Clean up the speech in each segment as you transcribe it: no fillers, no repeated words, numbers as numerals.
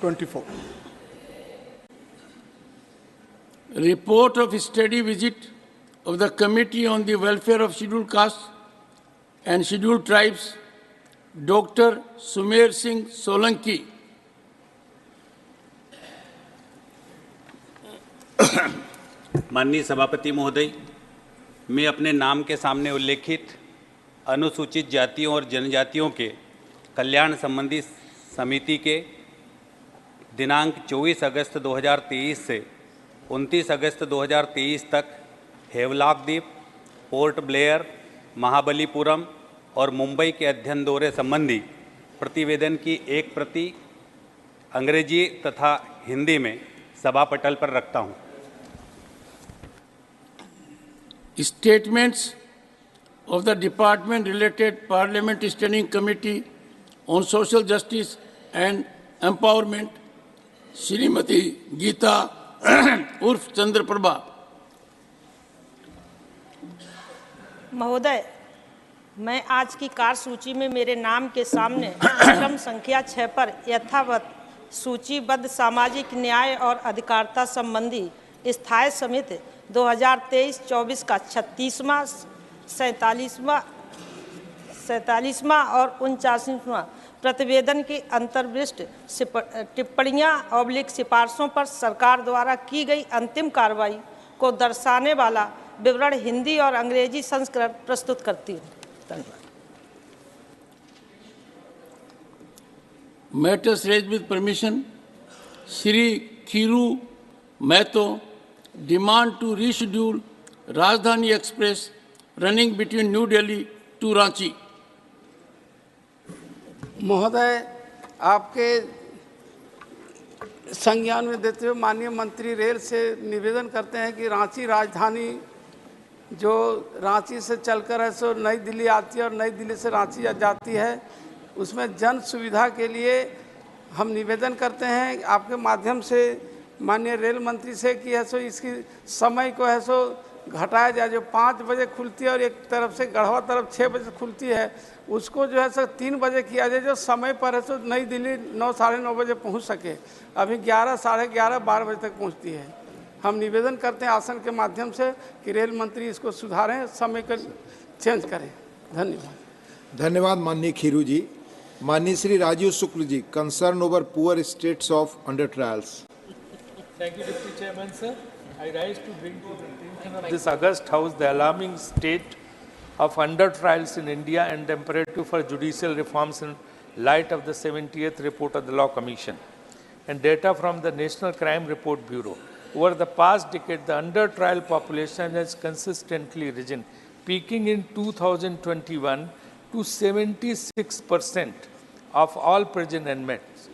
24. Report of study visit of the Committee on the Welfare of Scheduled Castes and Scheduled Tribes, Dr. Sumer Singh Solanki. माननीय सभापति महोदय, मैं अपने नाम के सामने उल्लेखित अनुसूचित जातियों और जनजातियों के कल्याण संबंधी समिति के दिनांक 24 अगस्त 2023 से 29 अगस्त 2023 तक हेवलॉक द्वीप, पोर्ट ब्लेयर, महाबलीपुरम और मुंबई के अध्ययन दौरे संबंधी प्रतिवेदन की एक प्रति अंग्रेजी तथा हिंदी में सभा पटल पर रखता हूँ। Statements of the Department related Parliament Standing Committee on Social Justice and Empowerment, Shrimati Geeta उर्फ चंद्रप्रभा। महोदय, मैं आज की कार्यसूची में मेरे नाम के सामने क्रम संख्या 6 पर यथावत सूचीबद्ध सामाजिक न्याय और अधिकारिता संबंधी स्थायी समिति 2023-24 का 36वां, 47वां और 49वां प्रतिवेदन की अंतर्दृष्टि टिप्पणियां / सिफारिशों पर सरकार द्वारा की गई अंतिम कार्रवाई को दर्शाने वाला विवरण हिंदी और अंग्रेजी संस्करण प्रस्तुत करती हूँ। धन्यवाद। Matters raised with permission, Shri Khiru Mehto demand to reschedule Rajdhani Express running between New Delhi to Ranchi. महोदय, आपके संज्ञान में देते हुए माननीय मंत्री रेल से निवेदन करते हैं कि रांची राजधानी जो रांची से चलकर है सो नई दिल्ली आती है और नई दिल्ली से रांची जाती है, उसमें जन सुविधा के लिए हम निवेदन करते हैं आपके माध्यम से माननीय रेल मंत्री से कि है सो इसकी समय को है सो घटाया जाए। जो 5 बजे खुलती है और एक तरफ से गढ़वा तरफ 6 बजे खुलती है, उसको जो है सो 3 बजे किया जाए, जो समय पर है सो नई दिल्ली 9 साढ़े 9 बजे पहुंच सके। अभी 11 साढ़े 11 12 बजे तक पहुंचती है। हम निवेदन करते हैं आसन के माध्यम से कि रेल मंत्री इसको सुधारें, समय को चेंज करें। धन्यवाद। धन्यवाद माननीय खीरू जी। माननीय Shri Rajiv Shukla ji, concern over poor states of under trials. Thank you, Deputy Chairman, sir. I rise to bring to the attention of this August House the alarming state of under trials in India and the imperative for judicial reforms in light of the 70th report of the Law Commission and data from the National Crime Report Bureau. Over the past decade, the under trial population has consistently risen, peaking in 2021 to 76% of all prison inmates.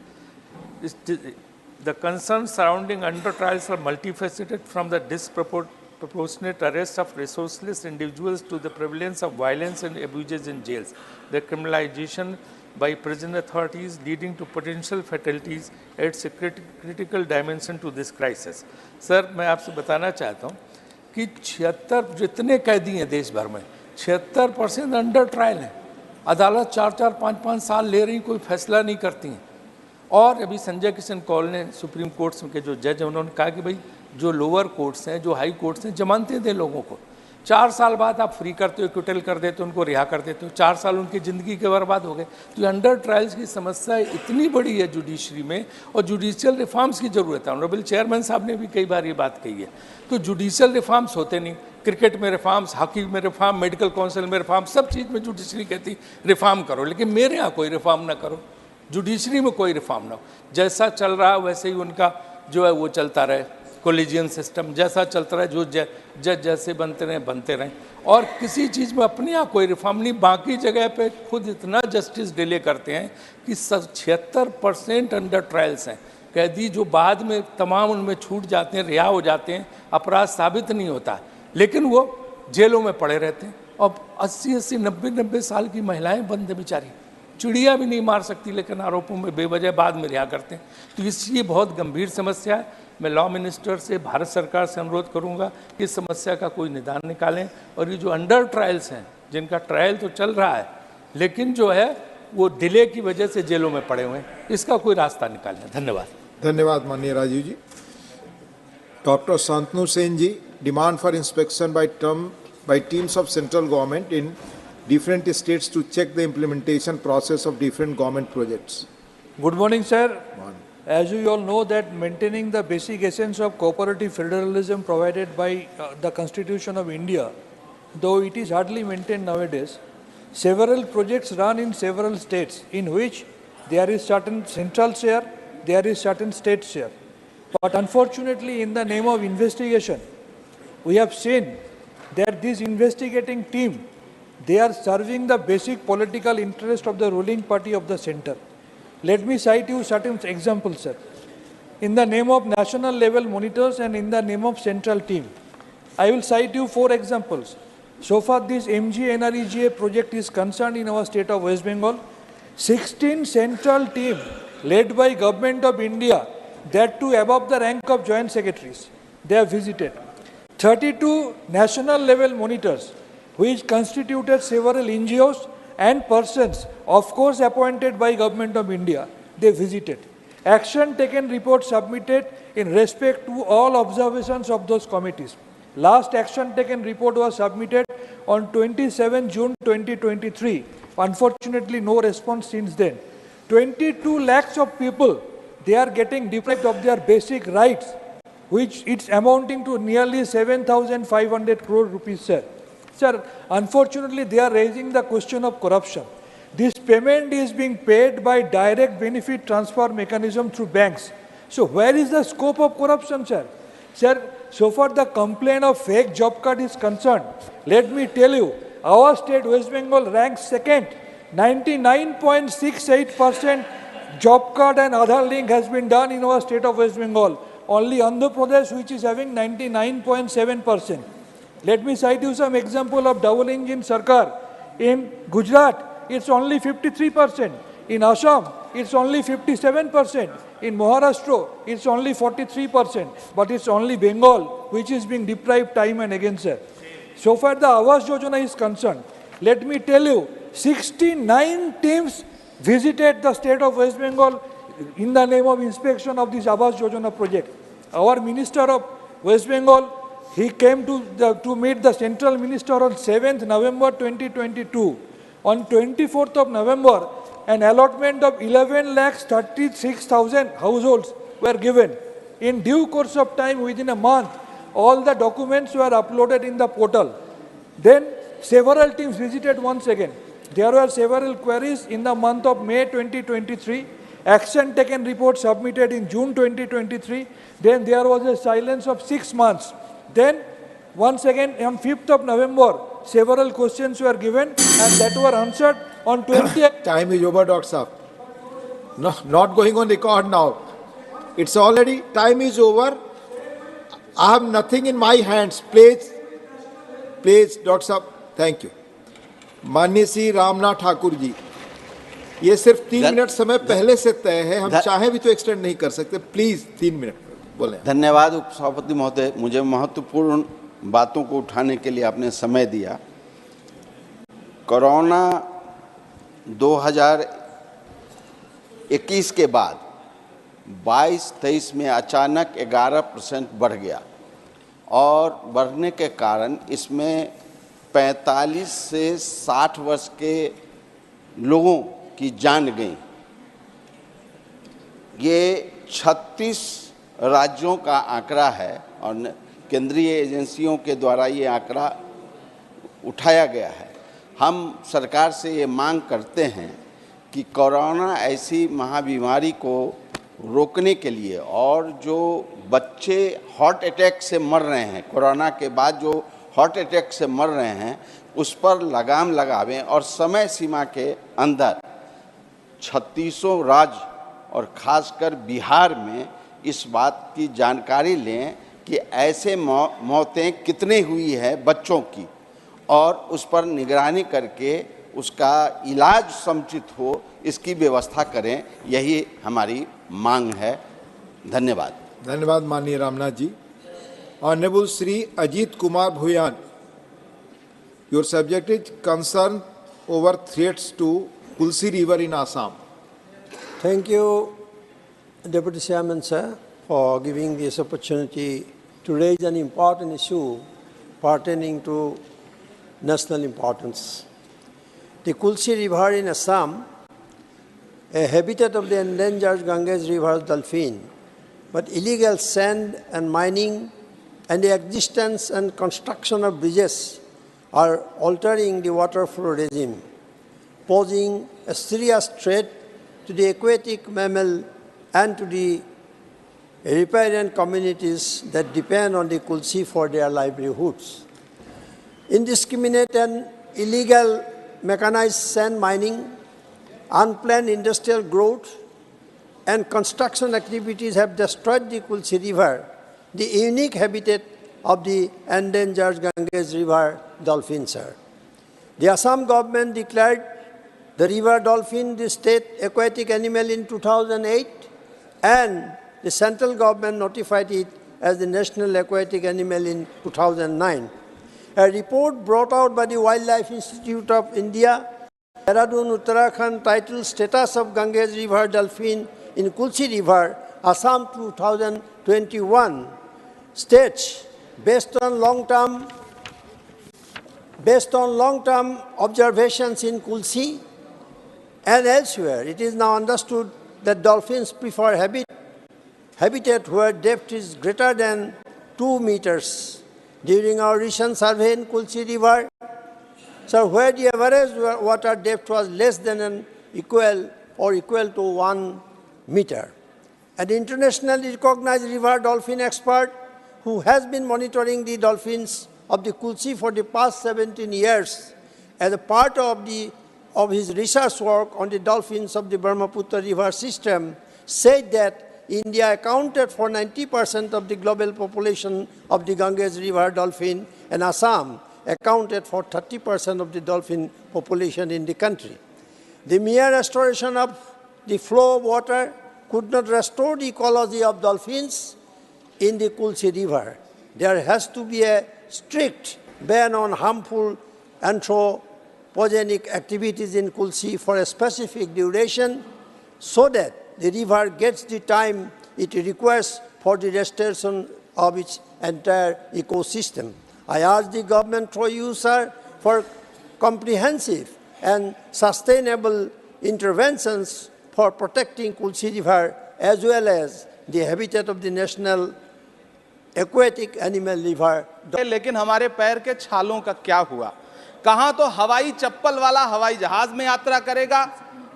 The concerns surrounding under trials are multifaceted, from the disproportionate arrest of resourceless individuals to the prevalence of violence and abuses in jails, the criminalization by prison authorities leading to potential fatalities adds a critical dimension to this crisis. Sir, मैं आपसे बताना चाहता हूँ कि 76 जितने कैदी हैं देश भर में, 76% अंडर ट्रायल हैं। अदालत 4-4, 5-5 साल ले रही, कोई फैसला नहीं करती हैं। और अभी संजय किशन कौल ने सुप्रीम कोर्ट्स के जो जज हैं, उन्होंने कहा कि भाई जो लोअर कोर्ट्स हैं, जो हाई कोर्ट्स हैं, जमानतें दें लोगों को। 4 साल बाद आप फ्री करते हो, क्विटल कर देते हो, उनको रिहा कर देते हो। 4 साल उनकी ज़िंदगी के बर्बाद हो गए। तो ये अंडर ट्रायल्स की समस्या इतनी बड़ी है जुडिशरी में, और जुडिशियल रिफॉर्म्स की ज़रूरत है। ऑनरेबल चेयरमैन साहब ने भी कई बार ये बात कही है। तो जुडिशियल रिफॉर्म्स होते नहीं, क्रिकेट में रिफॉर्म्स, हॉकी में रिफॉर्म, मेडिकल काउंसिल में रिफॉर्म, सब चीज़ में जुडिशरी कहती रिफॉर्म करो, लेकिन मेरे यहाँ कोई रिफॉर्म ना करो, जुडिशरी में कोई रिफॉर्म ना हो। जैसा चल रहा है वैसे ही उनका जो है वो चलता रहे, कोलिजियन सिस्टम जैसा चलता रहे, जो जज जैसे बनते रहें, और किसी चीज़ में अपने यहाँ कोई रिफॉर्म नहीं। बाकी जगह पे खुद इतना जस्टिस डिले करते हैं कि 76% अंडर ट्रायल्स हैं कैदी, जो बाद में तमाम उनमें छूट जाते हैं, रिहा हो जाते हैं, अपराध साबित नहीं होता, लेकिन वो जेलों में पड़े रहते हैं। और 80-80, 90-90 साल की महिलाएं बंद है बेचारी, चिड़िया भी नहीं मार सकती, लेकिन आरोपों में बेवजह बाद में रिहा करते हैं। तो इसलिए बहुत गंभीर समस्या है। मैं लॉ मिनिस्टर से, भारत सरकार से अनुरोध करूंगा कि इस समस्या का कोई निदान निकालें। और ये जो अंडर ट्रायल्स हैं, जिनका ट्रायल तो चल रहा है, लेकिन जो है वो डिले की वजह से जेलों में पड़े हुए हैं। इसका कोई रास्ता निकालें। धन्यवाद। धन्यवाद माननीय Rajiv ji. Doctor Shantanu Sen ji, demand for inspection by teams of central government in different states to check the implementation process of different government projects. Good morning, sir. As you all know that maintaining the basic essence of cooperative federalism provided by the Constitution of India, though it is hardly maintained nowadays, several projects run in several states in which there is certain central share, there is certain state share. But unfortunately, in the name of investigation, we have seen that this investigating team, they are serving the basic political interest of the ruling party of the center. Let me cite you certain examples, sir. In the name of national level monitors and in the name of central team, I will cite you 4 examples. So far this MG-NREGA project is concerned in our state of West Bengal. 16 central team led by Government of India, that too above the rank of joint secretaries, they have visited. 32 national level monitors, which constituted several NGOs and persons, of course appointed by Government of India, they visited. Action taken report submitted in respect to all observations of those committees. Last action taken report was submitted on 27 June 2023. Unfortunately, no response since then. 22 lakhs of people, they are getting deprived of their basic rights, which it's amounting to nearly 7,500 crore rupees, sir. Sir, unfortunately, they are raising the question of corruption. This payment is being paid by direct benefit transfer mechanism through banks. So where is the scope of corruption, sir? Sir, so far the complaint of fake job card is concerned. Let me tell you, our state, West Bengal, ranks second. 99.68% job card and Aadhaar link has been done in our state of West Bengal. Only Andhra Pradesh, which is having 99.7%. Let me cite you some example of double engine Sarkar. In Gujarat, it's only 53%. In Assam, it's only 57%. In Maharashtra, it's only 43%. But it's only Bengal, which is being deprived time and again, sir. So far the Awas Yojana is concerned. Let me tell you, 69 teams visited the state of West Bengal in the name of inspection of this Awas Yojana project. Our Minister of West Bengal, he came to meet the Central Minister on 7th November 2022. On 24th of November, an allotment of 11,36,000 households were given. In due course of time, within a month, all the documents were uploaded in the portal. Then several teams visited once again. There were several queries in the month of May 2023. Action taken report submitted in June 2023. Then there was a silence of 6 months. Then once again on 5th of November, several questions were given and that were answered on 20th. Time is over, Dr. Saab. No, not going on record now. It's already, time is over. I have nothing in my hands. Please, Dr. Saab, thank you. माननीय श्री रामनाथ ठाकुर जी, ये सिर्फ 3 minute समय पहले से तय है, हम चाहे भी तो एक्सटेंड नहीं कर सकते। प्लीज 3 मिनट बोलें। धन्यवाद उपसभापति महोदय, मुझे महत्वपूर्ण बातों को उठाने के लिए आपने समय दिया। कोरोना 2021 के बाद 22-23 में अचानक 11% बढ़ गया और बढ़ने के कारण इसमें 45 से 60 वर्ष के लोगों की जान गई। ये 36 राज्यों का आंकड़ा है और केंद्रीय एजेंसियों के द्वारा ये आंकड़ा उठाया गया है। हम सरकार से ये मांग करते हैं कि कोरोना ऐसी महाबीमारी को रोकने के लिए और जो बच्चे हार्ट अटैक से मर रहे हैं, कोरोना के बाद जो हार्ट अटैक से मर रहे हैं, उस पर लगाम लगावें और समय सीमा के अंदर 36 राज्य और ख़ासकर बिहार में इस बात की जानकारी लें कि ऐसे मौतें कितनी हुई है बच्चों की और उस पर निगरानी करके उसका इलाज समुचित हो, इसकी व्यवस्था करें। यही हमारी मांग है। धन्यवाद। धन्यवाद माननीय Ramnath ji. Honourable Shri Ajit Kumar Bhuyan, your subject is concern over threats to Kulsi River in Assam. Thank you, Deputy Chairman, sir, for giving this opportunity to raise an important issue pertaining to national importance. The Kulsi River in Assam, a habitat of the endangered Ganges River dolphin, but illegal sand and mining and the existence and construction of bridges are altering the water flow regime, posing a serious threat to the aquatic mammal and to the riparian communities that depend on the Kulsi for their livelihoods. Indiscriminate and illegal mechanized sand mining, unplanned industrial growth, and construction activities have destroyed the Kulsi River, the unique habitat of the endangered Ganges River dolphin, sir. The Assam government declared the river dolphin the state aquatic animal in 2008, and the central government notified it as the national aquatic animal in 2009. A report brought out by the Wildlife Institute of India, Dehradun, Uttarakhand, titled Status of Ganges River Dolphin in Kulsi River, Assam 2021, states, based on long-term observations in Kulsi and elsewhere, it is now understood that dolphins prefer habitat where depth is greater than 2 meters. During our recent survey in Kulsi River, so where the average water depth was less than equal to 1 meter. An internationally recognized river dolphin expert who has been monitoring the dolphins of the Kulsi for the past 17 years as a part of his research work on the dolphins of the Brahmaputra River system, said that India accounted for 90% of the global population of the Ganges River dolphin, and Assam accounted for 30% of the dolphin population in the country. The mere restoration of the flow of water could not restore the ecology of dolphins in the Kulsi River. There has to be a strict ban on harmful anthropogenic activities in Kulsi for a specific duration so that the river gets the time it requires for the restoration of its entire ecosystem. I urge the government through you, sir, for comprehensive and sustainable interventions for protecting Kulsi River as well as the habitat of the national aquatic animal river. लेकिन हमारे पैर के छालों का क्या हुआ? कहाँ तो हवाई चप्पल वाला हवाई जहाज में यात्रा करेगा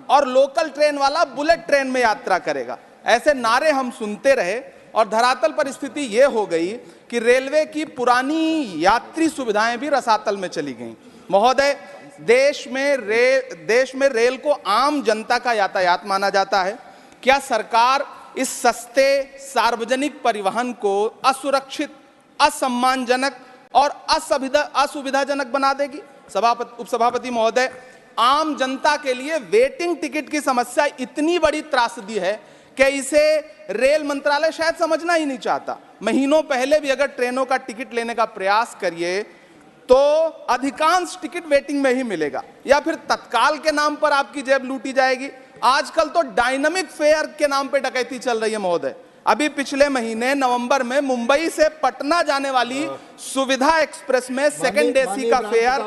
और लोकल ट्रेन वाला बुलेट ट्रेन में यात्रा करेगा। ऐसे नारे हम सुनते रहे और धरातल पर स्थिति ये हो गई कि रेलवे की पुरानी यात्री सुविधाएं भी रसातल में चली गईं। महोदय, देश में रेल को आम जनता का यातायात माना जाता है। क्या सरकार इस सस्ते सार्वजनिक परिवहन को असुरक्षित, असम्मानजनक और असुविधाजनक बना देगी? उपसभापति महोदय, आम जनता के लिए वेटिंग टिकट की समस्या इतनी बड़ी त्रासदी है कि इसे रेल मंत्रालय शायद समझना ही नहीं चाहता। महीनों पहले भी अगर ट्रेनों का टिकट लेने का प्रयास करिए तो अधिकांश टिकट वेटिंग में ही मिलेगा या फिर तत्काल के नाम पर आपकी जेब लूटी जाएगी। आजकल तो डायनामिक फेयर के नाम पे डकैती चल रही है महोदय। अभी पिछले महीने नवंबर में मुंबई से पटना जाने वाली सुविधा एक्सप्रेस में सेकंड एसी का फेयर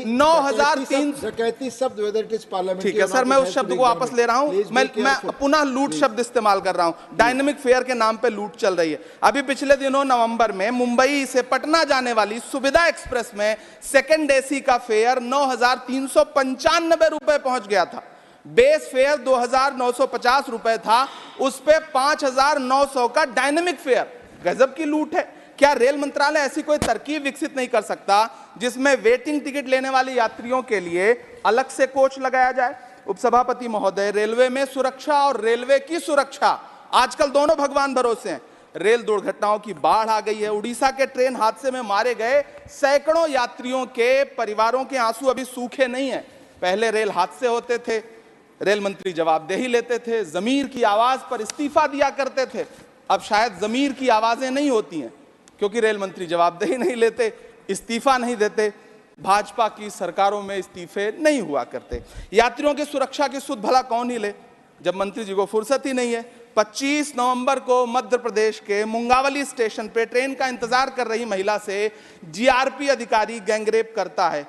9,300 शब्द, ठीक है सर, मैं उस शब्द को वापस ले रहा हूं। मैं पुनः लूट शब्द इस्तेमाल कर रहा हूं। डायनामिक फेयर के नाम पे लूट चल रही है। अभी पिछले दिनों नवंबर में मुंबई से पटना जाने वाली सुविधा एक्सप्रेस में सेकंड एसी का फेयर 9,395 रुपए पहुंच गया था। बेस फेयर 2,950 रुपए था, उस पे 5,900 का डायनेमिक फेयर। गजब की लूट है। क्या रेल मंत्रालय ऐसी कोई तरकीब विकसित नहीं कर सकता जिसमें वेटिंग टिकट लेने वाले यात्रियों के लिए अलग से कोच लगाया जाए? उपसभापति महोदय, रेलवे में सुरक्षा और रेलवे की सुरक्षा आजकल दोनों भगवान भरोसे हैं। रेल दुर्घटनाओं की बाढ़ आ गई है। उड़ीसा के ट्रेन हादसे में मारे गए सैकड़ों यात्रियों के परिवारों के आंसू अभी सूखे नहीं है। पहले रेल हादसे होते थे, रेल मंत्री जवाबदेही लेते थे, जमीर की आवाज पर इस्तीफा दिया करते थे। अब शायद जमीर की आवाजें नहीं होती हैं क्योंकि रेल मंत्री जवाबदेही नहीं लेते, इस्तीफा नहीं देते। भाजपा की सरकारों में इस्तीफे नहीं हुआ करते। यात्रियों की सुरक्षा की सुध भला कौन ही ले, जब मंत्री जी को फुर्सत ही नहीं है। 25 नवंबर को मध्य प्रदेश के मुंगावली स्टेशन पे ट्रेन का इंतजार कर रही महिला से जीआरपी अधिकारी गैंगरेप करता है।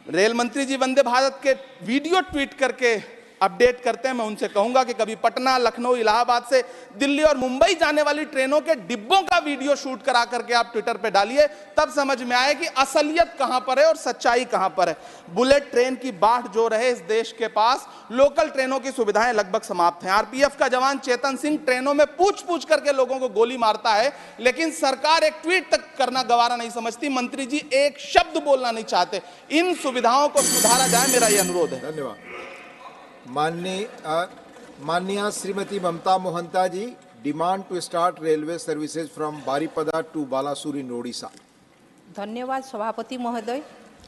रेल मंत्री जी वंदे भारत के वीडियो ट्वीट करके अपडेट करते हैं। मैं उनसे कहूंगा कि कभी पटना, लखनऊ, इलाहाबाद से दिल्ली और मुंबई जाने वाली ट्रेनों के डिब्बों का वीडियो शूट करा करके आप ट्विटर पे डालिए, तब समझ में आए कि असलियत कहां पर है और सच्चाई कहां पर है। बुलेट ट्रेन की बाट जो रहे इस देश के पास, लोकल ट्रेनों की सुविधाएं लगभग समाप्त हैं। आरपीएफ का जवान चेतन सिंह ट्रेनों में पूछ पूछ करके लोगों को गोली मारता है, लेकिन सरकार एक ट्वीट तक करना गवारा नहीं समझती। मंत्री जी एक शब्द बोलना नहीं चाहते। इन सुविधाओं को सुधारा जाए, मेरा यह अनुरोध है। धन्यवाद। माननीय Shrimati Mamata Mohanta ji, demand to start railway services from Baripada to Balasore in Odisha. धन्यवाद सभापति महोदय,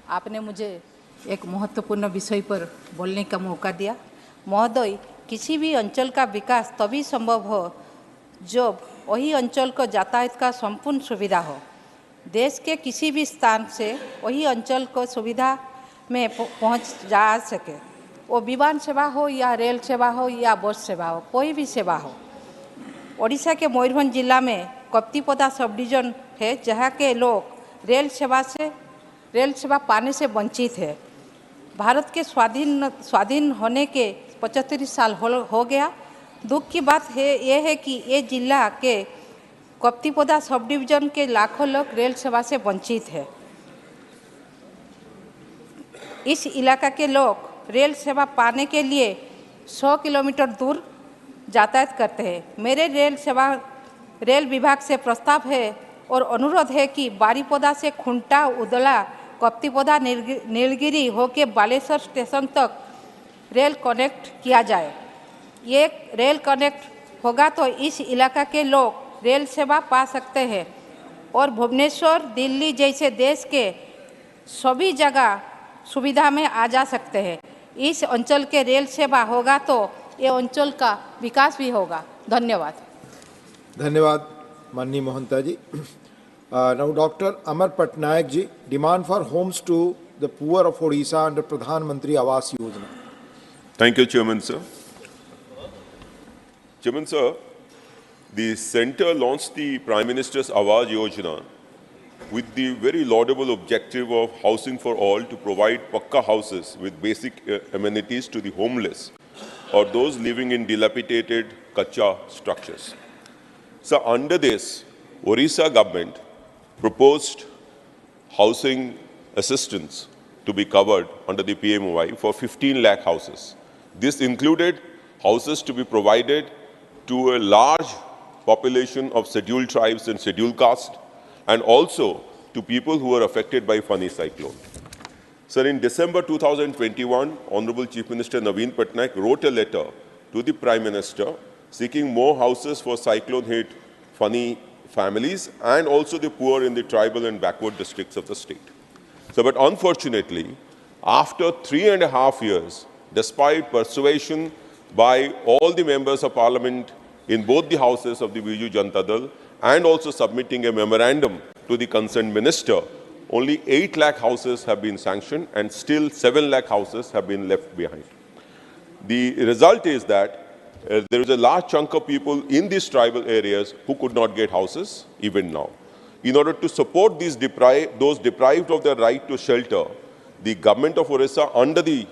आपने मुझे एक महत्वपूर्ण विषय पर बोलने का मौका दिया। महोदय, किसी भी अंचल का विकास तभी संभव हो जब वही अंचल को यातायात का संपूर्ण सुविधा हो। देश के किसी भी स्थान से वही अंचल को सुविधा में पहुंच जा सके, वो विमान सेवा हो या रेल सेवा हो या बस सेवा हो, कोई भी सेवा हो। ओडिशा के मयूरभंज जिला में कप्तिपदा सब डिवीजन है, जहाँ के लोग रेल सेवा पाने से वंचित है। भारत के स्वाधीन होने के 75 साल हो गया। दुख की बात है ये है कि ये जिला के कप्तिपदा सब डिवीजन के लाखों लोग रेल सेवा से वंचित है। इस इलाका के लोग रेल सेवा पाने के लिए 100 किलोमीटर दूर यातायात करते हैं। मेरे रेल विभाग से प्रस्ताव है और अनुरोध है कि बारीपदा से खुंटा, उदला, कप्तिपदा, नीलगिरी होकर बालेश्वर स्टेशन तक रेल कनेक्ट किया जाए। ये रेल कनेक्ट होगा तो इस इलाका के लोग रेल सेवा पा सकते हैं और भुवनेश्वर, दिल्ली जैसे देश के सभी जगह सुविधा में आ जा सकते हैं। इस अंचल के रेल सेवा होगा तो ये अंचल का विकास भी होगा। धन्यवाद। धन्यवाद माननीय Mohanta ji. Now doctor Amar Patnaik ji, demand for homes to the poor of Odisha under Pradhanmantri Awas योजना। Thank you, Chairman, sir. Chairman, sir, the Centre launched the Prime Minister's Awaaz Yojana with the very laudable objective of housing for all, to provide pakka houses with basic amenities to the homeless or those living in dilapidated kacha structures. So under this, Orissa government proposed housing assistance to be covered under the PMOY for 15 lakh houses. This included houses to be provided to a large population of scheduled tribes and scheduled caste, and also to people who were affected by Fani cyclone. Sir, in December 2021, Honorable Chief Minister Naveen Patnaik wrote a letter to the Prime Minister seeking more houses for cyclone-hit Fani families and also the poor in the tribal and backward districts of the state. So, but unfortunately, after 3.5 years, despite persuasion by all the members of parliament in both the houses of the Biju Janata Dal and also submitting a memorandum to the concerned minister, only 8 lakh houses have been sanctioned and still 7 lakh houses have been left behind. The result is that there is a large chunk of people in these tribal areas who could not get houses even now. In order to support those deprived of their right to shelter, the government of Orissa, under the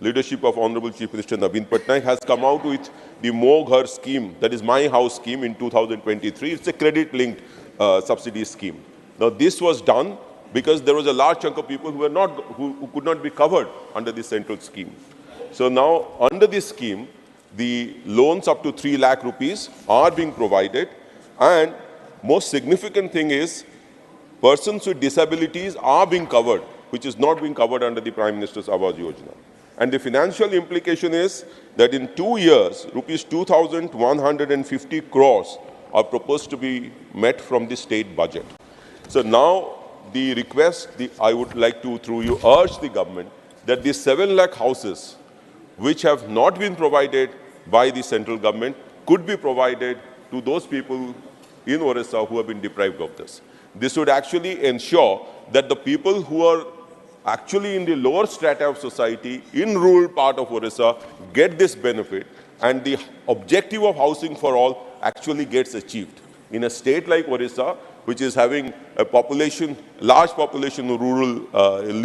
leadership of Honorable Chief Minister Naveen Patnaik, has come out with the Mo Ghar scheme, that is My House scheme, in 2023. It's a credit-linked subsidy scheme. Now, this was done because there was a large chunk of people who could not be covered under the central scheme. So now, under this scheme, the loans up to 3 lakh rupees are being provided, and most significant thing is persons with disabilities are being covered, which is not being covered under the Prime Minister's Awaaz Yojana. And the financial implication is that in 2 years, rupees 2,150 crores are proposed to be met from the state budget. So now the request, I would like to, through you, urge the government that the 7 lakh houses which have not been provided by the central government could be provided to those people in Orissa who have been deprived of this. This would actually ensure that the people who are actually in the lower strata of society, in rural part of Orissa, get this benefit, and the objective of housing for all actually gets achieved. In a state like Orissa, which is having a population, large population of rural,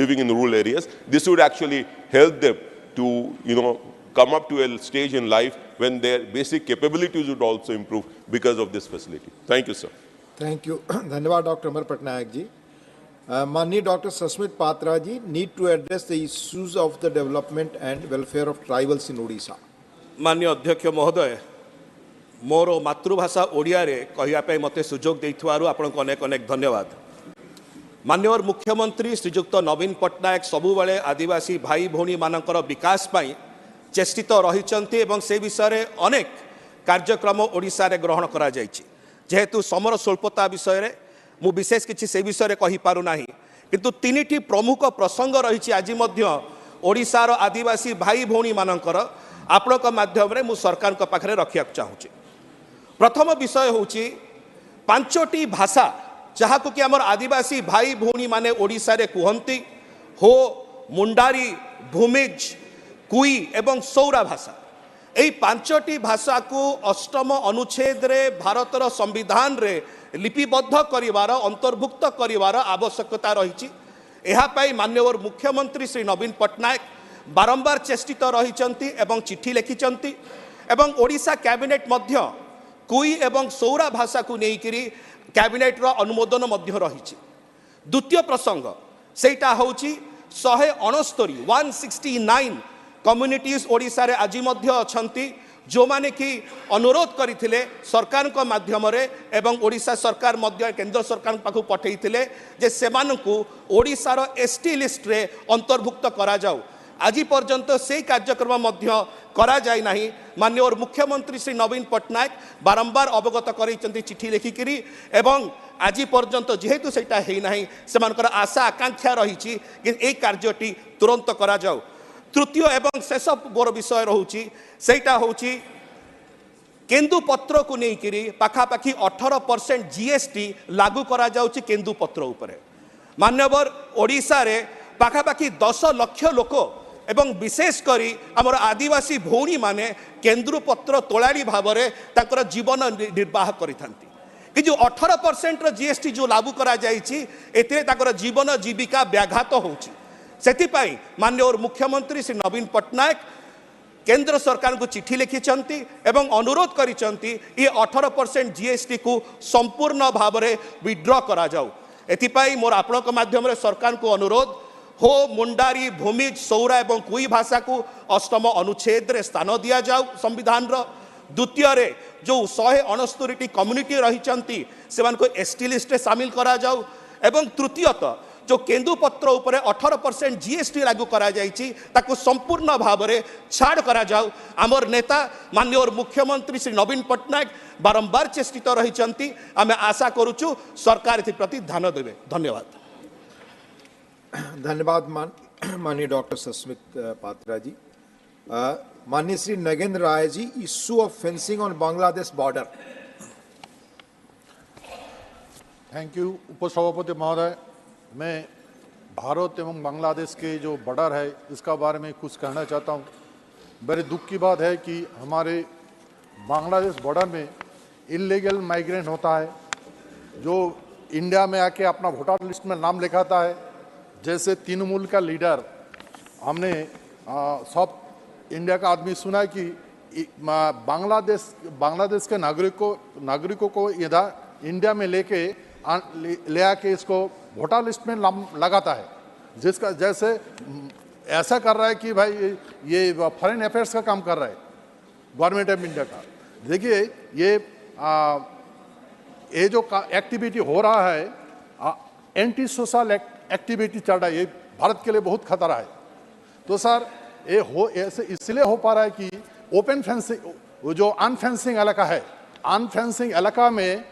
living in rural areas, this would actually help them to, come up to a stage in life when their basic capabilities would also improve because of this facility. Thank you, sir. Thank you. धन्यवाद doctor Amar Patnaik ji. माननीय doctor Sasmit Patra ji need to address the issues of the development and welfare of tribals in Odisha. माननीय अध्यक्ष महोदय, मोर मातृभाषा ओडिया रे कहिया पे मते सुजोग देइथवारु आपनको अनेक अनेक धन्यवाद. माननीय मुख्यमंत्री श्रीजुक्त नवीन पटनायक सबु बेले आदिवासी भाई भौणी मानकर विकास पाई चेष्टित रहिचंती एवं से विषय रे अनेक कार्यक्रम ओडिसा रे ग्रहण करा जायछि. जेहेतु समर स्वल्पता विषय रे मु विशेष किछि से विषय रे कहि पारु नाही, किंतु तीनिटी प्रमुख प्रसंग रहिछि आज मध्य ओडिसा रो आदिवासी भाई भौणी मानकर आपणक माध्यम रे मु सरकार को पाखरे रखिया चाहूछि. प्रथम विषय होछि पांचटी भाषा जहाकु कि आमर आदिवासी भाई भौणी माने ओडिसा रे कुहंती हो, मुंडारी, भूमिज, कुई एवं सौरा भाषा. एई पांचटी भाषा को अष्टम अनुच्छेद रे भारतर संविधान रे लिपिबद्ध करिवार अंतर्भुक्त करिवार आवश्यकता रहिछि. एहा पई माननीय मुख्यमंत्री श्री नवीन पटनायक बारंबार चेष्टित रहिचंती एवं चिट्ठी लिखिचंती एवं ओडिशा कैबिनेट मध्य कुई एवं सौरा भाषा को नेइकिरी कैबिनेट रो अनुमोदन मध्य रहिछि. द्वितीय प्रसंग सेटा होछि 169 कम्युनिटीज ओडिशा रे आज मध्य अछंती जो माने कि अनुरोध करथिले सरकार को माध्यम रे एवं ओडिशा सरकार मध्य केंद्र सरकार पाखु पठेइथिले जे सेमानकु ओडिशा रो एसटी लिस्ट रे अंतर्भुक्त करा जाऊ. आज पर्यंत से कार्यक्रम मध्य करा जाय नाही. माननीय मुख्यमंत्री श्री नवीन पटनायक बारंबार अवगत करैचंती चिट्ठी लिखिकिरी एवं आज पर्यंत जेहेतु सेटा हेई नाही सेमानकर आशा आकांक्षा रहिछि कि ए कार्यटी तुरंत करा जाऊ. तृतीय एवं शेष गोर विषय रहुछि सेटा होछि केंदुपत्र को नेइकिरी पाखापाखी 18% जीएसटी लागू करा जाउछि केंदुपत्र उपरे. मान्यवर ओडिशा रे पाखापाखी 10 लाख लोक एवं विशेष करी आमर आदिवासी भौणी माने केंद्रपत्र तोलाड़ी भाव में ताकर जीवन निर्वाह करिथांती. कि जो 18% जीएसटी जो लागू करा जाइछि एथिरे ताकर जीवन जीविका व्याघात होछि. सेथिपाई माननीय मुख्यमंत्री श्री नवीन पटनायक केंद्र सरकार को चिट्ठी लिखिचंती एवं अनुरोध करिचंती ये 18% जीएसटी को संपूर्ण भाव में विड्रॉ करा जाऊ. एथिपाई मोर आपणक माध्यम रे सरकार को अनुरोध हो, मुंडारी, भूमिज, सौरा एवं कुई भाषा को अष्टम अनुच्छेद रे स्थान दिया जाऊ संविधान रो. द्वितीय रे जो 169 कम्युनिटी रहिचंती सेमान को एसटी लिस्ट रे शामिल करा जाऊ. एवं तृतीयतः जो केंदुपत्र उपरे 18% जीएसटी लागू करा जाइछि ताको संपूर्ण भाव में छाड़ करा जाऊ. आमर नेता माननीय मुख्यमंत्री श्री नवीन पटनायक बारंबार चेष्टित रहिचंती. आमे आशा करूछु सरकार एथि प्रति ध्यान देबे. धन्यवाद. धन्यवाद माननीय डॉक्टर सस्मित पात्रा जी. माननीय Shri Nagendra Ray ji, issue of fencing on Bangladesh border. Thank you उपसभापति महोदय. मैं भारत एवं बांग्लादेश के जो बॉर्डर है इसका बारे में कुछ कहना चाहता हूँ. बड़े दुख की बात है कि हमारे बांग्लादेश बॉर्डर में इल्लीगल माइग्रेंट होता है जो इंडिया में आके अपना वोटर लिस्ट में नाम लिखाता है. जैसे तृणमूल का लीडर हमने सब इंडिया का आदमी सुना है कि बांग्लादेश के नागरिकों को इधर इंडिया में ले आके इसको वोटर लिस्ट में नाम लगाता है. जिसका जैसे ऐसा कर रहा है कि भाई ये फॉरेन अफेयर्स का काम कर रहा है गवर्नमेंट ऑफ इंडिया का. देखिए ये जो एक्टिविटी हो रहा है एंटी सोशल एक्टिविटी चल रहा है. ये भारत के लिए बहुत खतरा है. तो सर ये ऐसे इसलिए हो पा रहा है कि ओपन फेंसिंग जो अनफेंसिंग इलाका है, अनफेंसिंग इलाका में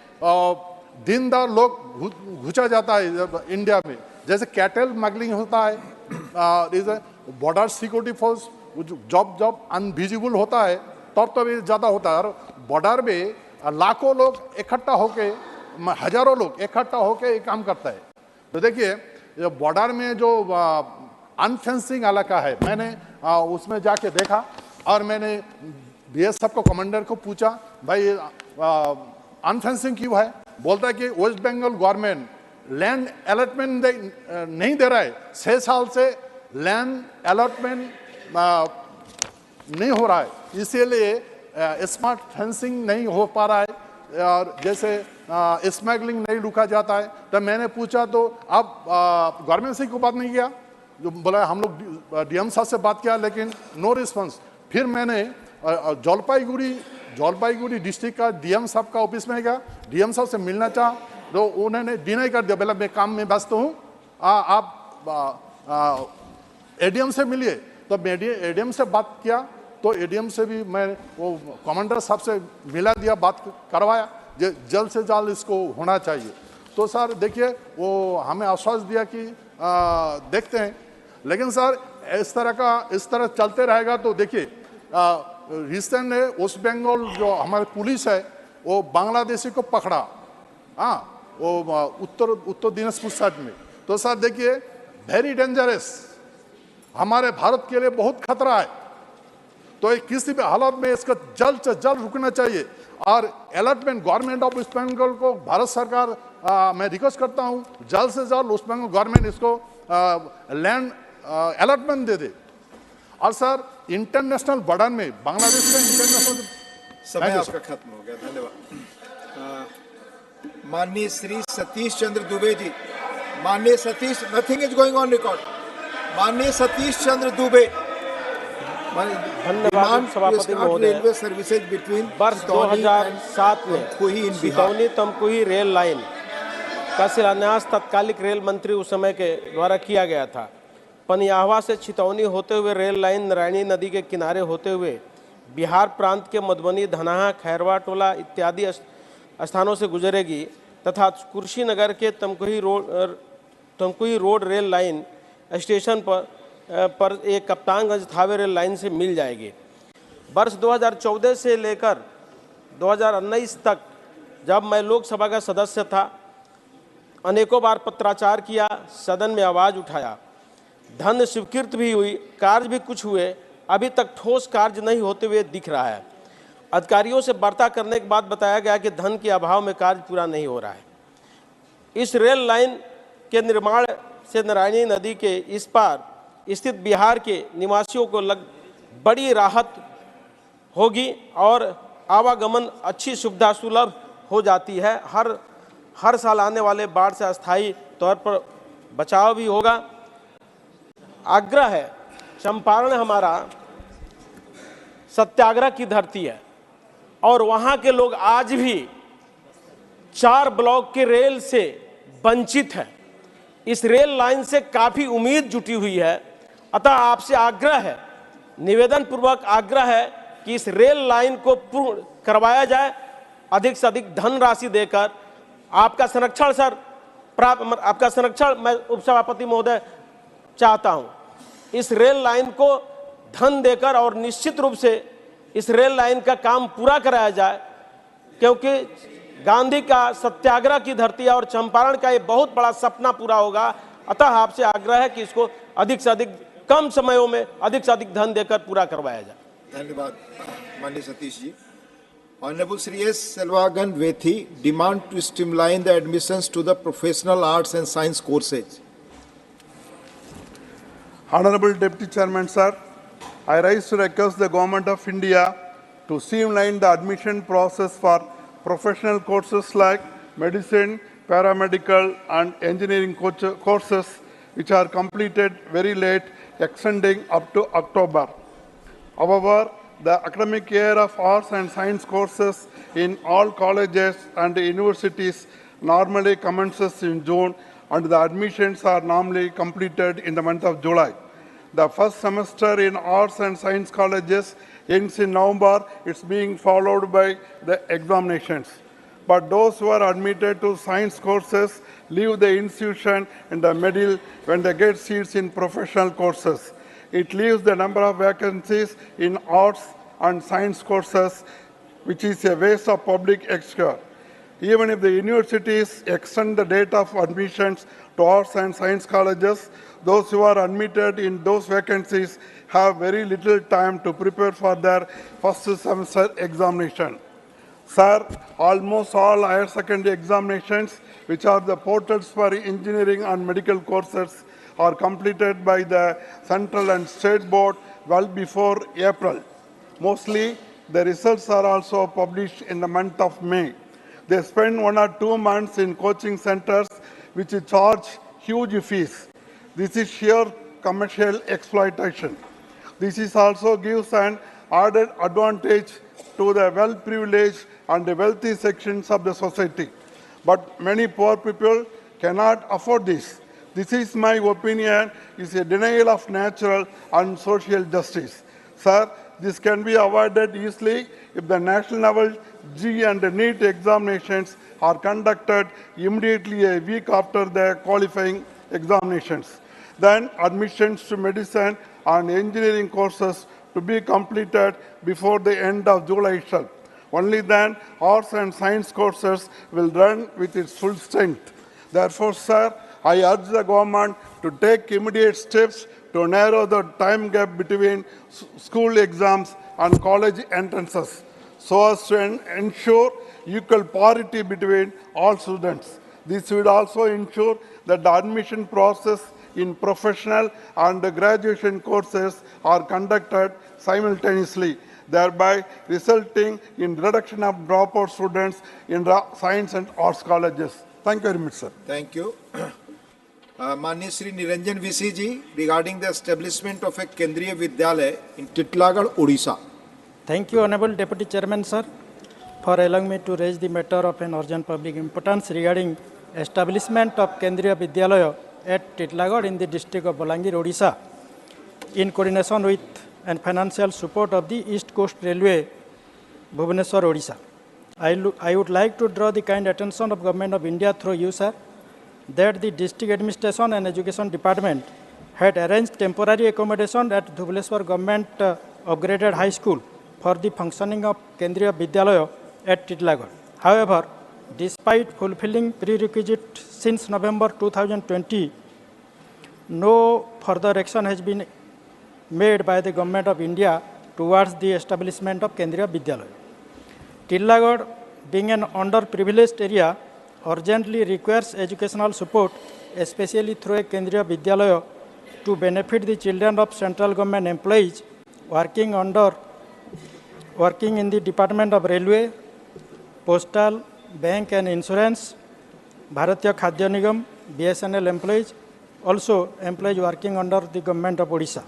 दिनदार लोग घुसा जाता है इंडिया में. जैसे कैटल स्मगलिंग होता है, बॉर्डर सिक्योरिटी फोर्स जब अनविजिबल होता है तब ये ज़्यादा होता है. और बॉर्डर में लाखों लोग इकट्ठा होके, हजारों लोग इकट्ठा होके ये काम करता है. तो देखिए बॉर्डर में जो अनफेंसिंग इलाका है। मैंने उसमें जाके देखा और मैंने बीएसएफ को कमांडर को पूछा, भाई अनफेंसिंग क्यों है? बोलता है कि West Bengal government land allotment नहीं दे रहा है, 6 साल से लैंड अलॉटमेंट नहीं हो रहा है, इसीलिए स्मार्ट फेंसिंग नहीं हो पा रहा है और जैसे स्मगलिंग नहीं रुका जाता है। तो मैंने पूछा तो आप गवर्नमेंट से को बात नहीं किया? जो बोला हम लोग डीएम साहब से बात किया लेकिन नो रिस्पांस। फिर मैंने जलपाईगुड़ी डिस्ट्रिक्ट का डीएम साहब का ऑफिस में गया, डीएम साहब से मिलना चाहा तो उन्होंने डिनाई कर दिया, बोला मैं काम में व्यस्त हूँ, आप एडीएम से मिलिए। तो मैं एडीएम से बात किया तो एडीएम से भी मैं वो कमांडर साहब से मिला दिया, बात करवाया, जल्द से जल्द इसको होना चाहिए। तो सर देखिए वो हमें आश्वास दिया कि देखते हैं, लेकिन सर इस तरह चलते रहेगा तो देखिए रिसेंट है वेस्ट बंगाल जो हमारे पुलिस है वो बांग्लादेशी को पकड़ा, हाँ वो उत्तर दिनाजपुर साइड में। तो सर देखिए वेरी डेंजरस, हमारे भारत के लिए बहुत खतरा है। तो किसी भी हालत में इसका जल्द से जल्द रुकना चाहिए और allotment government of West Bengal को भारत सरकार मैं रिक्वेस्ट करता हूँ जल्द से जल्द वेस्ट बंगाल गवर्नमेंट इसको लैंड अलॉटमेंट दे दे। और सर इंटरनेशनल बर्डन में बांग्लादेश का इंटरनेशनल समय आपका खत्म हो गया, धन्यवाद। माननीय श्री सतीश चंद्र दुबे जी, माननीय Satish, nothing is going on record. माननीय सतीश चंद्र दुबे, धन्यवाद सभापति महोदय। रेलवे सर्विसेज बिटवीन वर्ष 2007 में सितौनी तमकुही रेल लाइन का शिलान्यास तत्कालिक रेल मंत्री उस समय के द्वारा किया गया था। पनियाहवा से छितौनी होते हुए रेल लाइन नारायणी नदी के किनारे होते हुए बिहार प्रांत के मधुबनी, धनाहा, खैरवा टोला इत्यादि स्थानों से गुजरेगी तथा कुर्शीनगर के Tamkuhi road rail line station पर एक कप्तानगंज थावे रेल लाइन से मिल जाएगी। वर्ष 2014 से लेकर 2019 तक जब मैं लोकसभा का सदस्य था, अनेकों बार पत्राचार किया, सदन में आवाज़ उठाया, धन स्वीकृत भी हुई, कार्य भी कुछ हुए, अभी तक ठोस कार्य नहीं होते हुए दिख रहा है। अधिकारियों से वार्ता करने के बाद बताया गया कि धन के अभाव में कार्य पूरा नहीं हो रहा है। इस रेल लाइन के निर्माण से नारायणी नदी के इस पार स्थित बिहार के निवासियों को बड़ी राहत होगी और आवागमन अच्छी सुविधा सुलभ हो जाती है। हर साल आने वाले बाढ़ से अस्थायी तौर पर बचाव भी होगा। आग्रह है, चंपारण हमारा सत्याग्रह की धरती है और वहाँ के लोग आज भी 4 ब्लॉक के रेल से वंचित हैं। इस रेल लाइन से काफ़ी उम्मीद जुटी हुई है, अतः आपसे आग्रह है, निवेदन पूर्वक आग्रह है कि इस रेल लाइन को पूर्ण करवाया जाए, अधिक से अधिक धनराशि देकर। आपका संरक्षण सर, आपका संरक्षण मैं उपसभापति महोदय चाहता हूं। इस रेल लाइन को धन देकर और निश्चित रूप से इस रेल लाइन का काम पूरा कराया जाए, क्योंकि गांधी का सत्याग्रह की धरती है और चंपारण का ये बहुत बड़ा सपना पूरा होगा। अतः आपसे आग्रह है कि इसको अधिक से अधिक कम समयों में अधिक से अधिक धन देकर पूरा करवाया जाए। धन्यवाद माननीय Satish ji. Honorable Sri S. Selvagan Vethi demand to streamline the admissions to the professional arts and science courses. Honorable Deputy Chairman, sir, I rise to request the Government of India to streamline the admission process for professional courses like medicine, paramedical and engineering courses which are completed very late, extending up to October. However, the academic year of arts and science courses in all colleges and universities normally commences in June, and the admissions are normally completed in the month of July. The first semester in arts and science colleges ends in November. It's being followed by the examinations. But those who are admitted to science courses leave the institution in the middle when they get seats in professional courses. It leaves the number of vacancies in arts and science courses, which is a waste of public exchequer. Even if the universities extend the date of admissions to arts and science colleges, those who are admitted in those vacancies have very little time to prepare for their first semester examination. Sir, almost all higher secondary examinations, which are the portals for engineering and medical courses, are completed by the central and state board well before April. Mostly, the results are also published in the month of May. They spend 1 or 2 months in coaching centers which charge huge fees. This is sheer commercial exploitation. This is also gives an added advantage to the well-privileged and the wealthy sections of the society. But many poor people cannot afford this. This is my opinion, is a denial of natural and social justice. Sir, this can be avoided easily if the national level G and NEET examinations are conducted immediately a week after the qualifying examinations. Then admissions to medicine and engineering courses to be completed before the end of July itself. Only then arts and science courses will run with its full strength. Therefore, sir, I urge the government to take immediate steps to narrow the time gap between school exams and college entrances, so as to ensure equal parity between all students. This would also ensure that the admission process in professional and graduation courses are conducted simultaneously, thereby resulting in reduction of dropout students in science and arts colleges. Thank you very much, sir. Thank you. Manya Shri Niranjan VC ji, regarding the establishment of a Kendriya Vidyalaya in Titlagarh, Odisha. Thank you, Honorable Deputy Chairman, sir, for allowing me to raise the matter of an urgent public importance regarding establishment of Kendriya Vidyalaya at Titlagarh in the district of Balangir, Odisha, in coordination with and financial support of the East Coast Railway, Bhubaneswar, Odisha. I would like to draw the kind attention of Government of India through you, sir, that the District Administration and Education Department had arranged temporary accommodation at Bhubaneswar Government Upgraded High School for the functioning of Kendriya Vidyalaya at Titlagarh. However, despite fulfilling prerequisites since November 2020, no further action has been made by the Government of India towards the establishment of Kendriya Vidyalaya. Titlagarh, being an underprivileged area, urgently requires educational support, especially through a Kendriya Vidyalaya, to benefit the children of central government employees working in the Department of Railway, Postal, Bank and Insurance, Bharatiya Khadya Nigam, BSNL employees, also employees working under the Government of Odisha.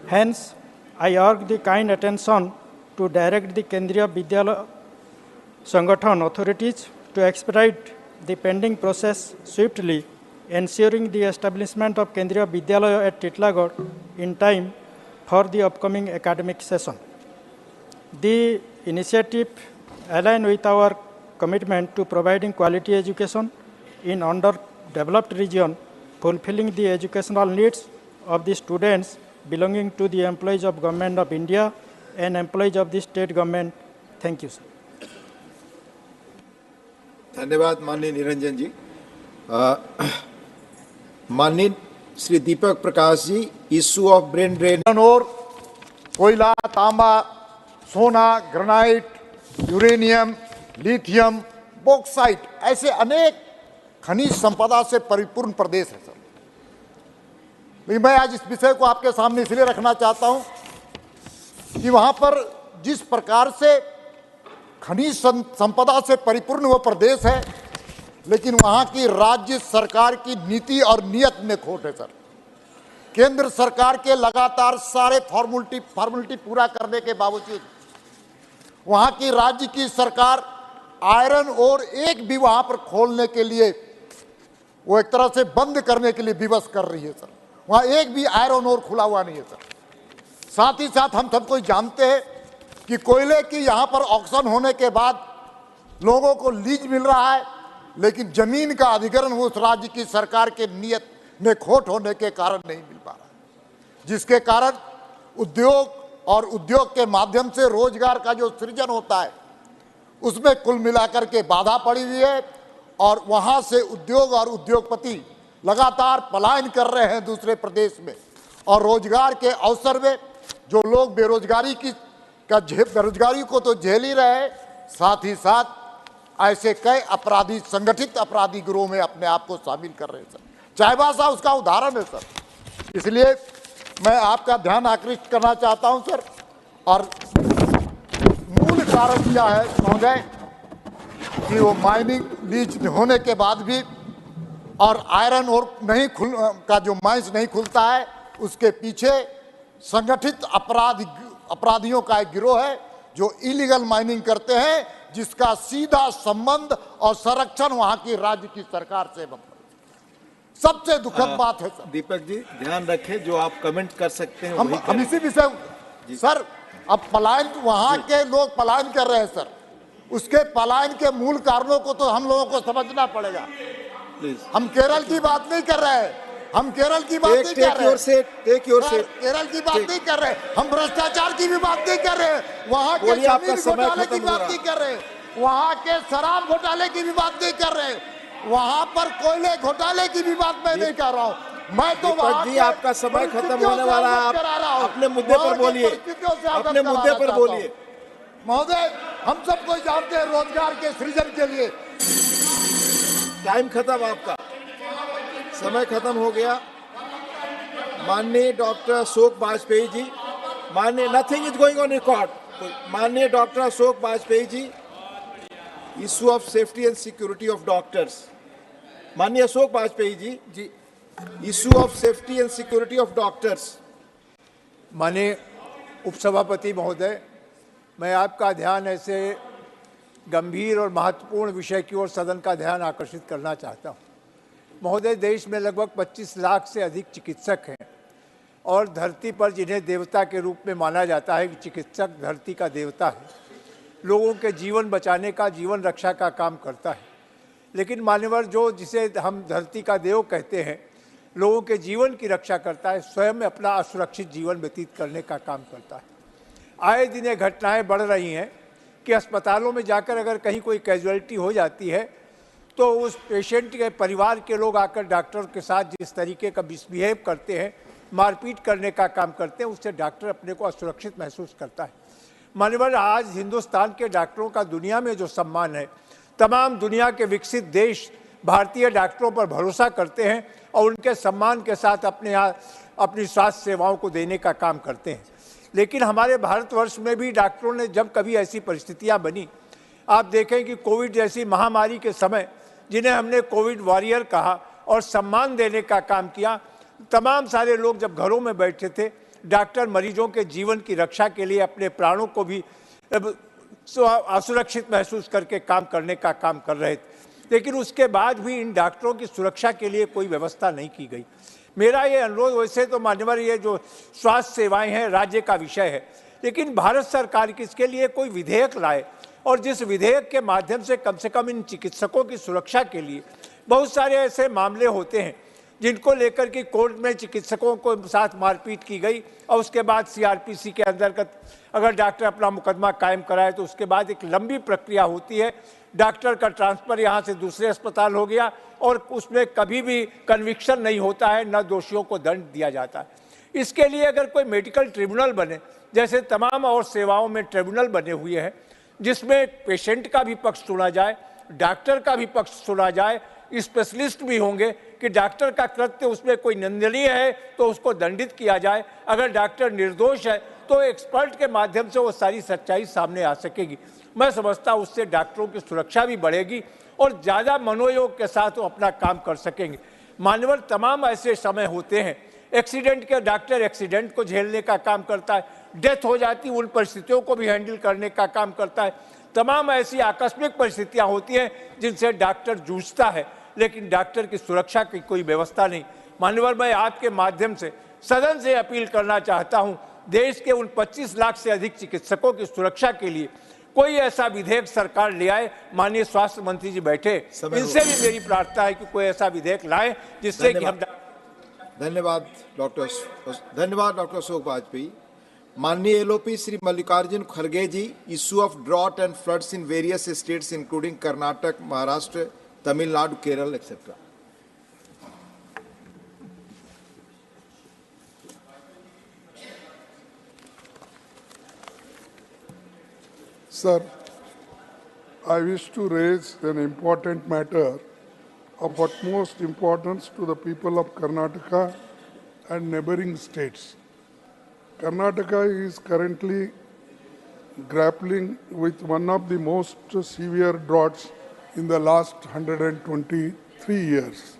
Hence, I urge the kind attention to direct the Kendriya Vidyalaya Sangathan authorities to expedite the pending process swiftly, ensuring the establishment of Kendriya Vidyalaya at Titlagarh in time for the upcoming academic session. The initiative aligns with our commitment to providing quality education in underdeveloped region, fulfilling the educational needs of the students belonging to the employees of Government of India and employees of the state government. Thank you, sir. धन्यवाद माननीय निरंजन जी. माननीय Shri Deepak Prakash ji, issue of brain drain और कोयला, तांबा, सोना, granite, uranium, lithium, bauxite, ऐसे अनेक खनिज संपदा से परिपूर्ण प्रदेश है सर. लेकिन मैं आज इस विषय को आपके सामने इसलिए रखना चाहता हूं कि वहां पर जिस प्रकार से खनिज संपदा से परिपूर्ण वो प्रदेश है, लेकिन वहां की राज्य सरकार की नीति और नियत में खोट है सर. केंद्र सरकार के लगातार सारे फॉर्मेलिटी पूरा करने के बावजूद वहां की राज्य की सरकार आयरन और एक भी वहां पर खोलने के लिए वो एक तरह से बंद करने के लिए विवश कर रही है सर. वहां एक भी आयरन और खुला हुआ नहीं है सर. साथ ही साथ हम सबको जानते हैं कि कोयले की यहां पर ऑक्शन होने के बाद लोगों को लीज मिल रहा है, लेकिन जमीन का अधिग्रहण उस राज्य की सरकार के नियत में खोट होने के कारण नहीं मिल पा रहा है, जिसके कारण उद्योग और उद्योग के माध्यम से रोजगार का जो सृजन होता है उसमें कुल मिलाकर के बाधा पड़ी हुई है और वहां से उद्योग और उद्योगपति लगातार पलायन कर रहे हैं दूसरे प्रदेश में, और रोजगार के अवसर में जो लोग बेरोजगारी को तो झेल ही रहे हैं, साथ ही साथ ऐसे कई अपराधी, संगठित अपराधी गिरोह में अपने आप को शामिल कर रहे हैं सर। चाईबासा उसका उदाहरण है सर। इसलिए मैं आपका ध्यान आकृष्ट करना चाहता हूं सर, और मूल कारण क्या है महोदय कि वो माइनिंग लीज होने के बाद भी और आयरन और का जो माइंस नहीं खुलता है, उसके पीछे संगठित अपराधियों का एक गिरोह है जो इलीगल माइनिंग करते हैं, जिसका सीधा संबंध और संरक्षण वहां की राज्य की सरकार से है। सबसे दुखद बात है सर। दीपक जी ध्यान रखें, जो आप कमेंट कर सकते हैं हम इसी विषय सर, अब पलायन वहां के लोग पलायन कर रहे हैं सर, उसके पलायन के मूल कारणों को तो हम लोगों को समझना पड़ेगा। हम केरल की बात नहीं कर रहे हैं, हम केरल की बात नहीं कर रहे हैं, केरल की बात नहीं कर रहे, हम भ्रष्टाचार की भी बात नहीं कर रहे, वहाँ के जमीन घोटाले की बात नहीं कर रहे, वहाँ के शराब घोटाले की भी बात नहीं कर रहे, वहाँ पर कोयले घोटाले की भी बात मैं नहीं कर रहा हूँ। मैं तो जी आपका समय खत्म होने वाला है, आप अपने मुद्दे पर बोलिए, अपने मुद्दे पर बोलिए। महोदय, हम सब कोई जानते हैं रोजगार के सृजन के लिए। टाइम खत्म, आपका समय खत्म हो गया। माननीय डॉक्टर अशोक वाजपेयी जी, माननीय nothing is going on record, माननीय doctor Ashok Vajpayee ji, issue of safety and security of doctors. माननीय Ashok Vajpayee ji, issue of safety and security of doctors. माननीय उपसभापति महोदय, मैं आपका ध्यान ऐसे गंभीर और महत्वपूर्ण विषय की ओर सदन का ध्यान आकर्षित करना चाहता हूं। महोदय, देश में लगभग 25 लाख से अधिक चिकित्सक हैं और धरती पर जिन्हें देवता के रूप में माना जाता है कि चिकित्सक धरती का देवता है, लोगों के जीवन बचाने का, जीवन रक्षा का काम करता है। लेकिन मान्यवर, जो जिसे हम धरती का देव कहते हैं, लोगों के जीवन की रक्षा करता है, स्वयं अपना असुरक्षित जीवन व्यतीत करने का काम करता है। आए दिन ये घटनाएं बढ़ रही हैं कि अस्पतालों में जाकर अगर कहीं कोई कैजुअलिटी हो जाती है तो उस पेशेंट के परिवार के लोग आकर डॉक्टर के साथ जिस तरीके का मिसबिहेव करते हैं, मारपीट करने का काम करते हैं, उससे डॉक्टर अपने को असुरक्षित महसूस करता है। मान्यवर, आज हिंदुस्तान के डॉक्टरों का दुनिया में जो सम्मान है, तमाम दुनिया के विकसित देश भारतीय डॉक्टरों पर भरोसा करते हैं और उनके सम्मान के साथ अपनी स्वास्थ्य सेवाओं को देने का काम करते हैं। लेकिन हमारे भारतवर्ष में भी डॉक्टरों ने जब कभी ऐसी परिस्थितियां बनी, आप देखें कि कोविड जैसी महामारी के समय जिन्हें हमने कोविड वॉरियर कहा और सम्मान देने का काम किया, तमाम सारे लोग जब घरों में बैठे थे, डॉक्टर मरीजों के जीवन की रक्षा के लिए अपने प्राणों को भी असुरक्षित महसूस करके काम करने का काम कर रहे थे। लेकिन उसके बाद भी इन डॉक्टरों की सुरक्षा के लिए कोई व्यवस्था नहीं की गई। मेरा ये अनुरोध, वैसे तो मान्यवर ये जो स्वास्थ्य सेवाएं हैं राज्य का विषय है, लेकिन भारत सरकार इसके लिए कोई विधेयक लाए और जिस विधेयक के माध्यम से कम इन चिकित्सकों की सुरक्षा के लिए, बहुत सारे ऐसे मामले होते हैं जिनको लेकर कि कोर्ट में चिकित्सकों को साथ मारपीट की गई और उसके बाद सीआरपीसी के अंतर्गत अगर डॉक्टर अपना मुकदमा कायम कराए तो उसके बाद एक लंबी प्रक्रिया होती है, डॉक्टर का ट्रांसफ़र यहाँ से दूसरे अस्पताल हो गया और उसमें कभी भी कन्विक्शन नहीं होता है, न दोषियों को दंड दिया जाता है। इसके लिए अगर कोई मेडिकल ट्रिब्यूनल बने, जैसे तमाम और सेवाओं में ट्रिब्यूनल बने हुए हैं, जिसमें पेशेंट का भी पक्ष सुना जाए, डॉक्टर का भी पक्ष सुना जाए, स्पेशलिस्ट भी होंगे कि डॉक्टर का कृत्य उसमें कोई निंदनीय है तो उसको दंडित किया जाए, अगर डॉक्टर निर्दोष है तो एक्सपर्ट के माध्यम से वो सारी सच्चाई सामने आ सकेगी। मैं समझता हूँ उससे डॉक्टरों की सुरक्षा भी बढ़ेगी और ज़्यादा मनोयोग के साथ वो अपना काम कर सकेंगे। मानवर, तमाम ऐसे समय होते हैं, एक्सीडेंट के डॉक्टर एक्सीडेंट को झेलने का काम करता है, डेथ हो जाती उन परिस्थितियों को भी हैंडल करने का काम करता है। तमाम ऐसी आकस्मिक परिस्थितियां होती हैं जिनसे डॉक्टर जूझता है, लेकिन डॉक्टर की सुरक्षा की कोई व्यवस्था नहीं। मान्यवर, मैं आपके माध्यम से सदन से अपील करना चाहता हूं, देश के उन 25 लाख से अधिक चिकित्सकों की सुरक्षा के लिए कोई ऐसा विधेयक सरकार ले आए। माननीय स्वास्थ्य मंत्री जी बैठे, इनसे भी मेरी प्रार्थना है कि कोई ऐसा विधेयक लाए जिससे कि हम। धन्यवाद डॉक्टर अशोक वाजपेयी। माननीय एलओपी श्री मल्लिकार्जुन खड़गे ji, issue of drought and floods in various states including Karnataka, Maharashtra, Tamil Nadu, Kerala, etcetera. Sir, I wish to raise an important matter of utmost importance to the people of Karnataka and neighboring states. Karnataka is currently grappling with one of the most severe droughts in the last 123 years.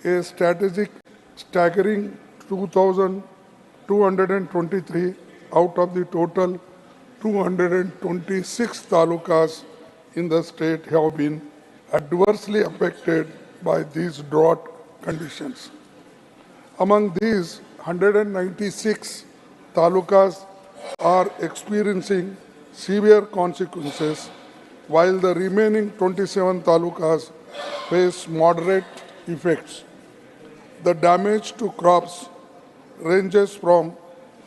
A staggering 2,223 out of the total 226 talukas in the state have been adversely affected by these drought conditions. Among these, 196 talukas are experiencing severe consequences, while the remaining 27 talukas face moderate effects. The damage to crops ranges from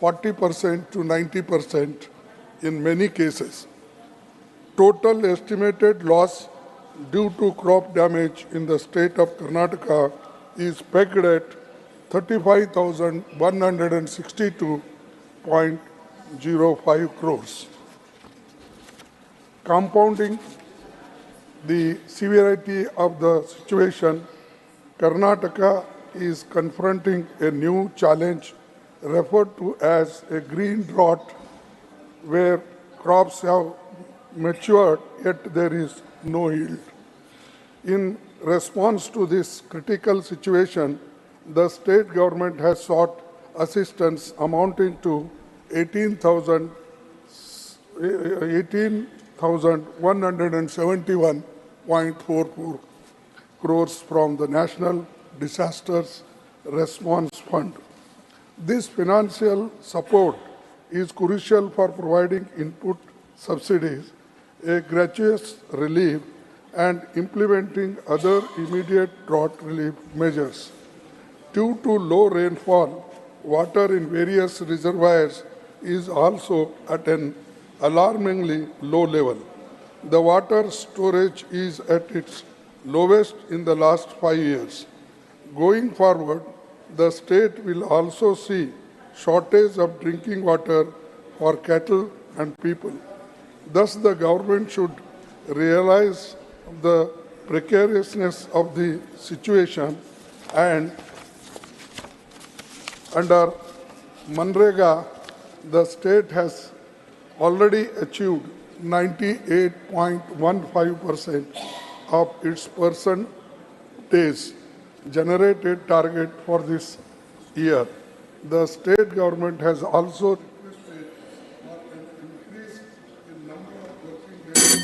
40% to 90% in many cases. Total estimated loss due to crop damage in the state of Karnataka is pegged at 35,162.05 crores. Compounding the severity of the situation, Karnataka is confronting a new challenge referred to as a green drought, where crops have matured yet there is no yield. In response to this critical situation, the state government has sought assistance amounting to 18,171.44 crores from the National Disasters Response Fund. This financial support is crucial for providing input subsidies, a gratuitous relief, and implementing other immediate drought relief measures. Due to low rainfall, water in various reservoirs is also at an alarmingly low level. The water storage is at its lowest in the last 5 years. Going forward, the state will also see shortage of drinking water for cattle and people. Thus, the government should realize the precariousness of the situation, and under Manrega, the state has already achieved 98.15% of its percentage generated target for this year. The state government has also requested for an increase in number of working days,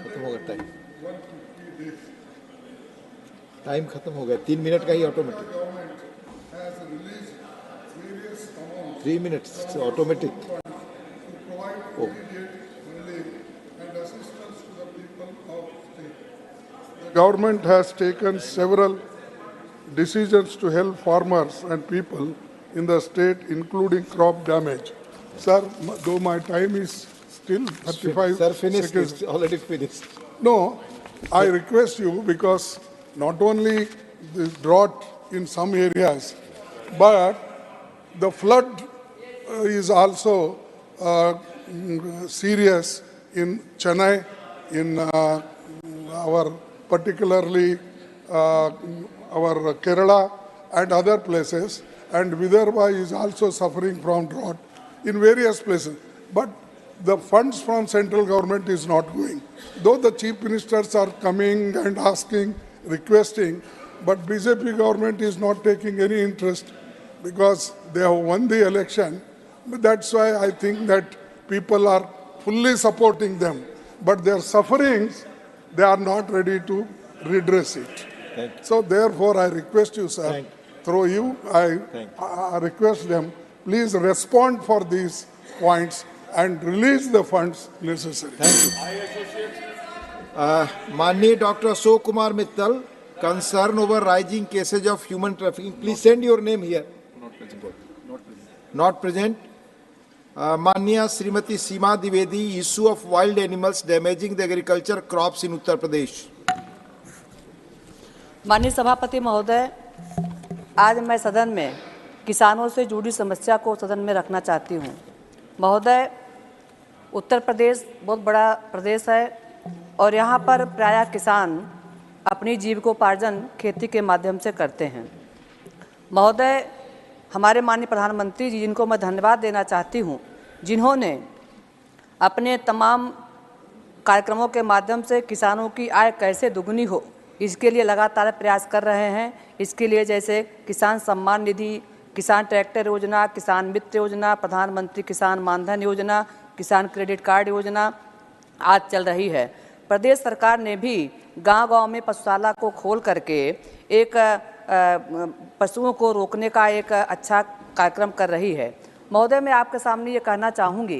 150 days. Time खत्म हो गया, 3 minute का ही automatic. Government has released various amounts 3 minutes automatic. to provide immediate relief and assistance to the people of state. The government has taken several decisions to help farmers and people in the state, including crop damage. Sir, though my time is still 35 Sir, finished. seconds. It's already finished. No, I request you, because not only the drought in some areas, but the flood is also serious in Chennai, in our particularly our Kerala and other places, and Vidarbha is also suffering from drought in various places. But the funds from central government is not going. Though the chief ministers are coming and asking, requesting, but BJP government is not taking any interest because they have won the election. But that's why I think that people are fully supporting them. But their sufferings, they are not ready to redress it. So therefore I request you, sir, through you, I request them, please respond for these points and release the funds necessary. Thank you. माननीय doctor Ashok Kumar Mittal, concern over rising cases of human trafficking. Please send your name here. Not present. माननीय Shrimati Seema Dwivedi, issue of wild animals damaging the agriculture crops in Uttar Pradesh. माननीय सभापति महोदय, आज मैं सदन में किसानों से जुड़ी समस्या को सदन में रखना चाहती हूँ। महोदय, उत्तर प्रदेश बहुत बड़ा प्रदेश है और यहाँ पर प्रायः किसान अपनी जीविकोपार्जन खेती के माध्यम से करते हैं। महोदय, हमारे माननीय प्रधानमंत्री जी, जिनको मैं धन्यवाद देना चाहती हूँ, जिन्होंने अपने तमाम कार्यक्रमों के माध्यम से किसानों की आय कैसे दुगनी हो, इसके लिए लगातार प्रयास कर रहे हैं। इसके लिए जैसे किसान सम्मान निधि, किसान ट्रैक्टर योजना, किसान मित्र योजना, प्रधानमंत्री किसान मानधन योजना, किसान क्रेडिट कार्ड योजना आज चल रही है। प्रदेश सरकार ने भी गांव-गांव में पशुशाला को खोल करके एक पशुओं को रोकने का एक अच्छा कार्यक्रम कर रही है। महोदय, मैं आपके सामने ये कहना चाहूँगी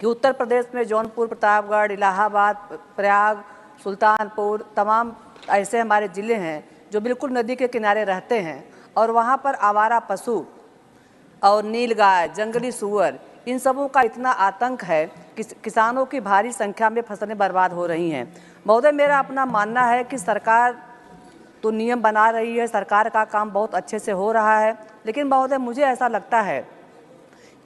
कि उत्तर प्रदेश में जौनपुर, प्रतापगढ़, इलाहाबाद, प्रयाग, सुल्तानपुर, तमाम ऐसे हमारे ज़िले हैं जो बिल्कुल नदी के किनारे रहते हैं और वहाँ पर आवारा पशु और नीलगाय, जंगली सूअर, इन सबों का इतना आतंक है कि किसानों की भारी संख्या में फसलें बर्बाद हो रही हैं। महोदय, मेरा अपना मानना है कि सरकार तो नियम बना रही है, सरकार का काम बहुत अच्छे से हो रहा है, लेकिन महोदय मुझे ऐसा लगता है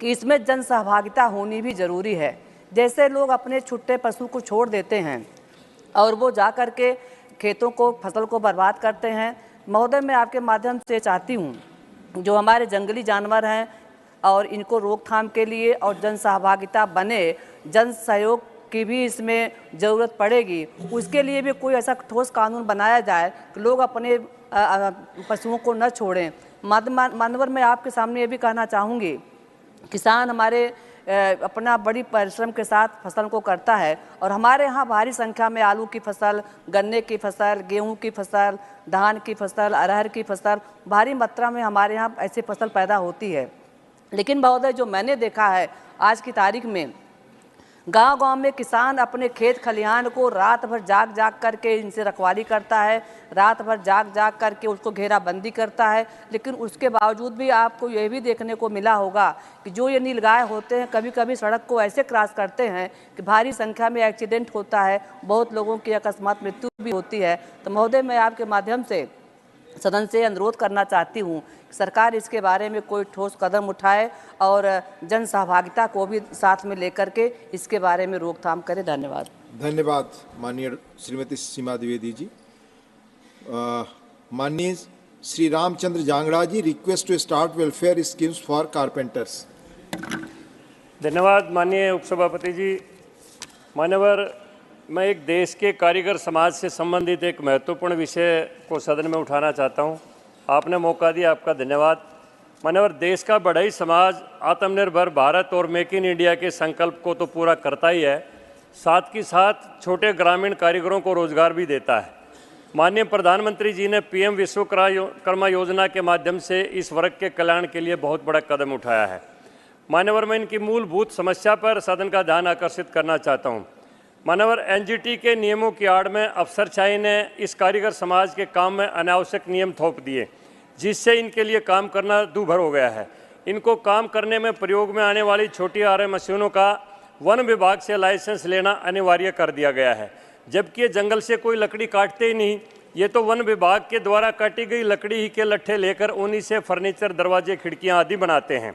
कि इसमें जन सहभागिता होनी भी ज़रूरी है। जैसे लोग अपने छुट्टे पशु को छोड़ देते हैं और वो जा कर के खेतों को, फसल को बर्बाद करते हैं। महोदय, मैं आपके माध्यम से चाहती हूँ, जो हमारे जंगली जानवर हैं और इनको रोकथाम के लिए और जन सहभागिता बने, जन सहयोग की भी इसमें ज़रूरत पड़ेगी। उसके लिए भी कोई ऐसा ठोस कानून बनाया जाए कि लोग अपने पशुओं को न छोड़ें। मानवर, मैं आपके सामने ये भी कहना चाहूँगी, किसान हमारे अपना बड़ी परिश्रम के साथ फसल को करता है और हमारे यहाँ भारी संख्या में आलू की फसल, गन्ने की फसल, गेहूं की फसल, धान की फसल, अरहर की फसल, भारी मात्रा में हमारे यहाँ ऐसी फसल पैदा होती है। लेकिन महोदय, जो मैंने देखा है आज की तारीख में, गांव-गांव में किसान अपने खेत खलिहान को रात भर जाग जाग करके इनसे रखवाली करता है, रात भर जाग जाग करके उसको घेराबंदी करता है। लेकिन उसके बावजूद भी आपको ये भी देखने को मिला होगा कि जो ये नीलगाय होते हैं, कभी कभी सड़क को ऐसे क्रॉस करते हैं कि भारी संख्या में एक्सीडेंट होता है, बहुत लोगों की अकस्मात मृत्यु भी होती है। तो महोदय, मैं आपके माध्यम से सदन से अनुरोध करना चाहती हूँ कि सरकार इसके बारे में कोई ठोस कदम उठाए और जन सहभागिता को भी साथ में लेकर के इसके बारे में रोकथाम करे। धन्यवाद। धन्यवाद माननीय श्रीमती सीमा द्विवेदी जी। माननीय Shri Ramchandra Jangra ji, request to start welfare schemes for carpenters. धन्यवाद माननीय उपसभापति जी। मान्यवर, मैं एक देश के कारीगर समाज से संबंधित एक महत्वपूर्ण विषय को सदन में उठाना चाहता हूं। आपने मौका दिया, आपका धन्यवाद। मान्यवर, देश का बढ़ई समाज आत्मनिर्भर भारत और मेक इन इंडिया के संकल्प को तो पूरा करता ही है, साथ ही साथ छोटे ग्रामीण कारीगरों को रोजगार भी देता है। माननीय प्रधानमंत्री जी ने पीएम विश्वकर्मा योजना के माध्यम से इस वर्ग के कल्याण के लिए बहुत बड़ा कदम उठाया है। मान्यवर, मैं इनकी मूलभूत समस्या पर सदन का ध्यान आकर्षित करना चाहता हूँ। मान्यवर, एनजीटी के नियमों की आड़ में अफसरशाही ने इस कारीगर समाज के काम में अनावश्यक नियम थोप दिए, जिससे इनके लिए काम करना दूभर हो गया है। इनको काम करने में प्रयोग में आने वाली छोटी आर मशीनों का वन विभाग से लाइसेंस लेना अनिवार्य कर दिया गया है, जबकि ये जंगल से कोई लकड़ी काटते ही नहीं। ये तो वन विभाग के द्वारा काटी गई लकड़ी ही के लट्ठे लेकर उन्हीं से फर्नीचर, दरवाजे, खिड़कियाँ आदि बनाते हैं।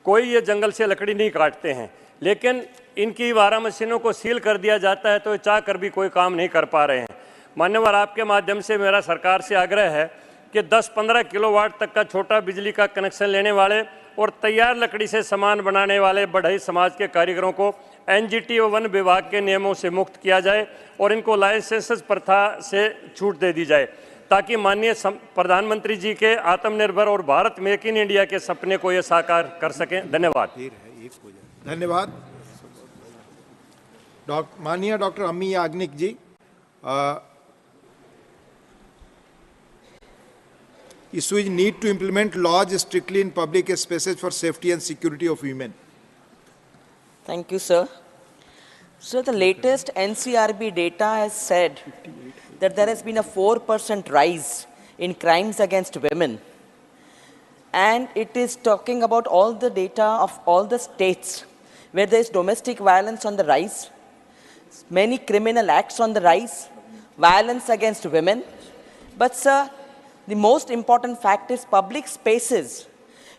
कोई ये जंगल से लकड़ी नहीं काटते हैं, लेकिन इनकी 12 मशीनों को सील कर दिया जाता है तो चाह कर भी कोई काम नहीं कर पा रहे हैं। मान्यवर, आपके माध्यम से मेरा सरकार से आग्रह है कि 10-15 किलोवाट तक का छोटा बिजली का कनेक्शन लेने वाले और तैयार लकड़ी से सामान बनाने वाले बढ़ई समाज के कारीगरों को एनजीटी और वन विभाग के नियमों से मुक्त किया जाए और इनको लाइसेंस प्रथा से छूट दे दी जाए, ताकि माननीय प्रधानमंत्री जी के आत्मनिर्भर और भारत मेक इन इंडिया के सपने को ये साकार कर सकें। धन्यवाद। धन्यवाद। माननीय डॉक्टर अम्मी याग्निक जी, issue is need to implement laws strictly in public spaces for safety and security of women. Thank you, sir. So the latest NCRB data has said that there has been a 4% rise in crimes against women. and it is talking about all the data of all the states where there is domestic violence on the rise, many criminal acts on the rise, violence against women. But sir, the most important fact is public spaces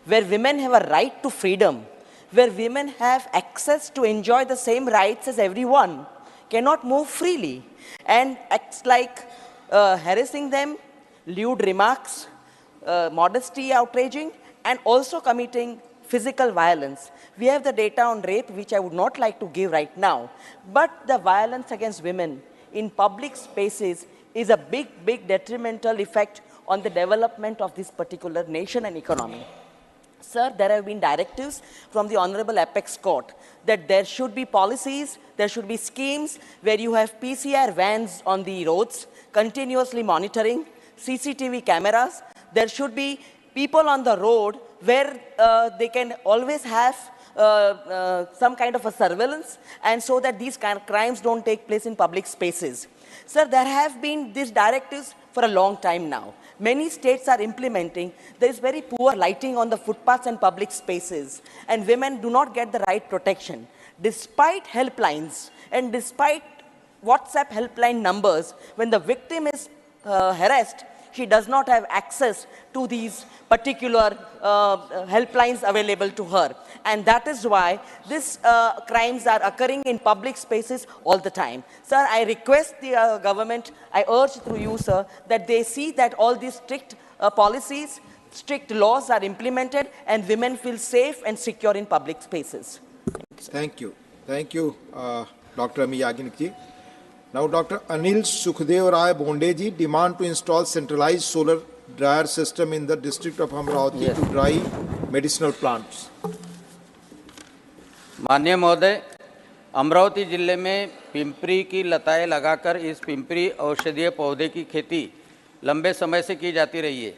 where women have a right to freedom, where women have access to enjoy the same rights as everyone, cannot move freely, and acts like harassing them, lewd remarks, modesty outraging, and also committing physical violence. We have the data on rape, which I would not like to give right now, but the violence against women in public spaces is a big detrimental effect on the development of this particular nation and economy. Sir, there have been directives from the Honorable Apex Court that there should be policies, there should be schemes where you have PCR vans on the roads, continuously monitoring, CCTV cameras. There should be people on the road where they can always have some kind of a surveillance, and so that these kind of crimes don't take place in public spaces. Sir, there have been these directives for a long time now. Many states are implementing. There is very poor lighting on the footpaths and public spaces, and women do not get the right protection. Despite helplines and despite WhatsApp helpline numbers, when the victim is harassed, she does not have access to these particular helplines available to her. And that is why these crimes are occurring in public spaces all the time. Sir, I request the government, I urge through you, sir, that they see that all these strict policies, strict laws are implemented and women feel safe and secure in public spaces. Thank you. Thank you, Dr. Ami Yagnik ji. Now, Dr. Anil Sukhdev Rai Bonde ji demand to install centralized solar dryer system in the district of Amravati to dry medicinal plants. माननीय महोदय, अमरावती जिले में पिंपरी की लताएं लगाकर इस पिंपरी औषधीय पौधे की खेती लंबे समय से की जाती रही है।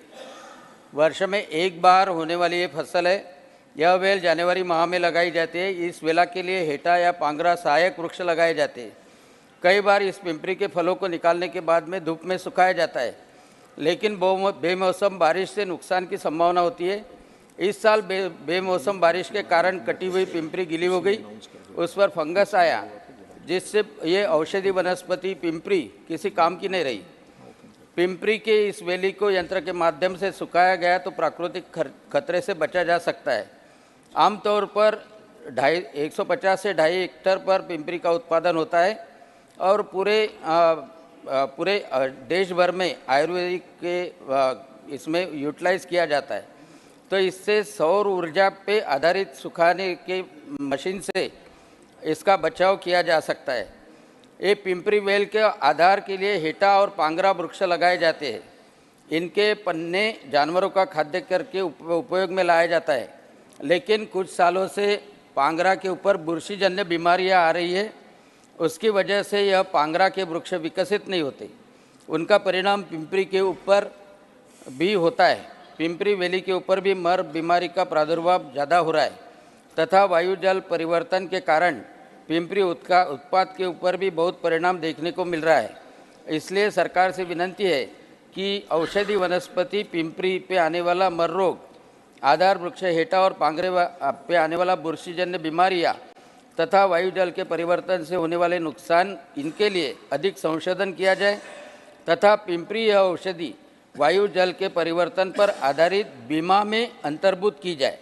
वर्ष में एक बार होने वाली ये फसल है। यह वेल जनवरी माह में लगाई जाती है। इस वेला के लिए हेटा या पांगरा सहायक वृक्ष लगाए जाते हैं। कई बार इस पिंपरी के फलों को निकालने के बाद में धूप में सुखाया जाता है, लेकिन बेमौसम बारिश से नुकसान की संभावना होती है। इस साल बेमौसम बारिश के कारण कटी हुई पिंपरी गीली हो गई, उस पर फंगस आया, जिससे ये औषधि वनस्पति पिंपरी किसी काम की नहीं रही। पिंपरी के इस वेली को यंत्र के माध्यम से सुखाया गया तो प्राकृतिक खतरे से बचा जा सकता है। आमतौर पर 150 से 250 हेक्टेयर पर पिंपरी का उत्पादन होता है और पूरे देश भर में आयुर्वेदिक के इसमें यूटिलाइज किया जाता है। तो इससे सौर ऊर्जा पे आधारित सुखाने के मशीन से इसका बचाव किया जा सकता है। ये पिंपरी वेल के आधार के लिए हेटा और पांगरा वृक्ष लगाए जाते हैं। इनके पन्ने जानवरों का खाद्य करके उपयोग में लाया जाता है, लेकिन कुछ सालों से पांगरा के ऊपर बुरशीजन्य बीमारियां आ रही है। उसकी वजह से यह पांगरा के वृक्ष विकसित नहीं होते। उनका परिणाम पिंपरी के ऊपर भी होता है। पिंपरी वैली के ऊपर भी मर बीमारी का प्रादुर्भाव ज़्यादा हो रहा है तथा वायु जल परिवर्तन के कारण पिंपरी उत्पाद के ऊपर भी बहुत परिणाम देखने को मिल रहा है। इसलिए सरकार से विनंती है कि औषधि वनस्पति पिंपरी पे आने वाला मर रोग, आधार वृक्ष हेटा और पांगरे पे आने वाला बुरशीजन्य बीमारियाँ तथा वायुजल के परिवर्तन से होने वाले नुकसान, इनके लिए अधिक संशोधन किया जाए तथा पिंपरी यह औषधि वायु जल के परिवर्तन पर आधारित बीमा में अंतर्भूत की जाए,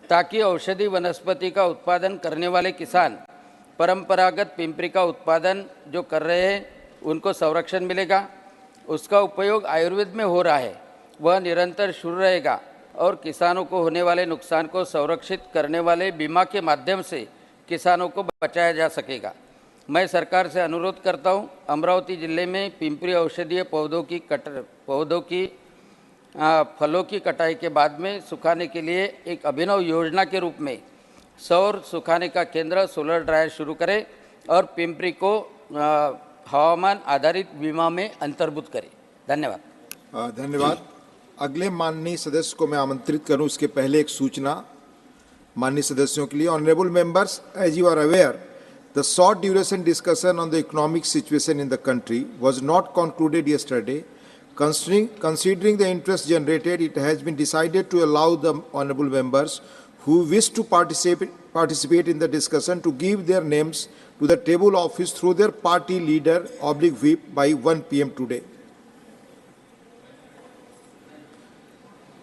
ताकि औषधि वनस्पति का उत्पादन करने वाले किसान परंपरागत पिंपरी का उत्पादन जो कर रहे हैं उनको संरक्षण मिलेगा। उसका उपयोग आयुर्वेद में हो रहा है, वह निरंतर शुरू रहेगा और किसानों को होने वाले नुकसान को संरक्षित करने वाले बीमा के माध्यम से किसानों को बचाया जा सकेगा। मैं सरकार से अनुरोध करता हूं, अमरावती जिले में पिंपरी औषधीय पौधों की फलों की कटाई के बाद में सुखाने के लिए एक अभिनव योजना के रूप में सौर सुखाने का केंद्र सोलर ड्रायर शुरू करें और पिंपरी को हवामान आधारित बीमा में अंतर्भूत करें। धन्यवाद। धन्यवाद। अगले माननीय सदस्य को मैं आमंत्रित करूं, उसके पहले एक सूचना माननीय सदस्यों के लिए। Honourable members, as you are aware, the short duration discussion on the economic situation in the country was not concluded yesterday. Considering the interest generated, it has been decided to allow the honourable members who wish to participate in the discussion to give their names to the table office through their party leader / whip by 1 p.m. today.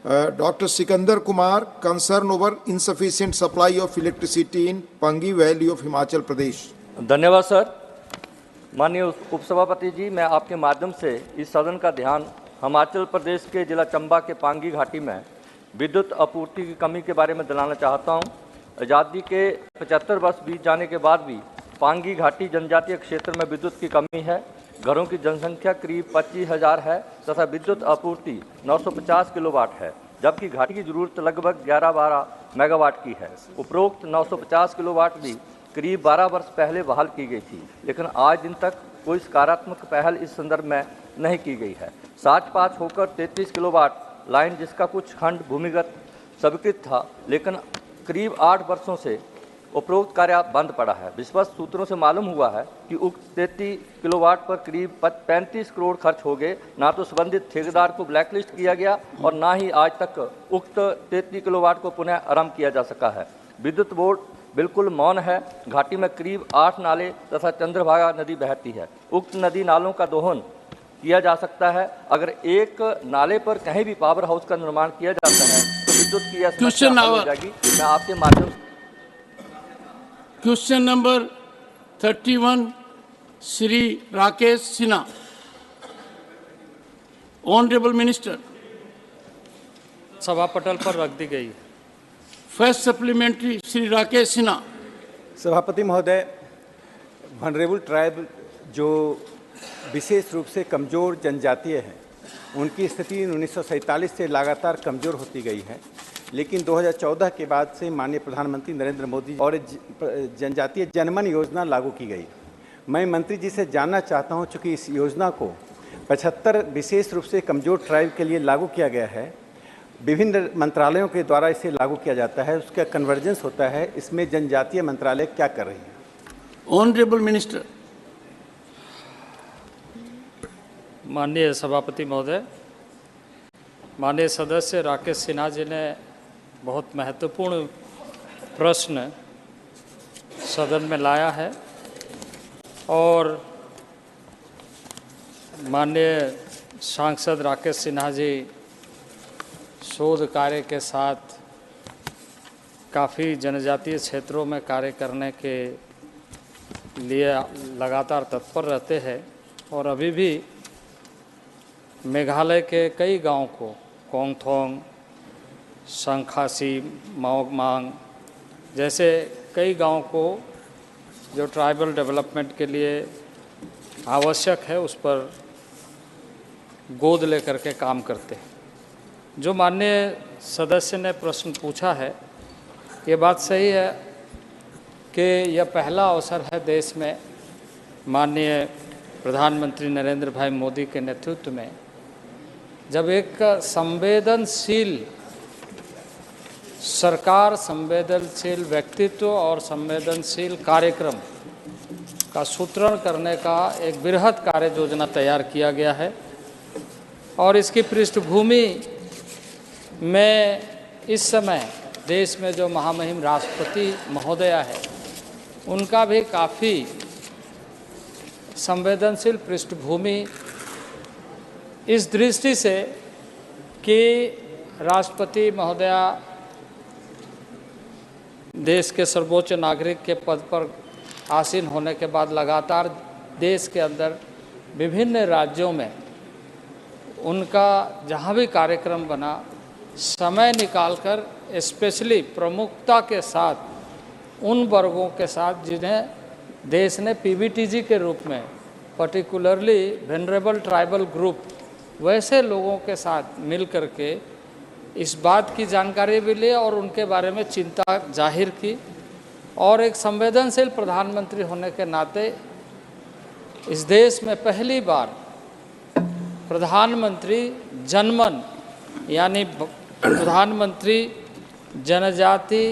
Dr. Sikandar Kumar, concern over insufficient supply of electricity in Pangi Valley of Himachal Pradesh. धन्यवाद sir. माननीय उपसभापति जी, मैं आपके माध्यम से इस सदन का ध्यान हिमाचल प्रदेश के जिला चंबा के पांगी घाटी में विद्युत आपूर्ति की कमी के बारे में दिलाना चाहता हूं। आज़ादी के 75 वर्ष बीत जाने के बाद भी पांगी घाटी जनजातीय क्षेत्र में विद्युत की कमी है। घरों की जनसंख्या करीब 25,000 है तथा विद्युत आपूर्ति 950 किलोवाट है, जबकि घाटी की जरूरत लगभग 11-12 मेगावाट की है। उपरोक्त 950 किलोवाट भी करीब 12 वर्ष पहले बहाल की गई थी, लेकिन आज दिन तक कोई सकारात्मक पहल इस संदर्भ में नहीं की गई है। 7-5 होकर 33 किलोवाट लाइन, जिसका कुछ खंड भूमिगत स्वीकृत था, लेकिन करीब 8 वर्षों से उपरोक्त कार्य बंद पड़ा है। विश्वस्त सूत्रों से मालूम हुआ है कि उक्त 33 किलोवाट पर करीब 35 करोड़ खर्च हो गए। ना तो संबंधित ठेकेदार को ब्लैकलिस्ट किया गया और ना ही आज तक उक्त 33 किलोवाट को पुनः आरंभ किया जा सका है। विद्युत बोर्ड बिल्कुल मौन है। घाटी में करीब 8 नाले तथा चंद्रभागा नदी बहती है। उक्त नदी नालों का दोहन किया जा सकता है। अगर एक नाले पर कहीं भी पावर हाउस का निर्माण किया जाता है तो विद्युत की यह समस्या हल हो जाएगी। मैं आपके माध्यम से question number 31, Shri Rakesh Sinha. Honourable minister. सभा पटल पर रख दी गई। First supplementary Shri Rakesh Sinha. सभापति महोदय, वनरेबल ट्राइब जो विशेष रूप से कमज़ोर जनजातीय हैं, उनकी स्थिति 1947 से लगातार कमज़ोर होती गई है, लेकिन 2014 के बाद से माननीय प्रधानमंत्री नरेंद्र मोदी और जनजातीय जनमन योजना लागू की गई। मैं मंत्री जी से जानना चाहता हूं, चूँकि इस योजना को 75 विशेष रूप से कमज़ोर ट्राइब के लिए लागू किया गया है, विभिन्न मंत्रालयों के द्वारा इसे लागू किया जाता है, उसका कन्वर्जेंस होता है, इसमें जनजातीय मंत्रालय क्या कर रही है? Honourable minister. माननीय सभापति महोदय, माननीय सदस्य राकेश सिन्हा जी ने बहुत महत्वपूर्ण प्रश्न सदन में लाया है और माननीय सांसद राकेश सिन्हा जी शोध कार्य के साथ काफ़ी जनजातीय क्षेत्रों में कार्य करने के लिए लगातार तत्पर रहते हैं और अभी भी मेघालय के कई गांव को कोंगथोंग, शंखासी, माओमांग जैसे कई गांव को जो ट्राइबल डेवलपमेंट के लिए आवश्यक है उस पर गोद लेकर के काम करते हैं। जो माननीय सदस्य ने प्रश्न पूछा है, ये बात सही है कि यह पहला अवसर है देश में माननीय प्रधानमंत्री नरेंद्र भाई मोदी के नेतृत्व में जब एक संवेदनशील सरकार, संवेदनशील व्यक्तित्व और संवेदनशील कार्यक्रम का सूत्रण करने का एक बृहद कार्य योजना तैयार किया गया है और इसकी पृष्ठभूमि में इस समय देश में जो महामहिम राष्ट्रपति महोदया है उनका भी काफ़ी संवेदनशील पृष्ठभूमि इस दृष्टि से कि राष्ट्रपति महोदया देश के सर्वोच्च नागरिक के पद पर आसीन होने के बाद लगातार देश के अंदर विभिन्न राज्यों में उनका जहाँ भी कार्यक्रम बना समय निकालकर स्पेशली प्रमुखता के साथ उन वर्गों के साथ जिन्हें देश ने पीबीटीजी के रूप में पर्टिकुलरली वेनरेबल ट्राइबल ग्रुप वैसे लोगों के साथ मिल करके इस बात की जानकारी भी ली और उनके बारे में चिंता जाहिर की और एक संवेदनशील प्रधानमंत्री होने के नाते इस देश में पहली बार प्रधानमंत्री जनमन यानी प्रधानमंत्री जनजाति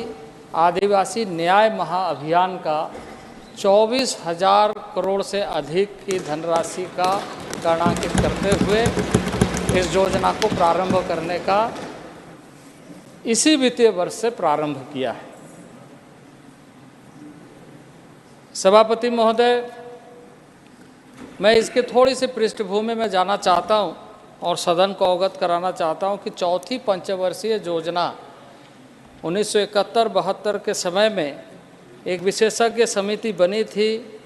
आदिवासी न्याय महाअभियान का 24,000 करोड़ से अधिक की धनराशि का गणनांकित करते हुए इस योजना को प्रारंभ करने का इसी वित्तीय वर्ष से प्रारंभ किया है। सभापति महोदय, मैं इसके थोड़ी सी पृष्ठभूमि में जाना चाहता हूं और सदन को अवगत कराना चाहता हूं कि चौथी पंचवर्षीय योजना 1971-72 के समय में एक विशेषज्ञ समिति बनी थी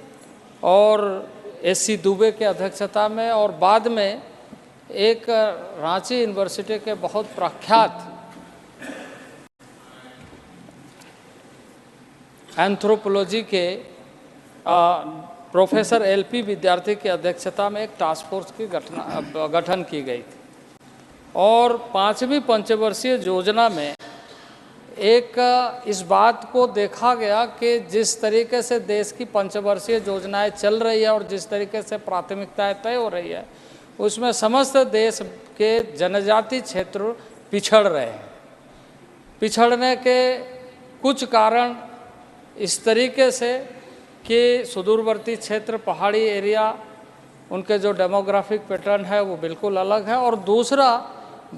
और एससी दुबे के अध्यक्षता में, और बाद में एक रांची यूनिवर्सिटी के बहुत प्रख्यात एंथ्रोपोलॉजी के प्रोफेसर एलपी विद्यार्थी की अध्यक्षता में एक टास्क फोर्स की गठन की गई थी। और पांचवी पंचवर्षीय योजना में एक इस बात को देखा गया कि जिस तरीके से देश की पंचवर्षीय योजनाएं चल रही है और जिस तरीके से प्राथमिकताएं तय हो रही है, उसमें समस्त देश के जनजाति क्षेत्र पिछड़ रहे हैं। पिछड़ने के कुछ कारण इस तरीके से कि सुदूरवर्ती क्षेत्र, पहाड़ी एरिया, उनके जो डेमोग्राफिक पैटर्न है वो बिल्कुल अलग है, और दूसरा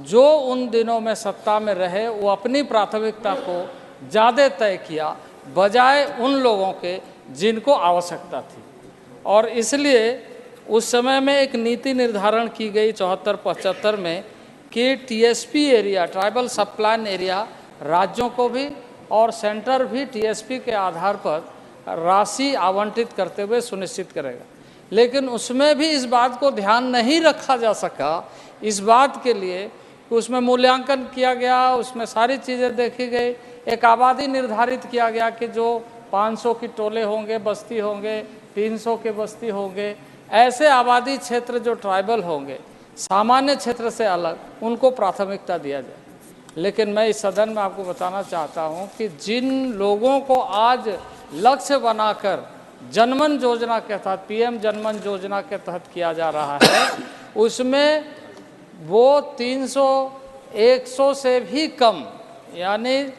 जो उन दिनों में सत्ता में रहे वो अपनी प्राथमिकता को ज़्यादा तय किया बजाय उन लोगों के जिनको आवश्यकता थी। और इसलिए उस समय में एक नीति निर्धारण की गई 74-75 में कि टीएसपी एरिया, ट्राइबल सब प्लान एरिया, राज्यों को भी और सेंटर भी टीएसपी के आधार पर राशि आवंटित करते हुए सुनिश्चित करेगा। लेकिन उसमें भी इस बात को ध्यान नहीं रखा जा सका, इस बात के लिए कि उसमें मूल्यांकन किया गया, उसमें सारी चीज़ें देखी गई, एक आबादी निर्धारित किया गया कि जो 500 की टोले होंगे, बस्ती होंगे, 300 के बस्ती होंगे, ऐसे आबादी क्षेत्र जो ट्राइबल होंगे, सामान्य क्षेत्र से अलग, उनको प्राथमिकता दिया जाए। लेकिन मैं इस सदन में आपको बताना चाहता हूं कि जिन लोगों को आज लक्ष्य बनाकर जनमन योजना के तहत, पीएम जनमन योजना के तहत किया जा रहा है, उसमें वो 300-100 से भी कम, यानी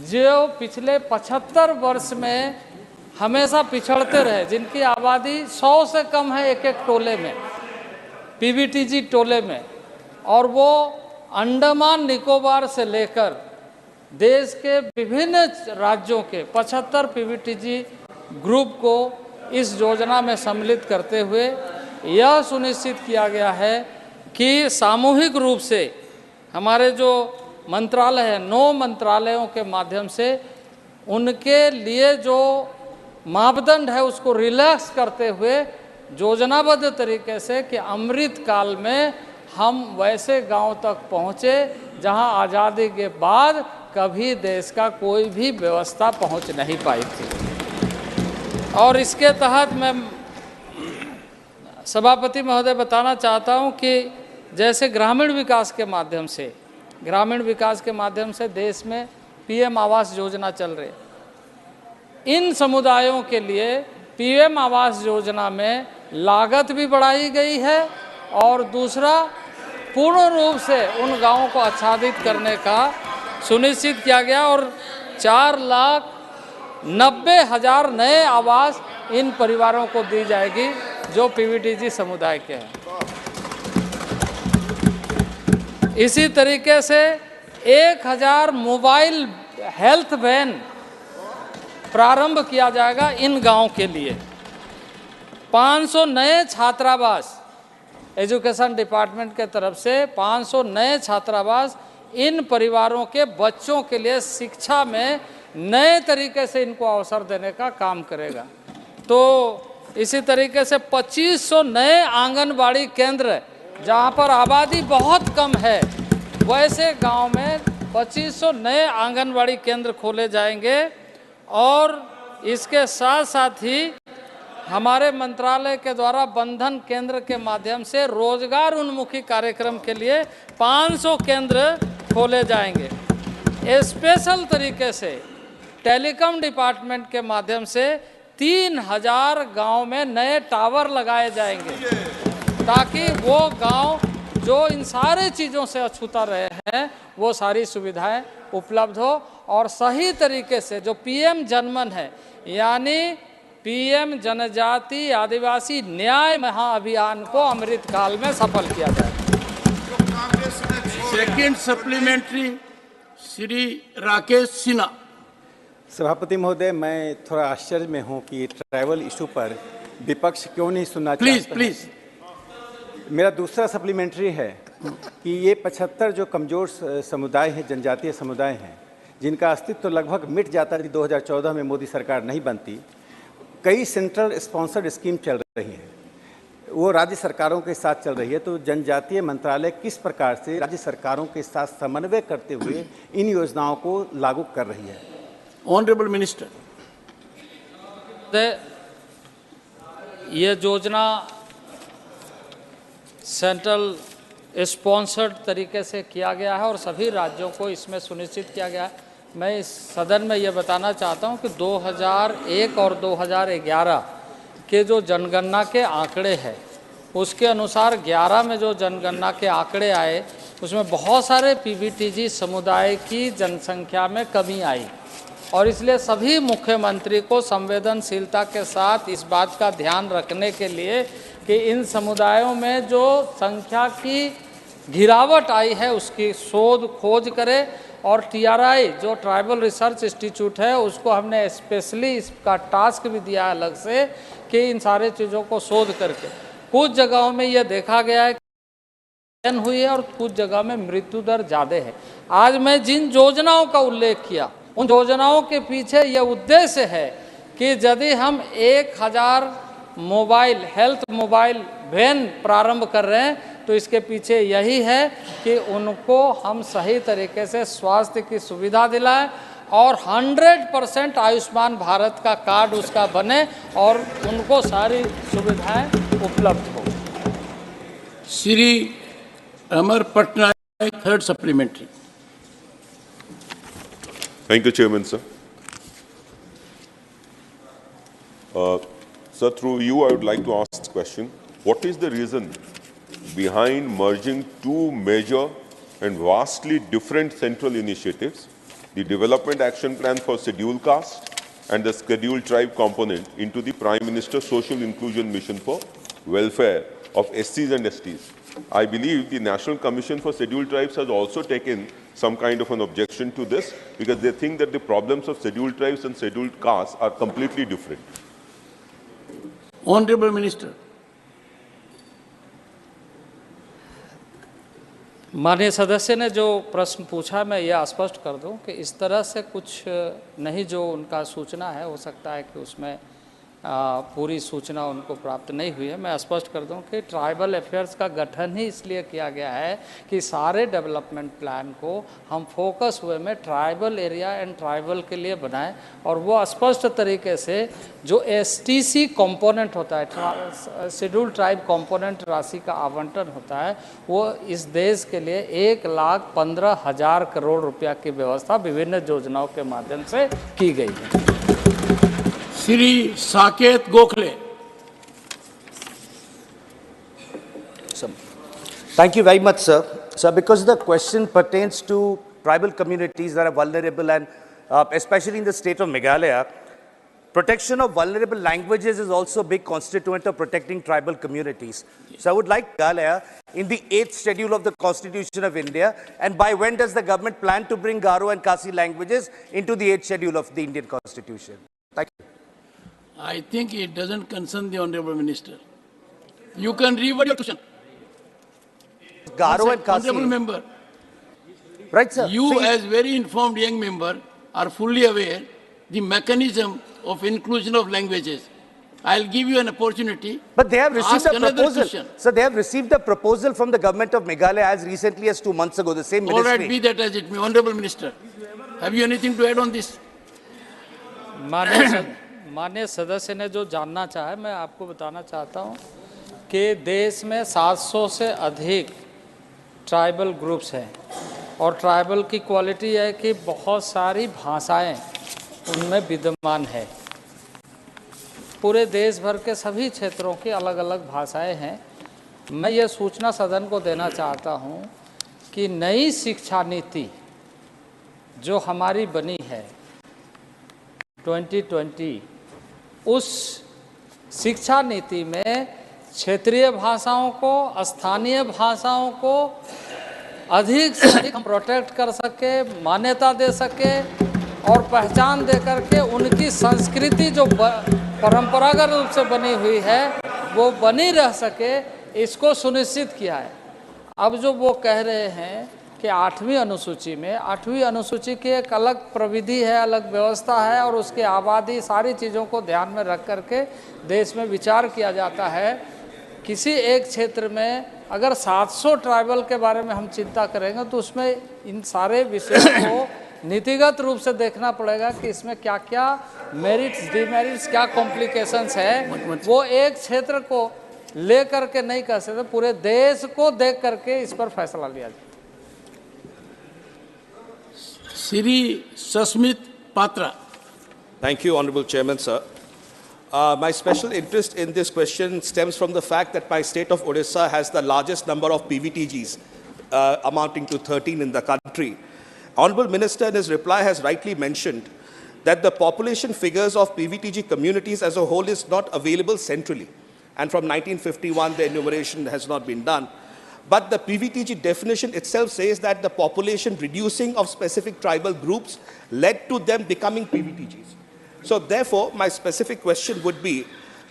जो पिछले 75 वर्ष में हमेशा पिछड़ते रहे, जिनकी आबादी 100 से कम है एक एक टोले में, पीवीटीजी टोले में, और वो अंडमान निकोबार से लेकर देश के विभिन्न राज्यों के 75 पीवीटीजी ग्रुप को इस योजना में सम्मिलित करते हुए यह सुनिश्चित किया गया है कि सामूहिक रूप से हमारे जो मंत्रालय हैं, 9 मंत्रालयों के माध्यम से उनके लिए जो मापदंड है उसको रिलैक्स करते हुए योजनाबद्ध तरीके से कि अमृत काल में हम वैसे गांव तक पहुँचे जहां आज़ादी के बाद कभी देश का कोई भी व्यवस्था पहुंच नहीं पाई थी। और इसके तहत मैं सभापति महोदय बताना चाहता हूं कि जैसे ग्रामीण विकास के माध्यम से देश में पीएम आवास योजना चल रही है। इन समुदायों के लिए पीएम आवास योजना में लागत भी बढ़ाई गई है और दूसरा पूर्ण रूप से उन गांवों को आच्छादित करने का सुनिश्चित किया गया और 4,90,000 नए आवास इन परिवारों को दी जाएगी जो पीवीटीजी समुदाय के हैं। इसी तरीके से 1,000 मोबाइल हेल्थ वैन प्रारंभ किया जाएगा इन गांवों के लिए। 500 नए छात्रावास, एजुकेशन डिपार्टमेंट के तरफ से 500 नए छात्रावास इन परिवारों के बच्चों के लिए शिक्षा में नए तरीके से इनको अवसर देने का काम करेगा। तो इसी तरीके से 2500 नए आंगनबाड़ी केंद्र, जहां पर आबादी बहुत कम है, वैसे गांव में 2500 नए आंगनबाड़ी केंद्र खोले जाएंगे। और इसके साथ साथ ही हमारे मंत्रालय के द्वारा बंधन केंद्र के माध्यम से रोजगार उन्मुखी कार्यक्रम के लिए 500 केंद्र खोले जाएंगे। स्पेशल तरीके से टेलीकॉम डिपार्टमेंट के माध्यम से 3000 गांव में नए टावर लगाए जाएंगे ताकि वो गांव जो इन सारे चीज़ों से अछूता रहे हैं वो सारी सुविधाएं उपलब्ध हो और सही तरीके से जो पीएम जनमन है, यानी पीएम जनजाति आदिवासी न्याय महाअभियान को अमृतकाल में सफल किया जाए। Second supplementary Shri Rakesh Sinha. सभापति महोदय, मैं थोड़ा आश्चर्य में हूं कि ट्राइबल इशू पर विपक्ष क्यों नहीं सुनना चाहता। प्लीज। मेरा दूसरा सप्लीमेंट्री है कि ये 75 जो कमज़ोर समुदाय हैं, जनजातीय समुदाय हैं, जिनका अस्तित्व लगभग मिट जाता है 2014 में मोदी सरकार नहीं बनती। कई सेंट्रल स्पॉन्सर्ड स्कीम चल रही हैं, वो राज्य सरकारों के साथ चल रही है। तो जनजातीय मंत्रालय किस प्रकार से राज्य सरकारों के साथ समन्वय करते हुए इन योजनाओं को लागू कर रही है? Honourable minister. ये योजना सेंट्रल स्पॉन्सर्ड तरीके से किया गया है और सभी राज्यों को इसमें सुनिश्चित किया गया है। मैं इस सदन में ये बताना चाहता हूँ कि 2001 और 2011 के जो जनगणना के आंकड़े हैं, उसके अनुसार 11 में जो जनगणना के आंकड़े आए, उसमें बहुत सारे पीबीटीजी समुदाय की जनसंख्या में कमी आई और इसलिए सभी मुख्यमंत्री को संवेदनशीलता के साथ इस बात का ध्यान रखने के लिए कि इन समुदायों में जो संख्या की गिरावट आई है उसकी शोध खोज करें। और TRI जो ट्राइबल रिसर्च इंस्टीट्यूट है, उसको हमने स्पेशली इसका टास्क भी दिया है अलग से कि इन सारे चीज़ों को शोध करके कुछ जगहों में यह देखा गया है कि हुई है और कुछ जगह में मृत्यु दर ज़्यादा है। आज मैं जिन योजनाओं का उल्लेख किया, उन योजनाओं के पीछे यह उद्देश्य है कि यदि हम 1000 मोबाइल हेल्थ मोबाइल वैन प्रारंभ कर रहे हैं तो इसके पीछे यही है कि उनको हम सही तरीके से स्वास्थ्य की सुविधा दिलाएं और 100% आयुष्मान भारत का कार्ड उसका बने और उनको सारी सुविधाएं उपलब्ध हो। Shri Amar Patnaik, third supplementary. Thank you, Chairman, sir. Sir, through you, I would like to ask this question. What is the reason behind merging two major and vastly different central initiatives, the Development Action Plan for Scheduled Caste and the Scheduled Tribe component, into the Prime Minister's Social Inclusion Mission for Welfare of SCs and STs? I believe the National Commission for Scheduled Tribes has also taken some kind of an objection to this because they think that the problems of scheduled tribes and scheduled castes are completely different. Honorable Minister. माननीय सदस्य ने जो प्रश्न पूछा, मैं यह स्पष्ट कर दूं कि इस तरह से कुछ नहीं, जो उनका सूचना है हो सकता है कि उसमें पूरी सूचना उनको प्राप्त नहीं हुई है। मैं स्पष्ट कर दूं कि ट्राइबल अफेयर्स का गठन ही इसलिए किया गया है कि सारे डेवलपमेंट प्लान को हम फोकस हुए में ट्राइबल एरिया एंड ट्राइबल के लिए बनाएं और वो स्पष्ट तरीके से जो STC कंपोनेंट होता है, शेड्यूल ट्राइब कंपोनेंट राशि का आवंटन होता है, वो इस देश के लिए 1,15,000 करोड़ रुपया की व्यवस्था विभिन्न योजनाओं के माध्यम से की गई है। Shri Saket Gokhale. Thank you very much, sir. Sir, because the question pertains to tribal communities that are vulnerable and especially in the state of Meghalaya, protection of vulnerable languages is also a big constituent of protecting tribal communities. So I would like Meghalaya in the 8th schedule of the Constitution of India, and by when does the government plan to bring Garo and Kasi languages into the 8th schedule of the Indian Constitution? Thank you. I think it doesn't concern the Honorable Minister. You can reword your question. Garo and Kasi. Honorable Member. Right, sir. You, as very informed young member, are fully aware the mechanism of inclusion of languages. I'll give you an opportunity. But they have received Ask a another proposal. question. So they have received a proposal from the government of Meghalaya as recently as 2 months ago, the same All ministry. right, be that as it may. Honorable Minister, have you anything to add on this? माननीय सदस्य ने जो जानना चाहे, मैं आपको बताना चाहता हूं कि देश में 700 से अधिक ट्राइबल ग्रुप्स हैं और ट्राइबल की क्वालिटी है कि बहुत सारी भाषाएं उनमें विद्यमान है। पूरे देश भर के सभी क्षेत्रों की अलग अलग भाषाएं हैं। मैं ये सूचना सदन को देना चाहता हूं कि नई शिक्षा नीति जो हमारी बनी है 2020, उस शिक्षा नीति में क्षेत्रीय भाषाओं को, स्थानीय भाषाओं को अधिक से अधिक हम प्रोटेक्ट कर सके, मान्यता दे सके और पहचान दे करके उनकी संस्कृति जो परंपरागत रूप से बनी हुई है वो बनी रह सके, इसको सुनिश्चित किया है। अब जो वो कह रहे हैं कि 8वीं अनुसूची में, 8वीं अनुसूची की एक अलग प्रविधि है, अलग व्यवस्था है और उसकी आबादी सारी चीज़ों को ध्यान में रख करके देश में विचार किया जाता है। किसी एक क्षेत्र में अगर 700 ट्राइबल के बारे में हम चिंता करेंगे तो उसमें इन सारे विषयों को नीतिगत रूप से देखना पड़ेगा कि इसमें क्या क्या मेरिट्स, डिमेरिट्स, क्या कॉम्प्लिकेशंस है। वो एक क्षेत्र को ले करके नहीं कर सकते, पूरे देश को देख करके इस पर फैसला लिया जाए। Shri Sasmit Patra. Thank you, Honorable Chairman, sir. My special interest in this question stems from the fact that my state of Odisha has the largest number of PVTGs, amounting to 13 in the country. Honorable Minister in his reply has rightly mentioned that the population figures of PVTG communities as a whole is not available centrally. And from 1951, the enumeration has not been done. But the PVTG definition itself says that the population reducing of specific tribal groups led to them becoming PVTGs. So therefore, my specific question would be,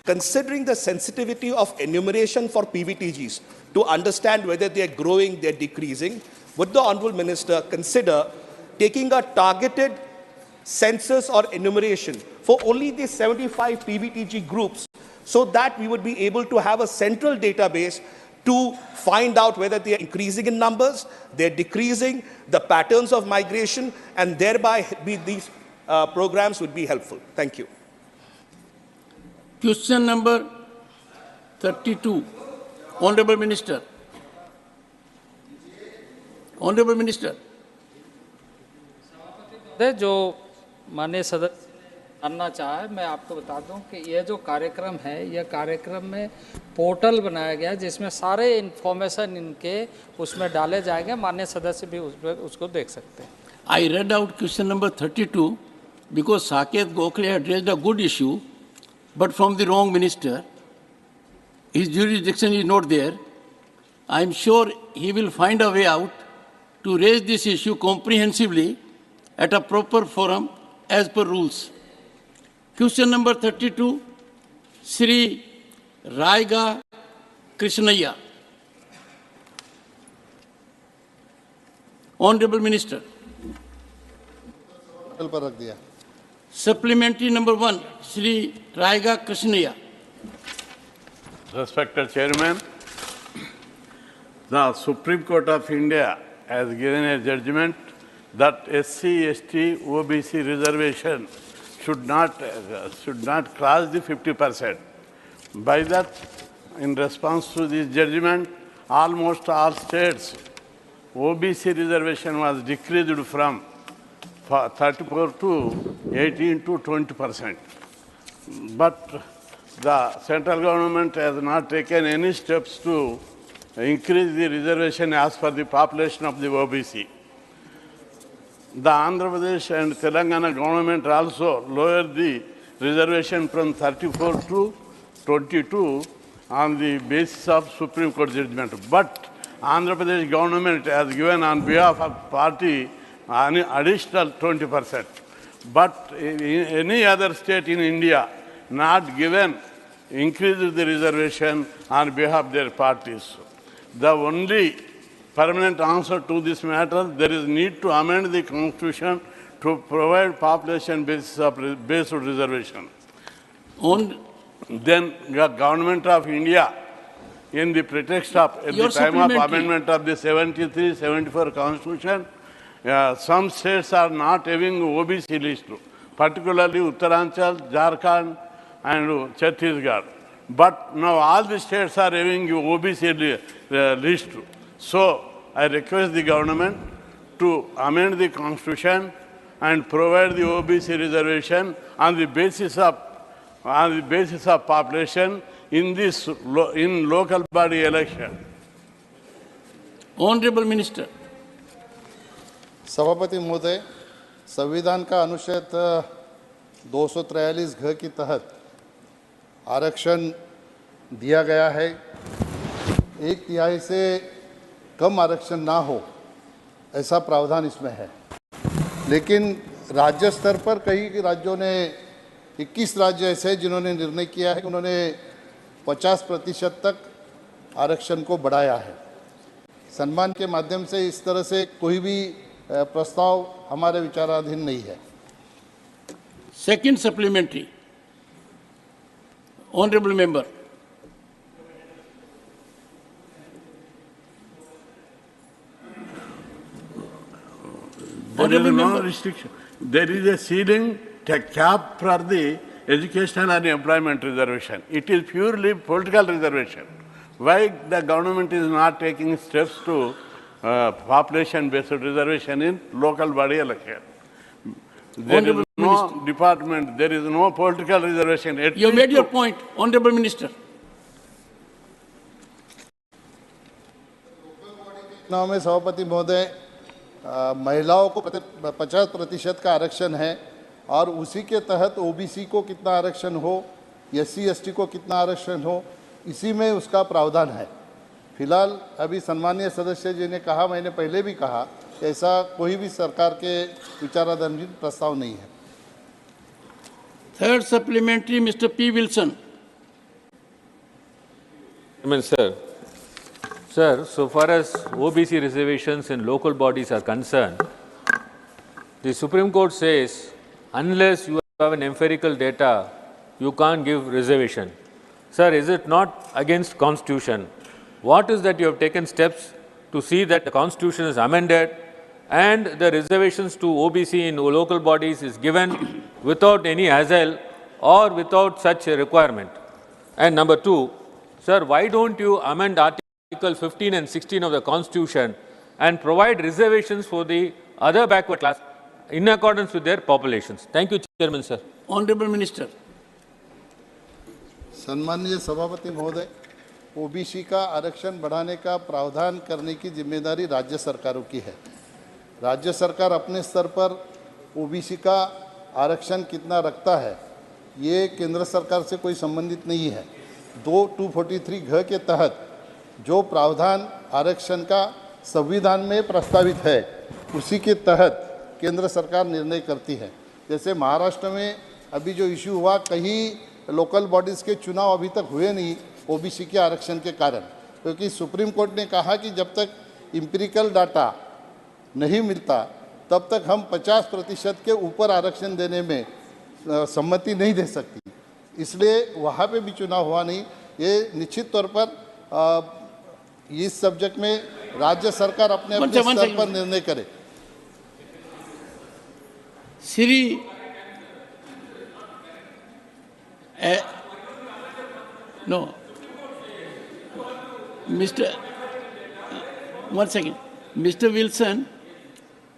considering the sensitivity of enumeration for PVTGs to understand whether they are growing, they are decreasing, would the Honorable Minister consider taking a targeted census or enumeration for only the 75 PVTG groups so that we would be able to have a central database to find out whether they are increasing in numbers, they are decreasing, the patterns of migration, and thereby these programs would be helpful. Thank you. Question number 32. Honorable Minister. Honorable Minister. जो माननीय सदस्य जानना चाहे, मैं आपको बता दूं कि यह जो कार्यक्रम है, यह कार्यक्रम में पोर्टल बनाया गया जिसमें सारे इन्फॉर्मेशन इनके उसमें डाले जाएंगे। माननीय सदस्य भी उसको देख सकते हैं। I read out question number 32 because Saket Gokhale had raised a good issue, but from the wrong minister. His jurisdiction is not there. I am sure he will find a way out to raise this issue comprehensively at a proper forum as per rules. Question number 32, Sri Rajya Krishnaiya. Honorable Minister. पर रख दिया। Supplementary number 1, Sri Rajya Krishnaiya. Respected Chairman, the Supreme Court of India has given a judgment that SC, ST, OBC reservation should not cross the 50%. By that, in response to this judgment, almost all states, OBC reservation was decreased from 34 to 18 to 20%. But the central government has not taken any steps to increase the reservation as per the population of the OBC. The Andhra Pradesh and Telangana government also lowered the reservation from 34 to 22 on the basis of Supreme Court judgment. But Andhra Pradesh government has given on behalf of party an additional 20%. But in any other state in India not given increased the reservation on behalf of their parties. The only permanent answer to this matter, there is need to amend the constitution to provide population basis of based reservation. Then the government of India, in the pretext of at the time of amendment of the 73-74 constitution, some states are not having OBC list, particularly Uttaranchal, Jharkhand, and Chhattisgarh. But now all the states are having OBC list. So I request the government to amend the constitution and provide the OBC reservation on the basis of population in this in local body election. Honorable Minister. सभापति महोदय, संविधान का अनुच्छेद 243 घ के तहत आरक्षण दिया गया है। 1/3 से कम आरक्षण ना हो ऐसा प्रावधान इसमें है। लेकिन राज्य स्तर पर कई राज्यों ने 21 राज्य ऐसे हैं जिन्होंने निर्णय किया है, उन्होंने 50% तक आरक्षण को बढ़ाया है। सम्मान के माध्यम से इस तरह से कोई भी प्रस्ताव हमारे विचाराधीन नहीं है। Second supplementary, honourable member. There is no restriction. There is a ceiling cap for the educational and employment reservation. It is purely political reservation. Why the government is not taking steps to population-based reservation in local body election? There is no department, there is no political reservation. You made your point, Honorable Minister. चुनाव में सभापति महोदय महिलाओं को 50% का आरक्षण है और उसी के तहत ओबीसी को कितना आरक्षण हो, एससी एसटी को कितना आरक्षण हो, इसी में उसका प्रावधान है। फिलहाल अभी सम्मानीय सदस्य जी ने कहा, मैंने पहले भी कहा, ऐसा कोई भी सरकार के विचाराधीन प्रस्ताव नहीं है। Third supplementary, mister P Wilson. Sir, so far as OBC reservations in local bodies are concerned, the Supreme Court says unless you have an empirical data, you can't give reservation. Sir, is it not against Constitution? What is that you have taken steps to see that the Constitution is amended and the reservations to OBC in local bodies is given without any hassle or without such a requirement? And number two, sir, why don't you amend Article 15 and 16 of the Constitution and provide reservations for the other backward class in accordance with their populations? Thank you, Chairman, sir. Honorable Minister. सम्मानीय सभापति महोदय, OBC का आरक्षण बढ़ाने का प्रावधान करने की जिम्मेदारी राज्य सरकारों की है। राज्य सरकार अपने स्तर पर ओबीसी का आरक्षण कितना रखता है, ये केंद्र सरकार से कोई संबंधित नहीं है। 243 घ के तहत जो प्रावधान आरक्षण का संविधान में प्रस्तावित है, उसी के तहत केंद्र सरकार निर्णय करती है। जैसे महाराष्ट्र में अभी जो इशू हुआ, कहीं लोकल बॉडीज़ के चुनाव अभी तक हुए नहीं ओबीसी के आरक्षण के कारण, क्योंकि सुप्रीम कोर्ट ने कहा कि जब तक एम्पिरिकल डाटा नहीं मिलता तब तक हम 50% के ऊपर आरक्षण देने में सम्मति नहीं दे सकती, इसलिए वहाँ पे भी चुनाव हुआ नहीं। ये निश्चित तौर पर इस सब्जेक्ट में राज्य सरकार अपने स्तर पर निर्णय करे। Shri no, Mr. One second, Mr. Wilson,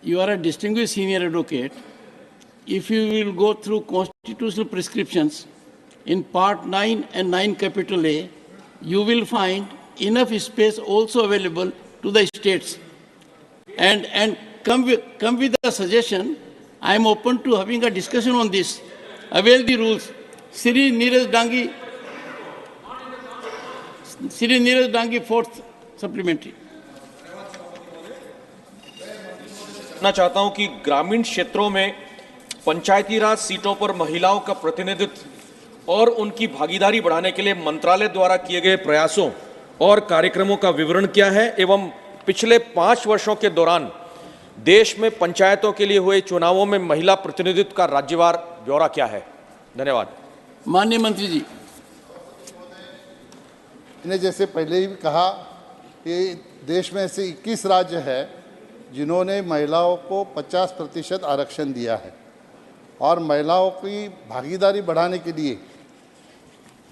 you are a distinguished senior advocate. If you will go through constitutional prescriptions in Part 9 and 9 capital A, you will find enough space also available to the states. And come with a suggestion. I am open to having a discussion on this. Avail the rules. Sri Neeraj Dangi, fourth supplementary. मैं चाहता हूं कि ग्रामीण क्षेत्रों में पंचायती राज सीटों पर महिलाओं का प्रतिनिधित्व और उनकी भागीदारी बढ़ाने के लिए मंत्रालय द्वारा किए गए प्रयासों और कार्यक्रमों का विवरण क्या है एवं पिछले 5 वर्षों के दौरान देश में पंचायतों के लिए हुए चुनावों में महिला प्रतिनिधित्व का राज्यवार ब्यौरा क्या है? धन्यवाद। माननीय मंत्री जी, मैंने जैसे पहले ही कहा कि देश में ऐसे 21 राज्य हैं जिन्होंने महिलाओं को 50% आरक्षण दिया है और महिलाओं की भागीदारी बढ़ाने के लिए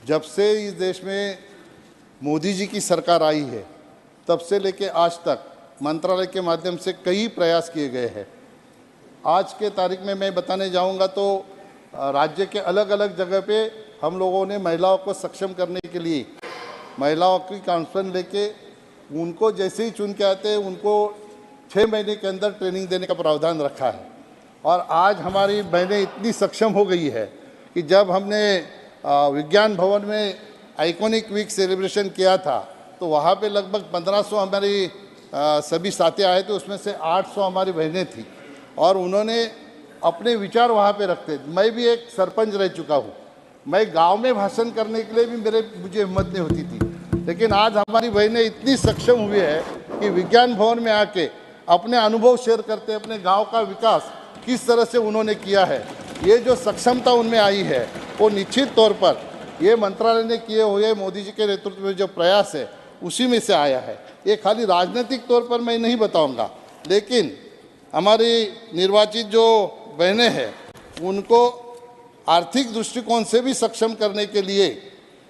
जब से इस देश में मोदी जी की सरकार आई है तब से लेके आज तक मंत्रालय के माध्यम से कई प्रयास किए गए हैं। आज के तारीख में मैं बताने जाऊंगा तो राज्य के अलग अलग जगह पे हम लोगों ने महिलाओं को सक्षम करने के लिए महिलाओं की कॉन्फ्रेंस लेके उनको जैसे ही चुन के आते हैं उनको 6 महीने के अंदर ट्रेनिंग देने का प्रावधान रखा है। और आज हमारी बहनें इतनी सक्षम हो गई है कि जब हमने विज्ञान भवन में आइकॉनिक वीक सेलिब्रेशन किया था तो वहाँ पे लगभग 1500 हमारी सभी साथी आए थे, उसमें से 800 हमारी बहनें थी और उन्होंने अपने विचार वहाँ पे रखते। मैं भी एक सरपंच रह चुका हूँ, मैं गांव में भाषण करने के लिए भी मुझे हिम्मत नहीं होती थी, लेकिन आज हमारी बहनें इतनी सक्षम हुई है कि विज्ञान भवन में आके अपने अनुभव शेयर करते, अपने गांव का विकास किस तरह से उन्होंने किया है, ये जो सक्षमता उनमें आई है वो निश्चित तौर पर ये मंत्रालय ने किए हुए मोदी जी के नेतृत्व में जो प्रयास है उसी में से आया है। ये खाली राजनीतिक तौर पर मैं नहीं बताऊंगा, लेकिन हमारी निर्वाचित जो बहनें हैं उनको आर्थिक दृष्टिकोण से भी सक्षम करने के लिए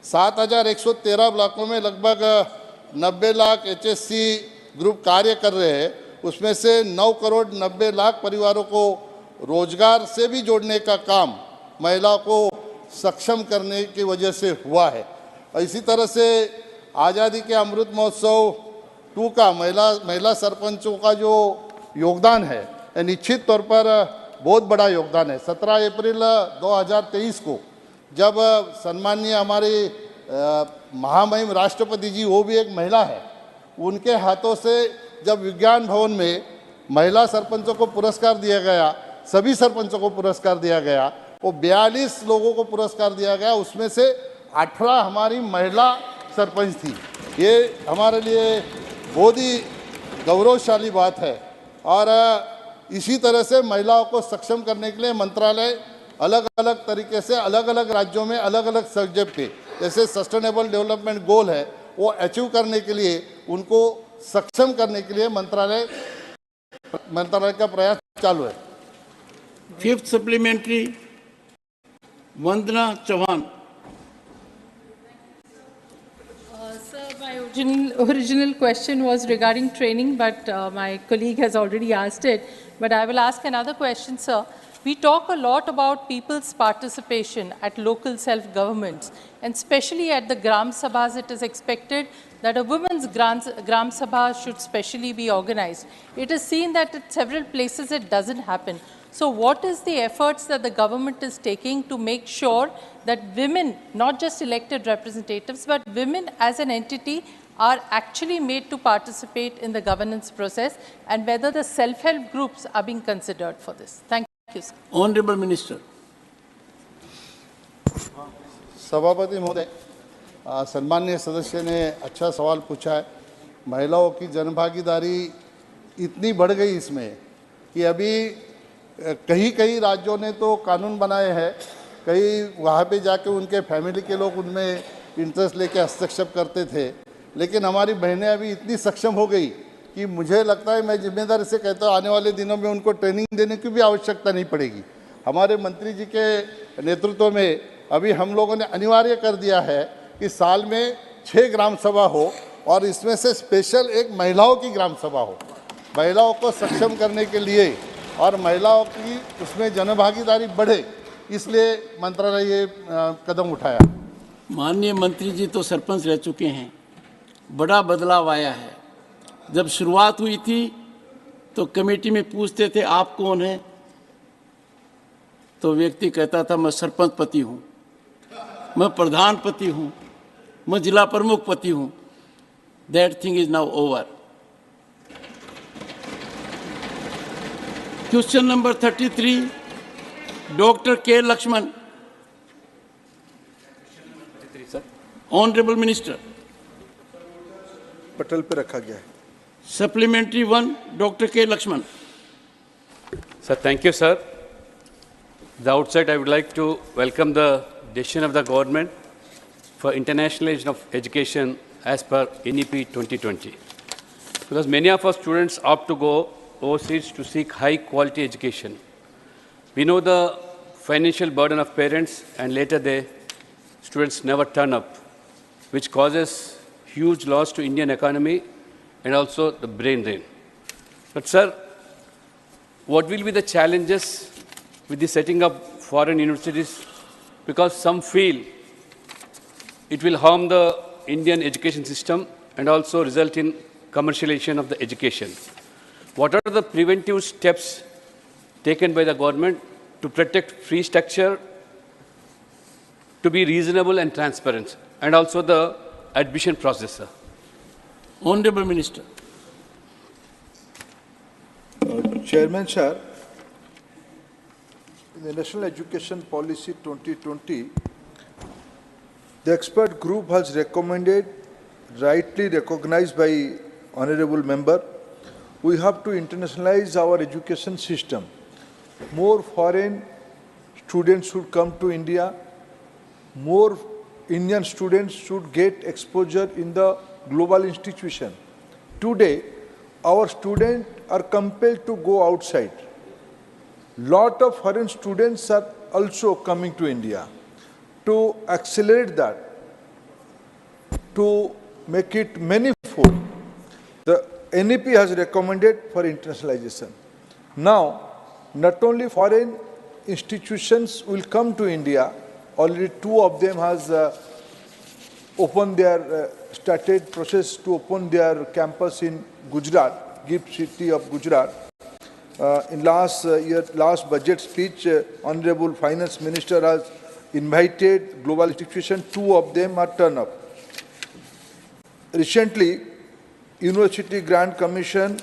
7,113 ब्लॉकों में लगभग 90 लाख HSC ग्रुप कार्य कर रहे हैं। उसमें से 9 करोड़ 90 लाख परिवारों को रोजगार से भी जोड़ने का काम महिलाओं को सक्षम करने की वजह से हुआ है। और इसी तरह से आज़ादी के अमृत महोत्सव 2 का महिला सरपंचों का जो योगदान है निश्चित तौर पर बहुत बड़ा योगदान है। 17 अप्रैल 2023 को जब सम्माननीय हमारे महामहिम राष्ट्रपति जी, वो भी एक महिला है, उनके हाथों से जब विज्ञान भवन में महिला सरपंचों को पुरस्कार दिया गया, सभी सरपंचों को पुरस्कार दिया गया, वो 42 लोगों को पुरस्कार दिया गया, उसमें से 18 हमारी महिला सरपंच थी। ये हमारे लिए बहुत ही गौरवशाली बात है। और इसी तरह से महिलाओं को सक्षम करने के लिए मंत्रालय अलग अलग तरीके से अलग अलग राज्यों में अलग अलग सब्जेक्ट पे, जैसे सस्टेनेबल डेवलपमेंट गोल है, वो अचीव करने के लिए, उनको सक्षम करने के लिए मंत्रालय का प्रयास चालू है। 5th supplementary, Vandana Chauhan. Sir, my original question was regarding training, but my colleague has already asked it. But I will ask another question, sir. We talk a lot about people's participation at local self-governments, and especially at the Gram Sabhas, it is expected that a women's Gram Sabha should specially be organized. It is seen that at several places it doesn't happen. So what is the efforts that the government is taking to make sure that women, not just elected representatives, but women as an entity are actually made to participate in the governance process, and whether the self-help groups are being considered for this? Thank you, sir. Honorable Minister. सभापति महोदय, सम्माननीय सदस्य ने अच्छा सवाल पूछा है। महिलाओं की जनभागीदारी इतनी बढ़ गई इसमें कि अभी कई राज्यों ने तो कानून बनाए हैं, कई वहाँ पे जाके उनके फैमिली के लोग उनमें इंटरेस्ट लेके हस्तक्षेप करते थे, लेकिन हमारी बहनें अभी इतनी सक्षम हो गई कि मुझे लगता है, मैं जिम्मेदारी से कहता हूँ, आने वाले दिनों में उनको ट्रेनिंग देने की भी आवश्यकता नहीं पड़ेगी। हमारे मंत्री जी के नेतृत्व में अभी हम लोगों ने अनिवार्य कर दिया है कि साल में 6 ग्राम सभा हो और इसमें से स्पेशल एक महिलाओं की ग्राम सभा हो, महिलाओं को सक्षम करने के लिए और महिलाओं की उसमें जनभागीदारी बढ़े, इसलिए मंत्रालय ये कदम उठाया। माननीय मंत्री जी तो सरपंच रह चुके हैं, बड़ा बदलाव आया है। जब शुरुआत हुई थी तो कमेटी में पूछते थे आप कौन हैं, तो व्यक्ति कहता था मैं सरपंच पति हूँ, मैं प्रधान पति हूँ, मैं जिला प्रमुख पति हूँ। That thing is now over. Question number 33, doctor के लक्ष्मण। Honourable minister. पटल पे रखा गया है। Supplementary 1, Dr. K. Lakshman. Sir, thank you, sir. At the outset, I would like to welcome the decision of the government for internationalization of education as per NEP 2020. Because many of our students opt to go overseas to seek high-quality education. We know the financial burden of parents, and later the students never turn up, which causes huge loss to Indian economy and also the brain drain. But sir, what will be the challenges with the setting up foreign universities? Because some feel it will harm the Indian education system and also result in commercialization of the education. What are the preventive steps taken by the government to protect free structure, to be reasonable and transparent, and also the admission process, sir? Honorable Minister. Chairman, sir, in the National Education Policy 2020, the expert group has recommended, rightly recognized by honorable member, we have to internationalize our education system. More foreign students should come to India. More Indian students should get exposure in the global institution. Today, our students are compelled to go outside. Lot of foreign students are also coming to India. To accelerate that, to make it manifold, the NEP has recommended for internationalization. Now, not only foreign institutions will come to India, already 2 of them has opened their, started process to open their campus in Gujarat, gift city of Gujarat. In last budget speech, Honorable Finance Minister has invited global institutions, 2 of them are turned up. Recently, University Grant Commission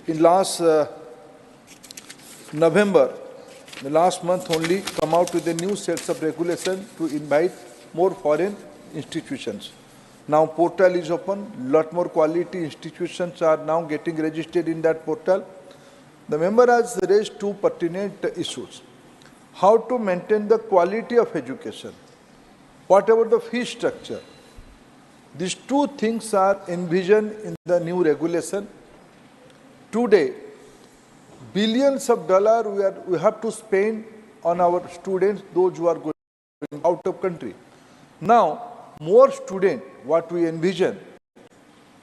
in last November, the last month only, come out with a new sets of regulation to invite more foreign institutions. Now portal is open, lot more quality institutions are now getting registered in that portal. The member has raised 2 pertinent issues. How to maintain the quality of education? What about the fee structure? These 2 things are envisioned in the new regulation. Today, billions of dollars we have to spend on our students, those who are going out of country. Now, more students, what we envision,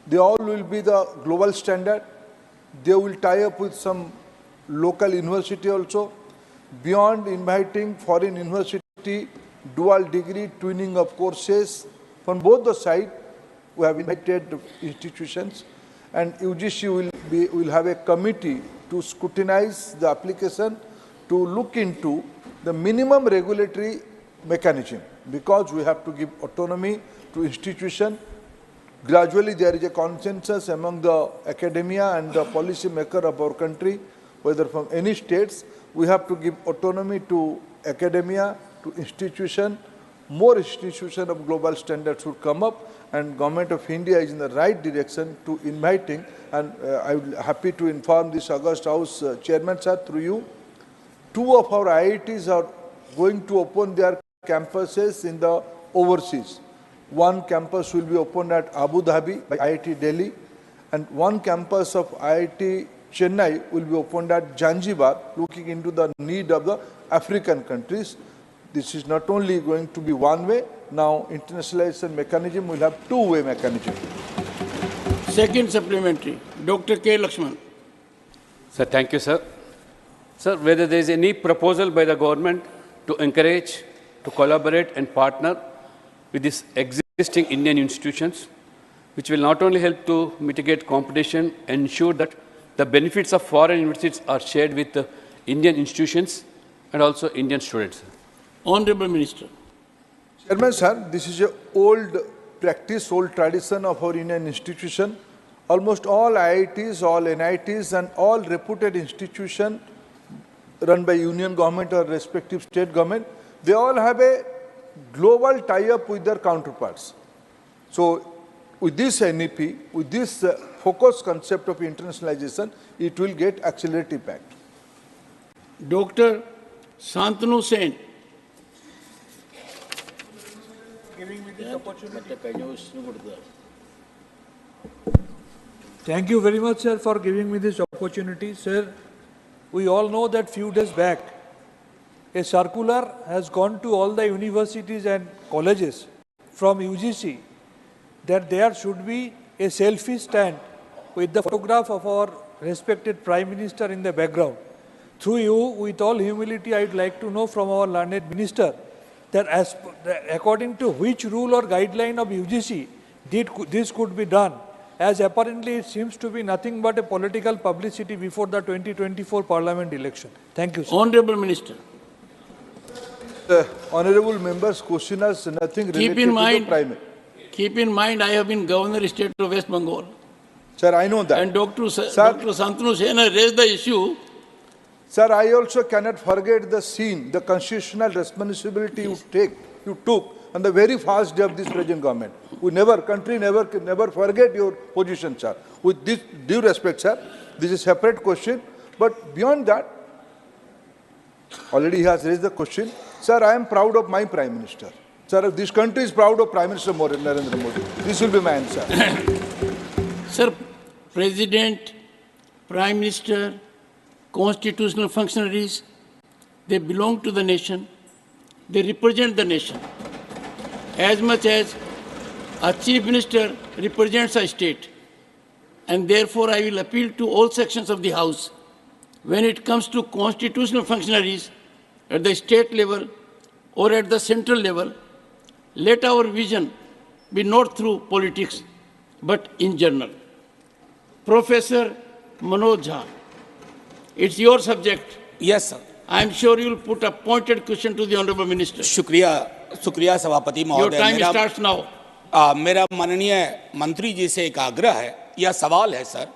they all will be the global standard. They will tie up with some local university also. Beyond inviting foreign university, dual degree, twinning of courses, from both the sides, we have invited institutions, and UGC will have a committee to scrutinize the application, to look into the minimum regulatory mechanism, because we have to give autonomy to institution. Gradually, there is a consensus among the academia and the policy maker of our country, whether from any states, we have to give autonomy to academia, to institution. More institutions of global standards should come up, and Government of India is in the right direction to inviting, and I will happy to inform this August House Chairman sir through you. 2 of our IITs are going to open their campuses in the overseas. One campus will be opened at Abu Dhabi by IIT Delhi, and one campus of IIT Chennai will be opened at Zanzibar, looking into the need of the African countries. This is not only going to be one way, now internationalization mechanism will have 2-way mechanism. Second supplementary, Dr. K. Lakshman. Sir, thank you, sir. Sir, whether there is any proposal by the government to encourage, to collaborate and partner with these existing Indian institutions, which will not only help to mitigate competition and ensure that the benefits of foreign universities are shared with the Indian institutions and also Indian students. Honorable Minister. Chairman sir, this is an old practice, old tradition of our Indian institution. Almost all IITs, all NITs and all reputed institutions run by union government or respective state government, they all have a global tie-up with their counterparts. So with this NEP, with this focused concept of internationalization, it will get accelerated impact. Dr. Santanu Sen. Giving me this opportunity. Thank you very much, sir, for giving me this opportunity. Sir, we all know that few days back, a circular has gone to all the universities and colleges from UGC that there should be a selfie stand with the photograph of our respected Prime Minister in the background. Through you, with all humility, I would like to know from our learned Minister that according to which rule or guideline of UGC this could be done, as apparently it seems to be nothing but a political publicity before the 2024 Parliament election. Thank you, sir. Honorable Minister. Honorable members' question has nothing related to the primary. Keep in mind, I have been Governor State of West Bengal. Sir, I know that. And Dr. Santanu Sen has raised the issue Sir, I also cannot forget the scene, the constitutional responsibility you took on the very first day of this present government. Country never forget your position, sir. With this due respect, sir, this is a separate question. But beyond that, already he has raised the question. Sir, I am proud of my Prime Minister. Sir, this country is proud of Prime Minister Narendra Modi. This will be my answer. Sir, President, Prime Minister, constitutional functionaries, they belong to the nation. They represent the nation. As much as a Chief Minister represents a state. And therefore, I will appeal to all sections of the House. When it comes to constitutional functionaries at the state level or at the central level, let our vision be not through politics, but in general. Professor Manoj Jha, it's your subject. Yes, sir. I am sure you will put a pointed question to the Honorable Minister. शुक्रिया सभापति महोदय। Your time starts now. मेरा माननीय मंत्री जी से एक आग्रह है या सवाल है सर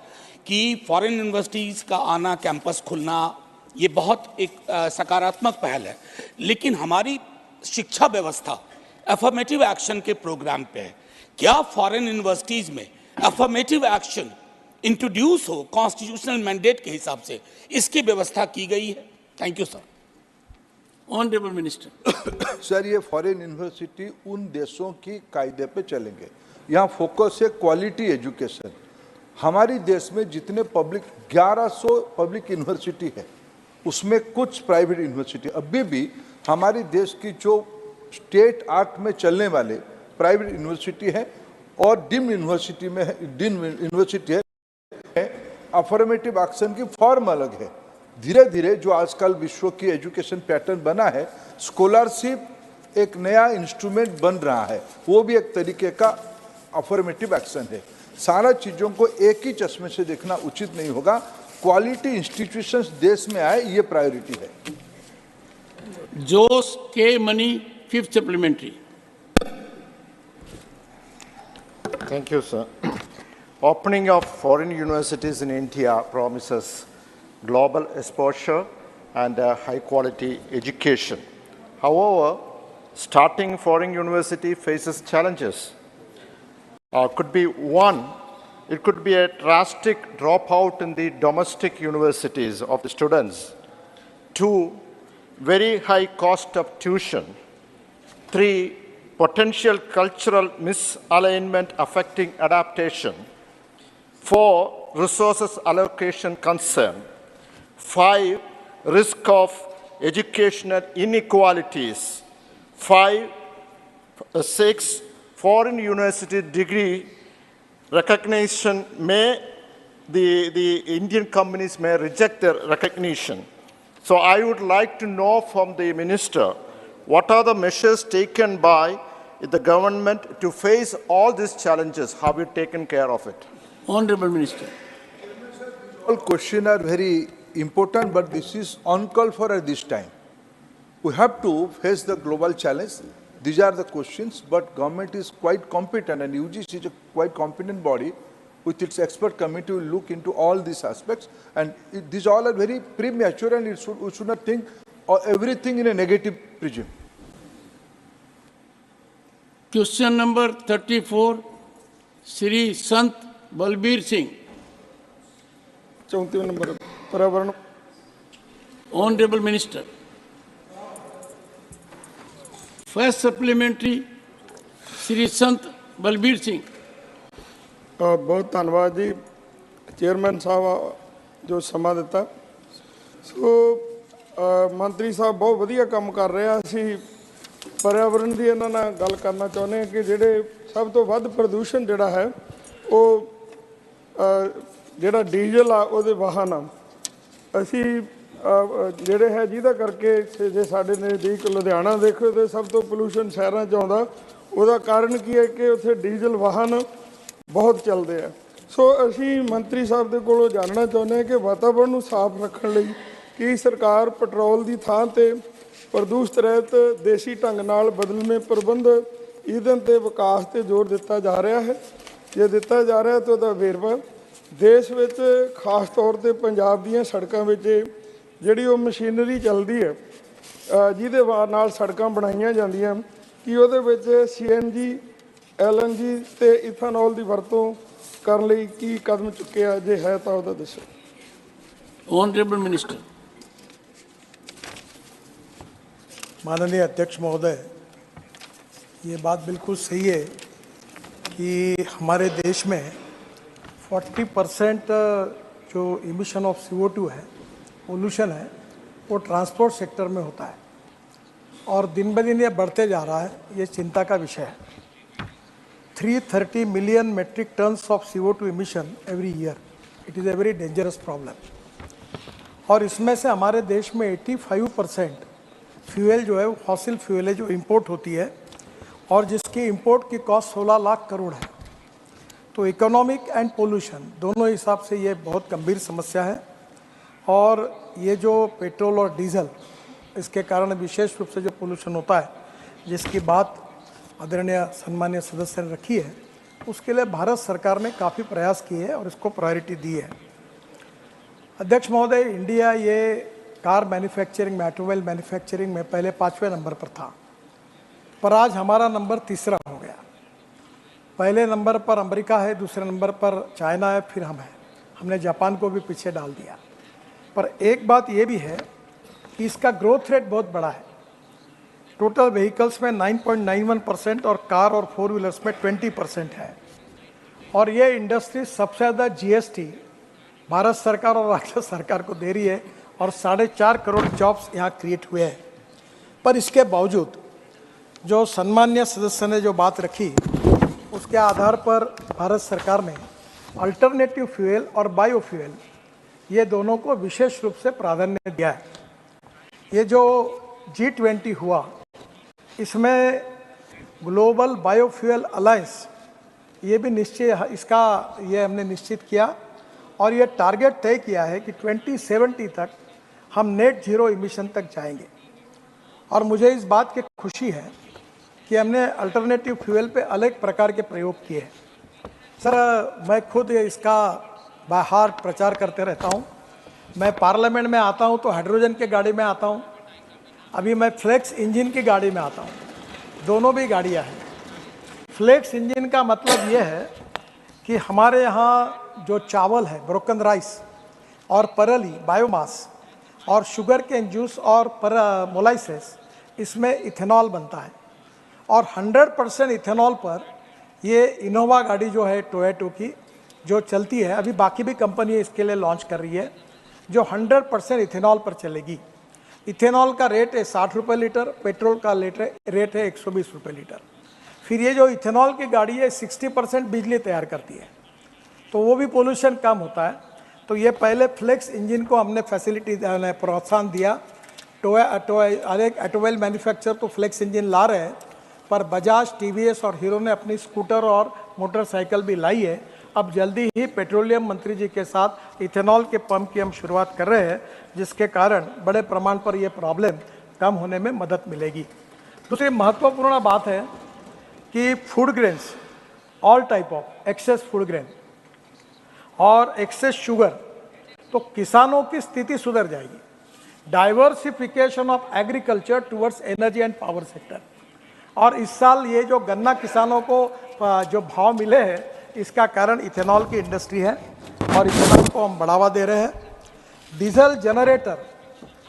कि फॉरेन यूनिवर्सिटीज़ का आना, कैंपस खुलना, ये बहुत एक सकारात्मक पहल है, लेकिन हमारी शिक्षा व्यवस्था अफर्मेटिव एक्शन के प्रोग्राम पे है। क्या फॉरेन यूनिवर्सिटीज़ में अफर्मेटिव एक्शन इंट्रोड्यूस हो कॉन्स्टिट्यूशनल मैंडेट के हिसाब से, इसकी व्यवस्था की गई है? Thank you sir. Honourable minister. Sir, ये फॉरेन यूनिवर्सिटी उन देशों की कायदे पे चलेंगे। यहाँ फोकस है क्वालिटी एजुकेशन। हमारी देश में जितने 1100 पब्लिक यूनिवर्सिटी है, उसमें कुछ प्राइवेट यूनिवर्सिटी, अभी भी हमारी देश की जो स्टेट आर्ट में चलने वाले प्राइवेट यूनिवर्सिटी है और डीम्ड यूनिवर्सिटी में डीम्ड यूनिवर्सिटी है, अफर्मेटिव एक्शन की फॉर्म अलग है। धीरे धीरे जो आजकल विश्व की एजुकेशन पैटर्न बना है, स्कॉलरशिप एक नया इंस्ट्रूमेंट बन रहा है, वो भी एक तरीके का अफर्मेटिव एक्शन है। सारा चीज़ों को एक ही चश्मे से देखना उचित नहीं होगा। क्वालिटी इंस्टीट्यूशंस देश में आए, ये प्रायोरिटी है। जोस के money, 5th supplementary. Thank you, sir. Opening of foreign universities in India promises global exposure and high-quality education. However, starting foreign university faces challenges. Could be one, it could be a drastic dropout in the domestic universities of the students. 2, very high cost of tuition. 3, potential cultural misalignment affecting adaptation. 4, resources allocation concern. 5, risk of educational inequalities. 6, foreign university degree recognition the Indian companies may reject their recognition. So I would like to know from the minister, what are the measures taken by the government to face all these challenges? Have you taken care of it? Honorable Minister. All questions are very important, but this is uncalled for at this time. We have to face the global challenge. These are the questions, but government is quite competent, and UGC is a quite competent body with its expert committee will look into all these aspects. And these all are very premature, and we should not think everything in a negative regime. Question number 34, Sri Sant Balbir Singh. 34 number, Paryavarn. Honorable Minister. First supplementary, Sri Sant Balbir Singh. बहुत धन्यवाद जी chairman साहब जो समा दिता। सो मंत्री साहब बहुत वधिया काम कर रहे हैं। असी पर्यावरण की इन्हां नाल गल करना चाहुंदे हां कि जिहड़े सब तो वध प्रदूषण जिहड़ा है वो जिहड़ा डीजल आ उहदे वाहन आ असी जिहड़े है जिहदा करके जे साडे नज़दीक लुधियाना देखो तो सब तो पोल्यूशन शहरां च आउंदा। उहदा कारण की है कि उत्थे डीजल वाहन बहुत चलते हैं। सो असी मंत्री साहब के कोलों जानना चाहुंदे हैं कि वातावरण नूं साफ रखण लई की सरकार पेट्रोल की थां ते प्रदूषित रहित देसी ढंग नाल बदलਵੇਂ प्रबंध ईंधन ते विकास ते जोर दिता जा रहा है। जे दिता जा रहा तो उसदा वेरवा देश विच खास तौर ते पंजाब दीयां सड़कां विच ਜਿਹੜੀ ਉਹ ਮਸ਼ੀਨਰੀ ਚੱਲਦੀ ਹੈ ਜਿਹਦੇ ਨਾਲ ਸੜਕਾਂ ਬਣਾਈਆਂ ਜਾਂਦੀਆਂ ਕਿ ਉਹਦੇ ਵਿੱਚ CNG LNG ਤੇ ਇਥਾਨੋਲ ਦੀ ਵਰਤੋਂ ਕਰਨ ਲਈ ਕੀ ਕਦਮ ਚੁੱਕਿਆ ਜੇ ਹੈ ਤਾਂ ਉਹਦਾ ਦੱਸੋ। Honourable minister. माननीय अध्यक्ष महोदय, ये बात बिल्कुल सही है कि हमारे देश में 40% जो इमिशन ऑफ CO2 है, पोल्यूशन है, वो ट्रांसपोर्ट सेक्टर में होता है और दिन ब दिन ये बढ़ते जा रहा है। ये चिंता का विषय है। 330 million metric tons of CO2 emission every year. It is a very dangerous problem. और इसमें से हमारे देश में 85% फ्यूल जो है वो फॉसिल फ्यूल है जो इंपोर्ट होती है और जिसकी इंपोर्ट की कॉस्ट 16 लाख करोड़ है। तो इकोनॉमिक एंड पोल्यूशन दोनों हिसाब से ये बहुत गंभीर समस्या है। और ये जो पेट्रोल और डीजल इसके कारण विशेष रूप से जो पोल्यूशन होता है, जिसकी बात आदरणीय सम्मानीय सदस्य ने रखी है, उसके लिए भारत सरकार ने काफ़ी प्रयास किए हैं और इसको प्रायोरिटी दी है। अध्यक्ष महोदय, इंडिया ये कार मैन्युफैक्चरिंग में, ऑटोमोबाइल मैन्युफैक्चरिंग में पहले 5वें नंबर पर था, पर आज हमारा नंबर 3रा हो गया। पहले नंबर पर अमेरिका है, दूसरे नंबर पर चाइना है, फिर हम हैं। हमने जापान को भी पीछे डाल दिया। पर एक बात ये भी है कि इसका ग्रोथ रेट बहुत बड़ा है। टोटल व्हीकल्स में 9.91% और कार और 4 व्हीलर्स में 20% है। और ये इंडस्ट्री सबसे ज़्यादा GST भारत सरकार और राज्य सरकार को दे रही है और 4.5 करोड़ जॉब्स यहाँ क्रिएट हुए हैं। पर इसके बावजूद जो सम्मान्य सदस्य ने जो बात रखी, उसके आधार पर भारत सरकार ने अल्टरनेटिव फ्यूल और बायोफ्यूल ये दोनों को विशेष रूप से प्राधान्य दिया है। ये जो G20 हुआ, इसमें ग्लोबल बायोफ्यूल अलायंस ये भी निश्चय इसका ये हमने निश्चित किया और ये टारगेट तय किया है कि 2070 तक हम नेट जीरो इमिशन तक जाएंगे। और मुझे इस बात की खुशी है कि हमने अल्टरनेटिव फ्यूल पे अलग प्रकार के प्रयोग किए हैं। सर, मैं खुद इसका बाय हार्ट प्रचार करते रहता हूँ। मैं पार्लियामेंट में आता हूँ तो हाइड्रोजन की गाड़ी में आता हूँ। अभी मैं फ्लेक्स इंजन की गाड़ी में आता हूँ। दोनों भी गाड़ियाँ हैं। फ्लेक्स इंजन का मतलब ये है कि हमारे यहाँ जो चावल है, ब्रोकन राइस और परली बायोमास और शुगर केन जूस और मोलाइसेस, इसमें इथेनॉल बनता है। और 100% इथेनॉल पर ये इनोवा गाड़ी जो है टोयोटा की जो चलती है, अभी बाकी भी कंपनी इसके लिए लॉन्च कर रही है, जो 100% इथेनॉल पर चलेगी। इथेनॉल का रेट है 60 रुपये लीटर, पेट्रोल का रेट है 120 रुपये लीटर। फिर ये जो इथेनॉल की गाड़ी है 60% बिजली तैयार करती है, तो वो भी पोल्यूशन कम होता है। तो ये पहले फ्लेक्स इंजन को हमने फैसिलिटी प्रोत्साहन दिया। ऑटोमोबाइल मैन्युफैक्चर तो फ्लेक्स इंजन ला रहे हैं, पर बजाज, TVS और हीरो ने अपनी स्कूटर और मोटरसाइकिल भी लाई है। अब जल्दी ही पेट्रोलियम मंत्री जी के साथ इथेनॉल के पंप की हम शुरुआत कर रहे हैं, जिसके कारण बड़े प्रमाण पर यह प्रॉब्लम कम होने में मदद मिलेगी। दूसरी महत्वपूर्ण बात है कि food grains, all type of excess food grain और एक्सेस शुगर, तो किसानों की स्थिति सुधर जाएगी। Diversification of agriculture towards energy and power sector. और इस साल ये जो गन्ना किसानों को जो भाव मिले हैं, इसका कारण इथेनॉल की इंडस्ट्री है और इथेनॉल को हम बढ़ावा दे रहे हैं। डीजल जनरेटर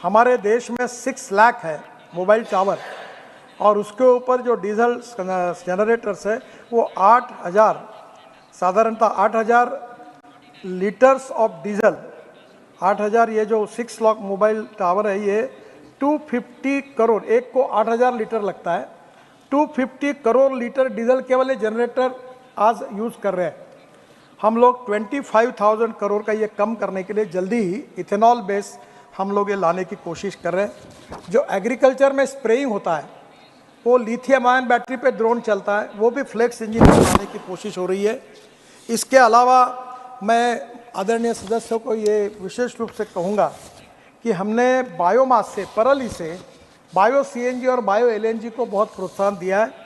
हमारे देश में 6 लाख है मोबाइल टावर, और उसके ऊपर जो डीजल जनरेटर्स है वो 8,000, साधारणतः 8,000 लीटर्स ऑफ डीजल। 8,000 ये जो 6 लाख मोबाइल टावर है, ये 250 करोड़, एक को 8,000 लीटर लगता है। 250 करोड़ लीटर डीजल केवल ये जनरेटर आज यूज़ कर रहे हैं। हम लोग 25,000 करोड़ का ये कम करने के लिए जल्दी ही इथेनॉल बेस हम लोग ये लाने की कोशिश कर रहे हैं। जो एग्रीकल्चर में स्प्रेइंग होता है वो लिथियम आयन बैटरी पे ड्रोन चलता है, वो भी फ्लेक्स इंजन लाने की कोशिश हो रही है। इसके अलावा मैं आदरणीय सदस्यों को ये विशेष रूप से कहूँगा कि हमने बायोमास से, परली से बायो CNG और बायो LNG को बहुत प्रोत्साहन दिया है।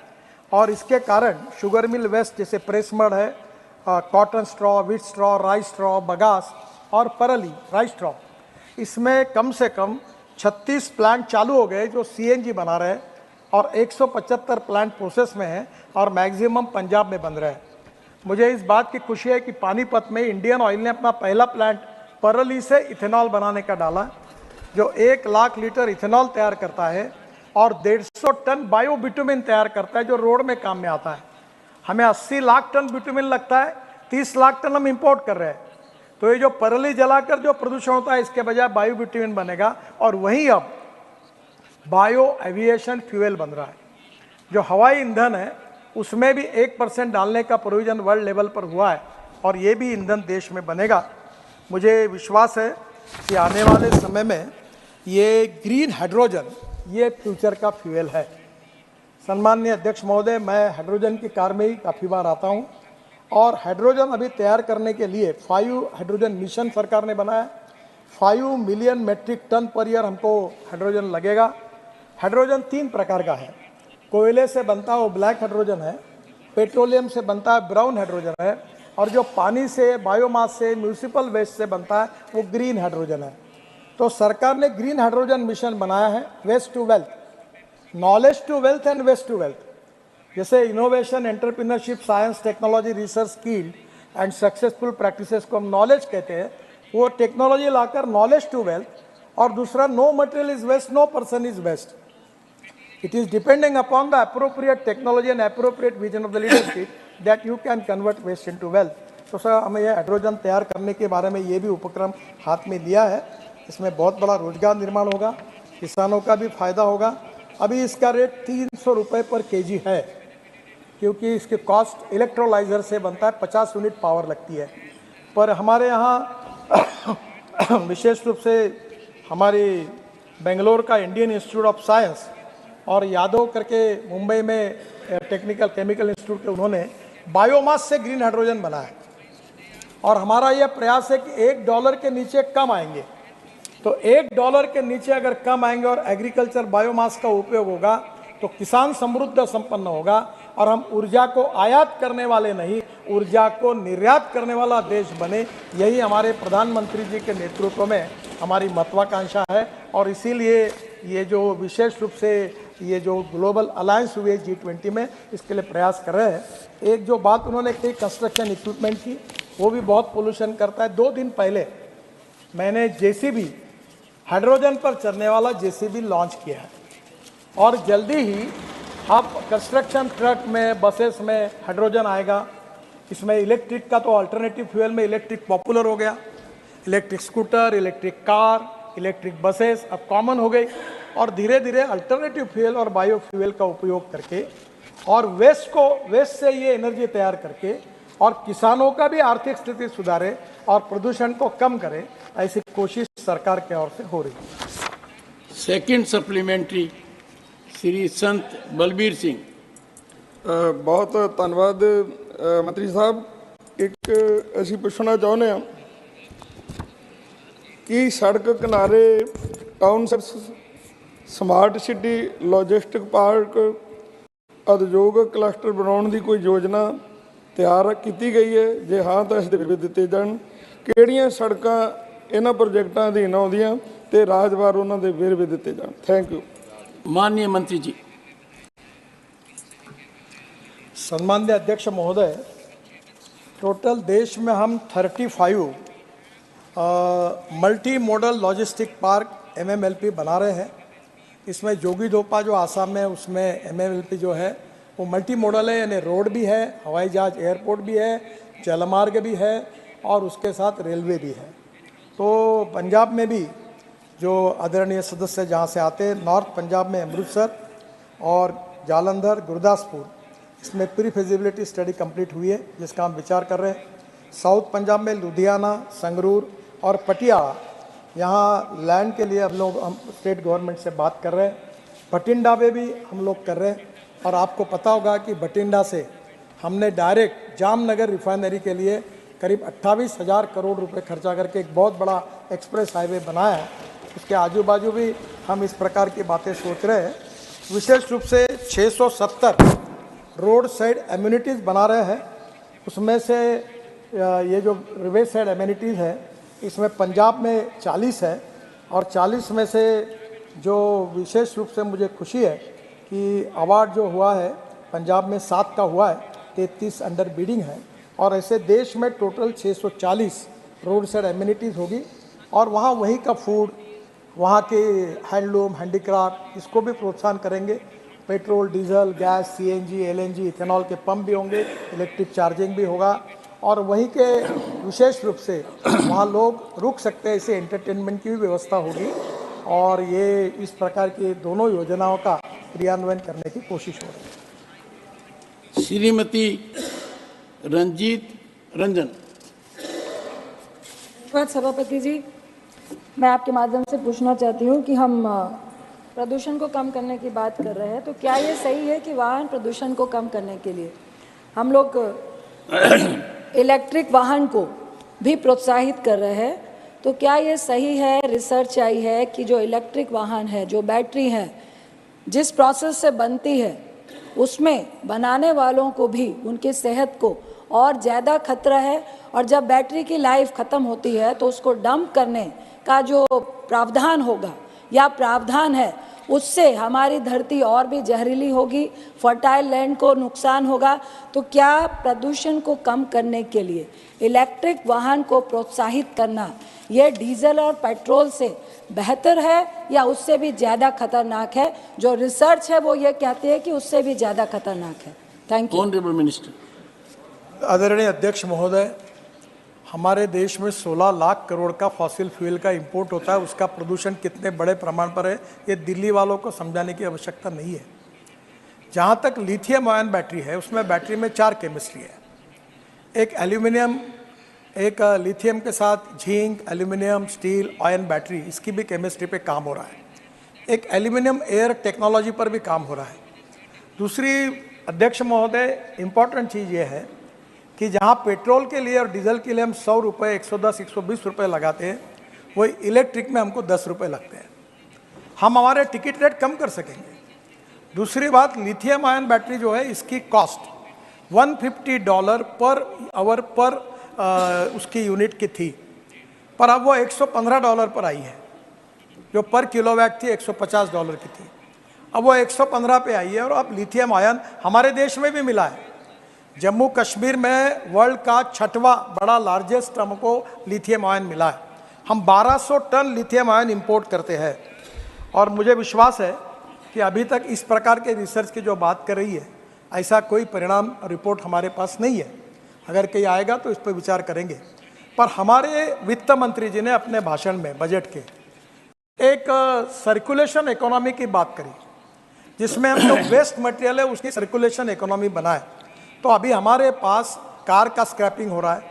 और इसके कारण शुगर मिल वेस्ट जैसे प्रेस मड है, cotton straw, wheat straw, rice straw, bagasse और परली राइस स्ट्रॉ, इसमें कम से कम 36 प्लांट चालू हो गए जो सीएनजी बना रहे हैं और 175 प्लांट प्रोसेस में हैं और मैक्सिमम पंजाब में बन रहे हैं। मुझे इस बात की खुशी है कि पानीपत में इंडियन ऑयल ने अपना पहला प्लांट परली से इथेनॉल बनाने का डाला, जो 1 लाख लीटर इथेनॉल तैयार करता है और 150 टन बायो बिटुमिन तैयार करता है, जो रोड में काम में आता है। हमें 80 लाख टन बिटुमिन लगता है, 30 लाख टन हम इंपोर्ट कर रहे हैं। तो ये जो परली जलाकर जो प्रदूषण होता है, इसके बजाय बायो बिटुमिन बनेगा और वहीं अब बायो एविएशन फ्यूल बन रहा है। जो हवाई ईंधन है उसमें भी 1% डालने का प्रोविजन वर्ल्ड लेवल पर हुआ है और ये भी ईंधन देश में बनेगा। मुझे विश्वास है कि आने वाले समय में ये ग्रीन हाइड्रोजन ये फ्यूचर का फ्यूल है। सम्माननीय अध्यक्ष महोदय, मैं हाइड्रोजन की कार में ही काफ़ी बार आता हूँ और हाइड्रोजन अभी तैयार करने के लिए 5 हाइड्रोजन मिशन सरकार ने बनाया। 5 million metric ton per year हमको हाइड्रोजन लगेगा। हाइड्रोजन 3 प्रकार का है। कोयले से बनता है वो ब्लैक हाइड्रोजन है, पेट्रोलियम से बनता है ब्राउन हाइड्रोजन है, और जो पानी से, बायोमास से, म्यूनिसिपल वेस्ट से बनता है वो ग्रीन हाइड्रोजन है। तो सरकार ने ग्रीन हाइड्रोजन मिशन बनाया है, waste to wealth, knowledge to wealth and waste to wealth. जैसे innovation, entrepreneurship, science, technology, research, skilled and successful practices को हम नॉलेज कहते हैं, वो टेक्नोलॉजी लाकर नॉलेज टू वेल्थ। और दूसरा, no material is waste, no person is waste. It is depending upon the appropriate technology and appropriate vision of the leadership that you can convert waste into wealth. तो sir, हमें ये hydrogen तैयार करने के बारे में ये भी उपक्रम हाथ में लिया है। इसमें बहुत बड़ा रोजगार निर्माण होगा, किसानों का भी फायदा होगा। अभी इसका रेट 300 रुपये पर केजी है, क्योंकि इसकी कॉस्ट इलेक्ट्रोलाइजर से बनता है, 50 यूनिट पावर लगती है। पर हमारे यहाँ विशेष रूप से हमारी बेंगलोर का इंडियन इंस्टीट्यूट ऑफ साइंस और यादव करके मुंबई में टेक्निकल केमिकल इंस्टीट्यूट के, उन्होंने बायोमास से ग्रीन हाइड्रोजन बनाया। और हमारा यह प्रयास है कि $1 के नीचे कम आएंगे। तो $1 के नीचे अगर कम आएंगे और एग्रीकल्चर बायोमास का उपयोग होगा तो किसान समृद्ध संपन्न होगा और हम ऊर्जा को आयात करने वाले नहीं, ऊर्जा को निर्यात करने वाला देश बने। यही हमारे प्रधानमंत्री जी के नेतृत्व में हमारी महत्वाकांक्षा है। और इसीलिए ये जो विशेष रूप से ये जो ग्लोबल अलायंस हुए G20 में, इसके लिए प्रयास कर रहे हैं। एक जो बात उन्होंने कही कंस्ट्रक्शन इक्विपमेंट की, वो भी बहुत पोल्यूशन करता है। 2 दिन पहले मैंने जेसीबी, हाइड्रोजन पर चलने वाला जेसीबी लॉन्च किया है और जल्दी ही अब कंस्ट्रक्शन ट्रक में, बसेस में हाइड्रोजन आएगा। इसमें इलेक्ट्रिक का तो अल्टरनेटिव फ्यूल में इलेक्ट्रिक पॉपुलर हो गया। Electric scooter, electric car, electric buses अब कॉमन हो गई और धीरे धीरे अल्टरनेटिव फ्यूल और बायो फ्यूल का उपयोग करके और वेस्ट से ये एनर्जी तैयार करके और किसानों का भी आर्थिक स्थिति सुधारे और प्रदूषण को कम करे, ऐसी कोशिश सरकार की ओर से हो रही है। सेकंड सप्लीमेंट्री श्री संत बलबीर सिंह। बहुत धन्यवाद मंत्री साहब। एक असी पूछना चाहते हैं कि सड़क किनारे township, smart city, logistic park, उद्योग क्लस्टर बनाने की कोई योजना तैयार की गई है? जे हाँ तो इसके ਵੇਰਵੇ ਦਿੱਤੇ ਜਾਣ। ਕਿਹੜੀਆਂ ਸੜਕਾਂ ਇਹਨਾਂ ਪ੍ਰੋਜੈਕਟਾਂ ਅਧੀਨ ਆਉਂਦੀਆਂ ਤੇ ਰਾਜਵਾਰ ਉਹਨਾਂ ਦੇ ਵੇਰਵੇ ਦਿੱਤੇ ਜਾਣ। Thank you. माननीय मंत्री जी। सम्माननीय अध्यक्ष महोदय, टोटल देश में हम 35 multi modal logistic park MMLP बना रहे हैं। इसमें जोगीघोपा जो आसाम में, उसमें MMLP जो है वो मल्टी मॉडल है, यानी रोड भी है, हवाई जहाज एयरपोर्ट भी है, जलमार्ग भी है और उसके साथ रेलवे भी है। तो पंजाब में भी जो आदरणीय सदस्य जहाँ से आते हैं, नॉर्थ पंजाब में अमृतसर और जालंधर, गुरदासपुर, इसमें प्री फिजिबिलिटी स्टडी कंप्लीट हुई है जिसका हम विचार कर रहे हैं। साउथ पंजाब में लुधियाना, संगरूर और पटियाला, यहाँ लैंड के लिए हम स्टेट गवर्नमेंट से बात कर रहे हैं। बठिंडा में भी हम लोग कर रहे हैं और आपको पता होगा कि बठिंडा से हमने डायरेक्ट जामनगर रिफाइनरी के लिए करीब 28,000 करोड़ रुपए खर्चा करके एक बहुत बड़ा एक्सप्रेस हाईवे बनाया है। उसके आजू बाजू भी हम इस प्रकार की बातें सोच रहे हैं। विशेष रूप से 670 रोड साइड एम्यूनिटीज़ बना रहे हैं। उसमें से ये जो रिवे साइड एम्यूनिटीज़ है, इसमें पंजाब में 40 है और 40 में से जो विशेष रूप से मुझे खुशी है कि अवार्ड जो हुआ है पंजाब में 7 का हुआ है, 33 अंडर बीडिंग है, और ऐसे देश में टोटल 640 रोड साइड एम्यूनिटीज़ होगी, और वहाँ वहीं का फूड, वहाँ के हैंडलूम, हैंडीक्राफ्ट, इसको भी प्रोत्साहन करेंगे। Petrol, diesel, gas, CNG, LNG, ethanol के पंप भी होंगे, इलेक्ट्रिक चार्जिंग भी होगा, और वहीं के विशेष रूप से वहाँ लोग रुक सकते हैं, इसे एंटरटेनमेंट की भी व्यवस्था होगी, और ये इस प्रकार की दोनों योजनाओं का क्रियान्वयन करने की कोशिश हो रही है। श्रीमती रंजीत रंजन। धन्यवाद सभापति जी। मैं आपके माध्यम से पूछना चाहती हूँ कि हम प्रदूषण को कम करने की बात कर रहे हैं, तो क्या ये सही है कि वाहन प्रदूषण को कम करने के लिए हम लोग इलेक्ट्रिक वाहन को भी प्रोत्साहित कर रहे हैं? तो क्या ये सही है, रिसर्च आई है कि जो इलेक्ट्रिक वाहन है, जो बैटरी है, जिस प्रोसेस से बनती है उसमें बनाने वालों को भी उनकी सेहत को और ज़्यादा खतरा है, और जब बैटरी की लाइफ ख़त्म होती है तो उसको डंप करने का जो प्रावधान होगा या प्रावधान है, उससे हमारी धरती और भी जहरीली होगी, फर्टाइल लैंड को नुकसान होगा। तो क्या प्रदूषण को कम करने के लिए इलेक्ट्रिक वाहन को प्रोत्साहित करना ये डीजल और पेट्रोल से बेहतर है या उससे भी ज़्यादा खतरनाक है? जो रिसर्च है वो ये कहती है कि उससे भी ज़्यादा खतरनाक है। Thank you. Honourable minister. आदरणीय अध्यक्ष महोदय, हमारे देश में 16 लाख करोड़ का फॉसिल फ्यूल का इंपोर्ट होता है। उसका प्रदूषण कितने बड़े प्रमाण पर है ये दिल्ली वालों को समझाने की आवश्यकता नहीं है। जहाँ तक लिथियम आयन बैटरी है, उसमें बैटरी में 4 केमिस्ट्री है। एक एल्यूमिनियम, एक लिथियम के साथ zinc, aluminium, steel, ion battery, इसकी भी केमिस्ट्री पे काम हो रहा है। एक एल्यूमिनियम एयर टेक्नोलॉजी पर भी काम हो रहा है। दूसरी अध्यक्ष महोदय, इम्पॉर्टेंट चीज़ ये है कि जहाँ पेट्रोल के लिए और डीजल के लिए हम 100 रुपये, 110, 120 रुपये लगाते हैं, वही इलेक्ट्रिक में हमको 10 रुपये लगते हैं। हम हमारे टिकट रेट कम कर सकेंगे। दूसरी बात, लिथियम आयन बैटरी जो है, इसकी कॉस्ट $150 पर आवर पर उसकी यूनिट की थी, पर अब वो $115 पर आई है। जो पर किलोवाट थी $150 की थी, अब वो 115 पे आई है। और अब लिथियम आयन हमारे देश में भी मिला है। जम्मू कश्मीर में वर्ल्ड का 6वां बड़ा लार्जेस्ट हमको लिथियम आयन मिला है। हम 1200 टन लिथियम आयन इंपोर्ट करते हैं, और मुझे विश्वास है कि अभी तक इस प्रकार के रिसर्च की जो बात कर रही है, ऐसा कोई परिणाम रिपोर्ट हमारे पास नहीं है। अगर कहीं आएगा तो इस पर विचार करेंगे। पर हमारे वित्त मंत्री जी ने अपने भाषण में, बजट के, एक सर्कुलेशन इकोनॉमी की बात करी, जिसमें हम लोग वेस्ट मटेरियल है उसकी सर्कुलेशन इकोनॉमी बनाए। तो अभी हमारे पास कार का स्क्रैपिंग हो रहा है,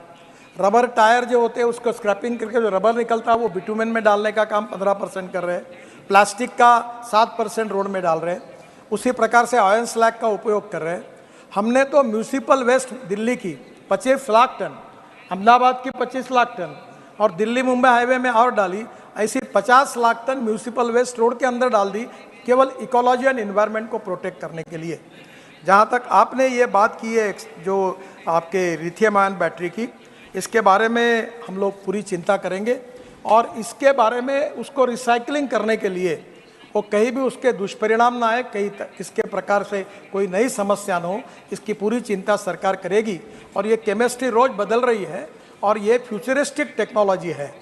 रबर टायर जो होते हैं उसको स्क्रैपिंग करके जो रबर निकलता है वो बिटुमेन में डालने का काम 15% कर रहे हैं, प्लास्टिक का 7% रोड में डाल रहे हैं, उसी प्रकार से आयरन स्लैग का उपयोग कर रहे हैं। हमने तो म्यूनिसिपल वेस्ट दिल्ली की 25 लाख टन, अहमदाबाद की 25 लाख टन और दिल्ली मुंबई हाईवे में और डाली, ऐसी 50 lakh ton municipal waste road के अंदर डाल दी, केवल इकोलॉजी एंड इन्वायरमेंट को प्रोटेक्ट करने के लिए। जहाँ तक आपने ये बात की है जो आपके लिथियम आयन बैटरी की, इसके बारे में हम लोग पूरी चिंता करेंगे, और इसके बारे में उसको रिसाइकलिंग करने के लिए वो कहीं भी उसके दुष्परिणाम ना आए, कहीं इसके प्रकार से कोई नई समस्या ना हो, इसकी पूरी चिंता सरकार करेगी। और ये केमिस्ट्री रोज बदल रही है और ये फ्यूचरिस्टिक टेक्नोलॉजी है।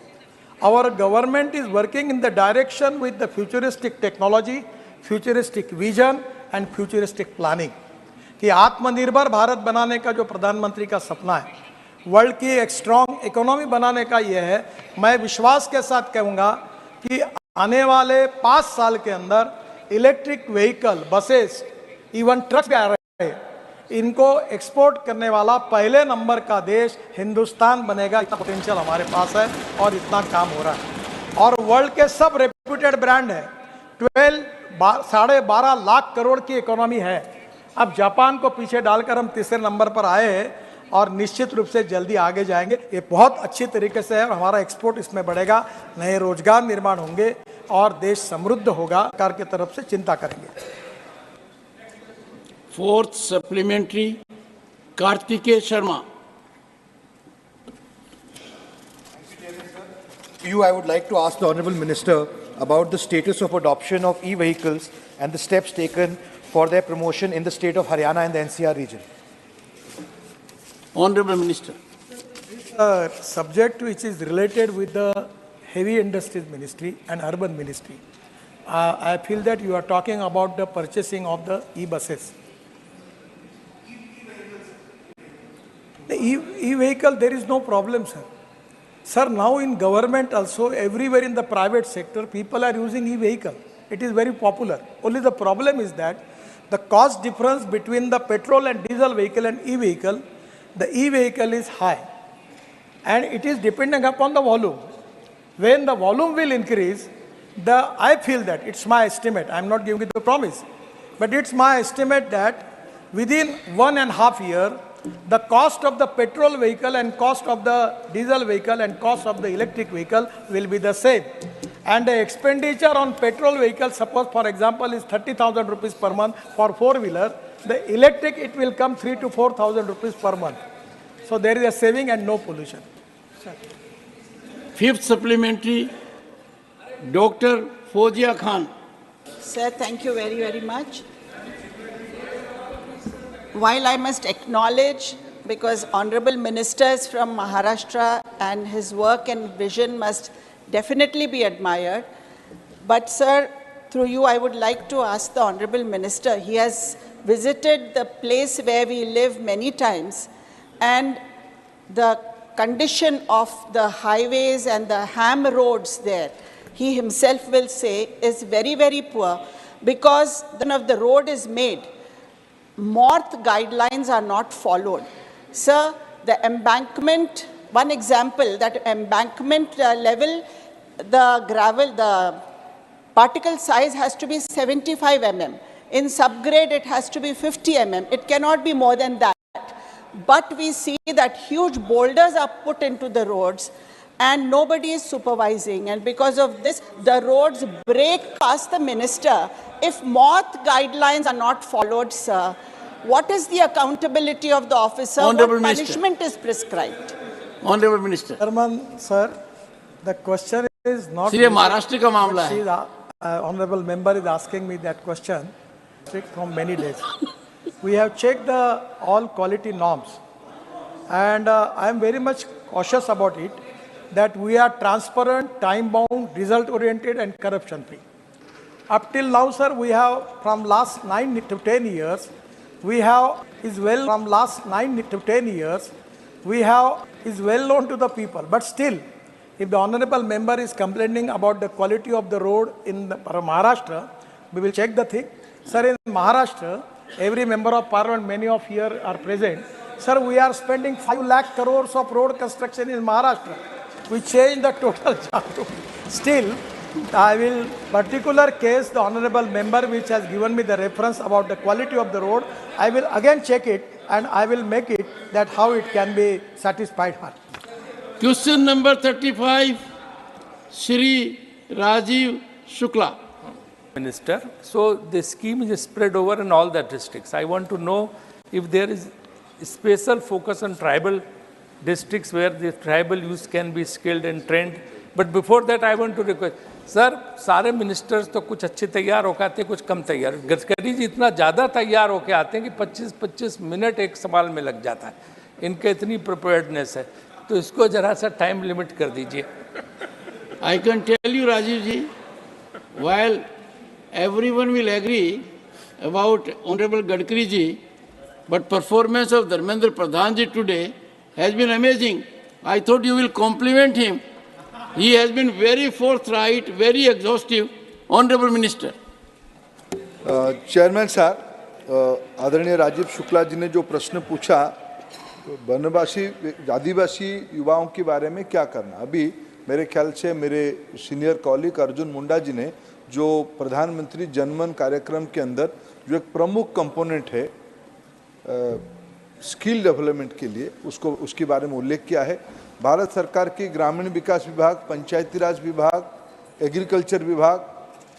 Our government is working in the direction with the futuristic technology, futuristic vision and futuristic planning, कि आत्मनिर्भर भारत बनाने का जो प्रधानमंत्री का सपना है, वर्ल्ड की एक स्ट्रॉन्ग इकोनॉमी बनाने का ये है। मैं विश्वास के साथ कहूँगा कि आने वाले 5 साल के अंदर electric vehicle, buses, even truck आ रहे हैं, इनको एक्सपोर्ट करने वाला पहले नंबर का देश हिंदुस्तान बनेगा। इतना पोटेंशियल हमारे पास है और इतना काम हो रहा है। और वर्ल्ड के सब रेप्यूटेड ब्रांड है, 12.5 लाख करोड़ की इकोनॉमी है। अब जापान को पीछे डालकर हम तीसरे नंबर पर आए हैं और निश्चित रूप से जल्दी आगे जाएंगे। ये बहुत अच्छी तरीके से है और हमारा एक्सपोर्ट इसमें बढ़ेगा, नए रोजगार निर्माण होंगे और देश समृद्ध होगा। सरकार की तरफ से चिंता करेंगे। 4th supplementary, Kartikeya Sharma. To you, I would like to ask the Honourable Minister about the status of adoption of e-vehicles and the steps taken for their promotion in the state of Haryana and the NCR region. Honourable Minister. Subject which is related with the Heavy Industries Ministry and Urban Ministry. I feel that you are talking about the purchasing of the e-buses. The e-vehicle, there is no problem, sir. Sir, now in government also, everywhere in the private sector, people are using e-vehicle. It is very popular. Only the problem is that the cost difference between the petrol and diesel vehicle and e-vehicle, the e-vehicle is high. And it is depending upon the volume. When the volume will increase, I feel that, it's my estimate, I'm not giving you the promise, but it's my estimate that within 1.5 years, the cost of the petrol vehicle and cost of the diesel vehicle and cost of the electric vehicle will be the same. And the expenditure on petrol vehicle, suppose for example, is 30,000 rupees per month for four-wheeler, the electric it will come 3,000 to 4,000 rupees per month. So there is a saving and no pollution. Sir. Fifth supplementary, Dr. Fozia Khan. Sir, thank you very, very much. While I must acknowledge, because Honorable Ministers from Maharashtra and his work and vision must definitely be admired, but sir, through you I would like to ask the Honorable Minister, he has visited the place where we live many times, and the condition of the highways and the ham roads there, he himself will say, is very, very poor, because none of the road is made. MORTH guidelines are not followed. Sir, the embankment, one example, that embankment level, the gravel, the particle size has to be 75 mm. In subgrade, it has to be 50 mm. It cannot be more than that. But we see that huge boulders are put into the roads and nobody is supervising. And because of this, the roads break past the minister. If MORTH guidelines are not followed, sir, what is the accountability of the officer? Honourable what Minister. punishment is prescribed? Honourable Minister. Chairman, sir, the question is not... Sir, Maharashtra ka मामला है. Honourable member is asking me that question from many days. We have checked all quality norms, and I am very much cautious about it, that we are transparent, time-bound, result-oriented and corruption-free. Up till now, sir, we have from last 9 to 10 years, we have is well known to the people. But still, if the honourable member is complaining about the quality of the road in Maharashtra, we will check the thing. Sir, in Maharashtra, every member of parliament, many of here are present. Sir, we are spending 5 lakh crores of road construction in Maharashtra. We change the total charge. Still, I will, particular case, the honourable member which has given me the reference about the quality of the road, I will again check it and I will make it that how it can be satisfied her. Question number 35, Shri Rajiv Shukla. Minister, so the scheme is spread over in all the districts. I want to know if there is special focus on tribal districts where the tribal youth can be skilled and trained. But before that, I want to request, sir, सारे ministers तो कुछ अच्छे तैयार होकर आते हैं, कुछ कम तैयार. गडकरी जी इतना ज़्यादा तैयार होकर आते हैं कि 25-25 मिनट एक सवाल में लग जाता है. इनके इतनी preparedness है, तो इसको जरा सा time limit कर दीजिए. I can tell you, Rajiv ji, while everyone will agree about Honorable Gadkari ji, but performance of Dharmendra Pradhan ji today has been amazing. I thought you will compliment him. He has been very forthright, very exhaustive. Honorable Minister. Chairman साहब, आदरणीय राजीव शुक्ला जी ने जो प्रश्न पूछा, वनवासी आदिवासी युवाओं के बारे में क्या करना, अभी मेरे ख्याल से मेरे सीनियर कॉलीग अर्जुन मुंडा जी ने जो प्रधानमंत्री जनमन कार्यक्रम के अंदर जो एक प्रमुख कंपोनेंट है स्किल डेवलपमेंट के लिए, उसके बारे में उल्लेख किया है. भारत सरकार की ग्रामीण विकास विभाग, पंचायती राज विभाग, एग्रीकल्चर विभाग,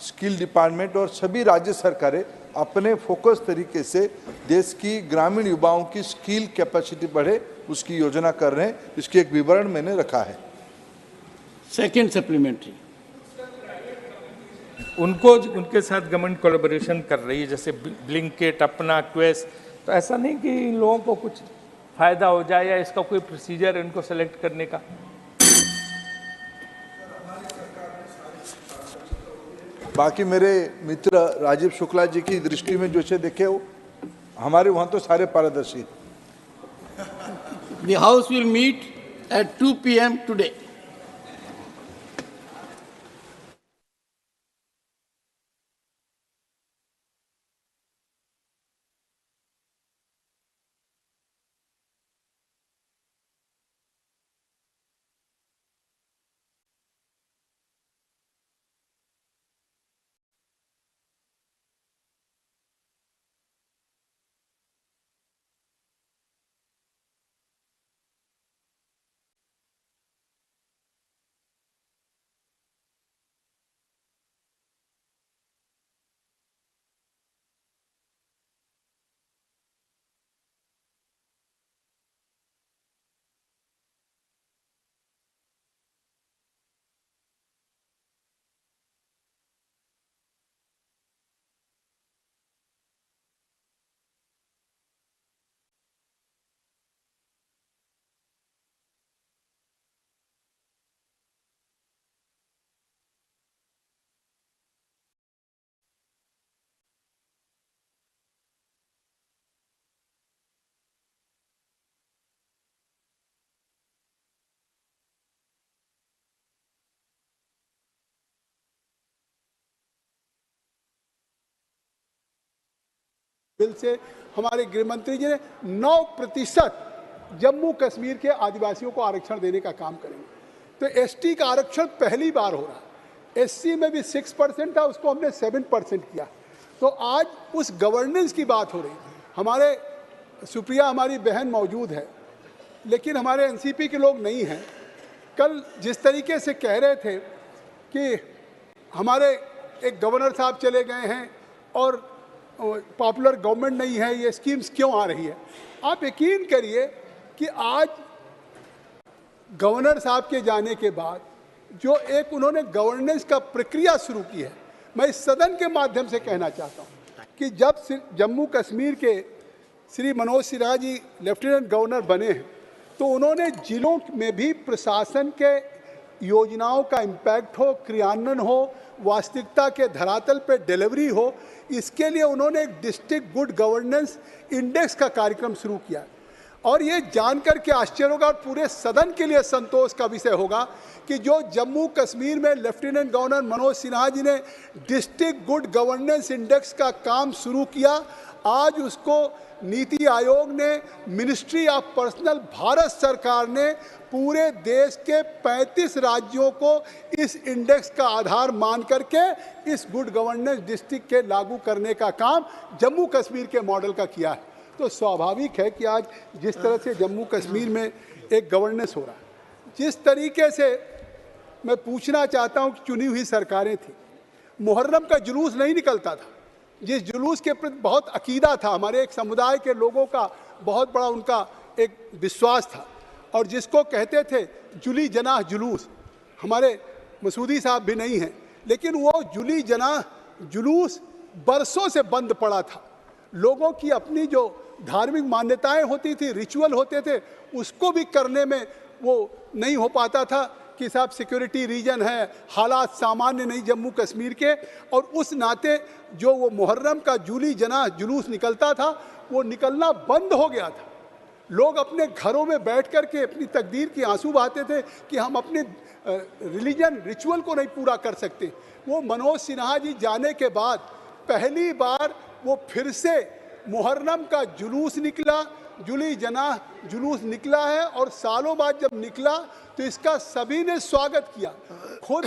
स्किल डिपार्टमेंट और सभी राज्य सरकारें अपने फोकस तरीके से देश की ग्रामीण युवाओं की स्किल कैपेसिटी बढ़े उसकी योजना कर रहे हैं. इसकी एक विवरण मैंने रखा है. Second supplementary. उनके साथ गवर्नमेंट कोलैबोरेशन कर रही है, जैसे ब्लिंकेट, अपना, क्वेस्ट। तो ऐसा नहीं कि इन लोगों को कुछ फायदा हो जाए या इसका कोई प्रोसीजर है उनको सेलेक्ट करने का? बाकी मेरे मित्र राजीव शुक्ला जी की दृष्टि में जो से देखे वो हमारे वहाँ तो सारे पारदर्शी। The House will meet at 2 p.m. today. Bill से हमारे गृह मंत्री जी ने 9% जम्मू कश्मीर के आदिवासियों को आरक्षण देने का काम करेंगे। तो एसटी का आरक्षण पहली बार हो रहा है। एससी में भी 6% था, उसको हमने 7% किया। तो आज उस गवर्नेंस की बात हो रही है। हमारे सुप्रिया हमारी बहन मौजूद है, लेकिन हमारे एनसीपी के लोग नहीं हैं। कल जिस तरीके से कह रहे थे कि हमारे एक गवर्नर साहब चले गए हैं और पॉपुलर गवर्नमेंट नहीं है, ये स्कीम्स क्यों आ रही है? आप यकीन करिए कि आज गवर्नर साहब के जाने के बाद जो एक उन्होंने गवर्नेंस का प्रक्रिया शुरू की है, मैं इस सदन के माध्यम से कहना चाहता हूं कि जब जम्मू कश्मीर के श्री मनोज सिन्हा जी लेफ्टिनेंट गवर्नर बने हैं, तो उन्होंने जिलों में भी प्रशासन के योजनाओं का इम्पैक्ट हो, क्रियान्वयन हो, वास्तविकता के धरातल पर डिलीवरी हो, इसके लिए उन्होंने एक डिस्ट्रिक्ट गुड गवर्नेंस इंडेक्स का कार्यक्रम शुरू किया। और ये जानकर के आश्चर्य होगा और पूरे सदन के लिए संतोष का विषय होगा कि जो जम्मू कश्मीर में लेफ्टिनेंट गवर्नर मनोज सिन्हा जी ने डिस्ट्रिक्ट गुड गवर्नेंस इंडेक्स का काम शुरू किया, आज उसको नीति आयोग ने, मिनिस्ट्री ऑफ पर्सनल, भारत सरकार ने पूरे देश के 35 राज्यों को इस इंडेक्स का आधार मान करके इस गुड गवर्नेंस डिस्ट्रिक्ट के लागू करने का काम जम्मू कश्मीर के मॉडल का किया है। तो स्वाभाविक है कि आज जिस तरह से जम्मू कश्मीर में एक गवर्नेंस हो रहा है, जिस तरीके से मैं पूछना चाहता हूं कि चुनी हुई सरकारें थी, मुहर्रम का जुलूस नहीं निकलता था, जिस जुलूस के प्रति बहुत अकीदा था, हमारे एक समुदाय के लोगों का बहुत बड़ा उनका एक विश्वास था, और जिसको कहते थे जुली जनाह जुलूस। हमारे मसूदी साहब भी नहीं हैं, लेकिन वो जुली जनाह जुलूस बरसों से बंद पड़ा था। लोगों की अपनी जो धार्मिक मान्यताएं होती थी, रिचुअल होते थे, उसको भी करने में वो नहीं हो पाता था कि साहब सिक्योरिटी रीजन है, हालात सामान्य नहीं जम्मू कश्मीर के, और उस नाते जो वो मुहर्रम का जुली जनाह जुलूस निकलता था, वो निकलना बंद हो गया था। लोग अपने घरों में बैठ कर के अपनी तकदीर की आंसू बहाते थे कि हम अपने रिलीजन रिचुअल को नहीं पूरा कर सकते। वो मनोज सिन्हा जी जाने के बाद पहली बार वो फिर से मुहर्रम का जुलूस निकला, जुली जनाह जुलूस निकला है, और सालों बाद जब निकला तो इसका सभी ने स्वागत किया। खुद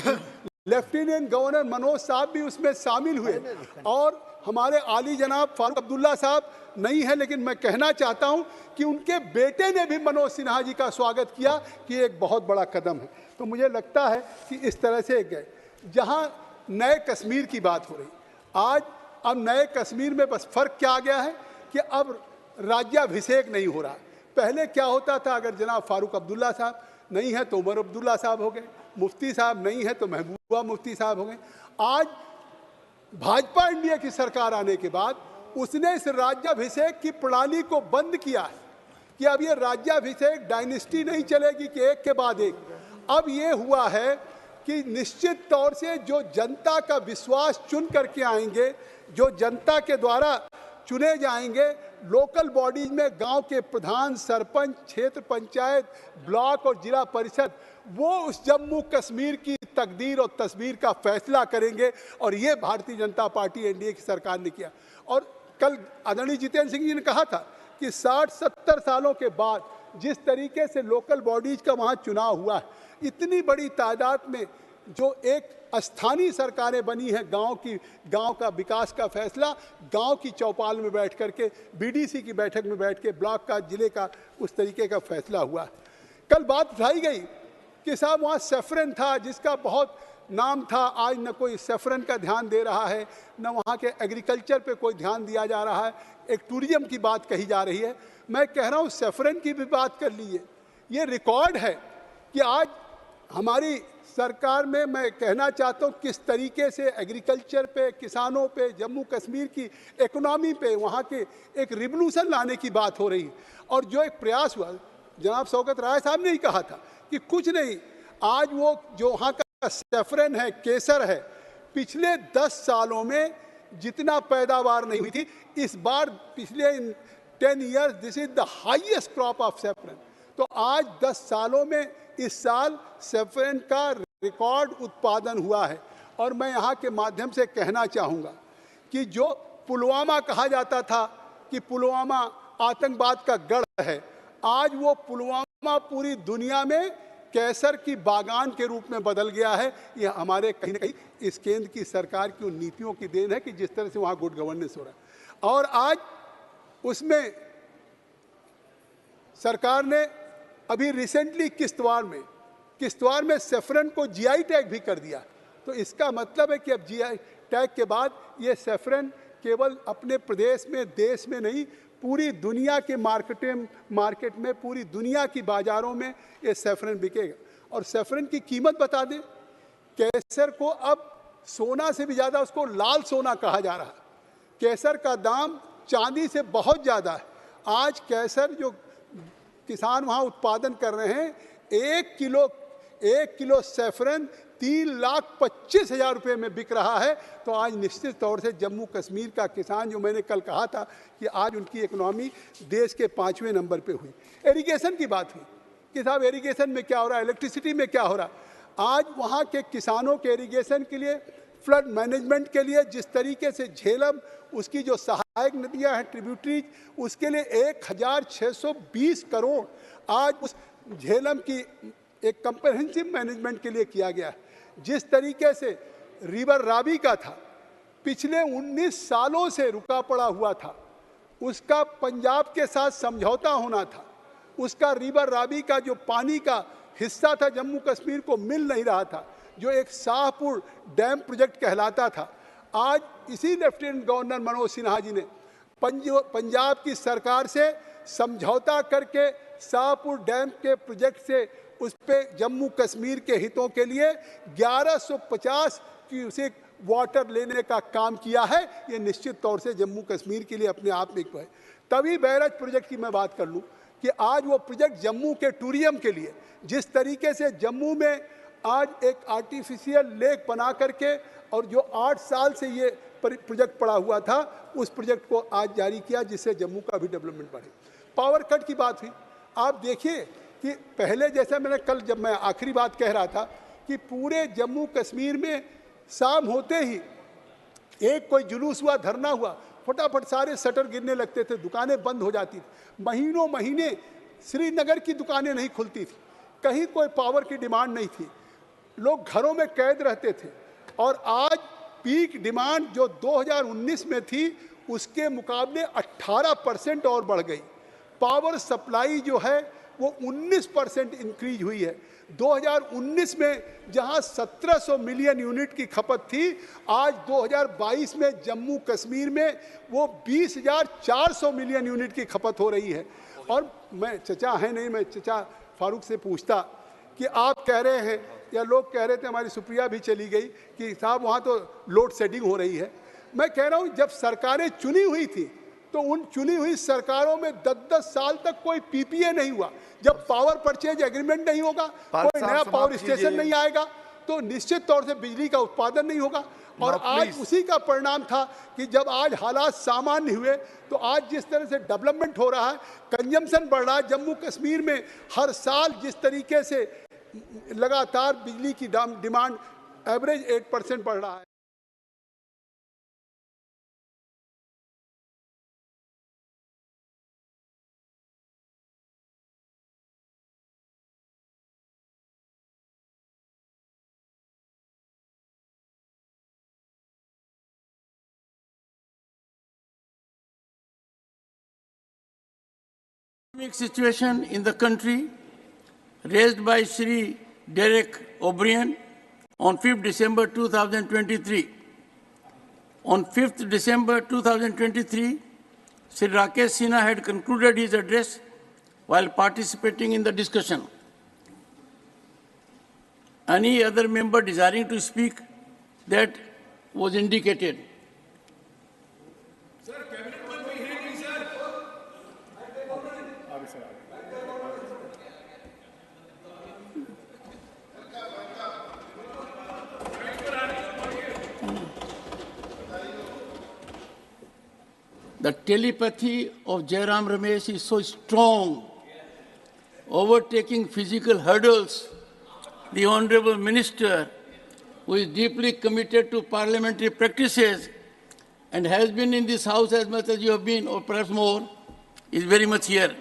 लेफ्टिनेंट गवर्नर मनोज साहब भी उसमें शामिल हुए, और हमारे आली जनाब फारूक अब्दुल्ला साहब नहीं है, लेकिन मैं कहना चाहता हूं कि उनके बेटे ने भी मनोज सिन्हा जी का स्वागत किया कि एक बहुत बड़ा कदम है। तो मुझे लगता है कि इस तरह से गए। जहां नए कश्मीर की बात हो रही, आज अब नए कश्मीर में बस फर्क क्या आ गया है कि अब राज्याभिषेक नहीं हो रहा। पहले क्या होता था, अगर जनाब फारूक अब्दुल्ला साहब नहीं है तो उमर अब्दुल्ला साहब हो गए, मुफ्ती साहब नहीं है तो महबूबा मुफ्ती साहब हो गए। आज भाजपा इंडिया की सरकार आने के बाद उसने इस राज्याभिषेक की प्रणाली को बंद किया है कि अब ये राज्याभिषेक डायनेस्टी नहीं चलेगी कि एक के बाद एक। अब ये हुआ है कि निश्चित तौर से जो जनता का विश्वास चुन करके आएंगे, जो जनता के द्वारा चुने जाएंगे, लोकल बॉडीज में गांव के प्रधान, सरपंच, क्षेत्र पंचायत, ब्लॉक और जिला परिषद, वो उस जम्मू कश्मीर की तकदीर और तस्वीर का फैसला करेंगे। और ये भारतीय जनता पार्टी एनडीए की सरकार ने किया। और कल आदरणीय जितेंद्र सिंह जी ने कहा था कि 60-70 सालों के बाद जिस तरीके से लोकल बॉडीज का वहाँ चुनाव हुआ है, इतनी बड़ी तादाद में जो एक स्थानीय सरकारें बनी हैं, गांव का विकास का फैसला गांव की चौपाल में बैठ करके, बीडीसी की बैठक में बैठ के, ब्लॉक का, जिले का, उस तरीके का फैसला हुआ। कल बात उठाई गई कि साहब वहाँ सेफ्रन था जिसका बहुत नाम था, आज न कोई सेफ्रन का ध्यान दे रहा है, न वहाँ के एग्रीकल्चर पे कोई ध्यान दिया जा रहा है, एक टूरिज्म की बात कही जा रही है। मैं कह रहा हूँ सेफ्रन की भी बात कर लीजिए। ये रिकॉर्ड है कि आज हमारी सरकार में, मैं कहना चाहता हूँ किस तरीके से एग्रीकल्चर पे, किसानों पे, जम्मू कश्मीर की इकोनॉमी पे, वहाँ के एक रिवोल्यूशन लाने की बात हो रही है। और जो एक प्रयास हुआ, जनाब शौकत राय साहब ने ही कहा था कि कुछ नहीं, आज वो जो वहाँ का सेफ्रन है, केसर है, पिछले 10 सालों में जितना पैदावार नहीं हुई थी, इस बार पिछले 10 years this is the highest crop of saffron. तो आज 10 सालों में इस साल सेफ्रन का रिकॉर्ड उत्पादन हुआ है। और मैं यहाँ के माध्यम से कहना चाहूँगा कि जो पुलवामा कहा जाता था कि पुलवामा आतंकवाद का गढ़ है, आज वो पुलवामा पूरी दुनिया में कैसर की बागान के रूप में बदल गया है। ये हमारे कहीं ना कहीं इस केंद्र की सरकार की उन नीतियों की देन है कि जिस तरह से वहाँ गुड गवर्नेंस हो रहा है। और आज उसमें सरकार ने अभी रिसेंटली किश्तवाड़ में सेफ्रन को जीआई टैग भी कर दिया। तो इसका मतलब है कि अब जीआई टैग के बाद ये सेफ्रन केवल अपने प्रदेश में, देश में नहीं, पूरी दुनिया के मार्केट में, पूरी दुनिया की बाज़ारों में ये सेफ्रन बिकेगा। और सेफ्रन की कीमत बता दें, केसर को अब सोना से भी ज़्यादा उसको लाल सोना कहा जा रहा है। केसर का दाम चांदी से बहुत ज़्यादा है। आज केसर जो किसान वहाँ उत्पादन कर रहे हैं, 1 किलो सेफ्रन 3,25,000 रुपये में बिक रहा है। तो आज निश्चित तौर से जम्मू कश्मीर का किसान, जो मैंने कल कहा था कि आज उनकी इकोनॉमी देश के 5वें नंबर पे हुई। इरिगेशन की बात हुई कि साहब इरिगेशन में क्या हो रहा है, इलेक्ट्रिसिटी में क्या हो रहा है। आज वहाँ के किसानों के इरिगेशन के लिए, फ्लड मैनेजमेंट के लिए, जिस तरीके से झेलम, उसकी जो सहायक नदियाँ हैं, ट्रिब्यूटरीज, उसके लिए 1,620 करोड़ आज उस झेलम की एक कंप्रहेंसिव मैनेजमेंट के लिए किया गया है। जिस तरीके से रिवर रावी का था, पिछले 19 सालों से रुका पड़ा हुआ था, उसका पंजाब के साथ समझौता होना था, उसका रिवर रावी का जो पानी का हिस्सा था जम्मू कश्मीर को मिल नहीं रहा था, जो एक शाहपुर डैम प्रोजेक्ट कहलाता था। आज इसी लेफ्टिनेंट गवर्नर मनोज सिन्हा जी ने पंजाब की सरकार से समझौता करके शाहपुर डैम के प्रोजेक्ट से उस पे जम्मू कश्मीर के हितों के लिए 1150 क्यूसेक वाटर लेने का काम किया है। ये निश्चित तौर से जम्मू कश्मीर के लिए अपने आप में एक है। तभी बैरज प्रोजेक्ट की मैं बात कर लूँ कि आज वो प्रोजेक्ट जम्मू के टूरिज्म के लिए, जिस तरीके से जम्मू में आज एक आर्टिफिशियल लेक बना करके, और जो 8 साल से ये प्रोजेक्ट पड़ा हुआ था, उस प्रोजेक्ट को आज जारी किया, जिससे जम्मू का भी डेवलपमेंट बढ़े। पावर कट की बात हुई। आप देखिए कि पहले, जैसा मैंने कल जब मैं आखिरी बात कह रहा था कि पूरे जम्मू कश्मीर में शाम होते ही एक कोई जुलूस हुआ, धरना हुआ, फटाफट सारे शटर गिरने लगते थे, दुकानें बंद हो जाती थी। महीनों महीने श्रीनगर की दुकानें नहीं खुलती थी, कहीं कोई पावर की डिमांड नहीं थी, लोग घरों में कैद रहते थे। और आज पीक डिमांड जो 2019 में थी, उसके मुकाबले 18% और बढ़ गई। पावर सप्लाई जो है वो 19% इंक्रीज हुई है। 2019 में जहां 1700 मिलियन यूनिट की खपत थी, आज 2022 में जम्मू कश्मीर में वो 20,400 मिलियन यूनिट की खपत हो रही है। और मैं चचा है नहीं, मैं चचा फारूक से पूछता कि आप कह रहे हैं या लोग कह रहे थे, हमारी सुप्रिया भी चली गई कि साहब वहाँ तो लोड शेडिंग हो रही है। मैं कह रहा हूँ जब सरकारें चुनी हुई थी तो उन चुनी हुई सरकारों में 10-10 साल तक कोई पीपीए नहीं हुआ। जब पावर परचेज एग्रीमेंट नहीं होगा, कोई नया पावर स्टेशन नहीं आएगा, तो निश्चित तौर से बिजली का उत्पादन नहीं होगा। और आज उसी का परिणाम था कि जब आज हालात सामान्य हुए तो आज जिस तरह से डेवलपमेंट हो रहा है, कंजम्पशन बढ़ रहा है। जम्मू कश्मीर में हर साल जिस तरीके से लगातार बिजली की डिमांड एवरेज 8% बढ़ रहा है। Situation in the country raised by Sri Derek O'Brien on 5th December 2023. On 5th December 2023, Sri Rakesh Sinha had concluded his address while participating in the discussion. Any other member desiring to speak that was indicated. The telepathy of Jairam Ramesh is so strong, overtaking physical hurdles. The Honorable Minister, who is deeply committed to parliamentary practices and has been in this House as much as you have been, or perhaps more, is very much here.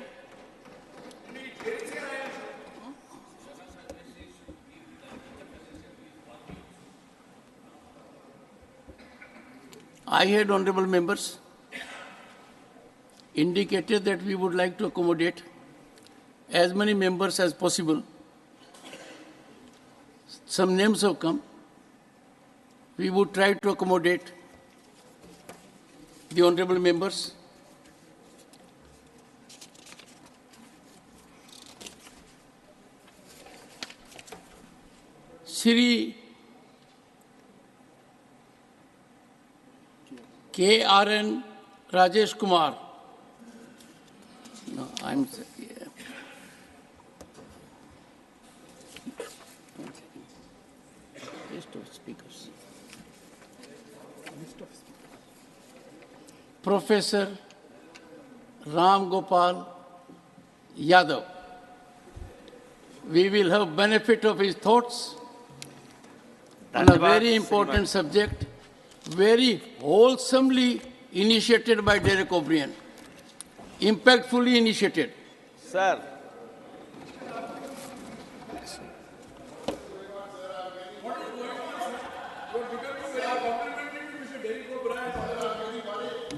I had, honorable members, indicated that we would like to accommodate as many members as possible. Some names have come. We would try to accommodate the honorable members. Shri K.R.N. Rajesh Kumar. No, I'm. List of speakers. Professor Ram Gopal Yadav. We will have benefit of his thoughts on a very important subject, very wholesomely initiated by Derek O'Brien, impactfully initiated. Sir.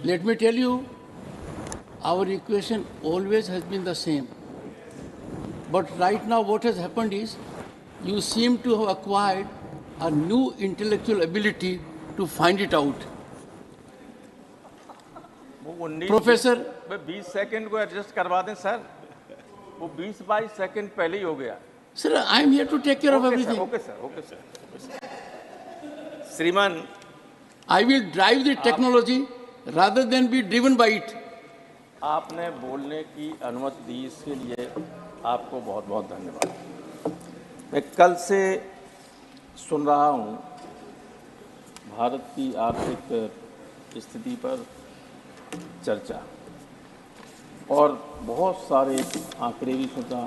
Let me tell you, our equation always has been the same. But right now what has happened is, you seem to have acquired a new intellectual ability to find it out. Professor, 20 second को adjust करवा दें sir, वो 20-22 second पहले ही हो गया. Sir, I am here to take care of everything. Okay, sir. श्रीमान, I will drive the technology rather than be driven by it. आपने बोलने की अनुमति दी, इसके लिए आपको बहुत बहुत धन्यवाद. मैं कल से सुन रहा हूँ भारत की आर्थिक स्थिति पर चर्चा, और बहुत सारे आंकड़े भी सुना.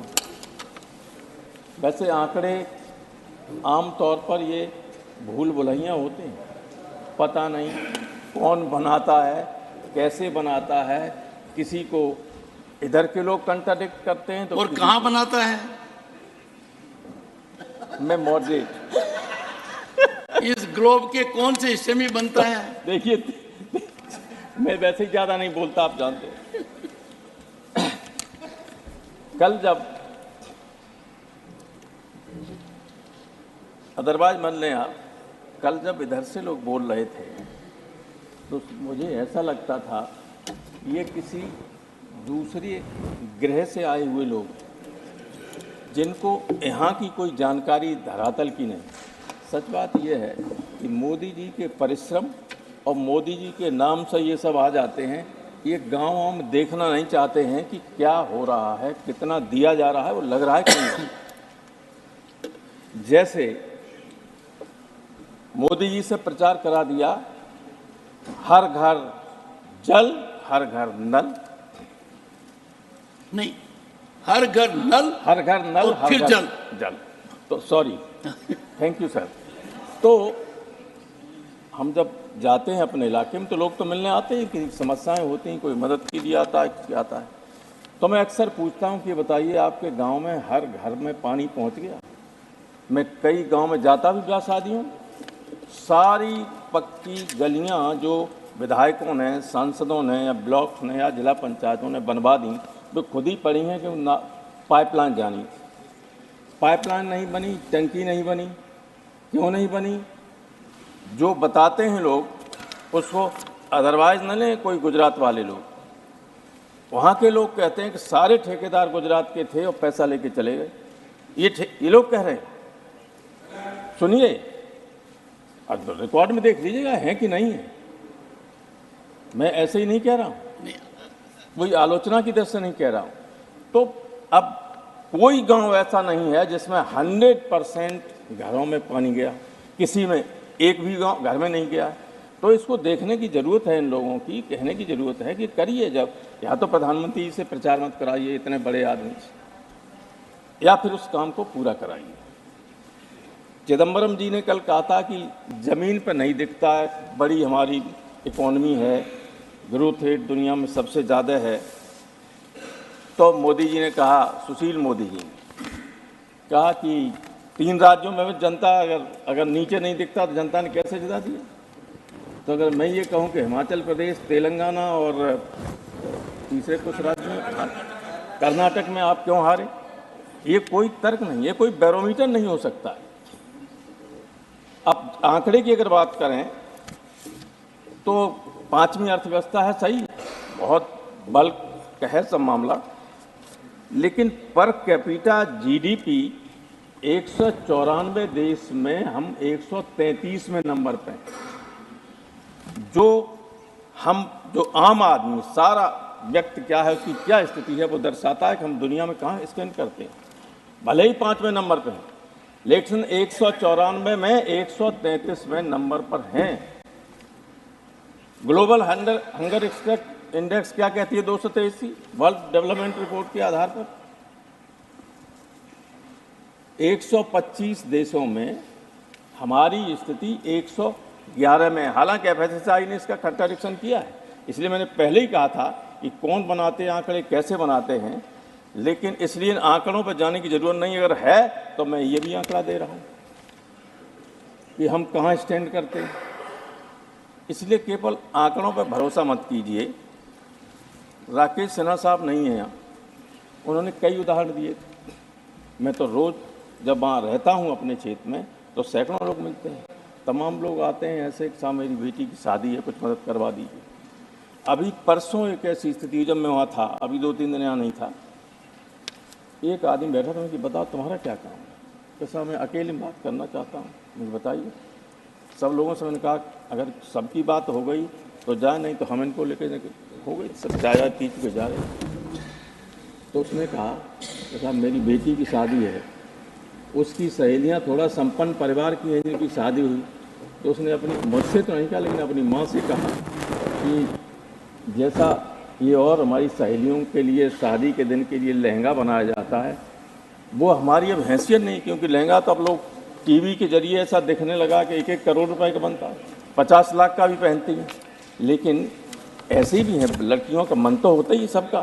वैसे आंकड़े आमतौर पर ये भूल भुलैया होते हैं, पता नहीं कौन बनाता है, कैसे बनाता है, किसी को इधर के लोग कंट्राडिक्ट करते हैं तो और कहाँ बनाता है. मैं मॉडरेट. इस ग्लोब के कौन से हिस्से में बनता है. देखिए, मैं वैसे ही ज़्यादा नहीं बोलता, आप जानते हैं. कल जब अदरवाइज मान लें आप, कल जब इधर से लोग बोल रहे थे तो मुझे ऐसा लगता था ये किसी दूसरे ग्रह से आए हुए लोग. जिनको यहाँ की कोई जानकारी धरातल की नहीं। सच बात यह है कि मोदी जी के परिश्रम और मोदी जी के नाम से ये सब आ जाते हैं। ये गाँव में देखना नहीं चाहते हैं कि क्या हो रहा है, कितना दिया जा रहा है, वो लग रहा है कि नहीं। जैसे मोदी जी से प्रचार करा दिया, हर घर जल हर घर नल, नहीं, हर घर नल, हर घर नल, और हर फिर घर जल। जल। तो सॉरी, थैंक यू सर। तो हम जब जाते हैं अपने इलाके में तो लोग तो मिलने आते हैं कि समस्याएं होती हैं, कोई मदद के लिए आता है, क्या आता है। तो मैं अक्सर पूछता हूं कि बताइए आपके गांव में हर घर में पानी पहुंच गया? मैं कई गांव में जाता भी ब्याह शादियों, सारी पक्की गलियां जो विधायकों ने, सांसदों ने या ब्लॉक ने या जिला पंचायतों ने बनवा दी, वो खुद ही पड़ी हैं कि पाइपलाइन जानी। पाइपलाइन नहीं बनी, टंकी नहीं बनी। क्यों नहीं बनी? जो बताते हैं लोग उसको अदरवाइज न लें, कोई गुजरात वाले लोग, वहाँ के लोग कहते हैं कि सारे ठेकेदार गुजरात के थे और पैसा लेके चले गए। ये लोग कह रहे हैं, सुनिए, अब रिकॉर्ड में देख लीजिएगा है कि नहीं है। मैं ऐसे ही नहीं कह रहा हूँ, वही आलोचना की दृष्टि से नहीं कह रहा हूँ। तो अब कोई गांव ऐसा नहीं है जिसमें 100% घरों में पानी गया, किसी में एक भी गांव घर में नहीं गया। तो इसको देखने की ज़रूरत है, इन लोगों की कहने की ज़रूरत है कि करिए। जब या तो प्रधानमंत्री जी से प्रचार मत कराइए इतने बड़े आदमी से, या फिर उस काम को पूरा कराइए। चिदम्बरम जी ने कल कहा था कि ज़मीन पर नहीं दिखता है, बड़ी हमारी इकोनॉमी है, ग्रोथ रेट दुनिया में सबसे ज़्यादा है। तो मोदी जी ने कहा, सुशील मोदी जी ने कहा कि 3 राज्यों में जनता अगर नीचे नहीं दिखता तो जनता ने कैसे जिता दिया। तो अगर मैं ये कहूँ कि हिमाचल प्रदेश, तेलंगाना और तीसरे कुछ राज्यों में, कर्नाटक में आप क्यों हारे, ये कोई तर्क नहीं है, कोई बैरोमीटर नहीं हो सकता। अब आंकड़े की अगर बात करें तो 5वीं अर्थव्यवस्था है, सही, बहुत बल्क है सब मामला, लेकिन पर कैपिटा जीडीपी 194 देश में हम 133वें नंबर पे। जो आम आदमी, सारा व्यक्ति क्या है, उसकी क्या स्थिति है, वो दर्शाता है कि हम दुनिया में कहाँ स्टैंड करते हैं। भले ही 5वें नंबर पे हैं, लेकिन 194 में 133वें नंबर पर हैं। ग्लोबल हंगर इंडेक्स क्या कहती है? 283 वर्ल्ड डेवलपमेंट रिपोर्ट के आधार पर 125 देशों में हमारी स्थिति 111 में। हालांकि एफएसएसआई ने इसका करेक्शन किया है, इसलिए मैंने पहले ही कहा था कि कौन बनाते हैं आंकड़े, कैसे बनाते हैं, लेकिन इसलिए आंकड़ों पर जाने की जरूरत नहीं। अगर है तो मैं ये भी आंकड़ा दे रहा हूं कि हम कहां स्टैंड करते हैं। इसलिए केवल आंकड़ों पर भरोसा मत कीजिए। राकेश सिन्हा साहब नहीं है यहाँ, उन्होंने कई उदाहरण दिए। मैं तो रोज़ जब वहाँ रहता हूँ अपने क्षेत्र में तो सैकड़ों लोग मिलते हैं, तमाम लोग आते हैं ऐसे कि साहब मेरी बेटी की शादी है, कुछ मदद करवा दीजिए। अभी परसों एक ऐसी स्थिति, जब मैं वहाँ था, अभी 2-3 दिन यहाँ नहीं था, एक आदमी बैठा था कि बताओ तुम्हारा क्या काम है? तो साहब मैं अकेले बात करना चाहता हूँ, मुझे बताइए। सब लोगों से मैंने कहा अगर सबकी बात हो गई तो जाए, नहीं तो हम इनको लेकर हो गई, सब चाय पी के जा रहे। तो उसने कहा कि साहब मेरी बेटी की शादी है, उसकी सहेलियां थोड़ा संपन्न परिवार की हैं जिनकी शादी हुई, तो उसने अपनी, मुझसे तो नहीं कहा लेकिन अपनी माँ से कहा कि जैसा ये और हमारी सहेलियों के लिए शादी के दिन के लिए लहंगा बनाया जाता है, वो हमारी अब हैसियत नहीं, क्योंकि लहंगा तो अब लोग टीवी के जरिए ऐसा दिखने लगा कि 1-1 करोड़ रुपए का बनता है, 50 लाख का भी पहनती हैं। लेकिन ऐसे भी हैं, लड़कियों का मन तो होता ही सबका,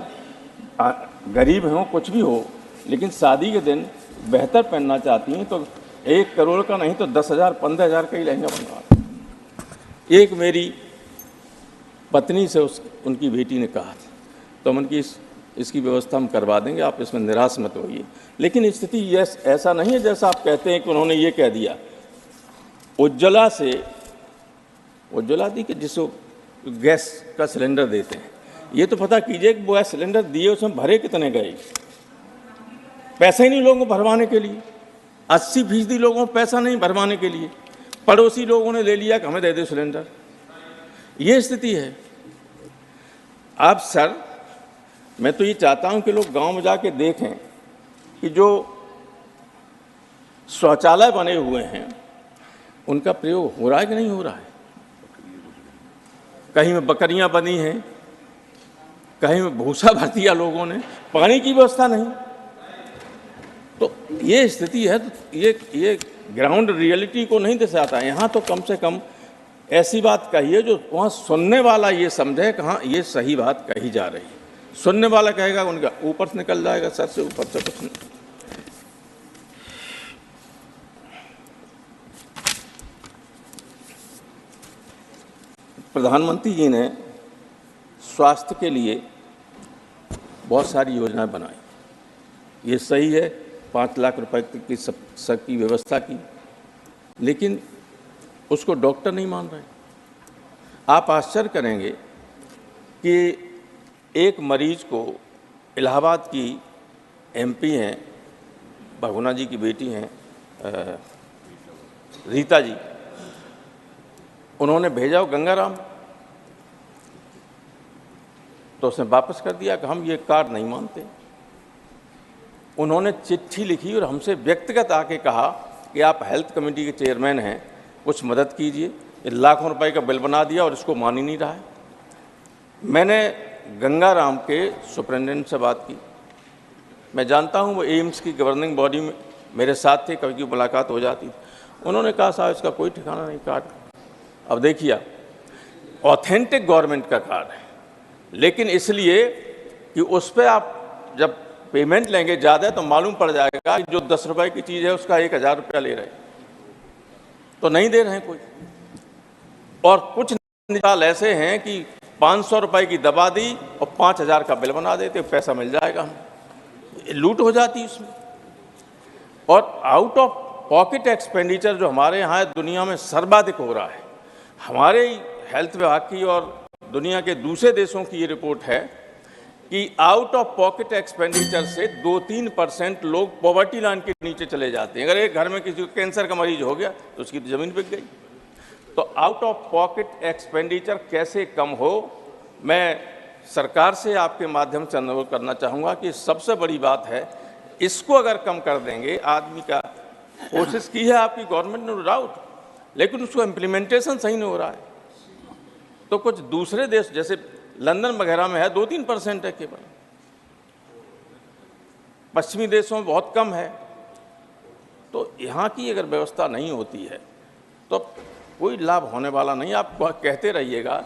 गरीब हो कुछ भी हो, लेकिन शादी के दिन बेहतर पहनना चाहती हैं, तो 1 करोड़ का नहीं तो 10,000 15,000 का ही लहंगा बनवा। एक मेरी पत्नी से उनकी बेटी ने कहा था, तो हम उनकी इसकी व्यवस्था हम करवा देंगे, आप इसमें निराश मत होइए। लेकिन स्थिति ऐसा नहीं है जैसा आप कहते हैं कि उन्होंने ये कह दिया। उज्ज्वला दी कि जिसको गैस का सिलेंडर देते हैं, ये तो पता कीजिए कि वो गैस सिलेंडर दिए उसमें भरे कितने गए। पैसा ही नहीं लोगों को भरवाने के लिए, 80% लोगों को पैसा नहीं भरवाने के लिए, पड़ोसी लोगों ने ले लिया कि हमें दे दो सिलेंडर। ये स्थिति है। अब सर, मैं तो ये चाहता हूं कि लोग गांव में जाके देखें कि जो शौचालय बने हुए हैं उनका प्रयोग हो रहा है कि नहीं हो रहा है। कहीं में बकरियां बनी हैं, कहीं में भूसा भर दिया लोगों ने, पानी की व्यवस्था नहीं। तो ये स्थिति है। तो ये ग्राउंड रियलिटी को नहीं दर्शाता। यहाँ तो कम से कम ऐसी बात कहिए जो वहाँ सुनने वाला ये समझे कि हाँ ये सही बात कही जा रही है। सुनने वाला कहेगा उनका ऊपर से निकल जाएगा, सर से ऊपर से कुछ नहीं। प्रधानमंत्री जी ने स्वास्थ्य के लिए बहुत सारी योजनाएं बनाई। ये सही है, 5 लाख रुपए की सबकी व्यवस्था की, लेकिन उसको डॉक्टर नहीं मान रहे। आप आश्चर्य करेंगे कि एक मरीज को इलाहाबाद की एमपी हैं, बहुगुणा जी की बेटी हैं रीता जी, उन्होंने भेजा गंगाराम, तो उसने वापस कर दिया कि हम ये कार्ड नहीं मानते। उन्होंने चिट्ठी लिखी और हमसे व्यक्तिगत आके कहा कि आप हेल्थ कमेटी के चेयरमैन हैं, कुछ मदद कीजिए। लाखों रुपए का बिल बना दिया और इसको मान ही नहीं रहा है। मैंने गंगाराम के सुपरिटेंडेंट से बात की। मैं जानता हूँ वो एम्स की गवर्निंग बॉडी में मेरे साथ थे, कभी की मुलाकात हो जाती थी। उन्होंने कहा साहब इसका कोई ठिकाना नहीं कार्ड। अब देखिए, ऑथेंटिक गवर्नमेंट का कार्ड है, लेकिन इसलिए कि उस पर आप जब पेमेंट लेंगे ज़्यादा तो मालूम पड़ जाएगा कि जो 10 रुपए की चीज़ है उसका 1000 रुपया ले रहे हैं, तो नहीं दे रहे हैं कोई। और कुछ निकाल ऐसे हैं कि 500 रुपए की दवा दी और 5000 का बिल बना देते, पैसा मिल जाएगा, हम लूट हो जाती उसमें। और आउट ऑफ पॉकेट एक्सपेंडिचर जो हमारे यहाँ दुनिया में सर्वाधिक हो रहा है। हमारे हेल्थ विभाग की और दुनिया के दूसरे देशों की ये रिपोर्ट है कि आउट ऑफ पॉकेट एक्सपेंडिचर से 2-3% लोग पॉवर्टी लाइन के नीचे चले जाते हैं। अगर एक घर में किसी को कैंसर का मरीज हो गया तो उसकी तो जमीन बिक गई। तो आउट ऑफ पॉकेट एक्सपेंडिचर कैसे कम हो, मैं सरकार से आपके माध्यम से अनुरोध करना चाहूँगा कि सबसे बड़ी बात है, इसको अगर कम कर देंगे, आदमी का कोशिश की है आपकी गवर्नमेंट ने, नो डाउट, लेकिन उसको इम्प्लीमेंटेशन सही नहीं हो रहा है। तो कुछ दूसरे देश जैसे लंदन वगैरह में है 2-3% है केवल, पश्चिमी देशों में बहुत कम है। तो यहाँ की अगर व्यवस्था नहीं होती है तो कोई लाभ होने वाला नहीं। आप कहते रहिएगा।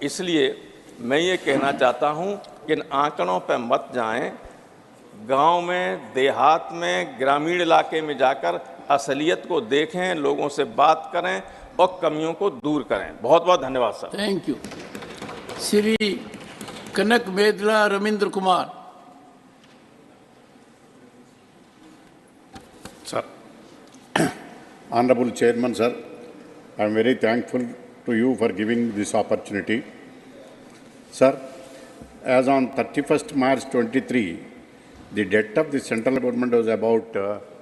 इसलिए मैं ये कहना चाहता हूँ कि इन आंकड़ों पर मत जाएं, गांव में, देहात में, ग्रामीण इलाके में जाकर असलियत को देखें, लोगों से बात करें और कमियों को दूर करें। बहुत बहुत धन्यवाद sir. Thank you. Shri Kanakamedala Ravindra Kumar. Sir, Honorable Chairman, sir, I am very thankful to you for giving this opportunity. Sir, as on 31st March 23, the debt of the central government was about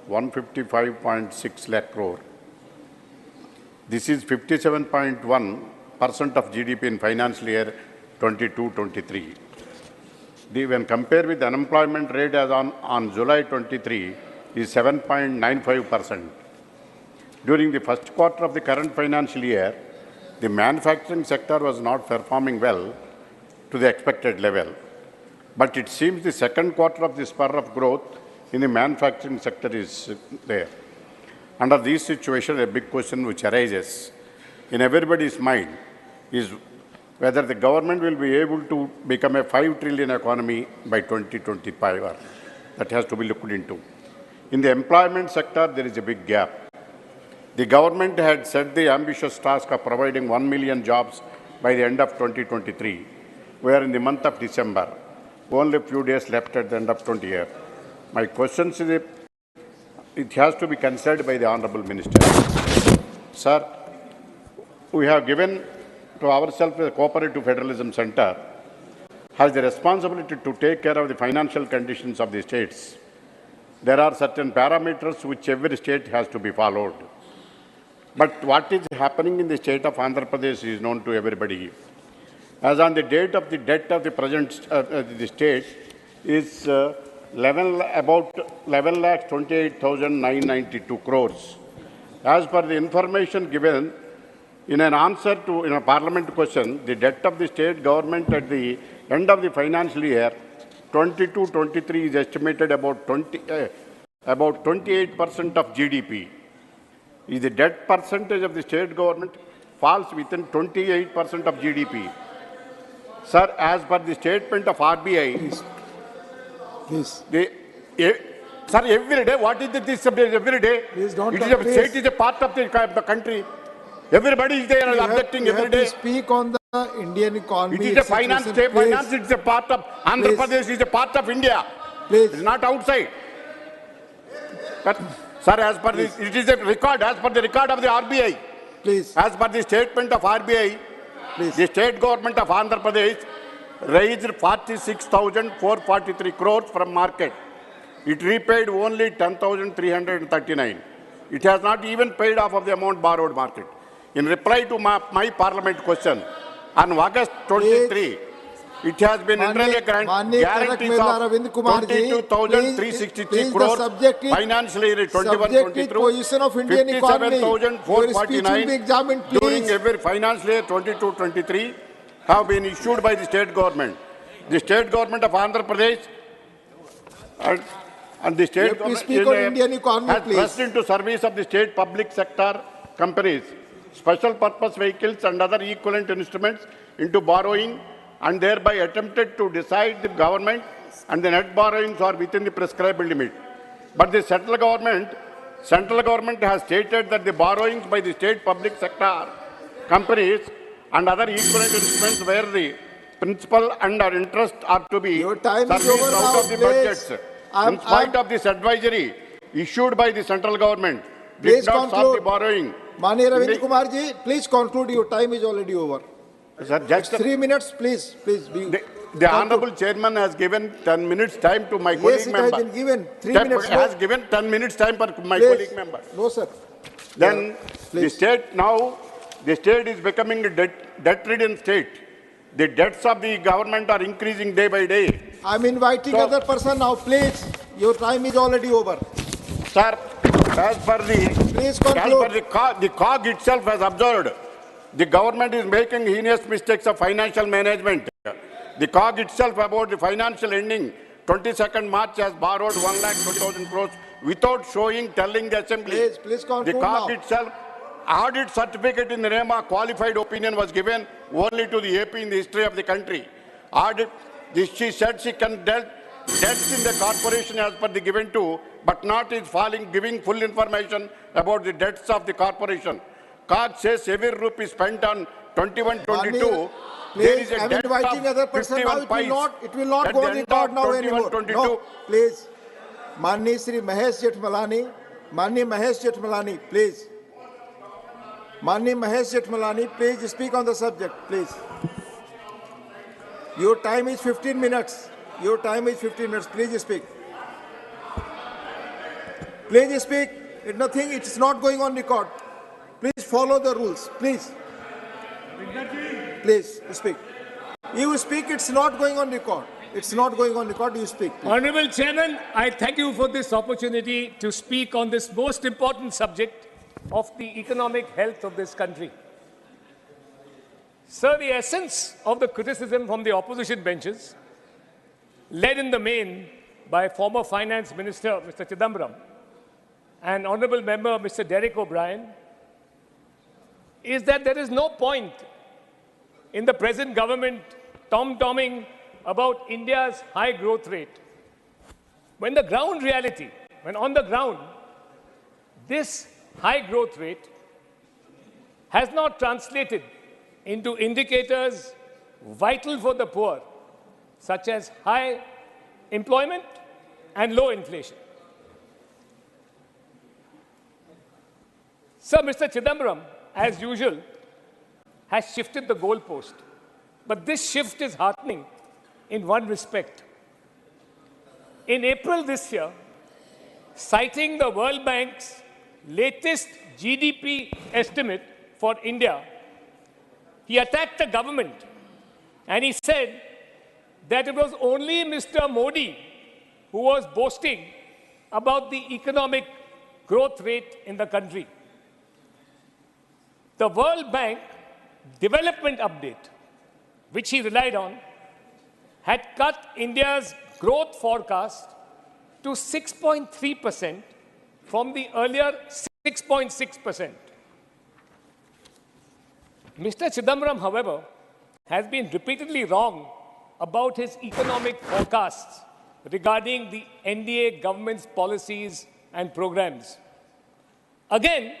155.6 lakh crore. This is 57.1% of GDP in financial year 22-23. When compared with the unemployment rate as on July 23 is 7.95%. During the first quarter of the current financial year, the manufacturing sector was not performing well to the expected level. But it seems the second quarter of the spur of growth in the manufacturing sector is there. Under these situations, a big question which arises in everybody's mind is whether the government will be able to become a 5 trillion economy by 2025. That has to be looked into. In the employment sector, there is a big gap. The government had set the ambitious task of providing 1 million jobs by the end of 2023. We are in the month of December. Only a few days left at the end of 20 year. My question is, it has to be considered by the Honorable Minister. Sir, we have given to ourselves a cooperative federalism center has the responsibility to take care of the financial conditions of the states. there are certain parameters which every state has to be followed. But what is happening in the state of Andhra Pradesh is known to everybody. As on the date of the debt of the present the state is about 11,28,992 crores. As per the information given in an answer to in a parliament question, the debt of the state government at the end of the financial year 22-23 is estimated about 28% of GDP. Is the debt percentage of the state government falls within 28% of GDP. Sir, as per the statement of RBI, sir, every day, what is this every day? It is a state is a part of the country. Everybody is there objecting every day. Speak on the Indian economy. It is a finance, state finance, it is a part of, Andhra Pradesh is a part of India. It is not outside. But, sir, as per this, it is a record, as per the record of the RBI. Please. As per the statement of RBI, the state government of Andhra Pradesh raised 46,443 crores from market. It repaid only 10,339. It has not even paid off of the amount borrowed market. In reply to my parliament question, on August 23, it has been internally guarantees of 22,363 crores, financial year 21-22, 57,449 during every financial year 22-23 have been issued by the state government. The state government of Andhra Pradesh and the state government has thrust into service of the state public sector companies, special purpose vehicles and other equivalent instruments into borrowing, and thereby attempted to decide the government and the net borrowings are within the prescribed limit. But the central government has stated that the borrowings by the state public sector companies and other equivalent instruments where the principal and interest are to be serviced out of the budgets. In spite of this advisory issued by the central government, did not stop the borrowing. Mani Ravindra Kumar ji, please conclude. Your time is already over. Sir, just 3 minutes, please. The Honorable Chairman has given 10 minutes time to my colleague member. Yes, it has been given. 3 minutes. Has given 10 minutes time for my colleague member. No, sir. Then the state is becoming a debt-ridden state. The debts of the government are increasing day by day. I'm inviting other person now, please. Your time is already over. Sir, as per the COG itself has observed, the government is making heinous mistakes of financial management. The COG itself about the financial ending, 22nd March has borrowed 1,20,000 crores without telling the assembly. Please conclude the COG now. itself, audit certificate in the name of qualified opinion was given only to the AP in the history of the country. She said she can debts in the corporation as per the given to, but not is giving full information about the debts of the corporation. COG says every rupee spent on 21-22, there is a debt of 51 pice. It will not go on record now anymore. No, please. Mani Sri Mahesh Jetmalani, please. Mani Mahesh Jetmalani, please speak on the subject, please. Your time is 15 minutes. Your time is 15 minutes. Please speak. Please speak. It's not going on record. Please follow the rules. Please. Please speak. You speak. It's not going on record. It's not going on record. You speak. Please. Honorable Chairman, I thank you for this opportunity to speak on this most important subject of the economic health of this country. Sir, the essence of the criticism from the opposition benches, led in the main by former Finance Minister Mr. Chidambaram and Honourable Member Mr. Derek O'Brien, is that there is no point in the present government tom-tomming about India's high growth rate. When on the ground, this high growth rate has not translated into indicators vital for the poor, such as high employment and low inflation. Sir, Mr. Chidambaram, as usual, has shifted the goalpost. But this shift is heartening in one respect. In April this year, citing the World Bank's latest GDP estimate for India, he attacked the government and he said that it was only Mr. Modi who was boasting about the economic growth rate in the country. The World Bank development update, which he relied on, had cut India's growth forecast to 6.3% from the earlier 6.6%. Mr. Chidambaram, however, has been repeatedly wrong about his economic forecasts regarding the NDA government's policies and programs. Again,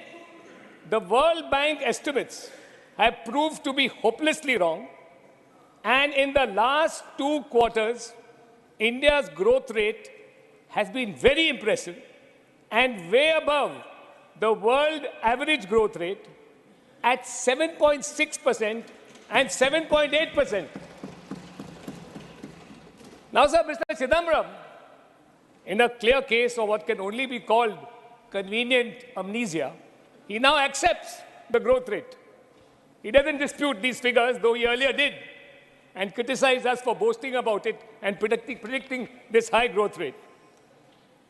the World Bank estimates have proved to be hopelessly wrong, and in the last 2 quarters, India's growth rate has been very impressive and way above the world average growth rate at 7.6% and 7.8%. Now, sir, Mr. Chidambaram, in a clear case of what can only be called convenient amnesia, he now accepts the growth rate. He doesn't dispute these figures, though he earlier did, and criticized us for boasting about it and predicting this high growth rate.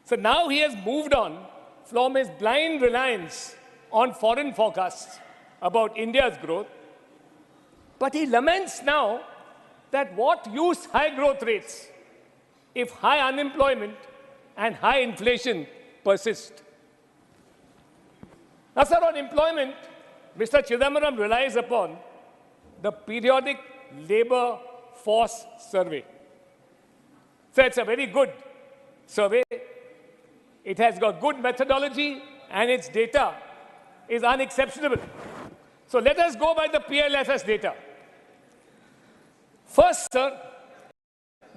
So now he has moved on from his blind reliance on foreign forecasts about India's growth, but he laments now that what use high growth rates if high unemployment and high inflation persist. Now, sir, on employment, Mr. Chidambaram relies upon the periodic labor force survey. So it's a very good survey. It has got good methodology and its data is unexceptionable. So let us go by the PLFS data. First, sir,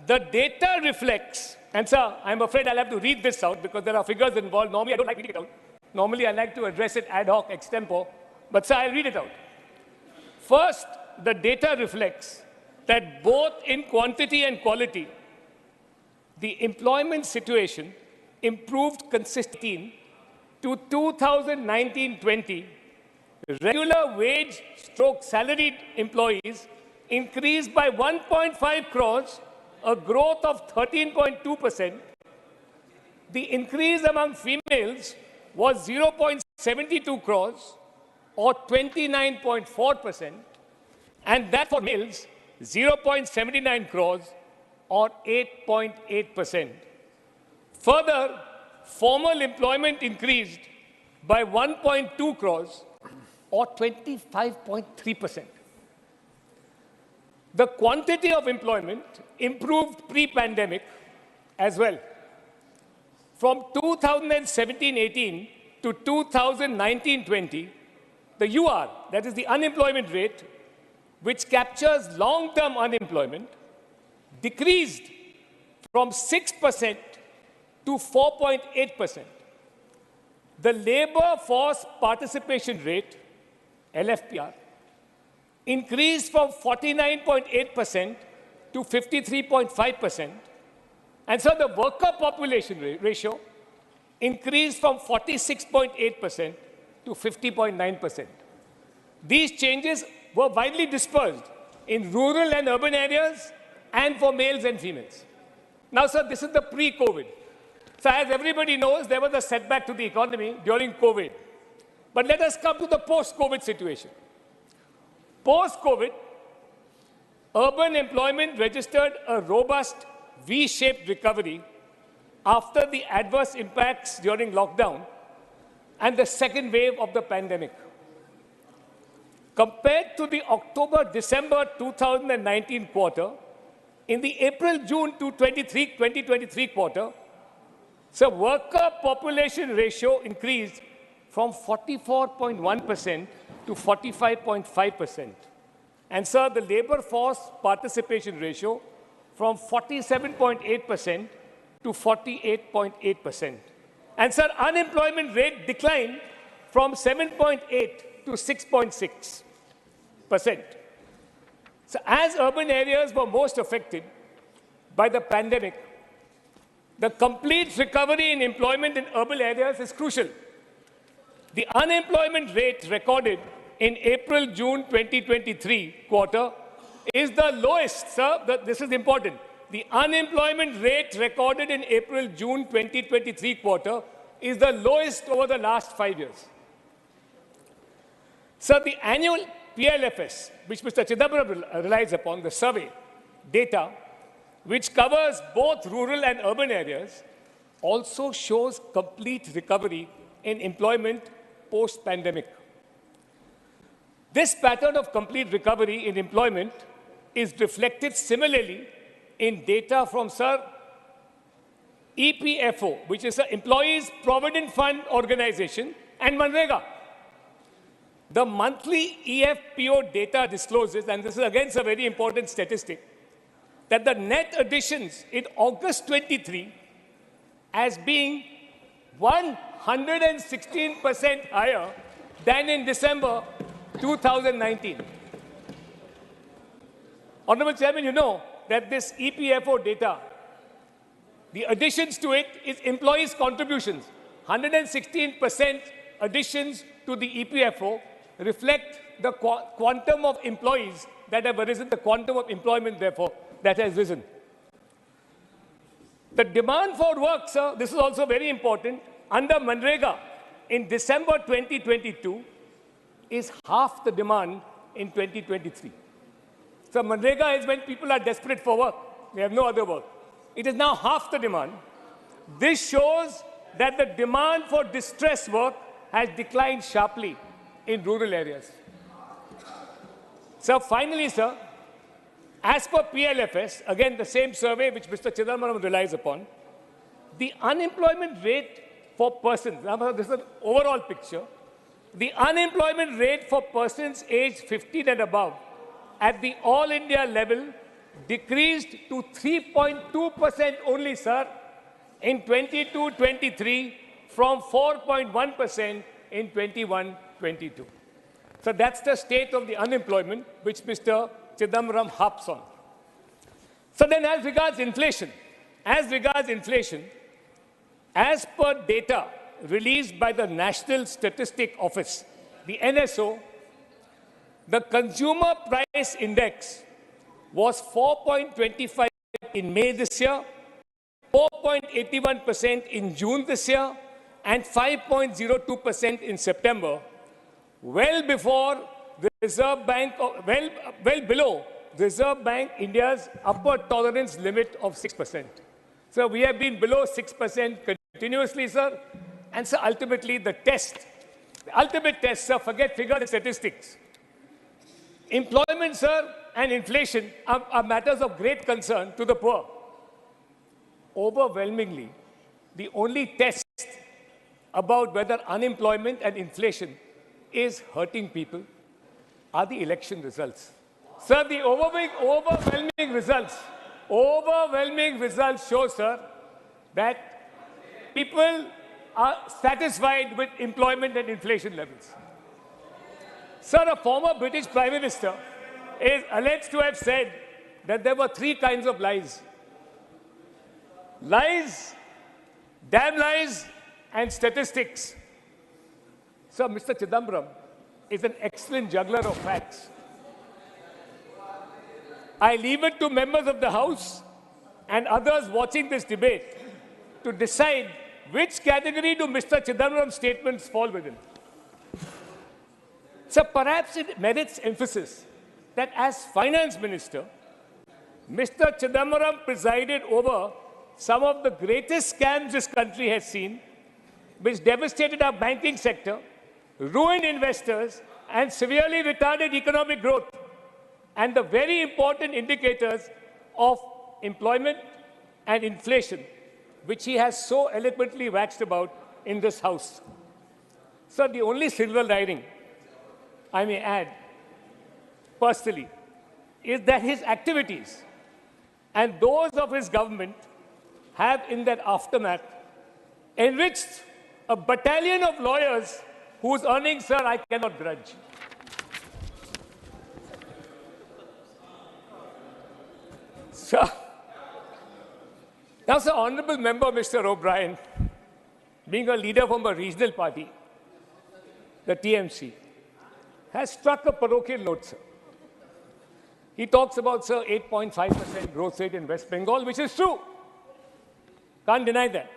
the data reflects, and sir, I'm afraid I'll have to read this out because there are figures involved. Normally, I don't like reading it out. Normally, I like to address it ad hoc, extempore, but sir, I'll read it out. First, the data reflects that both in quantity and quality, the employment situation improved consistently to 2019-20. Regular wage / salaried employees increased by 1.5 crores, a growth of 13.2%. The increase among females was 0.72 crores, or 29.4%, and that for males, 0.79 crores, or 8.8%. Further, formal employment increased by 1.2 crores, or 25.3%. The quantity of employment improved pre-pandemic as well. From 2017-18 to 2019-20, the UR, that is the unemployment rate, which captures long-term unemployment, decreased from 6% to 4.8%. The labor force participation rate, LFPR, increased from 49.8% to 53.5%. And so the worker population ratio increased from 46.8% to 50.9%. These changes were widely dispersed in rural and urban areas and for males and females. Now, sir, this is the pre-COVID. So as everybody knows, there was a setback to the economy during COVID. But let us come to the post-COVID situation. Post-COVID, urban employment registered a robust V-shaped recovery after the adverse impacts during lockdown and the second wave of the pandemic. Compared to the October-December 2019 quarter, in the April-June 2023 quarter, the worker population ratio increased from 44.1% to 45.5%. And sir, the labor force participation ratio from 47.8% to 48.8%. And sir, unemployment rate declined from 7.8 to 6.6%. So as urban areas were most affected by the pandemic, The complete recovery in employment in urban areas is crucial. The unemployment rate recorded in April-June 2023 quarter is the lowest, sir. This is important. The unemployment rate recorded in April-June 2023 quarter is the lowest over the last 5 years. Sir, the annual PLFS, which Mr. Chidambaram relies upon, the survey data, which covers both rural and urban areas, also shows complete recovery in employment post-pandemic. This pattern of complete recovery in employment is reflected similarly in data from, sir, EPFO, which is the Employees Provident Fund Organization, and Manrega. The monthly EFPO data discloses, and this is again a very important statistic, that the net additions in August 23 as being 116% higher than in December 2019. Honorable Chairman, you know that this EPFO data, the additions to it is employees' contributions. 116% additions to the EPFO reflect the quantum of employees that have arisen, the quantum of employment, therefore, that has risen. The demand for work, sir, this is also very important, under Manrega in December 2022 is half the demand in 2023. So Manrega is when people are desperate for work. They have no other work. It is now half the demand. This shows that the demand for distress work has declined sharply in rural areas. So finally, sir, as per PLFS, again the same survey which Mr. Chidambaram relies upon, the unemployment rate for persons, this is an overall picture, the unemployment rate for persons aged 15 and above at the all India level decreased to 3.2% only, sir, in 22-23 from 4.1% in 21-22. So that's the state of the unemployment which Mr. Chidambaram harps on. So then as regards inflation, as per data released by the National Statistic Office, the NSO, the consumer price index was 4.25 in May this year, 4.81% in June this year, and 5.02% in September, well before the Reserve Bank, well below Reserve Bank India's upper tolerance limit of 6%. So we have been below 6% continuously, sir. And so ultimately the ultimate test, sir, forget figures and statistics. Employment, sir, and inflation are matters of great concern to the poor. Overwhelmingly, the only test about whether unemployment and inflation is hurting people are the election results. Sir, the overwhelming results show, sir, that people are satisfied with employment and inflation levels. Sir, a former British Prime Minister is alleged to have said that there were 3 kinds of lies. Lies, damn lies, and statistics. Sir, Mr. Chidambaram is an excellent juggler of facts. I leave it to members of the House and others watching this debate to decide which category do Mr. Chidambaram's statements fall within. So perhaps it merits emphasis that as Finance Minister, Mr. Chidambaram presided over some of the greatest scams this country has seen, which devastated our banking sector, ruined investors, and severely retarded economic growth, and the very important indicators of employment and inflation, which he has so eloquently waxed about in this House. So the only silver lining, I may add, personally, is that his activities and those of his government have, in that aftermath, enriched a battalion of lawyers whose earnings, sir, I cannot grudge. Now, sir, Honorable Member Mr. O'Brien, being a leader from a regional party, the TMC, has struck a parochial note, sir. He talks about, sir, 8.5% growth rate in West Bengal, which is true. Can't deny that.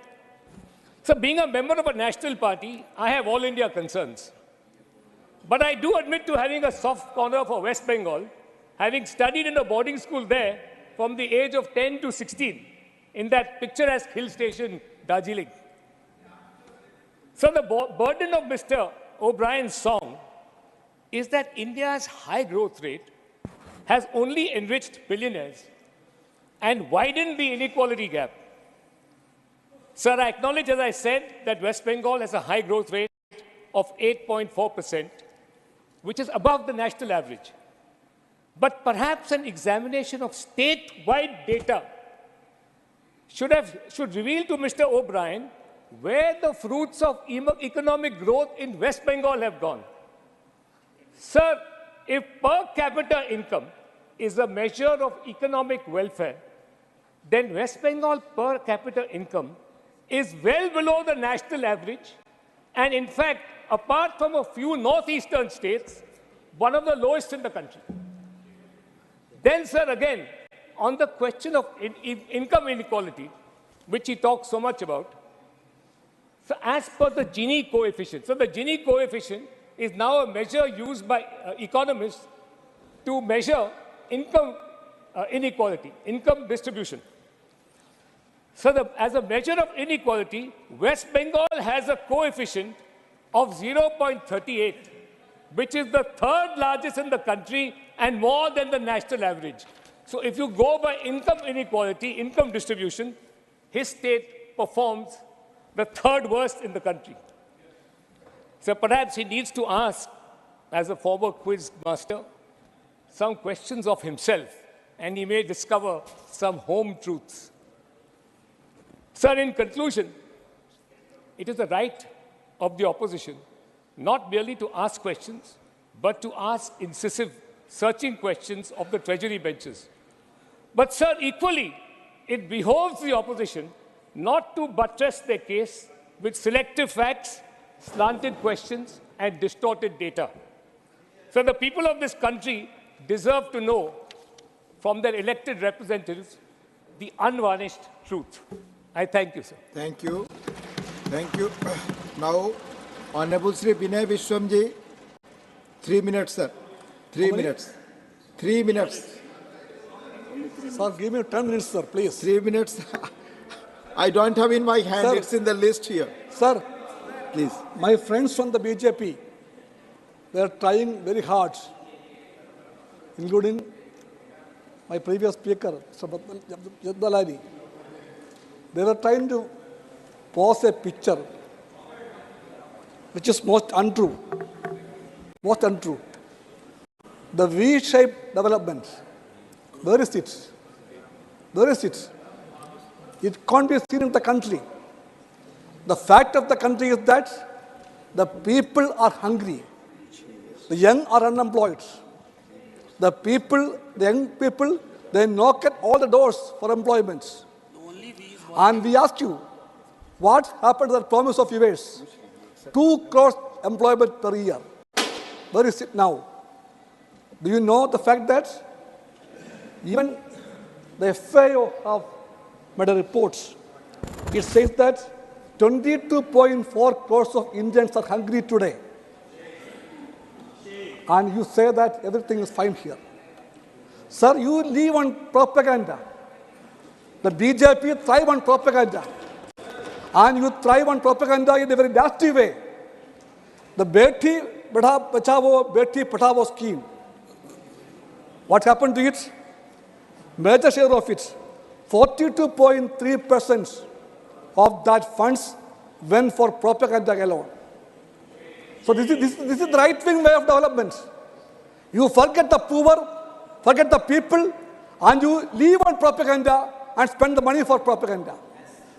So being a member of a national party, I have all India concerns. But I do admit to having a soft corner for West Bengal, having studied in a boarding school there from the age of 10 to 16 in that picturesque hill station, Darjeeling. So the burden of Mr. O'Brien's song is that India's high growth rate has only enriched billionaires and widened the inequality gap. Sir, I acknowledge, as I said, that West Bengal has a high growth rate of 8.4%, which is above the national average. But perhaps an examination of statewide data should reveal to Mr. O'Brien where the fruits of economic growth in West Bengal have gone. Sir, if per capita income is a measure of economic welfare, then West Bengal per capita income is well below the national average, and in fact, apart from a few northeastern states, one of the lowest in the country. Then, sir, again, on the question of income inequality, which he talks so much about, so as per the Gini coefficient, so the Gini coefficient is now a measure used by economists to measure income inequality, income distribution. So as a measure of inequality, West Bengal has a coefficient of 0.38, which is the third largest in the country and more than the national average. So if you go by income inequality, income distribution, his state performs the third worst in the country. So perhaps he needs to ask, as a former quiz master, some questions of himself, and he may discover some home truths. Sir, in conclusion, it is the right of the opposition not merely to ask questions, but to ask incisive, searching questions of the treasury benches. But, sir, equally, it behoves the opposition not to buttress their case with selective facts, slanted questions, and distorted data. So the people of this country deserve to know from their elected representatives the unvarnished truth. I thank you, sir. Thank you. Thank you. Now, Honorable Sri Binay Vishwamji, 3 minutes, sir. 3 minutes. 3 minutes. Sir, give me 10 minutes, sir, please. 3 minutes. I don't have in my hand. Sir, it's in the list here. Sir, please. My friends from the BJP, they are trying very hard, including my previous speaker, Jadalani. They were trying to pose a picture which is most untrue. Most untrue. The V-shaped development, where is it? Where is it? It can't be seen in the country. The fact of the country is that the people are hungry. The young are unemployed. The young people, they knock at all the doors for employment. And we ask you, what happened to the promise of yours? 2 crore employment per year. Where is it now? Do you know the fact that even the FAO have made a report? It says that 22.4 crores of Indians are hungry today. And you say that everything is fine here. Sir, you live on propaganda. The BJP thrive on propaganda. And you thrive on propaganda in a very nasty way. The Beti Bachao, Beti Patao scheme. What happened to it? Major share of it, 42.3% of that funds went for propaganda alone. So this is the right-wing way of development. You forget the poor, forget the people, and you live on propaganda and spend the money for propaganda.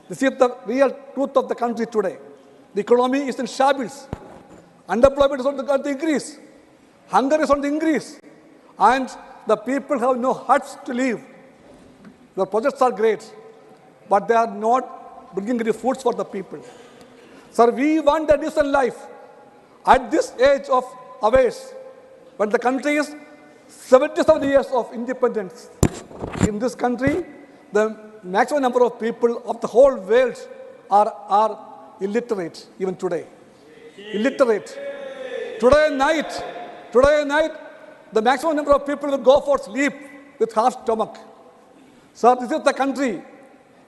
This is the real truth of the country today. The economy is in shambles. Unemployment is on the increase. Hunger is on the increase. And the people have no huts to live. Your projects are great. but they are not bringing any fruits for the people. Sir, we want a decent life. At this age of ours, when the country is 77 years of independence, in this country, the maximum number of people of the whole world are illiterate, even today. Illiterate. Today night, the maximum number of people will go for sleep with half stomach. So this is the country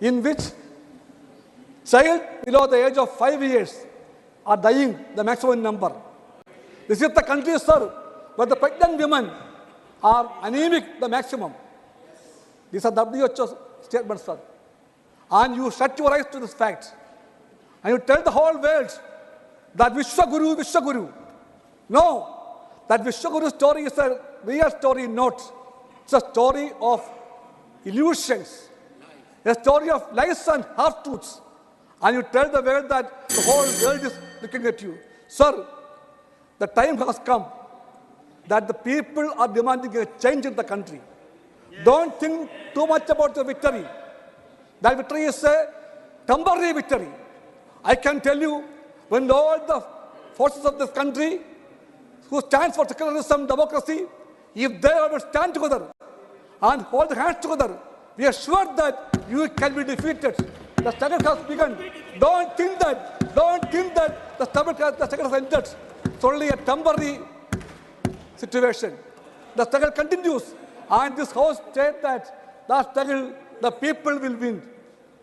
in which child below the age of 5 years are dying, the maximum number. This is the country, sir, where the pregnant women are anemic, the maximum. These are WHO statements, sir. And you shut your eyes to this fact. And you tell the whole world that Vishwaguru, Vishwaguru. No, that Vishwaguru story is a real story, not. It's a story of illusions, a story of lies and half-truths. And you tell the world that the whole world is looking at you. Sir, the time has come that the people are demanding a change in the country. Don't think too much about the victory. That victory is a temporary victory. I can tell you, when all the forces of this country who stands for secularism, democracy, if they will stand together and hold their hands together, we are sure that you can be defeated. The struggle has begun. Don't think that the struggle has ended. It's only a temporary situation. The struggle continues. And this House said that the struggle, the people will win.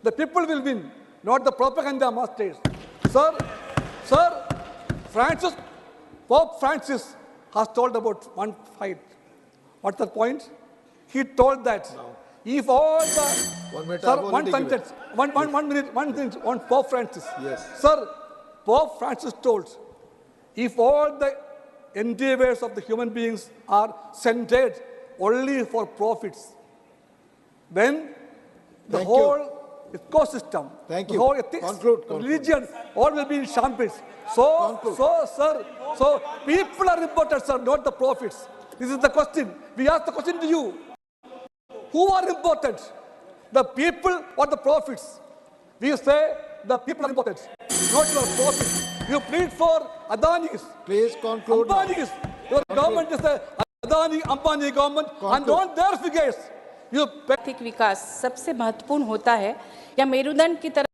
The people will win, not the propaganda masters. Sir, Pope Francis has told about one fight. What's the point? He told that if all the... 1 minute. Sir, one sentence. One minute on Pope Francis. Yes. Sir, Pope Francis told, if all the endeavors of the human beings are centered only for profits, then the whole ecosystem, the whole ethics, religion, all will be in shambles. So people are important, sir, not the profits. This is the question. We ask the question to you. Who are important? The people or the profits? We say the people are important, not your profits. You plead for Adani's. Please conclude. Ambani's. Your government is the Adani, Ambani government, and don't their figures. आर्थिक विकास सबसे महत्वपूर्ण होता है या मेरुदंड की तरह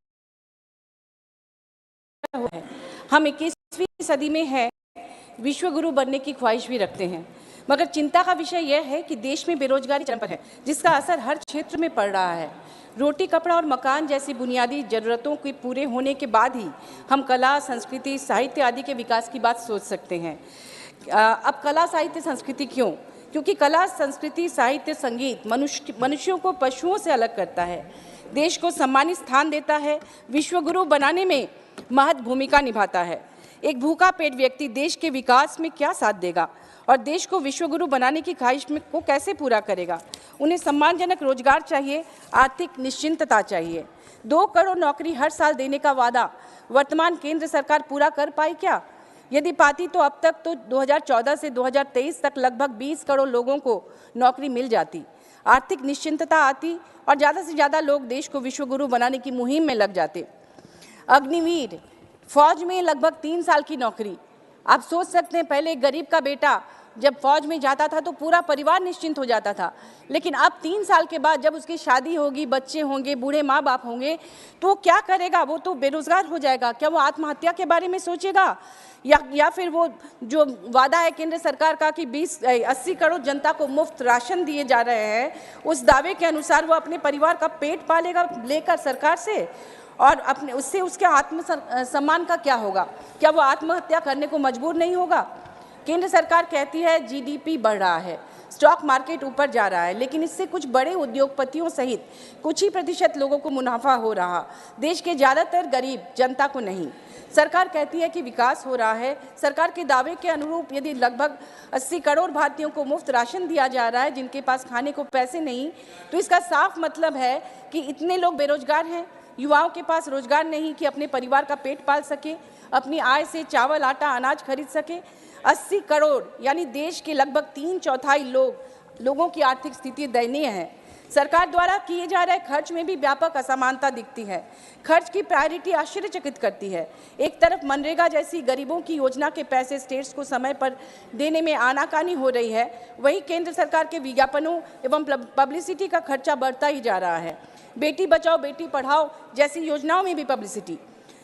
है। हम 21वीं सदी में हैं, विश्वगुरु बनने की ख्वाहिश भी रखते हैं, मगर चिंता का विषय यह है कि देश में बेरोजगारी चरम पर है, जिसका असर हर क्षेत्र में पड़ रहा है। रोटी, कपड़ा और मकान जैसी बुनियादी जरूरतों के पूरे होने के बाद ही हम कला, संस्कृति, साहित्य आदि के विकास की बात सोच सकते हैं। अब कला, साहित्य, संस्कृति क्यों? क्योंकि कला, संस्कृति, साहित्य, संगीत मनुष्यों को पशुओं से अलग करता है, देश को सम्मानित स्थान देता है, विश्वगुरु बनाने में महत्वपूर्ण भूमिका निभाता है। एक भूखा पेट व्यक्ति देश के विकास में क्या साथ देगा और देश को विश्वगुरु बनाने की ख्वाहिश में को कैसे पूरा करेगा? उन्हें सम्मानजनक रोजगार चाहिए, आर्थिक निश्चिंतता चाहिए। 2 करोड़ नौकरी हर साल देने का वादा वर्तमान केंद्र सरकार पूरा कर पाई क्या? यदि पाती तो अब तक तो 2014 से 2023 तक लगभग 20 करोड़ लोगों को नौकरी मिल जाती, आर्थिक निश्चिंतता आती और ज़्यादा से ज़्यादा लोग देश को विश्वगुरु बनाने की मुहिम में लग जाते। अग्निवीर, फौज में लगभग 3 साल की नौकरी। आप सोच सकते हैं, पहले एक गरीब का बेटा जब फौज में जाता था तो पूरा परिवार निश्चिंत हो जाता था, लेकिन अब 3 साल के बाद जब उसकी शादी होगी, बच्चे होंगे, बूढ़े माँ बाप होंगे, तो वो क्या करेगा? वो तो बेरोजगार हो जाएगा। क्या वो आत्महत्या के बारे में सोचेगा या फिर वो जो वादा है केंद्र सरकार का कि 80 करोड़ जनता को मुफ्त राशन दिए जा रहे हैं, उस दावे के अनुसार वो अपने परिवार का पेट पालेगा लेकर सरकार से, और अपने उससे उसके आत्मसम्मान का क्या होगा? क्या वो आत्महत्या करने को मजबूर नहीं होगा? केंद्र सरकार कहती है जीडीपी बढ़ रहा है, स्टॉक मार्केट ऊपर जा रहा है, लेकिन इससे कुछ बड़े उद्योगपतियों सहित कुछ ही प्रतिशत लोगों को मुनाफा हो रहा, देश के ज़्यादातर गरीब जनता को नहीं। सरकार कहती है कि विकास हो रहा है। सरकार के दावे के अनुरूप यदि लगभग 80 करोड़ भारतीयों को मुफ्त राशन दिया जा रहा है जिनके पास खाने को पैसे नहीं, तो इसका साफ मतलब है कि इतने लोग बेरोजगार हैं, युवाओं के पास रोजगार नहीं कि अपने परिवार का पेट पाल सके, अपनी आय से चावल, आटा, अनाज खरीद सके। 80 करोड़ यानी देश के लगभग 3/4 लोगों की आर्थिक स्थिति दयनीय है। सरकार द्वारा किए जा रहे खर्च में भी व्यापक असमानता दिखती है। खर्च की प्रायोरिटी आश्चर्यचकित करती है। एक तरफ मनरेगा जैसी गरीबों की योजना के पैसे स्टेट्स को समय पर देने में आनाकानी हो रही है, वहीं केंद्र सरकार के विज्ञापनों एवं पब्लिसिटी का खर्चा बढ़ता ही जा रहा है। बेटी बचाओ बेटी पढ़ाओ जैसी योजनाओं में भी पब्लिसिटी।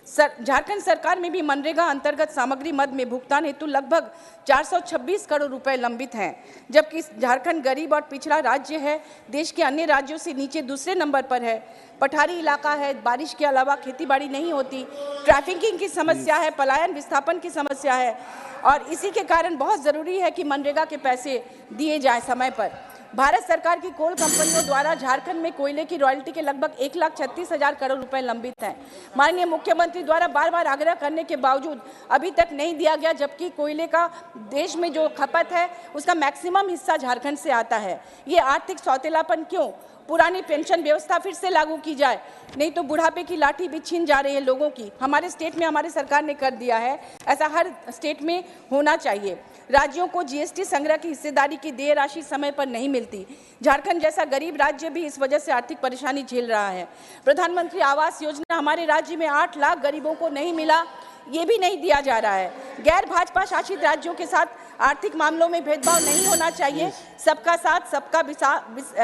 झारखंड सरकार में भी मनरेगा अंतर्गत सामग्री मद में भुगतान हेतु लगभग 426 करोड़ रुपए लंबित हैं, जबकि झारखंड गरीब और पिछड़ा राज्य है, देश के अन्य राज्यों से नीचे दूसरे नंबर पर है। पठारी इलाका है, बारिश के अलावा खेतीबाड़ी नहीं होती, ट्रैफिकिंग की समस्या है, पलायन विस्थापन की समस्या है, और इसी के कारण बहुत ज़रूरी है कि मनरेगा के पैसे दिए जाएं समय पर। भारत सरकार की कोल कंपनियों द्वारा झारखंड में कोयले की रॉयल्टी के लगभग 1,36,000 करोड़ रुपए लंबित हैं। माननीय मुख्यमंत्री द्वारा बार बार आग्रह करने के बावजूद अभी तक नहीं दिया गया, जबकि कोयले का देश में जो खपत है उसका मैक्सिमम हिस्सा झारखंड से आता है। ये आर्थिक सौतेलापन क्यों? पुरानी पेंशन व्यवस्था फिर से लागू की जाए, नहीं तो बुढ़ापे की लाठी भी छीन जा रही है लोगों की। हमारे स्टेट में हमारी सरकार ने कर दिया है, ऐसा हर स्टेट में होना चाहिए। राज्यों को जीएसटी संग्रह की हिस्सेदारी की देय राशि समय पर नहीं मिलती। झारखंड जैसा गरीब राज्य भी इस वजह से आर्थिक परेशानी झेल रहा है। प्रधानमंत्री आवास योजना हमारे राज्य में 8 लाख गरीबों को नहीं मिला, ये भी नहीं दिया जा रहा है। गैर भाजपा शासित राज्यों के साथ आर्थिक मामलों में भेदभाव नहीं होना चाहिए। सबका साथ सबका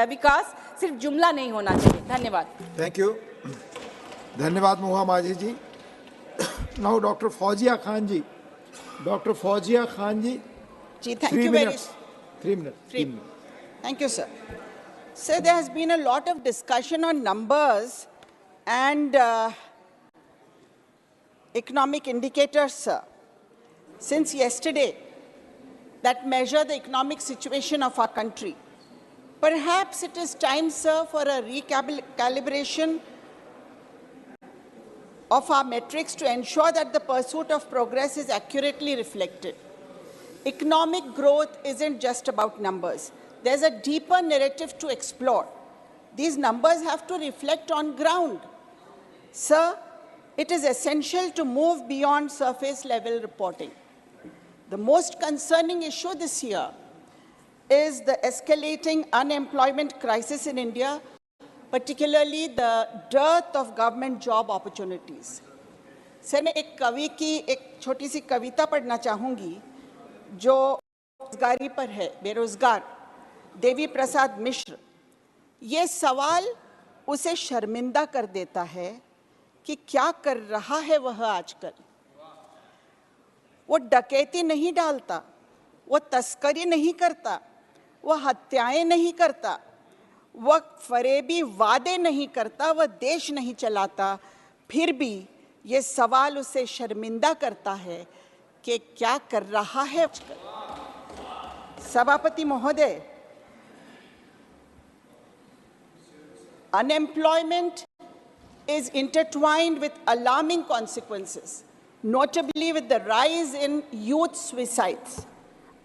विकास सिर्फ जुमला नहीं होना चाहिए। धन्यवाद। Thank you. धन्यवाद Mahua Majhi ji. Now doctor Fauzia Khan ji. Doctor Fauzia Khan ji. Thank you very much. 3 minutes. Thank you, sir. Sir, there has been a lot of discussion on numbers and economic indicators, sir. Since yesterday, that measure the economic situation of our country. Perhaps it is time, sir, for a recalibration of our metrics to ensure that the pursuit of progress is accurately reflected. Economic growth isn't just about numbers. There's a deeper narrative to explore. These numbers have to reflect on ground. Sir, it is essential to move beyond surface level reporting. The most concerning issue this year is the escalating unemployment crisis in India, particularly the dearth of government job opportunities. Sir, मैं एक कवि की एक छोटी सी कविता पढ़ना चाहूँगी जो बेरोजगारी पर है, बेरोजगार देवी प्रसाद मिश्र। ये सवाल उसे शर्मिंदा कर देता है कि क्या कर रहा है वह आजकल। वो डकैती नहीं डालता, वो तस्करी नहीं करता, वो हत्याएं नहीं करता, वह फरेबी वादे नहीं करता, वह देश नहीं चलाता, फिर भी ये सवाल उसे शर्मिंदा करता है कि क्या कर रहा है। सभापति महोदय, unemployment is intertwined with alarming consequences, notably with the rise in youth suicides.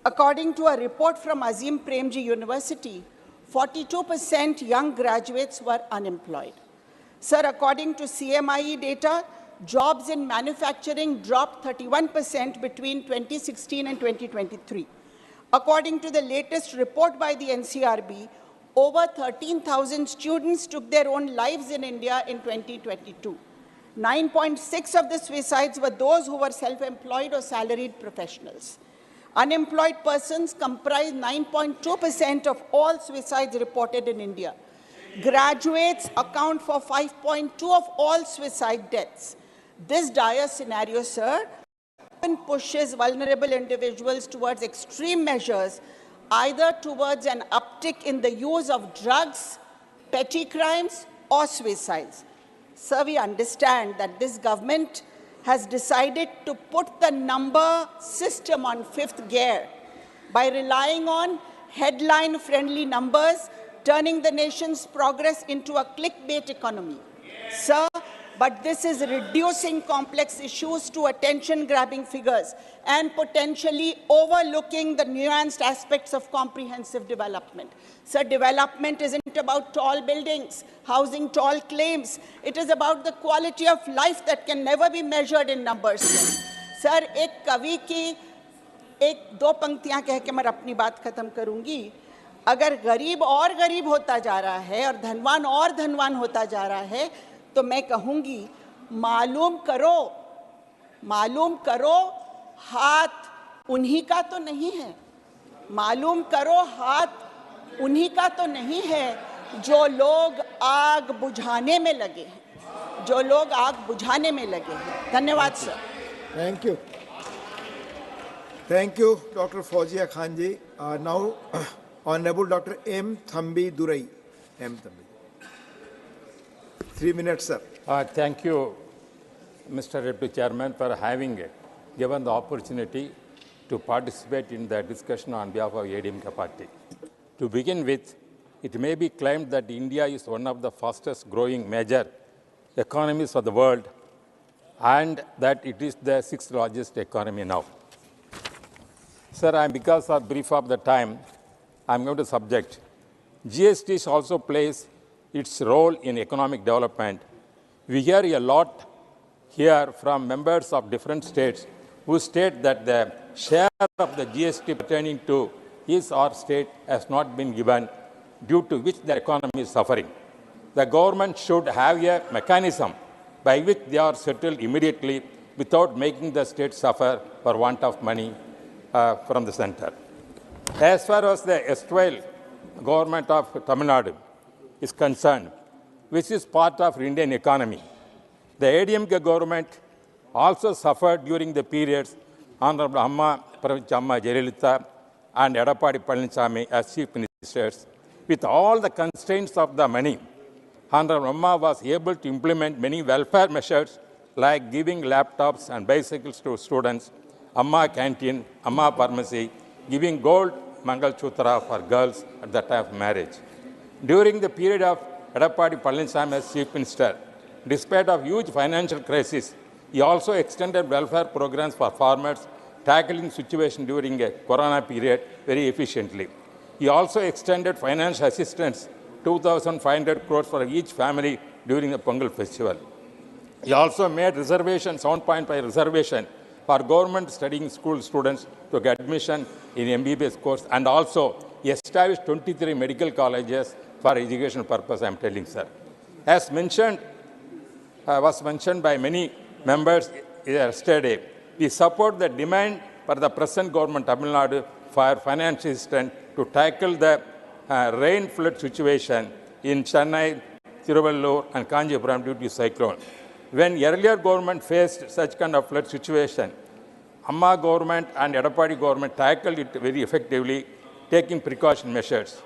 According to a report from Azim Premji University, 42% young graduates were unemployed. Sir, according to CMIE data, jobs in manufacturing dropped 31% between 2016 and 2023. According to the latest report by the NCRB, over 13,000 students took their own lives in India in 2022. 9.6% of the suicides were those who were self-employed or salaried professionals. Unemployed persons comprise 9.2% of all suicides reported in India. Graduates account for 5.2% of all suicide deaths. This dire scenario, sir, often pushes vulnerable individuals towards extreme measures, either towards an uptick in the use of drugs, petty crimes, or suicides. Sir, we understand that this government has decided to put the number system on 5th gear by relying on headline-friendly numbers, turning the nation's progress into a clickbait economy. Sir, but this is reducing complex issues to attention-grabbing figures and potentially overlooking the nuanced aspects of comprehensive development. Sir, development isn't about tall buildings, housing tall claims. It is about the quality of life that can never be measured in numbers. Sir, एक कवि की एक दो पंक्तियां कह के मैं अपनी बात खत्म करूंगी। अगर गरीब और गरीब होता जा रहा है और धनवान होता जा रहा है, तो मैं कहूँगी मालूम करो हाथ उन्हीं का तो नहीं है, मालूम करो हाथ उन्हीं का तो नहीं है जो लोग आग बुझाने में लगे हैं, धन्यवाद sir. Thank you, Dr. Fawzia Khan ji. Now, Honorable Dr. M. Thambi Durai. 3 minutes, sir. Thank you, Mr. Deputy Chairman, for having given the opportunity to participate in the discussion on behalf of ADMK party. To begin with, it may be claimed that India is one of the fastest growing major economies of the world and that it is the 6th largest economy now. Sir, because of brief of the time, I'm going to subject. GST also plays its role in economic development. We hear a lot here from members of different states who state that the share of the GST pertaining to his or state has not been given, due to which the economy is suffering. The government should have a mechanism by which they are settled immediately without making the state suffer for want of money from the center. As far as the erstwhile government of Tamil Nadu is concerned, which is part of Indian economy, the ADMK government also suffered during the periods Honorable Amma Jayalalitha and Edappadi Palaniswamy as chief ministers. With all the constraints of the money, Honorable Amma was able to implement many welfare measures like giving laptops and bicycles to students, Amma canteen, Amma pharmacy, giving gold Mangal Chutra for girls at the time of marriage. During the period of Edappadi Palaniswamy as chief minister, despite of huge financial crisis, he also extended welfare programs for farmers, tackling situation during a corona period very efficiently. He also extended financial assistance, 2,500 crores for each family during the Pongal festival. He also made reservation, 7.5 reservation for government studying school students to get admission in MBBS course, and also he established 23 medical colleges for education purpose, I am telling, sir. As mentioned, was mentioned by many members yesterday, we support the demand for the present government of Tamil Nadu for financial assistance to tackle the rain flood situation in Chennai, Tiruvallur and Kanjipuram due to cyclone. When earlier government faced such kind of flood situation, Amma government and Edappadi government tackled it very effectively, taking precaution measures.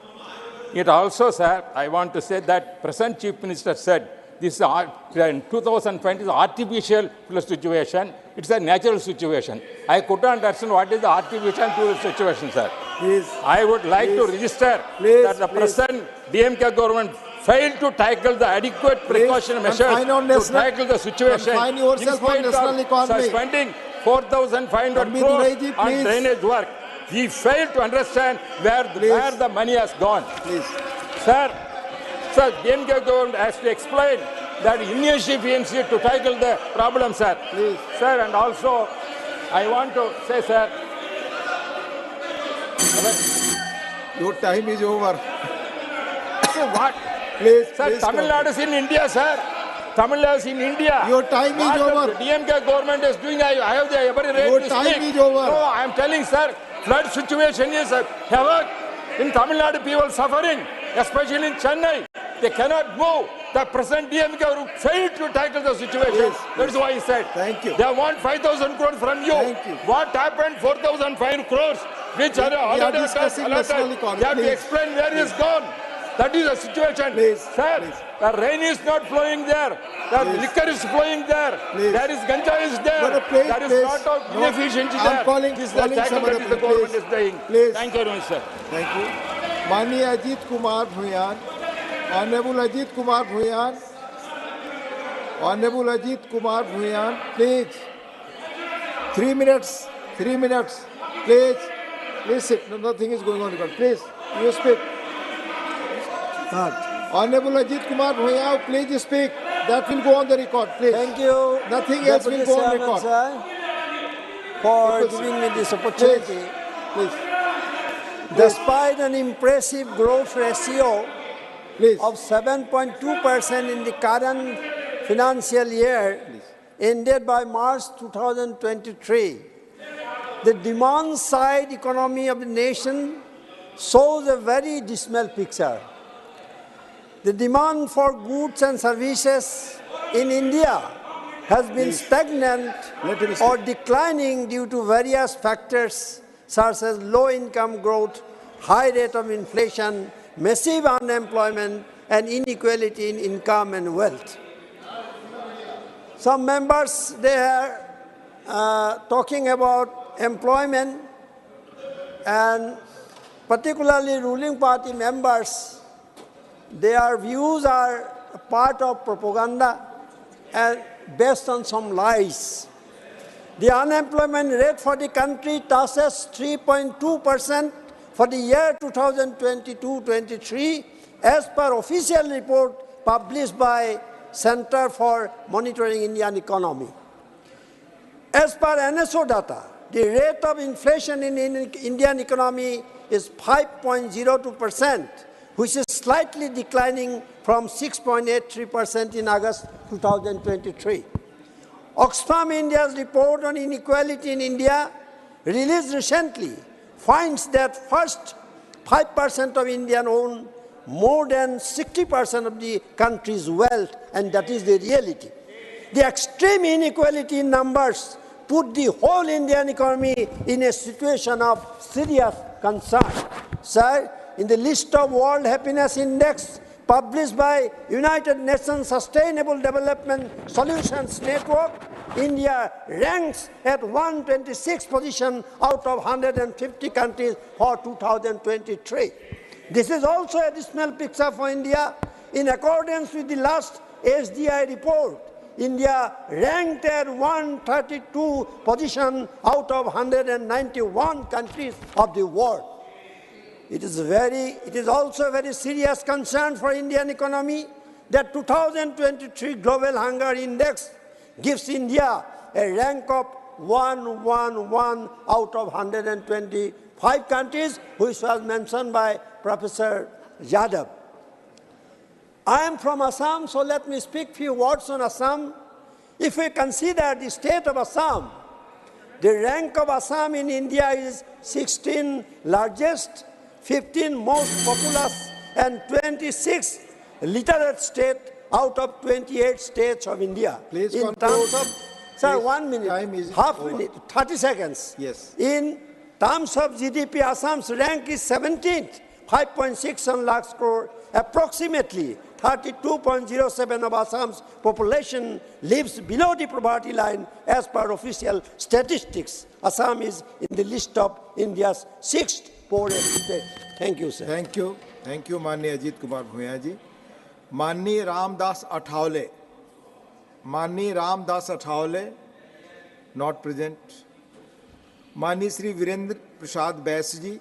It also, sir, I want to say that present Chief Minister said this in 2020 is artificial flood situation. It's a natural situation. I couldn't understand what is the artificial flood situation, sir. Please, I would like to register that the present DMK government failed to tackle the adequate precaution measures to tackle the situation. Confine yourself on national economy. Spending 4,500 crores on drainage work. We failed to understand where the money has gone. Please. Sir, DMK government has to explain that insufficiency to tackle the problem, sir. Please. Sir, and also, I want to say, sir, your time is over. What? Please, sir, please Tamil Nadu is in India, sir. Tamil Nadu is in India. Your time is over. The DMK government is doing, I have the every right Your to time speak. is over. No, I am telling, sir, flood situation is havoc. In Tamil Nadu, people suffering, especially in Chennai. They cannot move. The present DMK group failed to tackle the situation. That's why he said. Thank you. They want 5,000 crores from you. Thank you. What happened? 4,500 crores, which are already discussing national economy. They have to explain where it is gone. That is the situation. Please, sir, please. the rain is not flowing there. The liquor is flowing there. Please. There is ganja is there. Please, there is please. lot of No, inefficiency I'm there. calling- This is calling the tackle some that other the government please. is doing. Please. Thank you very much, sir. Thank you. Mani Ajit Kumar Bhuyan. Honorable Ajit Kumar Bhuyan. Honorable Ajit Kumar Bhuyan. Please. 3 minutes. 3 minutes. Please. Please sit. No, nothing is going on record. Please. You speak. Honorable Ajit Kumar Bhuyan, please speak. That will go on the record, please. Thank you. Nothing else will go on record. Sir, for giving me this opportunity. Please. Despite an impressive growth ratio of 7.2% in the current financial year, ended by March 2023, the demand-side economy of the nation shows a very dismal picture. The demand for goods and services in India has been stagnant or declining due to various factors such as low income growth, high rate of inflation, massive unemployment, and inequality in income and wealth. Some members, they are talking about employment, and particularly ruling party members, their views are a part of propaganda and based on some lies. The unemployment rate for the country touches 3.2% for the year 2022-23 as per official report published by Center for Monitoring Indian Economy. As per NSO data, the rate of inflation in Indian economy is 5.02%, which is slightly declining from 6.83% in August 2023. Oxfam India's report on inequality in India, released recently, finds that first 5% of Indians own more than 60% of the country's wealth, and that is the reality. The extreme inequality in numbers put the whole Indian economy in a situation of serious concern. Sir, in the list of World Happiness Index published by United Nations Sustainable Development Solutions Network, India ranks at 126th position out of 150 countries for 2023. This is also a dismal picture for India. In accordance with the last SDI report, India ranked at 132 position out of 191 countries of the world. It is also a very serious concern for Indian economy that 2023 Global Hunger Index gives India a rank of 111 out of 125 countries, which was mentioned by Professor Yadav. I am from Assam, so let me speak few words on Assam. If we consider the state of Assam, the rank of Assam in India is 16 largest, 15 most populous, and 26 literate state out of 28 states of India. Please in terms of, sir, 1 minute, half minute, 30 seconds. Yes. In terms of GDP, Assam's rank is 17th, 5.61 lakhs crore. Approximately 32.07% of Assam's population lives below the poverty line as per official statistics. Assam is in the list of India's 6th poorest state. Thank you, sir. Thank you. Thank you, माननीय अजीत कुमार भूया जी. माननीय रामदास अठावले. माननीय Ramdas Athawale, not present. माननीय श्री वीरेंद्र प्रसाद बैस जी.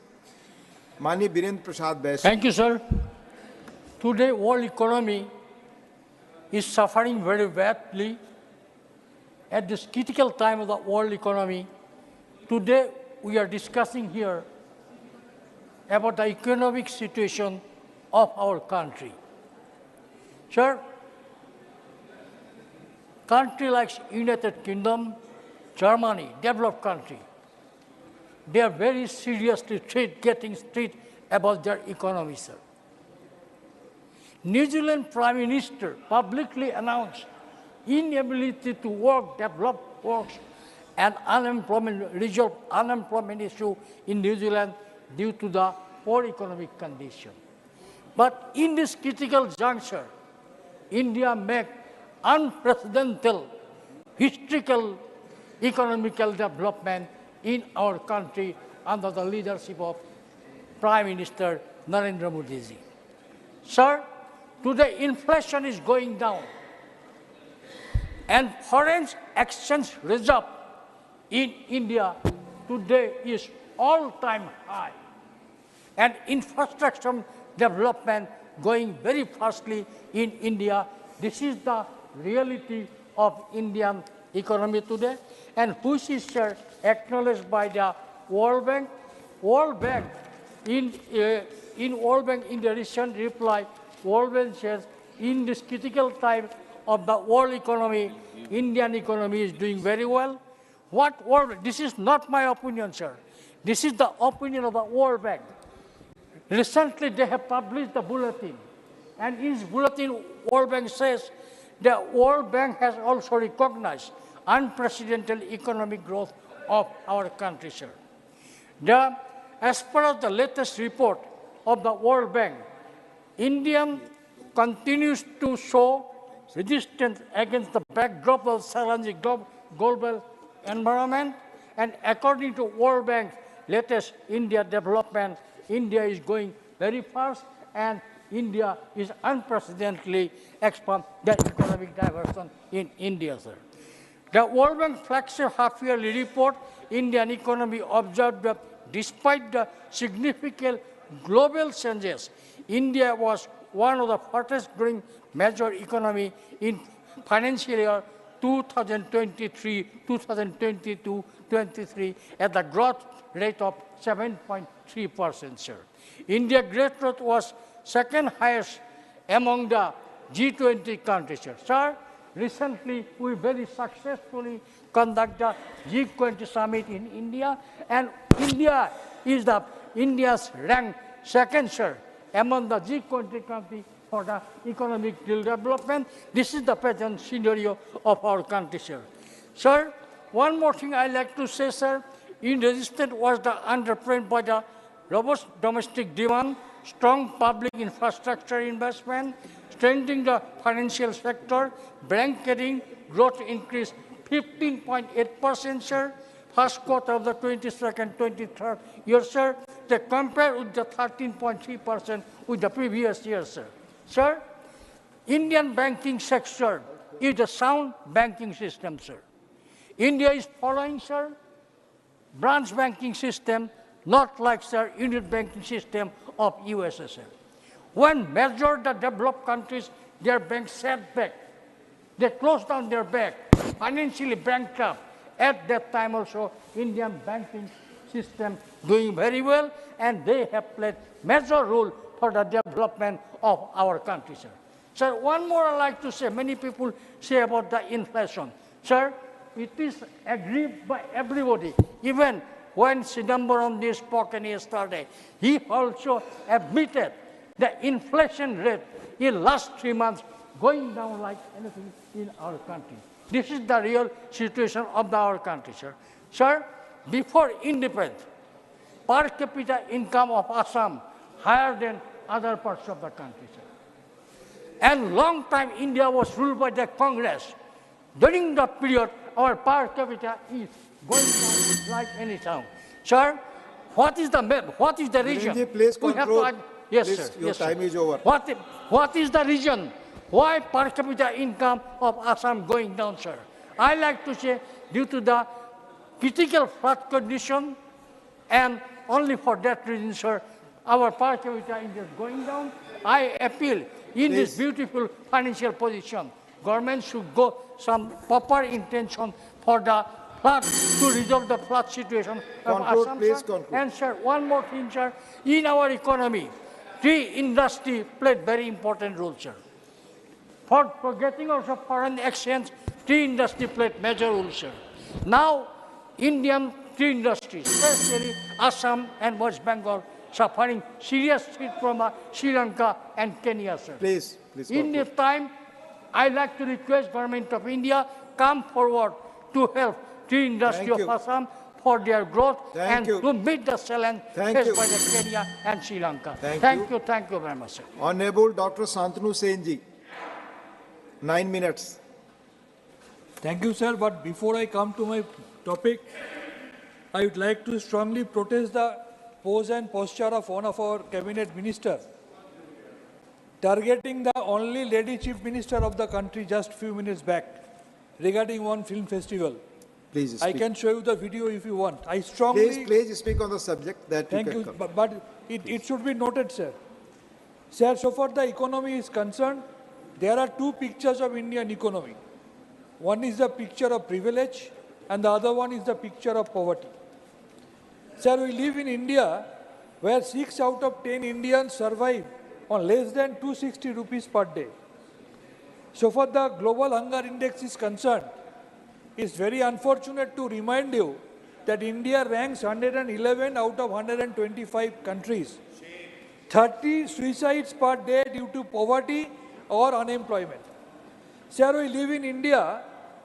माननीय वीरेंद्र प्रसाद बैस. Thank you, sir. Today, world economy is suffering very badly. At this critical time of the world economy, today we are discussing here about the economic situation of our country. Sir, country like United Kingdom, Germany, developed country, they are very seriously getting treated about their economy, sir. New Zealand Prime Minister publicly announced inability to work, develop works, and resolve unemployment issue in New Zealand due to the poor economic condition. But in this critical juncture, India made unprecedented, historical economical development in our country under the leadership of Prime Minister Narendra Modi ji. Sir, today inflation is going down and foreign exchange reserve in India today is all-time high, and infrastructure development going very fastly in India. This is the reality of Indian economy today, and which is acknowledged by the World Bank. World Bank in World Bank, in the recent reply, World Bank says, in this critical time of the world economy, Indian economy is doing very well. This is not my opinion, sir. This is the opinion of the World Bank. Recently, they have published the bulletin. And in this bulletin, World Bank says the World Bank has also recognized unprecedented economic growth of our country, sir. As per of the latest report of the World Bank, India continues to show resistance against the backdrop of challenging global environment. And according to World Bank latest India development, India is going very fast and India is unprecedentedly expand the economic diversion in India, sir. The World Bank flagship half-yearly report, Indian economy observed that despite the significant global changes, India was one of the fastest growing major economy in financial year 2022-23 at the growth rate of 7.3%, sir. India growth rate was second highest among the G20 countries, sir. Sir, recently we very successfully conduct the G20 summit in India, and India is India's ranked second, sir, among the G20 countries for the economic development. This is the present scenario of our country, sir. Sir, one more thing I like to say, sir. In resistance was underpinned by the robust domestic demand, strong public infrastructure investment, strengthening the financial sector, blanketing growth increase 15.8%, sir. First quarter of the 22nd, 23rd year, sir. They compare with the 13.3% with the previous year, sir. Sir, Indian banking sector is a sound banking system, sir. India is following, sir, branch banking system, not like, sir, unit banking system of USSR. When major the developed countries, their banks set back. They closed down their bank, financially bankrupt. At that time also, Indian banking system doing very well, and they have played major role for the development of our country, sir. Sir, one more I like to say, many people say about the inflation. Sir, it is agreed by everybody, even when Chidambaram spoke yesterday, he also admitted the inflation rate in last 3 months going down like anything in our country. This is the real situation of our country, sir. Sir, before independence, per capita income of Assam higher than other parts of the country, sir. And long time India was ruled by the Congress. During the period, our per capita is going down like anything. Sir, what is the region? Please conclude. Yes, Please, sir. your Yes, time sir. is over. What is the reason? Why per capita income of Assam going down, sir? I like to say due to the critical flood condition, and only for that reason, sir, our per capita income is going down. I appeal in this beautiful financial position, government should go some proper intention for the flood to resolve the flood situation of Assam. Please Sir. conclude. And sir, one more thing, sir, in our economy, tea industry played very important role, sir. For getting also foreign exchange, tea industry played major role, sir. Now, Indian tea industry, especially Assam and West Bengal, suffering serious threat from Sri Lanka and Kenya, sir. Please in this time, I like to request Government of India come forward to help tea industry of Assam for their growth to meet the challenge faced by the Kenya and Sri Lanka. Thank you very much, sir. Honorable Dr. Santanu Senji, 9 minutes. Thank you, sir. But before I come to my topic, I would like to strongly protest the pose and posture of one of our cabinet ministers, targeting the only lady chief minister of the country just few minutes back regarding one film festival. Please I speak. can show you the video if you want. I strongly... Please speak on the subject that Thank you you, can cover. but it should be noted, sir. Sir, so far the economy is concerned, there are two pictures of Indian economy. One is the picture of privilege and the other one is the picture of poverty. Sir, we live in India where 6 out of 10 Indians survive on less than 260 rupees per day. So far the Global Hunger Index is concerned, it's very unfortunate to remind you that India ranks 111 out of 125 countries. 30 suicides per day due to poverty or unemployment. Sir, we live in India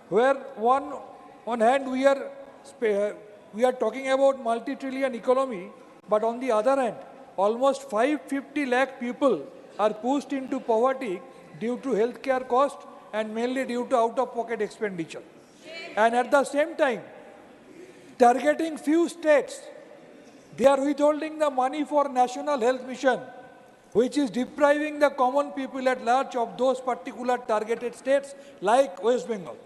where on hand we are talking about multi-trillion economy, but on the other hand, almost 550 lakh people are pushed into poverty due to healthcare cost and mainly due to out-of-pocket expenditure. And at the same time, targeting few states, they are withholding the money for National Health Mission, which is depriving the common people at large of those particular targeted states like West Bengal,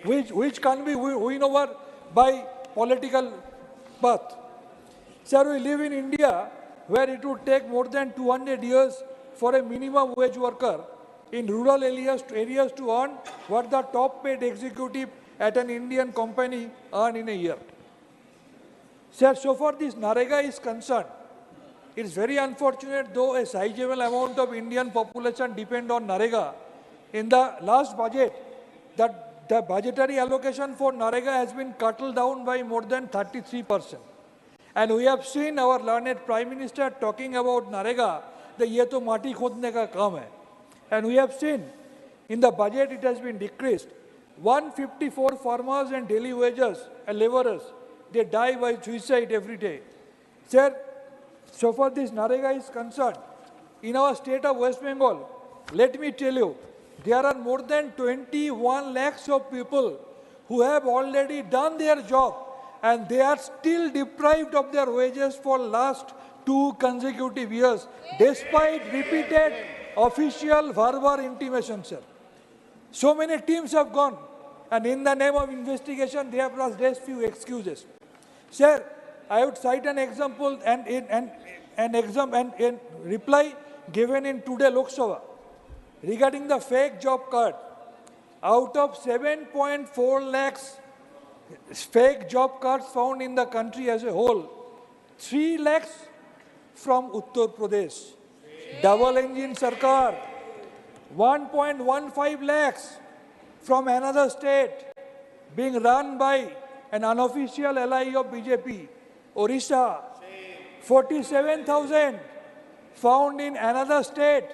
which can be won over by political path. Sir, we live in India where it would take more than 200 years for a minimum wage worker in rural areas to earn what the top paid executive at an Indian company earn in a year. Sir, so far this NREGA is concerned, it is very unfortunate though a sizable amount of Indian population depend on NREGA. In the last budget, the budgetary allocation for NREGA has been cut down by more than 33%. And we have seen our learned Prime Minister talking about NREGA, that ye to mati khodne ka kaam hai. And we have seen in the budget it has been decreased. 154 farmers and daily wages and laborers, they die by suicide every day. Sir, so far this NREGA is concerned, in our state of West Bengal, let me tell you, there are more than 21 lakhs of people who have already done their job and they are still deprived of their wages for last 2 consecutive years, despite repeated official verbal intimations, sir. So many teams have gone, and in the name of investigation, they have raised few excuses. Sir, I would cite an example and in reply given in today Lok Sabha regarding the fake job card. Out of 7.4 lakhs fake job cards found in the country as a whole, 3 lakhs from Uttar Pradesh. Double engine Sarkar, 1.15 lakhs from another state being run by an unofficial ally of BJP, Orissa. 47,000 found in another state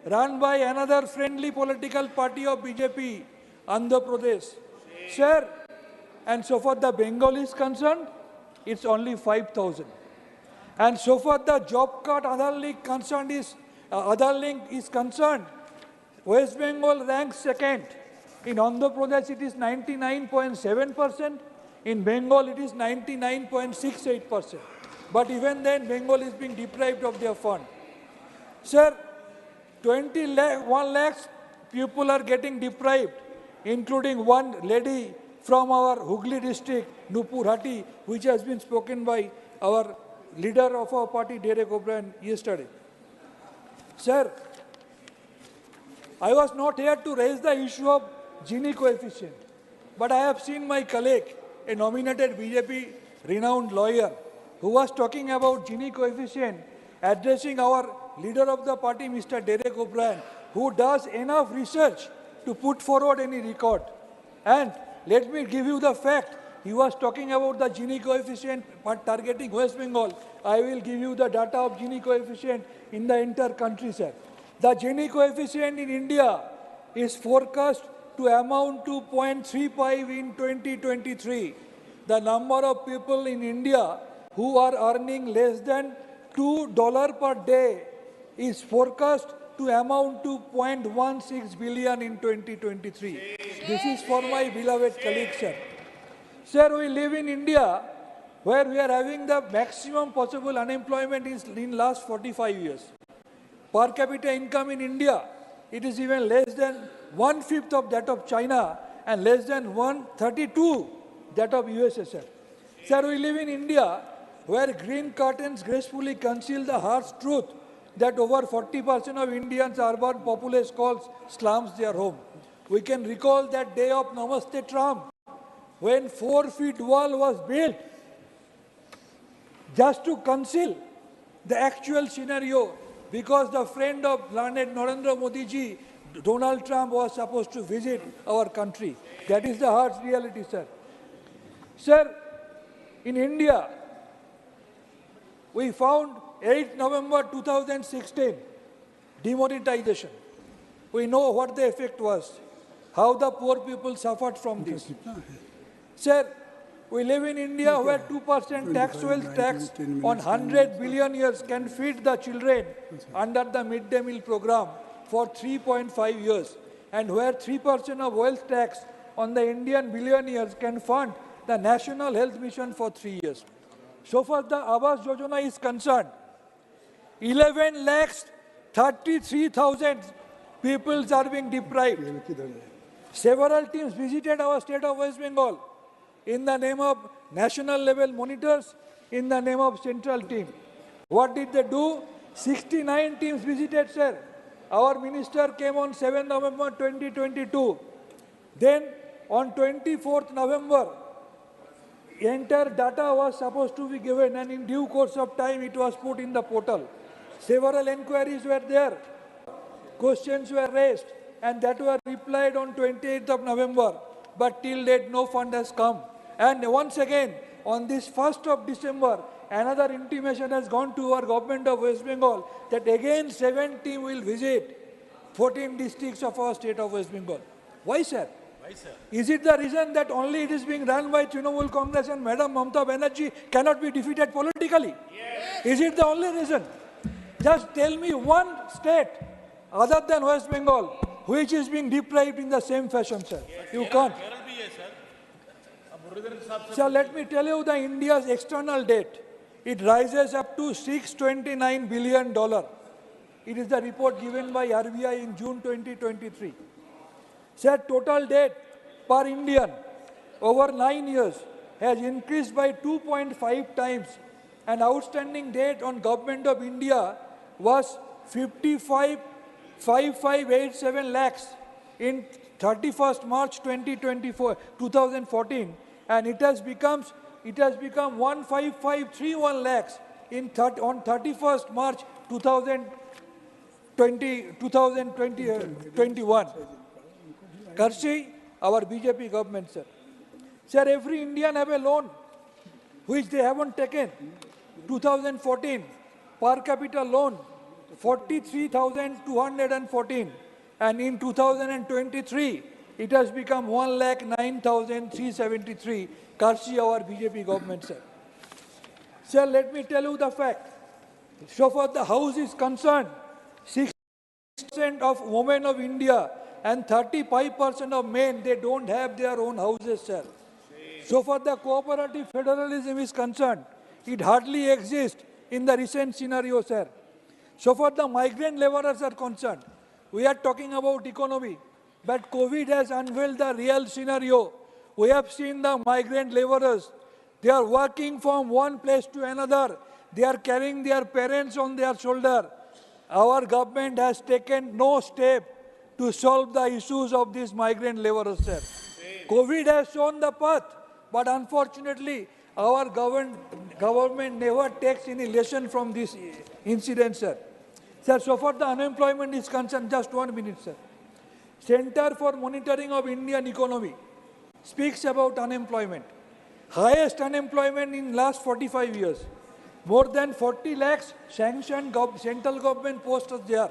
run by another friendly political party of BJP, Andhra Pradesh. Sir, and so far the Bengal is concerned, it's only 5,000. And so far the job card Aadhaar link is concerned, West Bengal ranks second. In Andhra Pradesh it is 99.7%. In Bengal it is 99.68%. But even then Bengal is being deprived of their fund. Sir, 1 lakhs people are getting deprived, including one lady from our Hooghly district, Nupur Hati, which has been spoken by our leader of our party, Derek O'Brien, yesterday. Sir, I was not here to raise the issue of Gini coefficient, but I have seen my colleague, a nominated BJP renowned lawyer, who was talking about Gini coefficient, addressing our leader of the party, Mr. Derek O'Brien, who does enough research to put forward any record. And let me give you the fact. He was talking about the Gini coefficient but targeting West Bengal. I will give you the data of Gini coefficient in the entire country, sir. The Gini coefficient in India is forecast to amount to 0.35 in 2023. The number of people in India who are earning less than $2 per day is forecast to amount to 0.16 billion in 2023. This is for my beloved colleague, sir. Sir, we live in India where we are having the maximum possible unemployment in last 45 years. Per capita income in India, it is even less than 1/5 of that of China and less than 1/32 that of USSR. Sir, we live in India where green curtains gracefully conceal the harsh truth that over 40% of Indians' urban populace calls slums their home. We can recall that day of Namaste Trump, when 4 feet wall was built just to conceal the actual scenario, because the friend of learned Narendra Modi ji, Donald Trump, was supposed to visit our country. That is the harsh reality, sir. Sir, in India, we found 8 November 2016, demonetization. We know what the effect was, how the poor people suffered from this. Sir, we live in India where 2% tax wealth tax on 100 billion years can feed the children under the midday meal program for 3.5 years, and where 3% of wealth tax on the Indian billionaires can fund the National Health Mission for 3 years. So far the Awas Yojana is concerned, 11 lakhs 33,000 people are being deprived. Several teams visited our state of West Bengal in the name of national level monitors, in the name of central team. What did they do? 69 teams visited, sir. Our minister came on 7 November 2022. Then on 24th November, entire data was supposed to be given, and in due course of time it was put in the portal. Several inquiries were there, questions were raised, and that were replied on 28th of November. But till date, no fund has come. And once again, on this 1st of December, another intimation has gone to our government of West Bengal that again 7 teams will visit 14 districts of our state of West Bengal. Why, sir? Why, sir? Is it the reason that only it is being run by Trinamool Congress and Madam Mamata Banerjee cannot be defeated politically? Yes. Is it the only reason? Just tell me one state other than West Bengal which is being deprived in the same fashion, sir. You can't. Sir, let me tell you the India's external debt. It rises up to $629 billion. It is the report given by RBI in June 2023. Sir, total debt per Indian over 9 years has increased by 2.5 times, and outstanding debt on Government of India was 55,587 lakhs in 31st March 2014, and it has become 15531 lakhs on 31st March 2021. Courtesy our BJP government, sir. Sir, every Indian have a loan which they haven't taken. 2014 per capita loan 43,214, and in 2023 it has become 1,09,373. Courtesy our BJP government, sir. Sir, let me tell you the fact. So far the House is concerned, 6% of women of India and 35% of men, they don't have their own houses, sir. So far the cooperative federalism is concerned, it hardly exists in the recent scenario, sir. So far the migrant laborers are concerned, we are talking about economy, but COVID has unveiled the real scenario. We have seen the migrant laborers, they are working from one place to another. They are carrying their parents on their shoulder. Our government has taken no step to solve the issues of these migrant laborers, sir. COVID has shown the path, but unfortunately, our government never takes any lesson from this incident, sir. Sir, so far the unemployment is concerned, just 1 minute, sir. Center for Monitoring of Indian Economy speaks about unemployment. Highest unemployment in last 45 years. More than 40 lakhs sanctioned central government posts are there.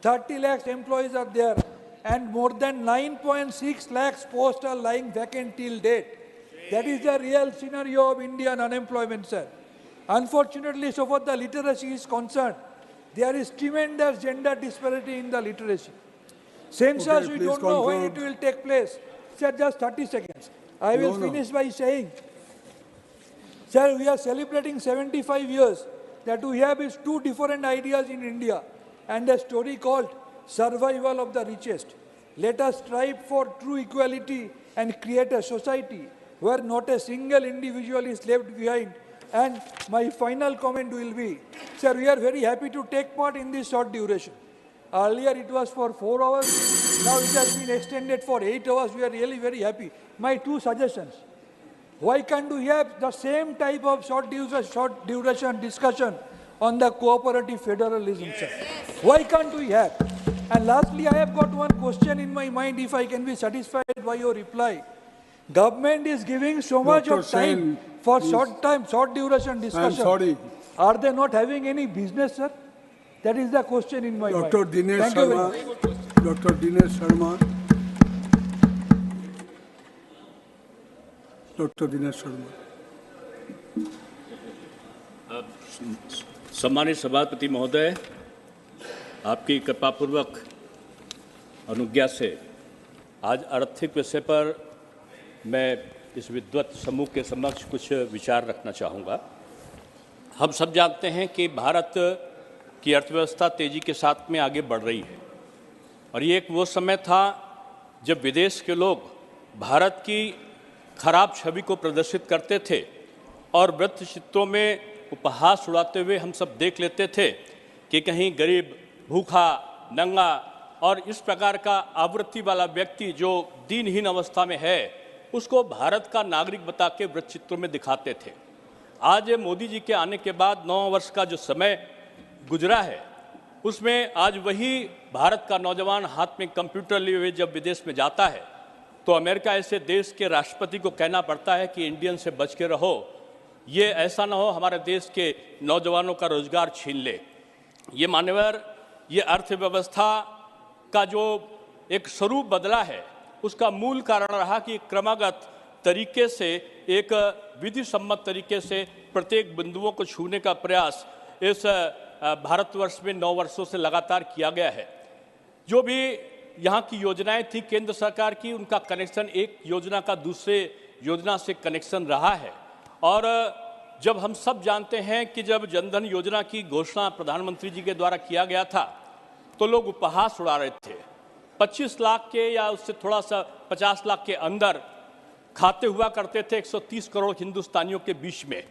30 lakhs employees are there. And more than 9.6 lakhs posts are lying vacant till date. That is the real scenario of Indian unemployment, sir. Unfortunately, so far the literacy is concerned, there is tremendous gender disparity in the literacy. Census, we don't know when it will take place. Sir, just 30 seconds. I will finish by saying, sir, we are celebrating 75 years. That we have is 2 different ideas in India and a story called survival of the richest. Let us strive for true equality and create a society where not a single individual is left behind. And my final comment will be, sir, we are very happy to take part in this short duration. Earlier it was for 4 hours, now it has been extended for 8 hours. We are really very happy. My 2 suggestions. Why can't we have the same type of short duration discussion on the cooperative federalism, sir. Why can't we have? And lastly, I have got one question in my mind, if I can be satisfied by your reply. Government is giving so much Dr. of time Sen, for please. short duration discussion. sorry. Are they not having any business, sir? That is the question in my mind. Dr. Dinesh Thank you very much. Sharma. Dr. Dinesh Sharma. Dr. Dinesh Sharma. सम्मानित सभापति महोदय, आपकी कृपापूर्वक अनुज्ञा से आज आर्थिक विषय पर मैं इस विद्वत समूह के समक्ष कुछ विचार रखना चाहूँगा। हम सब जानते हैं कि भारत की अर्थव्यवस्था तेज़ी के साथ में आगे बढ़ रही है और ये एक वो समय था जब विदेश के लोग भारत की खराब छवि को प्रदर्शित करते थे और वृत्त चित्रों में उपहास उड़ाते हुए हम सब देख लेते थे कि कहीं गरीब, भूखा, नंगा और इस प्रकार का आवृत्ति वाला व्यक्ति जो दीनहीन अवस्था में है उसको भारत का नागरिक बता के वृत्त चित्रों में दिखाते थे। आज मोदी जी के आने के बाद 9 वर्ष का जो समय गुजरा है उसमें आज वही भारत का नौजवान हाथ में कंप्यूटर लिए हुए जब विदेश में जाता है तो अमेरिका ऐसे देश के राष्ट्रपति को कहना पड़ता है कि इंडियन से बच के रहो, ये ऐसा ना हो हमारे देश के नौजवानों का रोजगार छीन ले। ये मान्यवर, ये अर्थव्यवस्था का जो एक स्वरूप बदला है उसका मूल कारण रहा कि क्रमागत तरीके से एक विधि सम्मत तरीके से प्रत्येक बिंदुओं को छूने का प्रयास इस भारतवर्ष में 9 वर्षों से लगातार किया गया है। जो भी यहाँ की योजनाएं थी केंद्र सरकार की, उनका कनेक्शन एक योजना का दूसरे योजना से कनेक्शन रहा है। और जब हम सब जानते हैं कि जब जनधन योजना की घोषणा प्रधानमंत्री जी के द्वारा किया गया था तो लोग उपहास उड़ा रहे थे। 25 लाख के या उससे थोड़ा सा 50 लाख के अंदर खाते हुआ करते थे 130 करोड़ हिंदुस्तानियों के बीच में।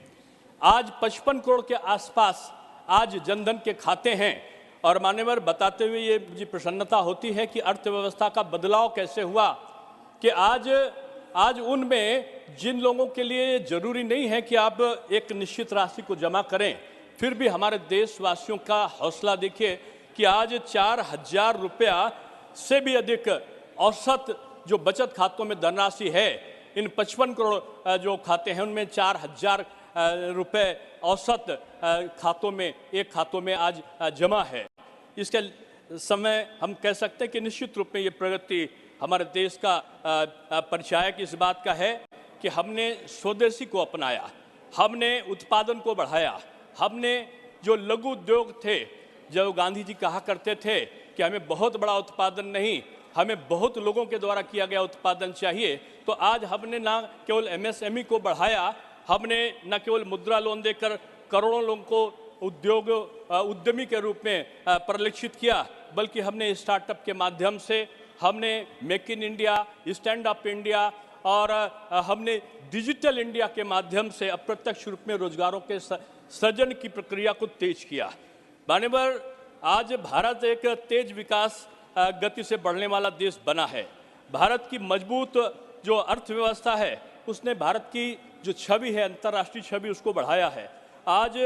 आज 55 करोड़ के आसपास आज जनधन के खाते हैं और मान्यवर बताते हुए ये मुझे प्रसन्नता होती है कि अर्थव्यवस्था का बदलाव कैसे हुआ कि आज उनमें जिन लोगों के लिए जरूरी नहीं है कि आप एक निश्चित राशि को जमा करें, फिर भी हमारे देशवासियों का हौसला देखिए कि आज 4,000 रुपया से भी अधिक औसत जो बचत खातों में धनराशि है, इन 55 करोड़ जो खाते हैं उनमें 4,000 रुपये औसत खातों में आज जमा है। इसके समय हम कह सकते हैं कि निश्चित रूप में ये प्रगति हमारे देश का परिचायक इस बात का है कि हमने स्वदेशी को अपनाया, हमने उत्पादन को बढ़ाया, हमने जो लघु उद्योग थे, जो गांधी जी कहा करते थे कि हमें बहुत बड़ा उत्पादन नहीं, हमें बहुत लोगों के द्वारा किया गया उत्पादन चाहिए, तो आज हमने ना केवल MSME को बढ़ाया, हमने न केवल मुद्रा लोन देकर करोड़ों लोगों को उद्यमी के रूप में परिलक्षित किया, बल्कि हमने स्टार्टअप के माध्यम से हमने make in India, stand up India और हमने डिजिटल इंडिया के माध्यम से अप्रत्यक्ष रूप में रोजगारों के सृजन की प्रक्रिया को तेज किया। मान्यवर, आज भारत एक तेज विकास गति से बढ़ने वाला देश बना है। भारत की मजबूत जो अर्थव्यवस्था है उसने भारत की जो छवि है, अंतर्राष्ट्रीय छवि, उसको बढ़ाया है। आज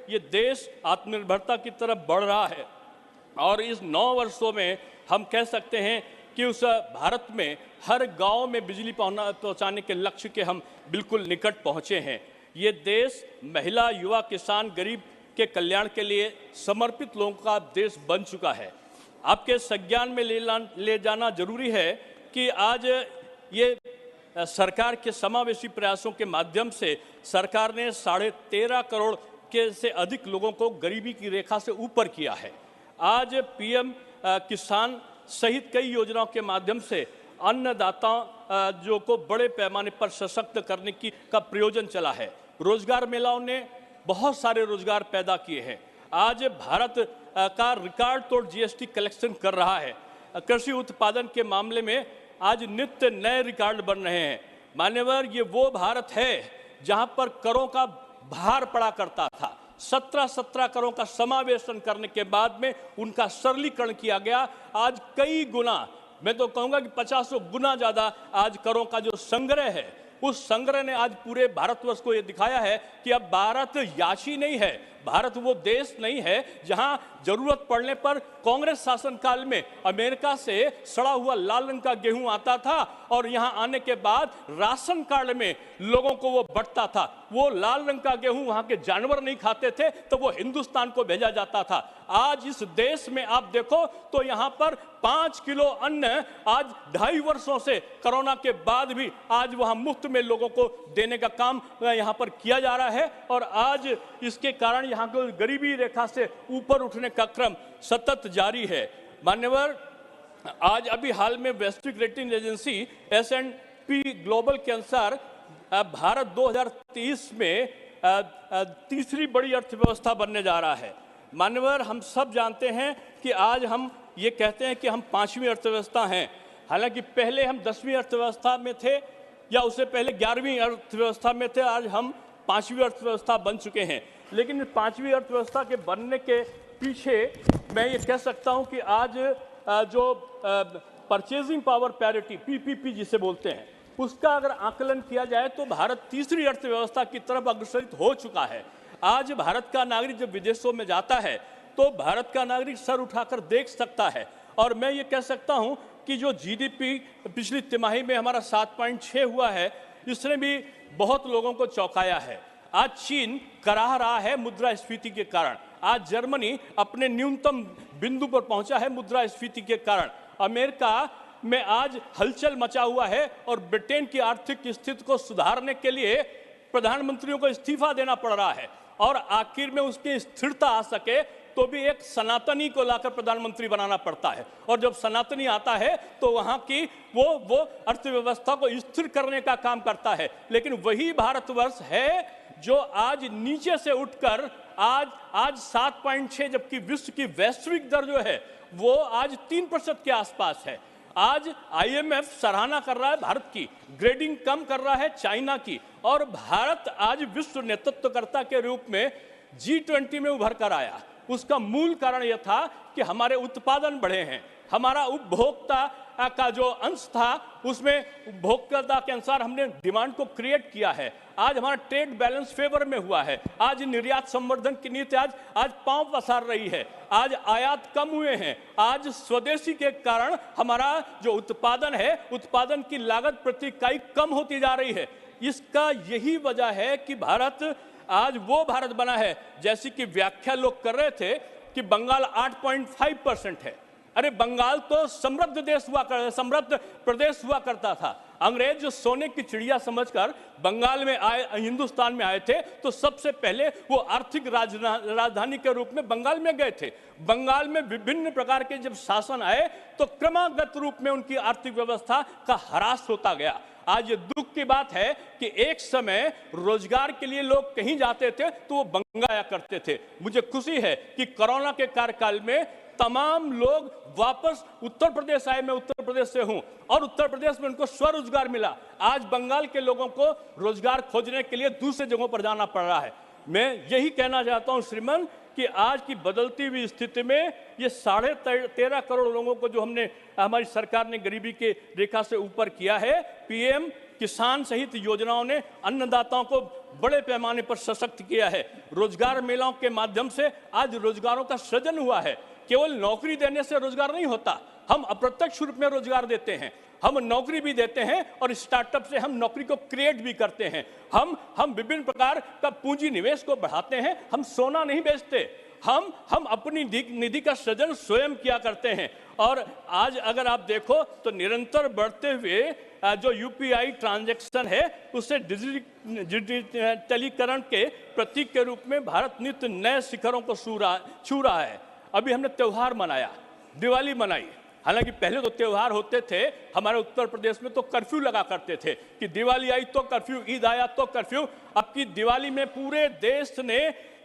ये देश आत्मनिर्भरता की तरफ बढ़ रहा है और इस 9 वर्षों में हम कह सकते हैं कि उस भारत में हर गांव में बिजली पहुंचाने के लक्ष्य के हम बिल्कुल निकट पहुंचे हैं। ये देश महिला, युवा, किसान, गरीब के कल्याण के लिए समर्पित लोगों का देश बन चुका है। आपके संज्ञान में ले जाना जरूरी है कि आज ये सरकार के समावेशी प्रयासों के माध्यम से सरकार ने 13.5 करोड़ के से अधिक लोगों को गरीबी की रेखा से ऊपर किया है। आज PM किसान सहित कई योजनाओं के माध्यम से अन्नदाताओं जो को बड़े पैमाने पर सशक्त करने का प्रयोजन चला है। रोजगार मेलाओं ने बहुत सारे रोजगार पैदा किए हैं। आज भारत का रिकॉर्ड तोड़ GST कलेक्शन कर रहा है। कृषि उत्पादन के मामले में आज नित्य नए रिकॉर्ड बन रहे हैं। मान्यवर, ये वो भारत है जहां पर करों का भार पड़ा करता था। 17 करोड़ का समावेशन करने के बाद में उनका सरलीकरण किया गया। आज कई गुना, मैं तो कहूँगा कि 50 गुना ज़्यादा आज करों का जो संग्रह है उस संग्रह ने आज पूरे भारतवर्ष को ये दिखाया है कि अब भारत याशी नहीं है, भारत वो देश नहीं है जहां जरूरत पड़ने पर कांग्रेस शासनकाल में अमेरिका से सड़ा हुआ लाल रंग का गेहूं आता था और यहां आने के बाद राशन कार्ड में लोगों को वो बंटता था। वो लाल रंग का गेहूं वहां के जानवर नहीं खाते थे तो वो हिंदुस्तान को भेजा जाता था। आज इस देश में आप देखो तो यहां पर 5 किलो अन्न आज 2.5 वर्षों से कोरोना के बाद भी आज वहां मुफ्त में लोगों को देने का काम यहां पर किया जा रहा है और आज इसके कारण यहां को गरीबी रेखा से ऊपर उठने का क्रम सतत जारी है। मान्यवर, आज अभी हाल में वैश्विक रेटिंग एजेंसी S&P ग्लोबल के अनुसार भारत 2030 में तीसरी बड़ी अर्थव्यवस्था बनने जा रहा है। मान्यवर, हम सब जानते हैं कि आज हम ये कहते हैं कि हम 5वीं अर्थव्यवस्था हैं, हालांकि पहले हम 10वीं अर्थव्यवस्था में थे या उससे पहले 11वीं अर्थव्यवस्था में थे। आज हम 5वीं अर्थव्यवस्था बन चुके हैं, लेकिन 5वीं अर्थव्यवस्था के बनने के पीछे मैं ये कह सकता हूं कि आज जो परचेजिंग पावर पैरिटी PPP जिसे बोलते हैं, उसका अगर आकलन किया जाए तो भारत तीसरी अर्थव्यवस्था की तरफ अग्रसरित हो चुका है। आज भारत का नागरिक जब विदेशों में जाता है तो भारत का नागरिक सर उठाकर देख सकता है और मैं ये कह सकता हूं कि जो GDP पिछली तिमाही में हमारा 7.6 हुआ है, इसने भी बहुत लोगों को चौंकाया है। आज चीन कराह रहा है मुद्रास्फीति के कारण, आज जर्मनी अपने न्यूनतम बिंदु पर पहुंचा है मुद्रास्फीति के कारण, अमेरिका में आज हलचल मचा हुआ है और ब्रिटेन की आर्थिक स्थिति को सुधारने के लिए प्रधानमंत्रियों को इस्तीफा देना पड़ रहा है और आखिर में उसकी स्थिरता आ सके तो भी एक सनातनी को लाकर प्रधानमंत्री बनाना पड़ता है और जब सनातनी आता है तो वहां की वो अर्थव्यवस्था को स्थिर करने का काम करता है। लेकिन वही भारतवर्ष है जो आज नीचे से उठकर आज 7.6, जबकि विश्व की वैश्विक दर जो है वो आज 3% के आसपास है। आज IMF सराहना कर रहा है भारत की, ग्रेडिंग कम कर रहा है चाइना की, और भारत आज विश्व नेतृत्वकर्ता के रूप में G20 में उभर कर आया। उसका मूल कारण यह था कि हमारे उत्पादन बढ़े हैं, हमारा उपभोक्ता का जो अंश था उसमें उपभोक्ता के अनुसार हमने डिमांड को क्रिएट किया है। आज हमारा ट्रेड बैलेंस फेवर में हुआ है, आज निर्यात संवर्धन की नीति आज पांव पसार रही है, आज आयात कम हुए हैं, आज स्वदेशी के कारण हमारा जो उत्पादन है, उत्पादन की लागत प्रति इकाई कम होती जा रही है। इसका यही वजह है कि भारत आज वो भारत बना है जैसी कि व्याख्या लोग कर रहे थे कि बंगाल 8.5% है। अरे बंगाल तो समृद्ध देश समृद्ध प्रदेश हुआ करता था। अंग्रेज जो सोने की चिड़िया समझकर बंगाल में आए, हिंदुस्तान में आए थे, तो सबसे पहले वो आर्थिक राजधानी के रूप में बंगाल में गए थे। बंगाल में विभिन्न प्रकार के जब शासन आए तो क्रमागत रूप में उनकी आर्थिक व्यवस्था का ह्रास होता गया। आज ये दुख की बात है कि एक समय रोजगार के लिए लोग कहीं जाते थे तो वो बंगाल आया करते थे। मुझे खुशी है कि कोरोना के कार्यकाल में तमाम लोग वापस उत्तर प्रदेश आए। मैं उत्तर प्रदेश से हूं और उत्तर प्रदेश में उनको स्वरोजगार मिला। आज बंगाल के लोगों को रोजगार खोजने के लिए दूसरे जगहों पर जाना पड़ रहा है। मैं यही कहना चाहता हूं श्रीमान कि आज की बदलती हुई स्थिति में ये 13.5 करोड़ लोगों को जो हमारी सरकार ने गरीबी के रेखा से ऊपर किया है, PM किसान सहित योजनाओं ने अन्नदाताओं को बड़े पैमाने पर सशक्त किया है। रोजगार मेलाओं के माध्यम से आज रोजगारों का सृजन हुआ है। केवल नौकरी देने से रोजगार नहीं होता, हम अप्रत्यक्ष रूप में रोजगार देते हैं, हम नौकरी भी देते हैं और स्टार्टअप से हम नौकरी को क्रिएट भी करते हैं। हम विभिन्न प्रकार का पूंजी निवेश को बढ़ाते हैं। हम सोना नहीं बेचते, हम अपनी निधि का सृजन स्वयं किया करते हैं। और आज अगर आप देखो तो निरंतर बढ़ते हुए जो UPI ट्रांजैक्शन है उससे डिजिटलीकरण के प्रतीक के रूप में भारत नित्य नए शिखरों को छू रहा है। अभी हमने त्योहार मनाया, दिवाली मनाई। हालांकि पहले तो त्योहार होते थे, हमारे उत्तर प्रदेश में तो कर्फ्यू लगा करते थे कि दिवाली आई तो कर्फ्यू, ईद आया तो कर्फ्यू। अब की दिवाली में पूरे देश ने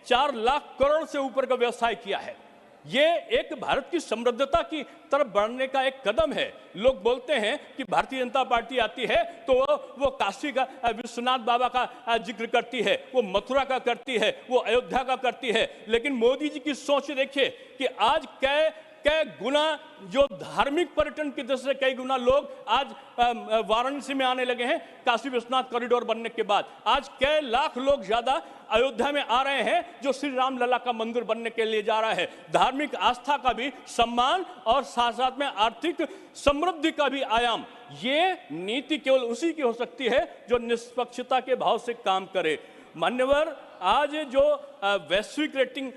4 लाख करोड़ से ऊपर का व्यवसाय किया है। ये एक भारत की समृद्धता की तरफ बढ़ने का एक कदम है। लोग बोलते हैं कि भारतीय जनता पार्टी आती है तो वो काशी का विश्वनाथ बाबा का जिक्र करती है, वो मथुरा का करती है, वो अयोध्या का करती है। लेकिन मोदी जी की सोच देखिए कि आज कई गुना जो धार्मिक पर्यटन की दृष्टि से कई गुना लोग आज वाराणसी में आने लगे हैं। काशी विश्वनाथ कॉरिडोर बनने के बाद आज कई लाख लोग ज्यादा अयोध्या में आ रहे हैं, जो श्री राम लला का मंदिर बनने के लिए जा रहा है। धार्मिक आस्था का भी सम्मान और साथ साथ में आर्थिक समृद्धि का भी आयाम। ये नीति केवल उसी की हो सकती है जो निष्पक्षता के भाव से काम करे। मान्यवर, आज जो वैश्विक रेटिंग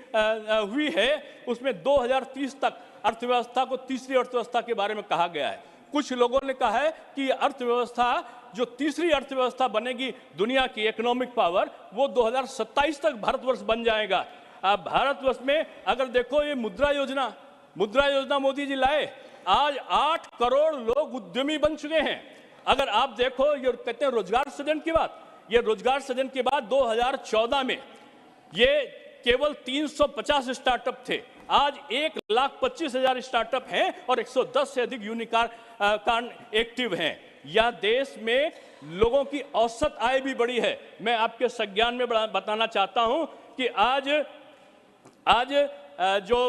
हुई है उसमें 2030 तक अर्थव्यवस्था को तीसरी अर्थव्यवस्था के बारे में कहा गया है। कुछ लोगों ने कहा है कि अर्थव्यवस्था जो तीसरी अर्थव्यवस्था बनेगी दुनिया की इकोनॉमिक पावर, वो 2027 तक भारतवर्ष बन जाएगा। भारतवर्ष में अगर देखो ये मुद्रा योजना मोदी जी लाए, आज 8 करोड़ लोग उद्यमी बन चुके हैं। अगर आप देखो ये कहते हैं रोजगार सृजन की बात, ये रोजगार सृजन के बाद 2014 में ये केवल 350 स्टार्टअप थे, आज 1,25,000 स्टार्टअप हैं और 110 से अधिक यूनिकॉर्न एक्टिव हैं। यह देश में लोगों की औसत आय भी बढ़ी है। मैं आपके संज्ञान में बताना चाहता हूं कि आज जो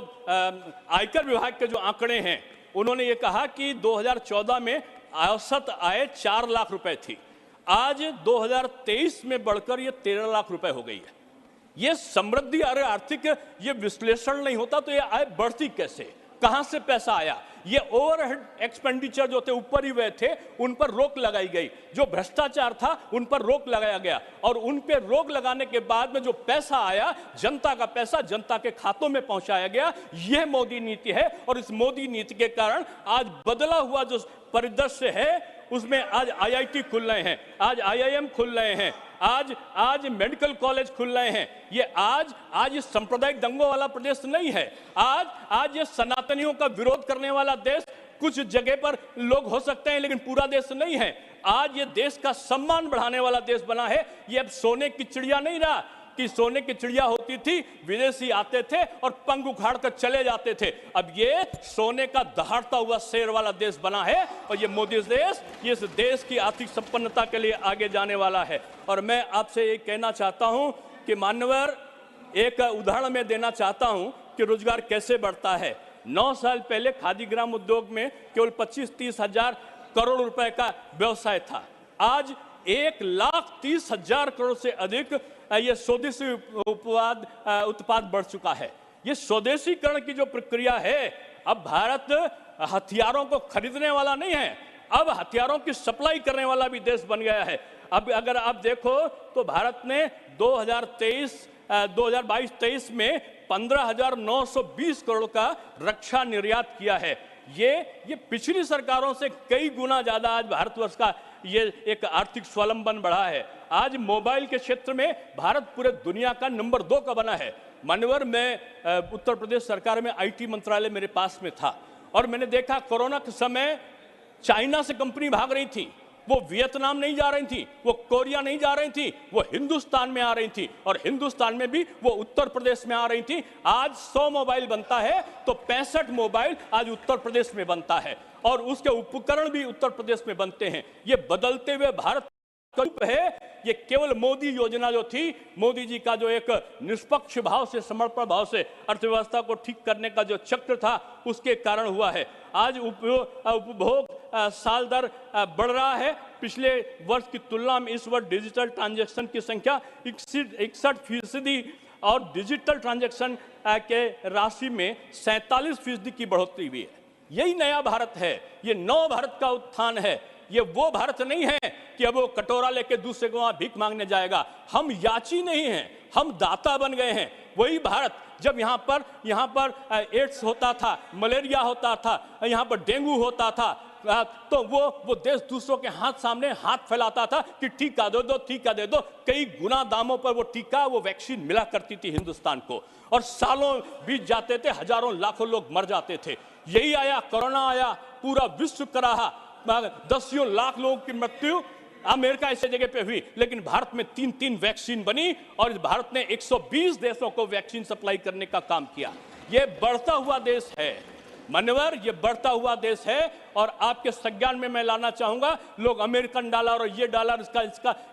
आयकर विभाग के जो आंकड़े हैं, उन्होंने ये कहा कि 2014 में औसत आय 4 लाख रुपए थी, आज 2023 में बढ़कर ये 13 लाख रुपए हो गई है। ये समृद्धि और आर्थिक ये विश्लेषण नहीं होता तो ये आय बढ़ती कैसे, कहां से पैसा आया? ये ओवरहेड एक्सपेंडिचर जो थे ऊपर ही हुए थे, उन पर रोक लगाई गई। जो भ्रष्टाचार था उन पर रोक लगाया गया और उन पर रोक लगाने के बाद में जो पैसा आया, जनता का पैसा जनता के खातों में पहुंचाया गया। यह मोदी नीति है और इस मोदी नीति के कारण आज बदला हुआ जो परिदृश्य है उसमें आज आईआईटी खुल रहे हैं, आज आईआईएम खुल रहे हैं, आज मेडिकल कॉलेज खुल रहे हैं। ये आज ये सांप्रदायिक दंगों वाला प्रदेश नहीं है। आज ये सनातनियों का विरोध करने वाला देश कुछ जगह पर लोग हो सकते हैं, लेकिन पूरा देश नहीं है। आज ये देश का सम्मान बढ़ाने वाला देश बना है। ये अब सोने की चिड़िया नहीं रहा कि सोने की चिड़िया होती थी, विदेशी आते थे और पंख उखाड़ कर चले जाते थे। अब ये सोने का दहाड़ता हुआ शेर वाला देश बना है और ये मोदी देश, ये इस देश की आर्थिक संपन्नता के लिए आगे जाने वाला है। और मैं आपसे ये कहना चाहता हूं कि मान्यवर, एक उदाहरण मैं देना चाहता हूं कि रोजगार कैसे बढ़ता है। 9 साल पहले खादी ग्राम उद्योग में केवल 25-30 हजार करोड़ रुपए का व्यवसाय था, आज 1,30,000 करोड़ से अधिक ये स्वदेशी उत्पाद बढ़ चुका है। ये स्वदेशीकरण की जो प्रक्रिया है, अब भारत हथियारों को खरीदने वाला नहीं है, अब हथियारों की सप्लाई करने वाला भी देश बन गया है। अब अगर आप देखो तो भारत ने 2022-23 में 15,920 करोड़ का रक्षा निर्यात किया है। ये पिछली सरकारों से कई गुना ज्यादा आज भारतवर्ष का ये एक आर्थिक स्वावलंबन बढ़ा है। आज मोबाइल के क्षेत्र में भारत पूरे दुनिया का नंबर 2 का बना है। मान्यवर, मैं उत्तर प्रदेश सरकार में आईटी मंत्रालय मेरे पास में था और मैंने देखा कोरोना के समय चाइना से कंपनी भाग रही थी, वो वियतनाम नहीं जा रही थी, वो कोरिया नहीं जा रही थी, वो हिंदुस्तान में आ रही थी और हिंदुस्तान में भी वो उत्तर प्रदेश में आ रही थी। आज 100 मोबाइल बनता है तो 65 मोबाइल आज उत्तर प्रदेश में बनता है और उसके उपकरण भी उत्तर प्रदेश में बनते हैं। ये बदलते हुए भारत है। ये केवल मोदी योजना जो थी, मोदी जी का जो एक निष्पक्ष भाव से, समर्पण भाव से अर्थव्यवस्था को ठीक करने का जो चक्र था, उसके कारण हुआ है। आज उपभोग साल दर बढ़ रहा है। पिछले वर्ष की तुलना में इस वर्ष डिजिटल ट्रांजैक्शन की संख्या 61% और डिजिटल ट्रांजैक्शन के राशि में 47% की बढ़ोतरी हुई है। यही नया भारत है, ये नव भारत का उत्थान है। ये वो भारत नहीं है कि अब वो कटोरा लेके दूसरे को वहां भीख मांगने जाएगा। हम याची नहीं हैं, हम दाता बन गए हैं। वही भारत जब यहाँ पर एड्स होता था, मलेरिया होता था, यहाँ पर डेंगू होता था, तो वो देश दूसरों के सामने हाथ फैलाता था कि टीका दे दो, टीका दे दो। कई गुना दामों पर वो टीका, वो वैक्सीन मिला करती थी हिंदुस्तान को और सालों बीत जाते थे, हजारों लाखों लोग मर जाते थे। यही आया, कोरोना आया, पूरा विश्व कराहा, 10 लाख लोगों की मृत्यु अमेरिका ऐसे जगह पे हुई, लेकिन भारत में 3 वैक्सीन बनी और भारत ने 120 देशों को वैक्सीन सप्लाई करने का काम किया। ये बढ़ता हुआ देश है मान्यवर, ये बढ़ता हुआ देश है। और आपके संज्ञान में मैं लाना चाहूंगा, लोग अमेरिकन डॉलर और ये डॉलर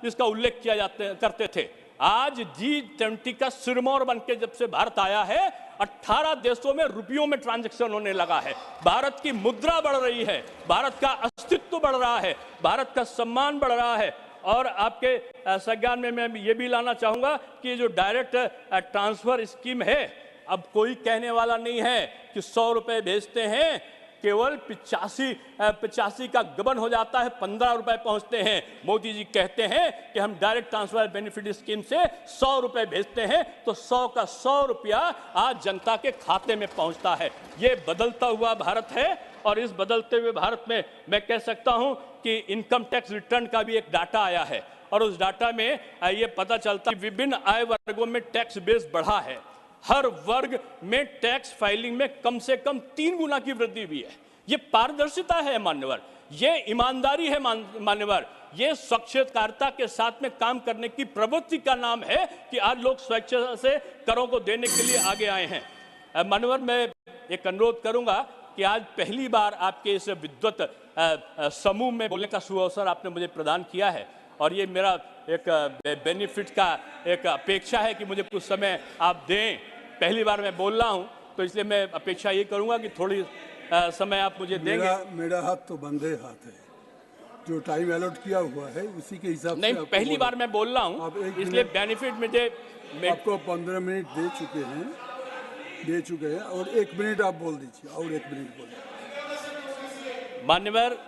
इसका उल्लेख किया करते थे। आज G20 का सिरमौर बन के जब से भारत आया है, 18 देशों में रुपयों में ट्रांजैक्शन होने लगा है। भारत की मुद्रा बढ़ रही है, भारत का अस्तित्व बढ़ रहा है, भारत का सम्मान बढ़ रहा है। और आपके संज्ञान में मैं ये भी लाना चाहूंगा कि जो डायरेक्ट ट्रांसफर स्कीम है, अब कोई कहने वाला नहीं है कि 100 रुपए भेजते हैं, केवल 85 का गबन हो जाता है, 15 रुपए पहुंचते हैं। मोदी जी कहते हैं कि हम डायरेक्ट ट्रांसफर बेनिफिट स्कीम से 100 रुपए भेजते हैं, तो 100 का 100 रुपया आज जनता के खाते में पहुंचता है। ये बदलता हुआ भारत है। और इस बदलते हुए भारत में मैं कह सकता हूं कि इनकम टैक्स रिटर्न का भी एक डाटा आया है, और उस डाटा में ये पता चलता है कि विभिन्न आय वर्गों में टैक्स बेस बढ़ा है। हर वर्ग में टैक्स फाइलिंग में कम से कम 3 गुना की वृद्धि हुई है। ये पारदर्शिता है मान्यवर, ये ईमानदारी है मान्यवर, ये स्वच्छता के साथ में काम करने की प्रवृत्ति का नाम है कि आज लोग स्वेच्छा से करों को देने के लिए आगे आए हैं। मान्यवर, मैं एक अनुरोध करूंगा कि आज पहली बार आपके इस विद्वत समूह में बोलने का सुअवसर आपने मुझे प्रदान किया है, और ये मेरा एक बेनिफिट का एक अपेक्षा है कि मुझे कुछ समय आप दें। पहली बार मैं बोल रहा हूं, तो इसलिए मैं अपेक्षा ये करूंगा कि थोड़ी समय आप मुझे देंगे। मेरा हाथ तो बंधे हाथ है, जो टाइम अलॉट किया हुआ है उसी के हिसाब से। नहीं, पहली बार मैं बोल रहा हूं, इसलिए बेनिफिट मुझे आपको 15 मिनट दे चुके हैं, और 1 मिनट आप बोल दीजिए, और 1 मिनट बोलिए। मान्यवर,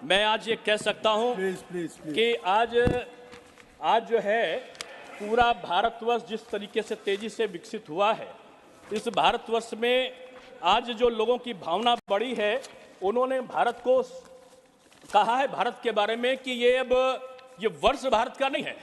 मैं आज ये कह सकता हूं प्लीज कि आज जो है पूरा भारतवर्ष जिस तरीके से तेजी से विकसित हुआ है, इस भारतवर्ष में आज जो लोगों की भावना बढ़ी है, उन्होंने भारत को कहा है भारत के बारे में कि ये वर्ष भारत का नहीं है,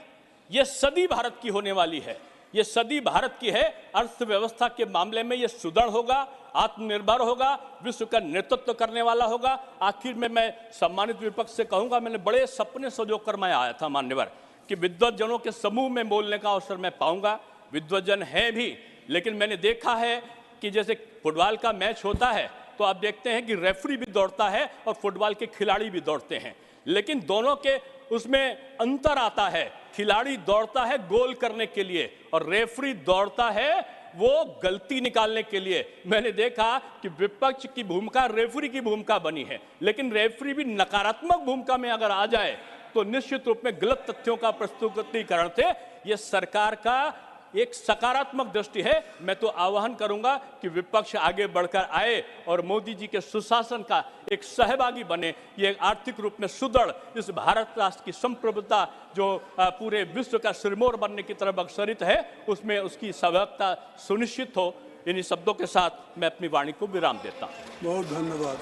ये सदी भारत की होने वाली है। ये सदी भारत की है। अर्थव्यवस्था के मामले में ये सुदृढ़ होगा, आत्मनिर्भर होगा, विश्व का नेतृत्व करने वाला होगा। आखिर में मैं सम्मानित विपक्ष से कहूंगा, मैंने बड़े सपने सजो कर मैं आया था मान्यवर, कि विद्वतजनों के समूह में बोलने का अवसर मैं पाऊंगा। विद्वतजन हैं भी, लेकिन मैंने देखा है कि जैसे फुटबॉल का मैच होता है तो आप देखते हैं कि रेफरी भी दौड़ता है और फुटबॉल के खिलाड़ी भी दौड़ते हैं, लेकिन दोनों के उसमें अंतर आता है। खिलाड़ी दौड़ता है गोल करने के लिए और रेफरी दौड़ता है वो गलती निकालने के लिए। मैंने देखा कि विपक्ष की भूमिका रेफरी की भूमिका बनी है, लेकिन रेफरी भी नकारात्मक भूमिका में अगर आ जाए तो निश्चित रूप में गलत तथ्यों का प्रस्तुतीकरण से ये सरकार का एक सकारात्मक दृष्टि है। मैं तो आह्वान करूंगा कि विपक्ष आगे बढ़कर आए और मोदी जी के सुशासन का एक सहभागी बने। ये आर्थिक रूप में सुदृढ़ इस भारत राष्ट्र की संप्रभुता जो पूरे विश्व का सिरमौर बनने की तरफ अग्रसरित है, उसमें उसकी सहभागिता सुनिश्चित हो। इन्हीं शब्दों के साथ मैं अपनी वाणी को विराम देता हूँ। बहुत धन्यवाद,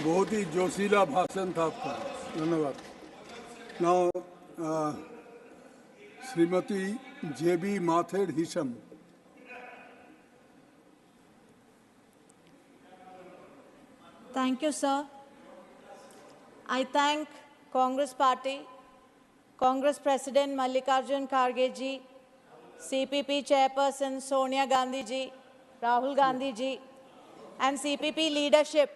बहुत ही जोशीला भाषण था आपका, धन्यवाद। Now Shrimati JB Mathur Hisham. Thank you, sir. I thank Congress Party, Congress President Mallikarjun Kharge ji, CPP Chairperson Sonia Gandhi ji, Rahul Gandhi ji, and CPP leadership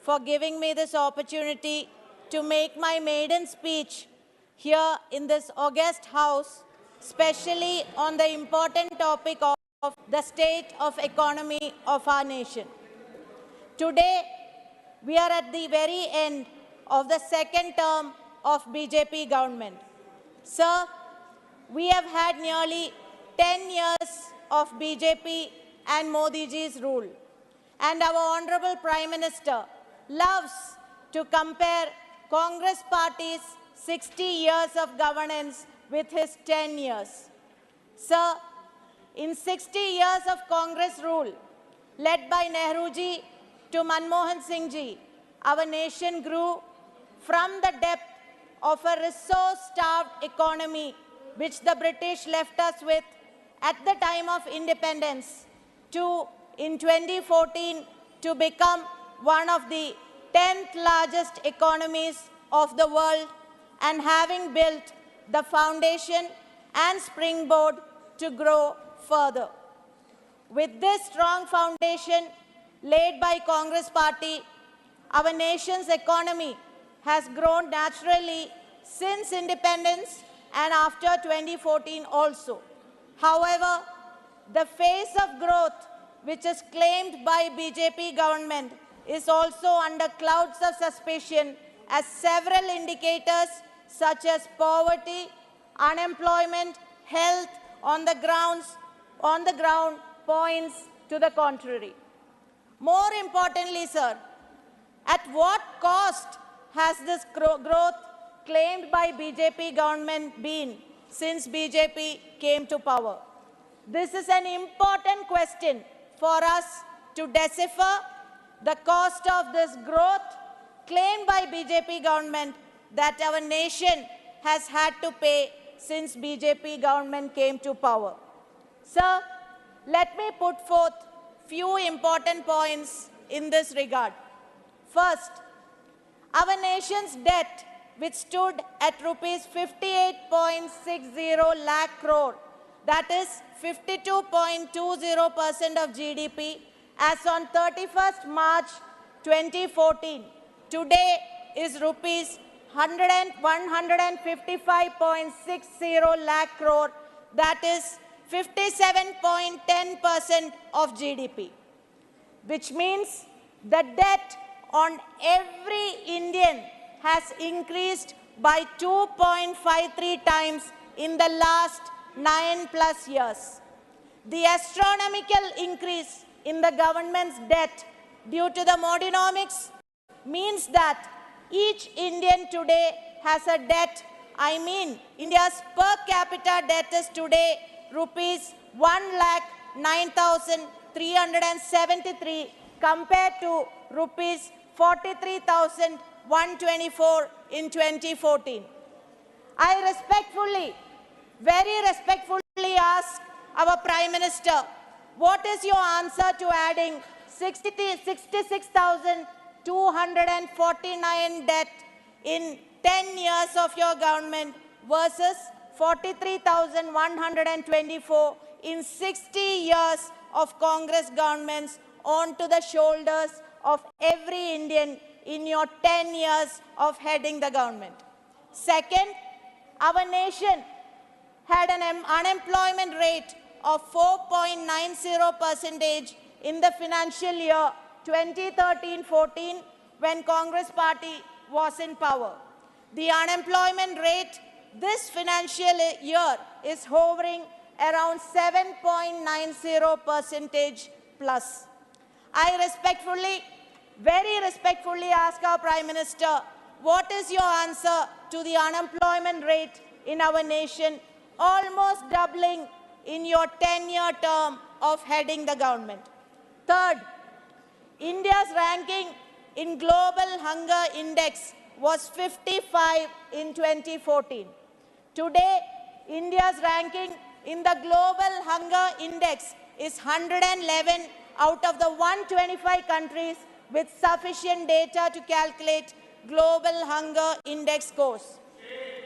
for giving me this opportunity to make my maiden speech here in this august house, especially on the important topic of the state of economy of our nation. Today, we are at the very end of the second term of BJP government. Sir, we have had nearly 10 years of BJP and Modi ji's rule. And our Honorable Prime Minister loves to compare Congress Party's 60 years of governance with his 10 years. Sir, in 60 years of Congress rule, led by Nehru ji to Manmohan Singh ji, our nation grew from the depth of a resource-starved economy which the British left us with at the time of independence to, in 2014, to become one of the 10th largest economies of the world, and having built the foundation and springboard to grow further. With this strong foundation laid by Congress Party, our nation's economy has grown naturally since independence and after 2014 also. However, the phase of growth which is claimed by BJP government is also under clouds of suspicion as several indicators such as poverty, unemployment, health on the ground points to the contrary. More importantly, sir, at what cost has this growth claimed by BJP government been since BJP came to power? This is an important question for us to decipher the cost of this growth claimed by BJP government that our nation has had to pay since BJP government came to power. Sir, let me put forth few important points in this regard. First, our nation's debt, which stood at rupees 58.60 lakh crore, that is 52.20% of GDP, as on 31st March 2014, today is rupees 155.60 lakh crore, that is 57.10% of GDP, which means the debt on every Indian has increased by 2.53 times in the last 9+ years. The astronomical increase in the government's debt due to the Modinomics means that each Indian today has a debt. India's per capita debt is today rupees 1,09,373 compared to rupees 43,124 in 2014. I respectfully, very respectfully ask our Prime Minister, what is your answer to adding 66,249 debt in 10 years of your government versus 43,124 in 60 years of Congress governments onto the shoulders of every Indian in your 10 years of heading the government? Second, our nation had an unemployment rate of 4.90% in the financial year 2013-14 when Congress party was in power. The unemployment rate this financial year is hovering around 7.90% plus. I respectfully, very respectfully ask our Prime Minister, what is your answer to the unemployment rate in our nation, almost doubling in your 10-year term of heading the government? Third, India's ranking in Global Hunger Index was 55 in 2014. Today, India's ranking in the Global Hunger Index is 111 out of the 125 countries with sufficient data to calculate Global Hunger Index scores.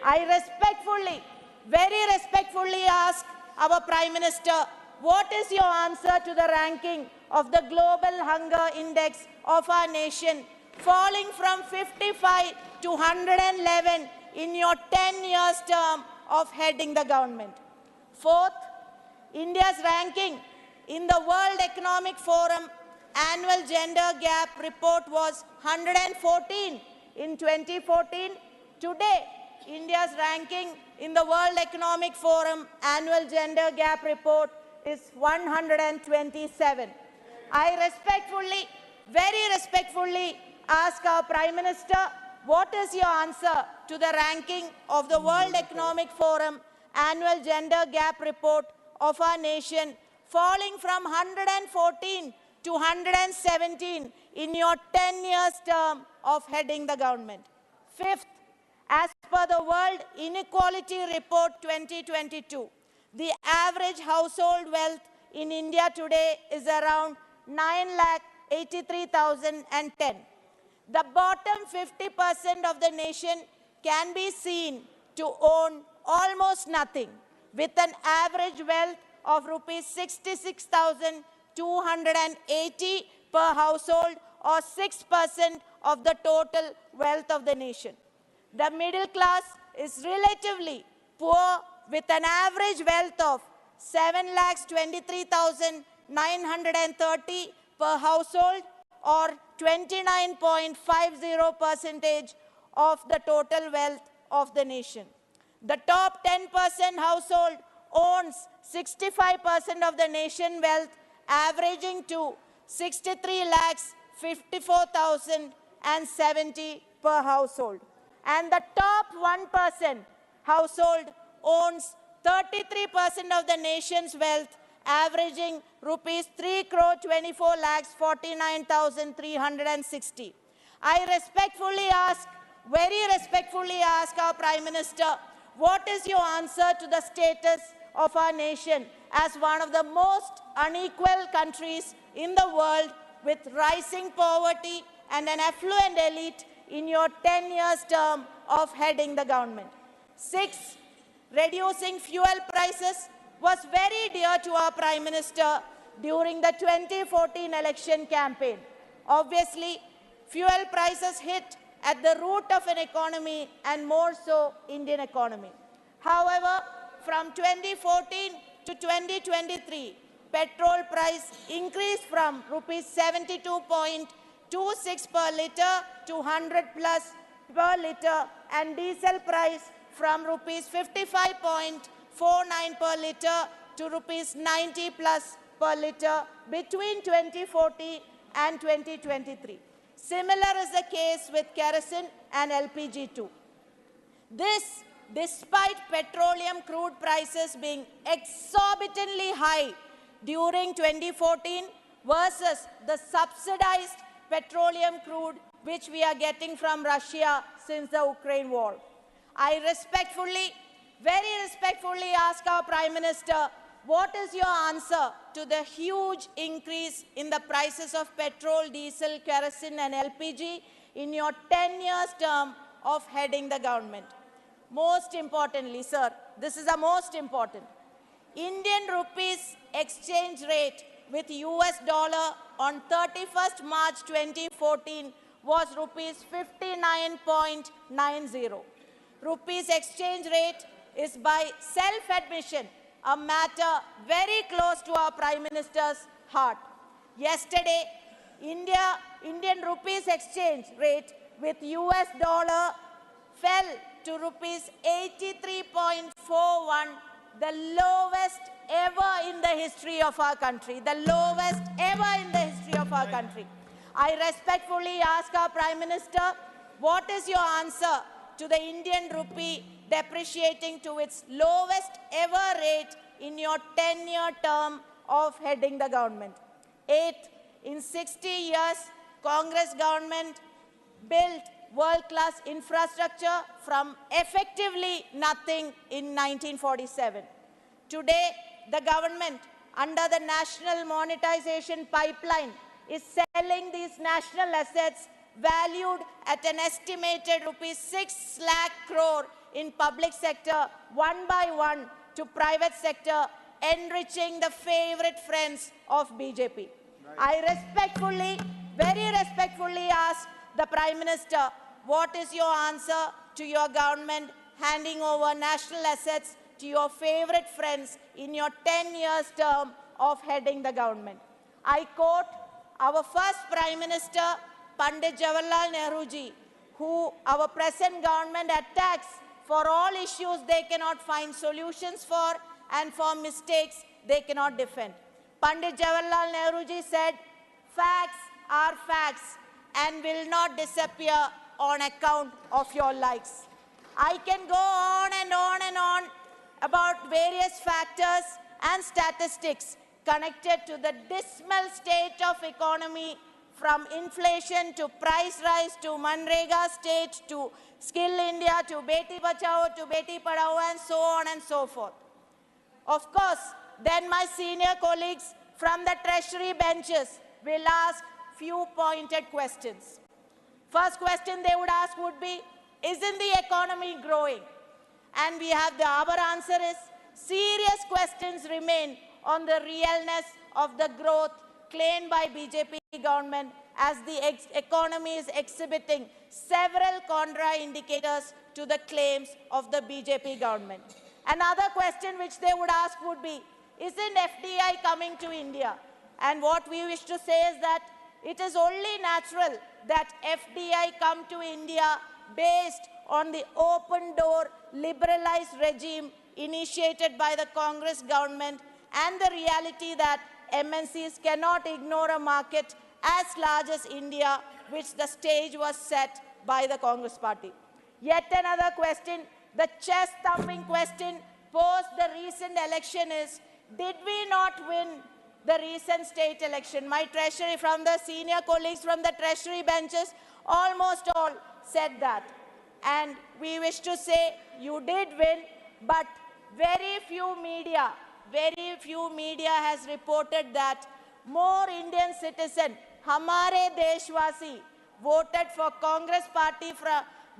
I respectfully, very respectfully ask our Prime Minister, what is your answer to the ranking of the Global Hunger Index of our nation, falling from 55 to 111 in your 10 years term of heading the government? Fourth, India's ranking in the World Economic Forum Annual Gender Gap Report was 114 in 2014. Today, India's ranking in the World Economic Forum Annual Gender Gap Report is 127. I respectfully, very respectfully ask our Prime Minister, what is your answer to the ranking of the World Economic Forum Annual Gender Gap Report of our nation, falling from 114 to 117 in your 10 years term of heading the government? Fifth, as per the World Inequality Report 2022, the average household wealth in India today is around 9,83,010. The bottom 50% of the nation can be seen to own almost nothing, with an average wealth of rupees 66,280 per household, or 6% of the total wealth of the nation. The middle class is relatively poor with an average wealth of 7,23,930 per household, or 29.50% of the total wealth of the nation. The top 10% household owns 65% of the nation wealth, averaging to 63 lakhs 54,070 per household. And the top 1% household owns 33% of the nation's wealth, averaging rupees 3 crore 24 lakhs 49,360. I very respectfully ask our Prime Minister, what is your answer to the status of our nation as one of the most unequal countries in the world, with rising poverty and an affluent elite in your 10 years term of heading the government? 6, reducing fuel prices was very dear to our Prime Minister during the 2014 election campaign. Obviously, fuel prices hit at the root of an economy, and more so Indian economy. However, from 2014 to 2023, petrol price increased from rupees 72.26 per litre to 100 plus per litre, and diesel price from rupees 55.49 per litre to rupees 90 plus per litre between 2014 and 2023. Similar is the case with kerosene and LPG too. This, despite petroleum crude prices being exorbitantly high during 2014 versus the subsidized petroleum crude which we are getting from Russia since the Ukraine war. I very respectfully ask our Prime Minister, what is your answer to the huge increase in the prices of petrol, diesel, kerosene and LPG in your 10 years term of heading the government? Most importantly, sir, this is the most important. Indian rupees exchange rate with US dollar on 31st March 2014 was rupees 59.90. Rupees exchange rate is by self-admission a matter very close to our Prime Minister's heart. Yesterday, Indian rupees exchange rate with US dollar fell to rupees 83.41, the lowest ever in the history of our country. The lowest ever in the history of our country. I respectfully ask our Prime Minister, what is your answer to the Indian rupee depreciating to its lowest ever rate in your 10-year term of heading the government? 8, in 60 years, Congress government built world-class infrastructure from effectively nothing in 1947. Today, the government, under the national monetization pipeline, is selling these national assets valued at an estimated rupees 6 lakh crore in public sector, one by one, to private sector, enriching the favorite friends of BJP. I very respectfully ask the Prime Minister, what is your answer to your government handing over national assets to your favorite friends in your 10 years term of heading the government? I quote our first Prime Minister, Pandit Jawaharlal Nehru ji, who our present government attacks for all issues they cannot find solutions for and for mistakes they cannot defend. Pandit Jawaharlal Nehru ji said, facts are facts and will not disappear on account of your likes. I can go on and on and on about various factors and statistics connected to the dismal state of economy, from inflation to price rise to Manrega state to Skill India to Beti Bachao to Beti Padhao and so on and so forth. Of course, then my senior colleagues from the treasury benches will ask few pointed questions. First question they would ask would be, isn't the economy growing? And our answer is, serious questions remain on the realness of the growth claimed by BJP government, as the economy is exhibiting several contra indicators to the claims of the BJP government. Another question which they would ask would be, isn't FDI coming to India? And what we wish to say is that it is only natural that FDI come to India based on the open door liberalized regime initiated by the Congress government and the reality that MNCs cannot ignore a market as large as India, which the stage was set by the Congress party. Yet another question, the chest-thumping question post the recent election is, did we not win the recent state election? My treasury, from the senior colleagues from the treasury benches, almost all said that. And we wish to say you did win, but very few media has reported that more Indian citizens, Hamare Deshwasi, voted for Congress party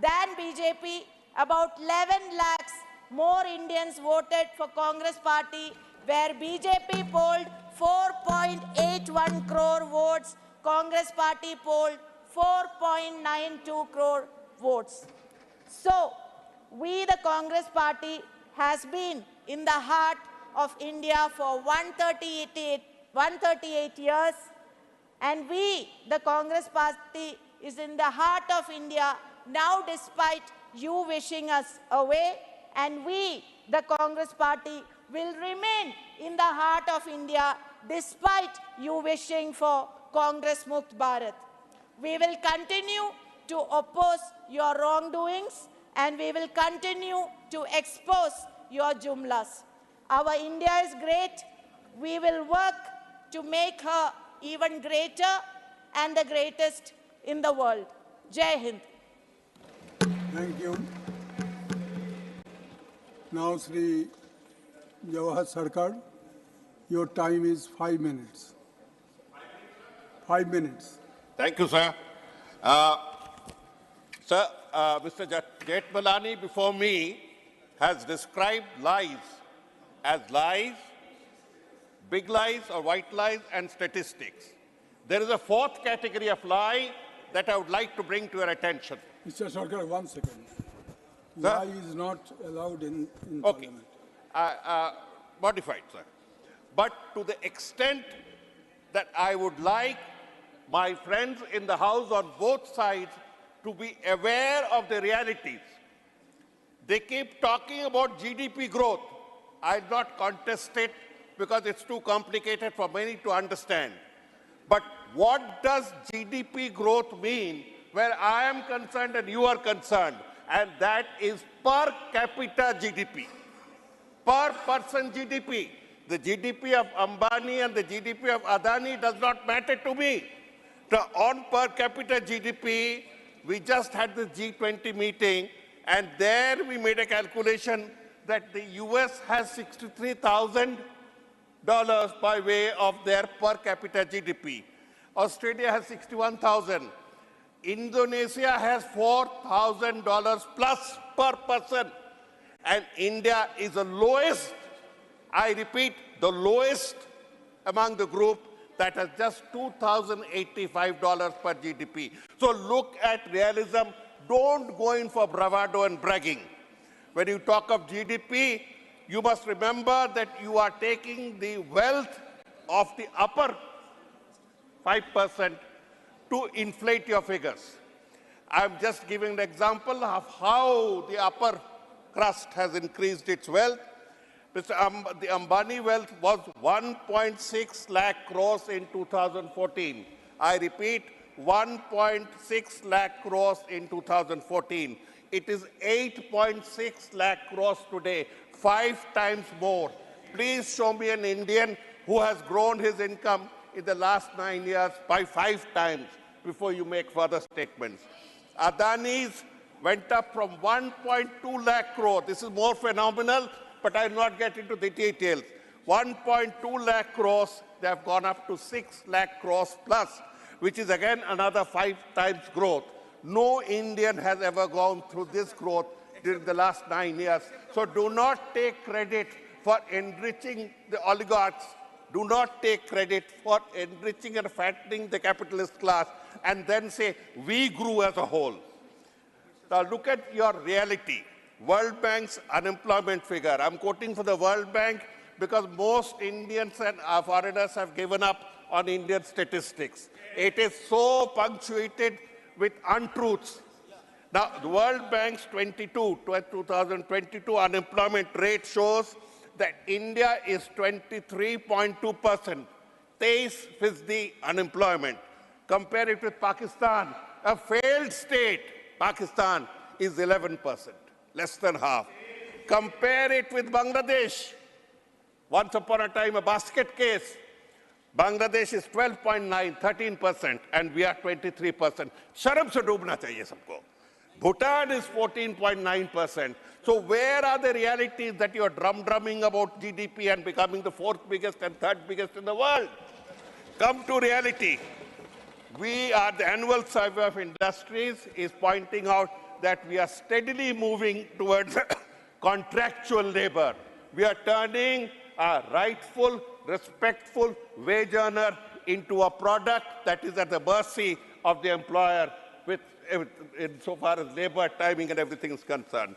than BJP. About 11 lakhs more Indians voted for Congress party, where BJP polled 4.81 crore votes, Congress party polled 4.92 crore votes. So, we, the Congress party, has been in the heart of India for 138 years, and we, the Congress party, is in the heart of India now despite you wishing us away, and we, the Congress party, will remain in the heart of India despite you wishing for Congress Mukt Bharat. We will continue to oppose your wrongdoings, and we will continue to expose your jumlas. Our India is great. We will work to make her even greater and the greatest in the world. Jai Hind. Thank you. Now, Sri Jawahar Sarkar, your time is 5 minutes. 5 minutes. Thank you, sir. Mr. Jethmalani before me has described lies as lies, big lies or white lies, and statistics. There is a fourth category of lie that I would like to bring to your attention. Mr. Sarkar, 1 second. Sir? Lie is not allowed in Okay. Parliament. Modified, sir. But to the extent that I would like my friends in the House on both sides to be aware of the realities. They keep talking about GDP growth. I'll not contest it because it's too complicated for many to understand. But what does GDP growth mean where I am concerned and you are concerned? And that is per capita GDP, per person GDP. The GDP of Ambani and the GDP of Adani does not matter to me. On per capita GDP, we just had the G20 meeting, and there we made a calculation that the US has $63,000 by way of their per capita GDP. Australia has 61,000. Indonesia has $4,000 plus per person. And India is the lowest, I repeat, the lowest among the group that has just $2,085 per GDP. So look at realism. Don't go in for bravado and bragging. When you talk of GDP, you must remember that you are taking the wealth of the upper 5% to inflate your figures. I'm just giving an example of how the upper crust has increased its wealth. The Ambani wealth was 1.6 lakh crores in 2014. I repeat, 1.6 lakh crores in 2014. It is 8.6 lakh crores today, 5 times more. Please show me an Indian who has grown his income in the last 9 years by 5 times before you make further statements. Adani's went up from 1.2 lakh crore. This is more phenomenal, but I will not get into the details. 1.2 lakh crores, they have gone up to 6 lakh crores plus, which is again another 5 times growth. No Indian has ever gone through this growth during the last 9 years. So do not take credit for enriching the oligarchs. Do not take credit for enriching and fattening the capitalist class and then say, we grew as a whole. Now look at your reality. World Bank's unemployment figure. I'm quoting for the World Bank because most Indians and foreigners have given up on Indian statistics. It is so punctuated with untruths. Now, the World Bank's 2022 unemployment rate shows that India is 23.2%, 23% unemployment. Compare it with Pakistan, a failed state. Pakistan is 11%, less than half. Compare it with Bangladesh. Once upon a time, a basket case. Bangladesh is 12.9, 13%, and we are 23%. Sharam se doobna chahiye sabko. Bhutan is 14.9%. So where are the realities that you are drumming about GDP and becoming the fourth biggest and third biggest in the world? Come to reality. The annual survey of industries is pointing out that we are steadily moving towards contractual labor. We are turning a rightful, respectful wage earner into a product that is at the mercy of the employer insofar as labor, timing, and everything is concerned.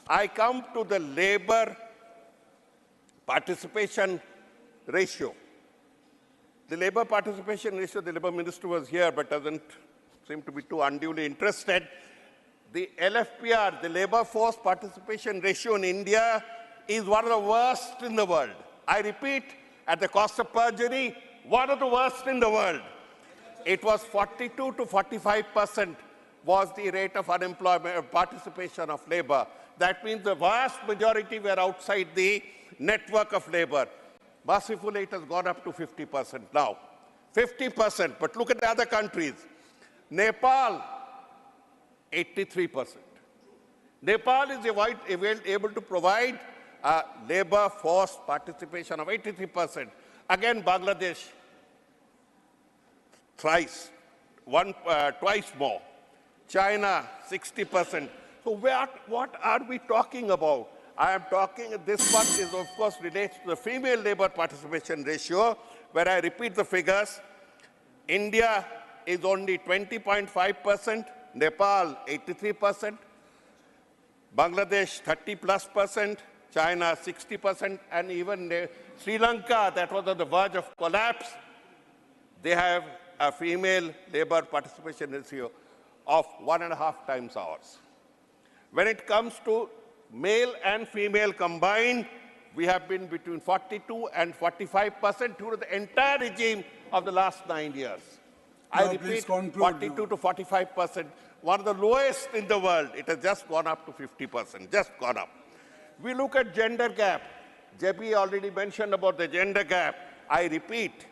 I come to the labor participation ratio. The labor participation ratio, the labor minister was here but doesn't seem to be too unduly interested. The LFPR, the labor force participation ratio in India, is one of the worst in the world. I repeat, at the cost of perjury, one of the worst in the world. It was 42 to 45% was the rate of unemployment, participation of labor. That means the vast majority were outside the network of labor. Mercifully, it has gone up to 50% now. 50%, but look at the other countries. Nepal, 83%. Nepal is able to provide labor force participation of 83%. Again, Bangladesh, twice more. China, 60%. So what are we talking about? I am talking, this one is of course relates to the female labor participation ratio, where I repeat the figures. India is only 20.5%, Nepal 83%, Bangladesh 30+%, China 60%, and even Sri Lanka, that was on the verge of collapse, they have a female labor participation ratio of 1.5 times ours. When it comes to male and female combined, we have been between 42 and 45% through the entire regime of the last 9 years. I repeat, 42 to 45%, one of the lowest in the world. It has just gone up to 50%, just gone up. We look at gender gap. Jebi already mentioned about the gender gap. I repeat,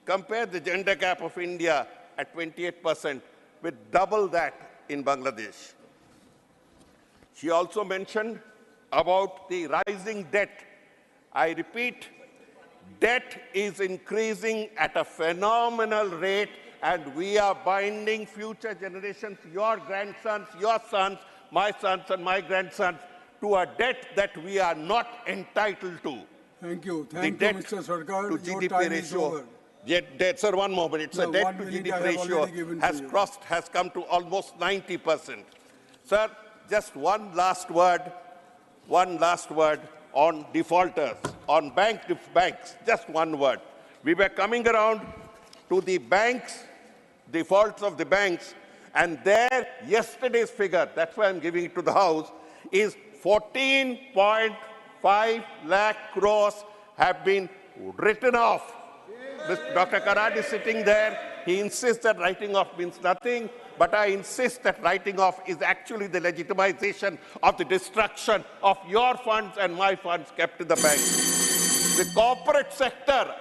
compare the gender gap of India at 28% with double that in Bangladesh. She also mentioned about the rising debt. I repeat, debt is increasing at a phenomenal rate, and we are binding future generations, your grandsons, your sons, my sons and my grandsons, to a debt that we are not entitled to. Thank you. Thank you, Mr. Sarkar. To GDP ratio. Debt, sir, one moment. It's a debt to GDP ratio has come to almost 90%. Sir, just one last word on defaulters, on banks, just one word. We were coming around to the banks, defaults of the banks, and there, yesterday's figure, that's why I'm giving it to the House, is 14.5 lakh crores have been written off. Dr. Karad is sitting there. He insists that writing off means nothing, but I insist that writing off is actually the legitimization of the destruction of your funds and my funds kept in the bank. The corporate sector,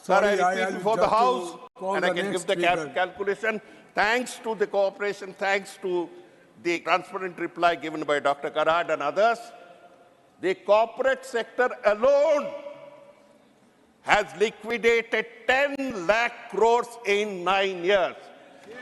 sorry, I repeat before the House, and I can give the calculation, thanks to the cooperation, thanks to the transparent reply given by Dr. Karad and others, the corporate sector alone has liquidated 10 lakh crores in 9 years.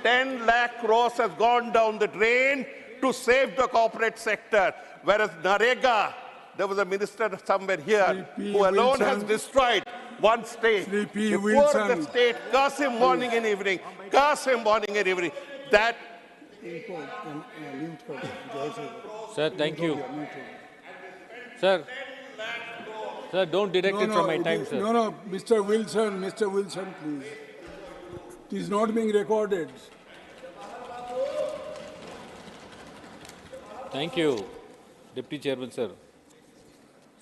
10 lakh crores has gone down the drain to save the corporate sector, whereas Narega, there was a minister somewhere here who alone has destroyed one state. The poor of the state, curse him morning and evening, curse him morning and evening. That Sir, thank you. Sir, sir, don't deduct it from my time, sir. No, Mr. Wilson, please. It is not being recorded. Thank you, Deputy Chairman, sir.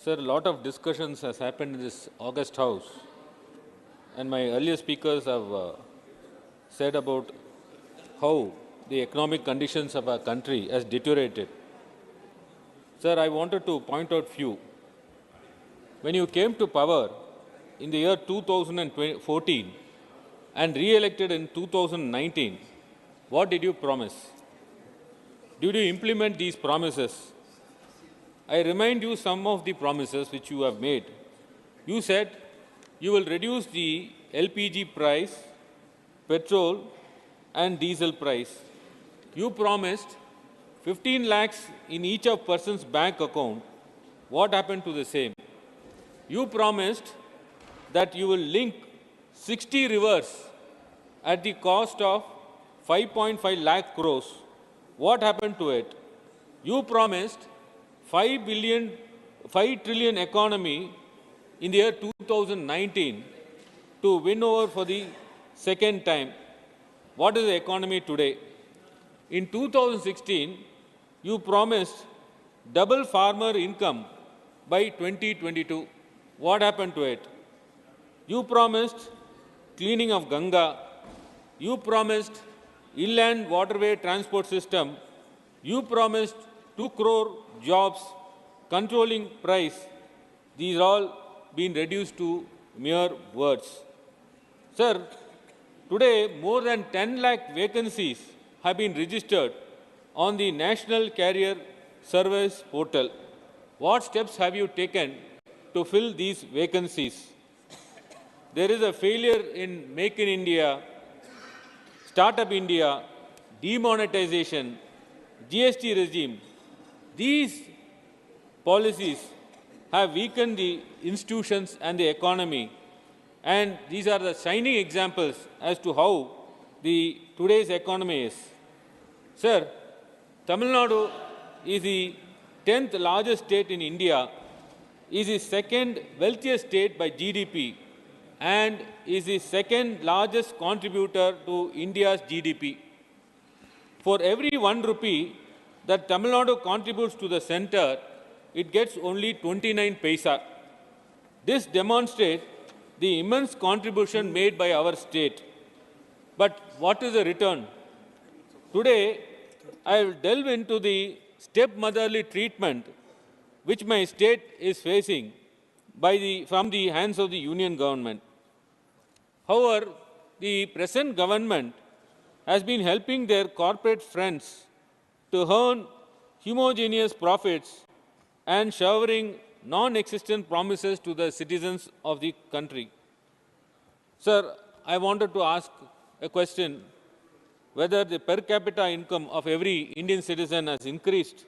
Sir, a lot of discussions has happened in this August House, and my earlier speakers have said about how the economic conditions of our country has deteriorated. Sir, I wanted to point out few. When you came to power in the year 2014 and re-elected in 2019, what did you promise? Did you implement these promises? I remind you some of the promises which you have made. You said you will reduce the LPG price, petrol and diesel price. You promised 15 lakhs in each of person's bank account. What happened to the same? You promised that you will link 60 rivers at the cost of 5.5 lakh crores. What happened to it? You promised 5 trillion economy in the year 2019 to win over for the second time. What is the economy today? In 2016, you promised double farmer income by 2022. What happened to it? You promised cleaning of Ganga. You promised inland waterway transport system. You promised 2 crore jobs, controlling price. These all been reduced to mere words. Sir, today more than 10 lakh vacancies have been registered on the National Carrier Service portal. What steps have you taken to fill these vacancies? There is a failure in Make in India, Startup India, demonetization, GST regime. These policies have weakened the institutions and the economy, and these are the shining examples as to how today's economy is. Sir, Tamil Nadu is the 10th largest state in India, is the second wealthiest state by GDP, and is the second largest contributor to India's GDP. For every 1 rupee that Tamil Nadu contributes to the center, it gets only 29 paisa. This demonstrates the immense contribution made by our state. But what is the return? Today, I will delve into the stepmotherly treatment which my state is facing from the hands of the union government. However, the present government has been helping their corporate friends to earn homogeneous profits and showering non-existent promises to the citizens of the country. Sir, I wanted to ask a question whether the per capita income of every Indian citizen has increased.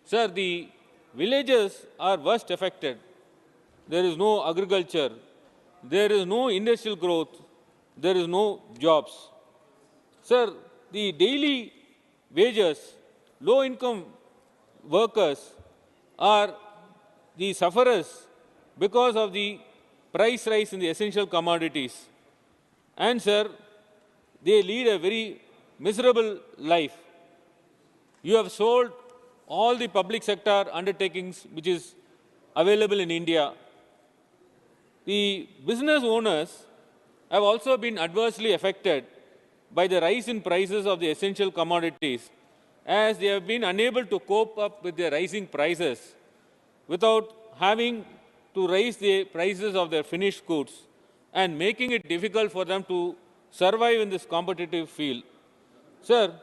Sir, the villages are worst affected. There is no agriculture, there is no industrial growth, there is no jobs. Sir, the daily wages, low-income workers are the sufferers because of the price rise in the essential commodities. And sir, they lead a very miserable life. You have sold all the public sector undertakings which is available in India. The business owners have also been adversely affected by the rise in prices of the essential commodities, as they have been unable to cope up with the rising prices without having to raise the prices of their finished goods and making it difficult for them to survive in this competitive field. Sir,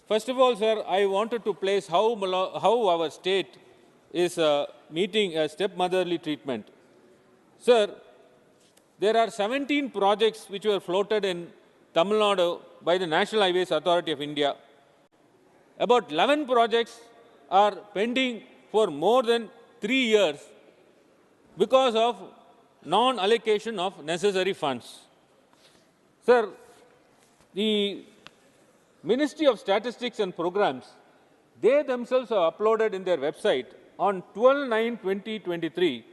first of all, sir, I wanted to place how our state is meeting a stepmotherly treatment. Sir, there are 17 projects which were floated in Tamil Nadu by the National Highways Authority of India. About 11 projects are pending for more than 3 years because of non-allocation of necessary funds. Sir, the Ministry of Statistics and Programs, they themselves have uploaded in their website on 12/9/2023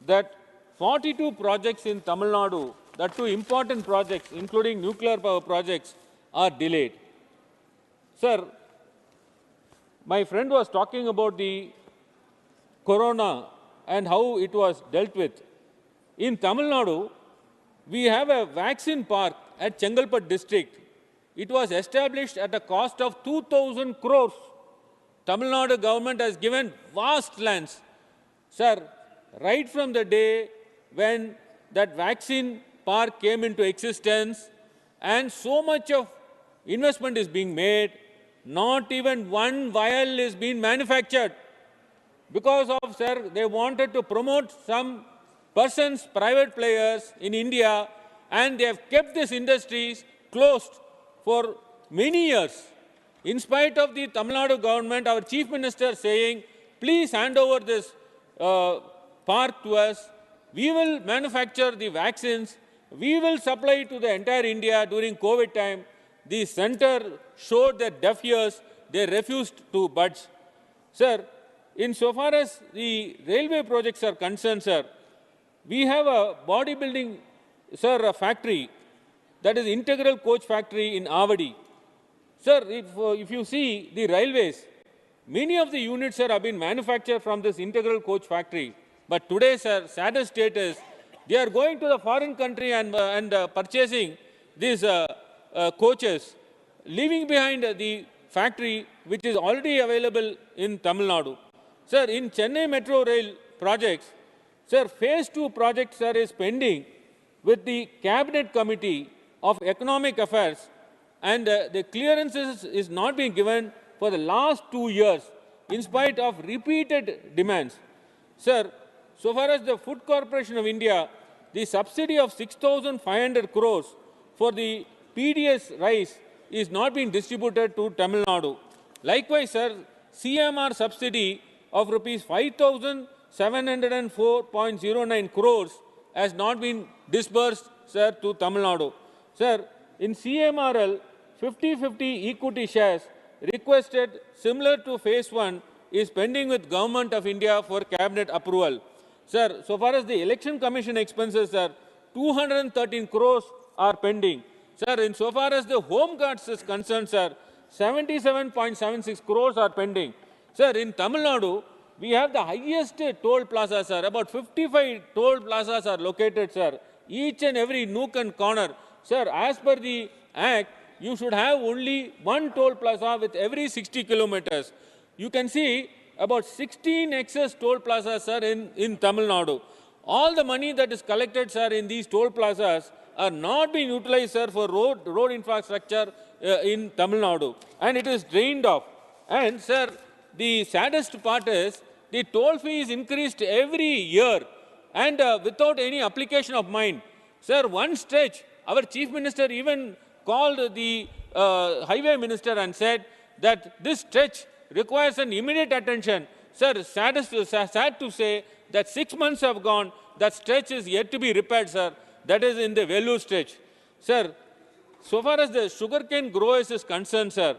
that 42 projects in Tamil Nadu, that two important projects, including nuclear power projects, are delayed. Sir, my friend was talking about the corona and how it was dealt with. In Tamil Nadu, we have a vaccine park at Chengalpattu district. It was established at a cost of 2,000 crores. Tamil Nadu government has given vast lands. Sir, right from the day when that vaccine park came into existence and so much of investment is being made, not even one vial is being manufactured. Because of, sir, they wanted to promote some persons, private players in India, and they have kept these industries closed for many years. In spite of the Tamil Nadu government, our chief minister saying, please hand over this park to us. We will manufacture the vaccines. We will supply to the entire India during COVID time. The center showed their deaf ears. They refused to budge. Sir, insofar as the railway projects are concerned, sir, we have a bodybuilding, sir, a factory, that is integral coach factory in Avadi. Sir, if you see the railways, many of the units, sir, have been manufactured from this integral coach factory. But today, sir, saddest state is they are going to the foreign country and purchasing these coaches, leaving behind the factory which is already available in Tamil Nadu. Sir, in Chennai Metro Rail projects, sir, phase 2 project, sir, is pending with the Cabinet Committee of Economic Affairs, and the clearances is not being given for the last 2 years in spite of repeated demands. Sir, so far as the Food Corporation of India, the subsidy of 6,500 crores for the PDS rice is not being distributed to Tamil Nadu. Likewise, sir, CMR subsidy of rupees 5,704.09 crores has not been disbursed, sir, to Tamil Nadu. Sir, in CMRL, 50/50 equity shares requested similar to phase 1 is pending with Government of India for cabinet approval. Sir, so far as the Election Commission expenses, sir, 213 crores are pending. Sir, in so far as the Home Guards is concerned, sir, 77.76 crores are pending. Sir, in Tamil Nadu, we have the highest toll plaza, sir. About 55 toll plazas are located, sir. Each and every nook and corner. Sir, as per the Act, you should have only one toll plaza with every 60 kilometers. You can see about 16 excess toll plazas, sir, in Tamil Nadu. All the money that is collected, sir, in these toll plazas are not being utilized, sir, for road infrastructure in Tamil Nadu. And it is drained off. And, sir, the saddest part is the toll fee is increased every year and without any application of mine. Sir, one stretch, our chief minister even called the highway minister and said that this stretch requires an immediate attention. Sir, sad to say that 6 months have gone, that stretch is yet to be repaired, sir. That is in the Vellore stretch. Sir, so far as the sugarcane growers is concerned, sir,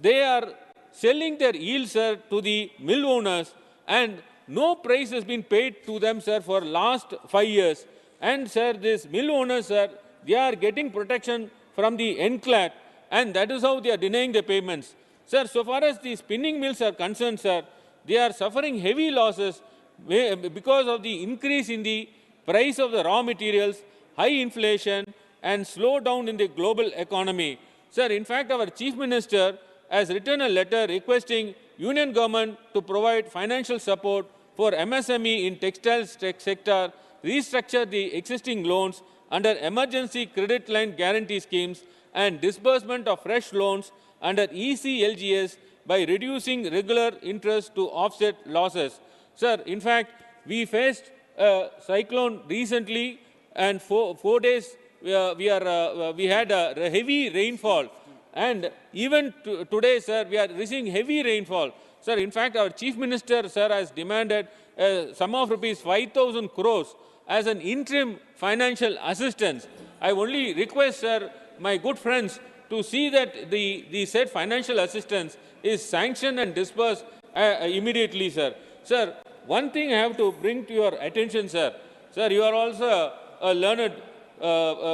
they are selling their yield, sir, to the mill owners, and no price has been paid to them, sir, for last 5 years. And, sir, these mill owners, sir, they are getting protection from the NCLAT, and that is how they are denying the payments. Sir, so far as the spinning mills are concerned, sir, they are suffering heavy losses because of the increase in the price of the raw materials, high inflation, and slowdown in the global economy. Sir, in fact, our chief minister has written a letter requesting union government to provide financial support for MSME in textiles sector, restructure the existing loans under emergency credit line guarantee schemes, and disbursement of fresh loans under ECLGS by reducing regular interest to offset losses. Sir, in fact, we faced a cyclone recently, and 4 days we had a heavy rainfall. And even today, sir, we are receiving heavy rainfall. Sir, in fact, our chief minister, sir, has demanded a sum of rupees 5,000 crores as an interim financial assistance. I only request, sir, my good friends to see that the said financial assistance is sanctioned and disbursed immediately, sir. Sir, one thing I have to bring to your attention, sir. Sir, you are also a learned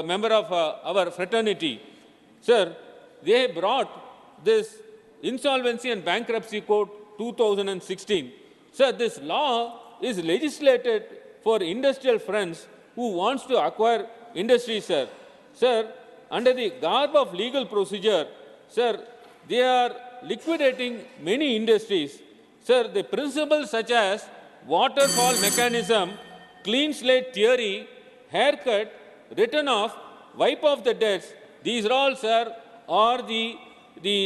member of our fraternity. Sir, they brought this Insolvency and Bankruptcy Code 2016. Sir, this law is legislated for industrial friends who wants to acquire industry, sir. Sir, under the garb of legal procedure, sir, they are liquidating many industries. Sir, the principles such as waterfall mechanism, clean slate theory, haircut, written off, wipe off the debts, these are all, sir, are the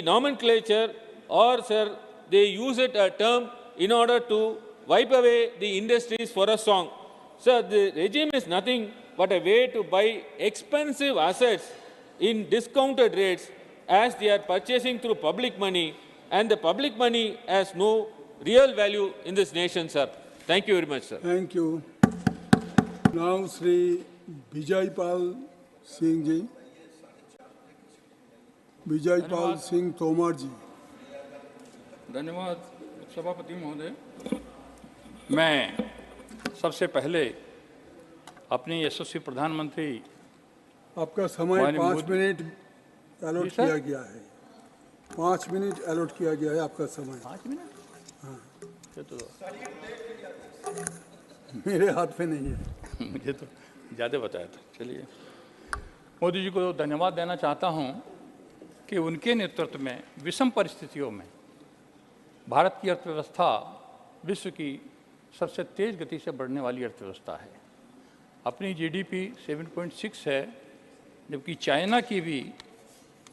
nomenclature, or, sir, they use it a term in order to wipe away the industries for a song. Sir, the regime is nothing but a way to buy expensive assets in discounted rates as they are purchasing through public money, and the public money has no real value in this nation, sir. Thank you very much, sir. Thank you. Now, Sri Vijaypal Singh ji. Vijaypal Singh Tomar ji. धन्यवाद सभापति महोदय। मैं सबसे पहले अपनी यशस्वी प्रधानमंत्री आपका समय 5 मिनट अलॉट किया गया है। 5 मिनट अलॉट किया गया है आपका समय। 5 मिनट? हाँ। तो मेरे हाथ में नहीं है। मुझे तो ज़्यादा बताया था। चलिए, मोदी जी को धन्यवाद देना चाहता हूँ कि उनके नेतृत्व में विषम परिस्थितियों में भारत की अर्थव्यवस्था विश्व की सबसे तेज़ गति से बढ़ने वाली अर्थव्यवस्था है। अपनी जीडीपी 7.6 है, जबकि चाइना की भी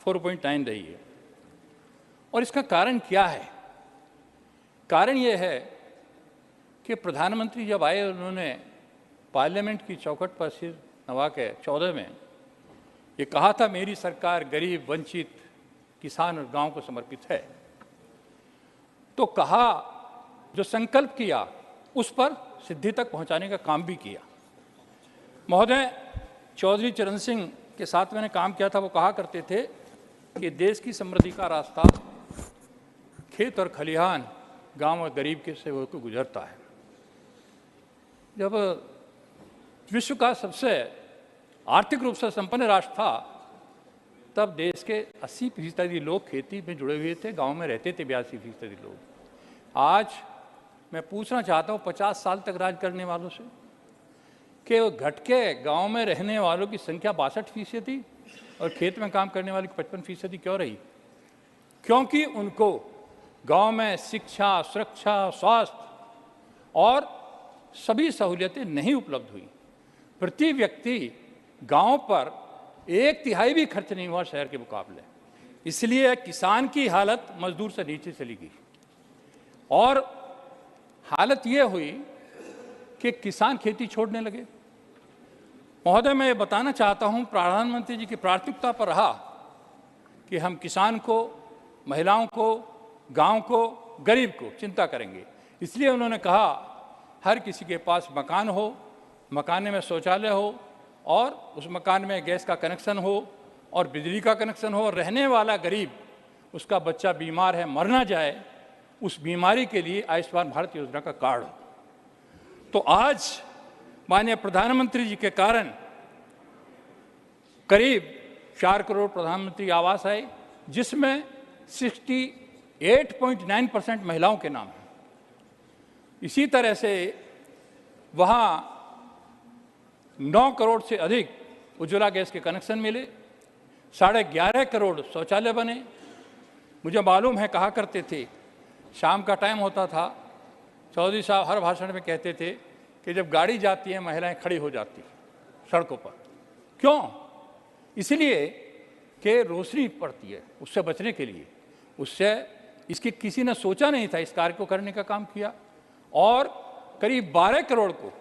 4.9 रही है। और इसका कारण क्या है? कारण ये है कि प्रधानमंत्री जब आए, उन्होंने पार्लियामेंट की चौखट पर सिर नवा के 14 में ये कहा था, मेरी सरकार गरीब, वंचित, किसान और गांव को समर्पित है। तो कहा, जो संकल्प किया उस पर सिद्धि तक पहुंचाने का काम भी किया। महोदय, चौधरी चरण सिंह के साथ मैंने काम किया था। वो कहा करते थे कि देश की समृद्धि का रास्ता खेत और खलिहान, गांव और गरीब के से होकर गुजरता है। जब विश्व का सबसे आर्थिक रूप से संपन्न राष्ट्र था, तब देश के 80% लोग खेती में जुड़े हुए थे, गांव में रहते थे 82% लोग। आज मैं पूछना चाहता हूँ 50 साल तक राज करने वालों से कि वो घट के गांव में रहने वालों की संख्या 62% और खेत में काम करने वालों की 55% क्यों रही? क्योंकि उनको गांव में शिक्षा, सुरक्षा, स्वास्थ्य और सभी सहूलियतें नहीं उपलब्ध हुई। प्रति व्यक्ति गांव पर 1/3 भी खर्च नहीं हुआ शहर के मुकाबले। इसलिए किसान की हालत मजदूर से नीचे चली गई और हालत ये हुई कि किसान खेती छोड़ने लगे। महोदय, मैं ये बताना चाहता हूँ, प्रधानमंत्री जी की प्राथमिकता पर रहा कि हम किसान को, महिलाओं को, गांव को, गरीब को चिंता करेंगे। इसलिए उन्होंने कहा, हर किसी के पास मकान हो, मकान में शौचालय हो और उस मकान में गैस का कनेक्शन हो और बिजली का कनेक्शन हो। और रहने वाला गरीब, उसका बच्चा बीमार है, मर ना जाए, उस बीमारी के लिए आयुष्मान भारत योजना का कार्ड हो। तो आज माननीय प्रधानमंत्री जी के कारण करीब 4 करोड़ प्रधानमंत्री आवास आए, जिसमें 68.9% महिलाओं के नाम हैं। इसी तरह से वहाँ 9 करोड़ से अधिक उज्ज्वला गैस के कनेक्शन मिले, 11.5 करोड़ शौचालय बने। मुझे मालूम है, कहा करते थे, शाम का टाइम होता था, चौधरी साहब हर भाषण में कहते थे कि जब गाड़ी जाती है महिलाएं खड़ी हो जाती सड़कों पर। क्यों? इसलिए कि रोशनी पड़ती है, उससे बचने के लिए। उससे इसकी किसी ने सोचा नहीं था, इस कार्य को करने का काम किया। और करीब 12 करोड़ को,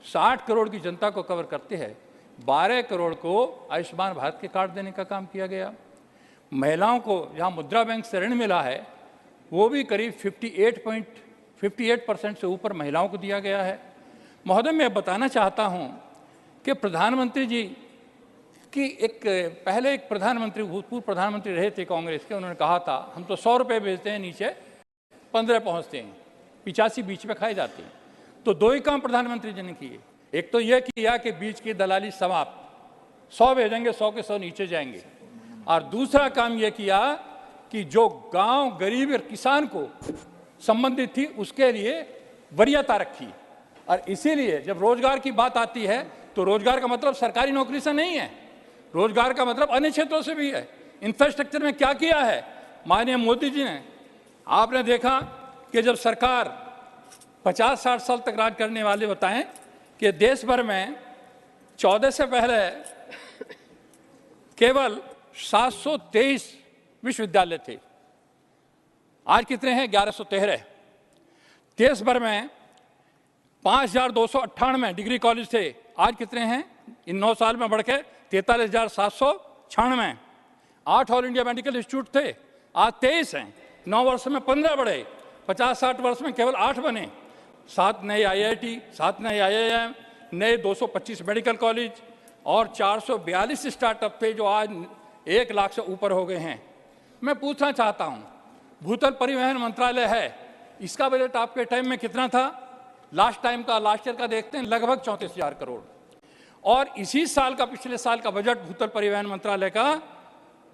60 करोड़ की जनता को कवर करते हैं, 12 करोड़ को आयुष्मान भारत के कार्ड देने का काम किया गया। महिलाओं को जहाँ मुद्रा बैंक से ऋण मिला है, वो भी करीब 58% से ऊपर महिलाओं को दिया गया है। महोदय, मैं बताना चाहता हूँ कि प्रधानमंत्री जी कि पहले एक प्रधानमंत्री, भूतपूर्व प्रधानमंत्री रहे थे कांग्रेस के, उन्होंने कहा था हम तो 100 रुपये बेचते हैं, नीचे 15 पहुंचते हैं, 85 बीच में खाए जाते हैं। तो दो ही काम प्रधानमंत्री जी ने किए। एक तो यह किया कि बीच की दलाली समाप्त, 100 भेजेंगे, 100 के 100 नीचे जाएंगे। और दूसरा काम यह किया कि जो गांव गरीब और किसान को संबंधित थी उसके लिए वरीयता रखी। और इसीलिए जब रोजगार की बात आती है तो रोजगार का मतलब सरकारी नौकरी से नहीं है, रोजगार का मतलब अन्य क्षेत्रों से भी है। इंफ्रास्ट्रक्चर में क्या किया है माननीय मोदी जी ने? आपने देखा कि जब सरकार 50-60 साल तक राज करने वाले बताएं कि देश भर में 14 से पहले केवल 723 विश्वविद्यालय थे, आज कितने हैं? 1113। देश भर में 5298 डिग्री कॉलेज थे, आज कितने हैं? इन 9 साल में बढ़ के 43,796। 8 ऑल इंडिया मेडिकल इंस्टीट्यूट थे, आज 23 हैं। 9 वर्ष में 15 बढ़े, 50-60 वर्ष में केवल 8 बने। 7 नए IIT, 7 नए IIM, नए 225 मेडिकल कॉलेज और 442 स्टार्टअप थे जो आज 1 लाख से ऊपर हो गए हैं। मैं पूछना चाहता हूं, भूतल परिवहन मंत्रालय है, इसका बजट आपके टाइम में कितना था? लास्ट ईयर का देखते हैं, लगभग 34,000 करोड़। और इसी साल का, पिछले साल का बजट भूतल परिवहन मंत्रालय का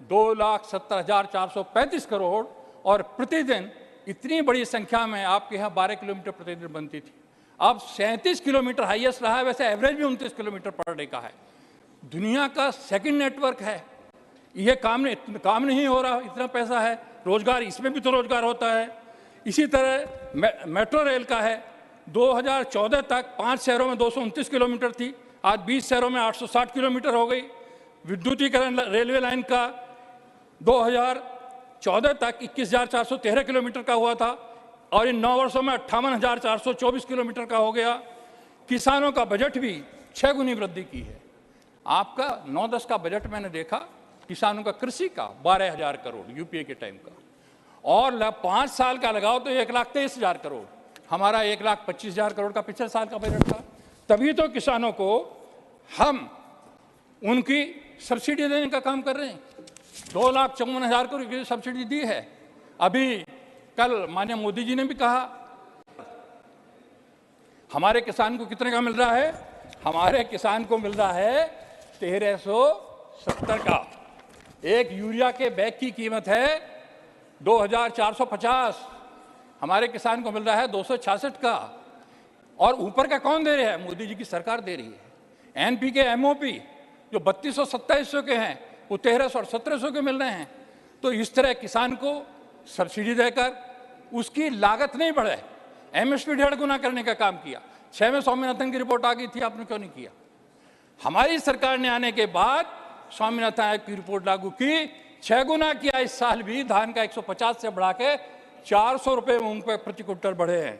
2,70,435 करोड़। और प्रतिदिन इतनी बड़ी संख्या में आपके यहाँ 12 किलोमीटर प्रतिदिन बनती थी, अब 37 किलोमीटर हाईएस्ट रहा है। वैसे एवरेज भी 29 किलोमीटर पर डे का है। दुनिया का सेकंड नेटवर्क है। यह काम नहीं हो रहा, इतना पैसा है। रोजगार, इसमें भी तो रोजगार होता है। इसी तरह मेट्रो रेल का है। 2014 तक 5 शहरों में 229 किलोमीटर थी, आज 20 शहरों में 860 किलोमीटर हो गई। विद्युतीकरण रेलवे लाइन का 2014 तक 21,413 किलोमीटर का हुआ था और इन 9 वर्षों में 58,424 किलोमीटर का हो गया। किसानों का बजट भी 6 गुनी वृद्धि की है। आपका 9-10 का बजट मैंने देखा, किसानों का कृषि का 12,000 करोड़ यूपीए के टाइम का, और 5 साल का लगाओ तो 1,23,000 करोड़। हमारा 1,25,000 करोड़ का पिछले साल का बजट था। तभी तो किसानों को हम उनकी सब्सिडी देने का काम कर रहे हैं। 2,54,000 करोड़ की सब्सिडी दी है। अभी कल माननीय मोदी जी ने भी कहा, हमारे किसान को कितने का मिल रहा है? हमारे किसान को मिल रहा है 1,370 का। एक यूरिया के बैग की कीमत है 2,450, हमारे किसान को मिल रहा है 266 का। और ऊपर का कौन दे रहा है? मोदी जी की सरकार दे रही है। एनपी के MOP जो 3200-2700 के हैं, वो 1,300 और 1,700 के मिल रहे हैं। तो इस तरह किसान को सब्सिडी देकर उसकी लागत नहीं बढ़े, MSP 1.5 गुना करने का काम किया। 6 में स्वामीनाथन की रिपोर्ट आ गई थी, आपने क्यों नहीं किया? हमारी सरकार ने आने के बाद स्वामीनाथन आयोग की रिपोर्ट लागू की, 6 गुना किया। इस साल भी धान का 150 से बढ़ा के 400 रुपये मूंग पे प्रति क्विंटल बढ़े हैं।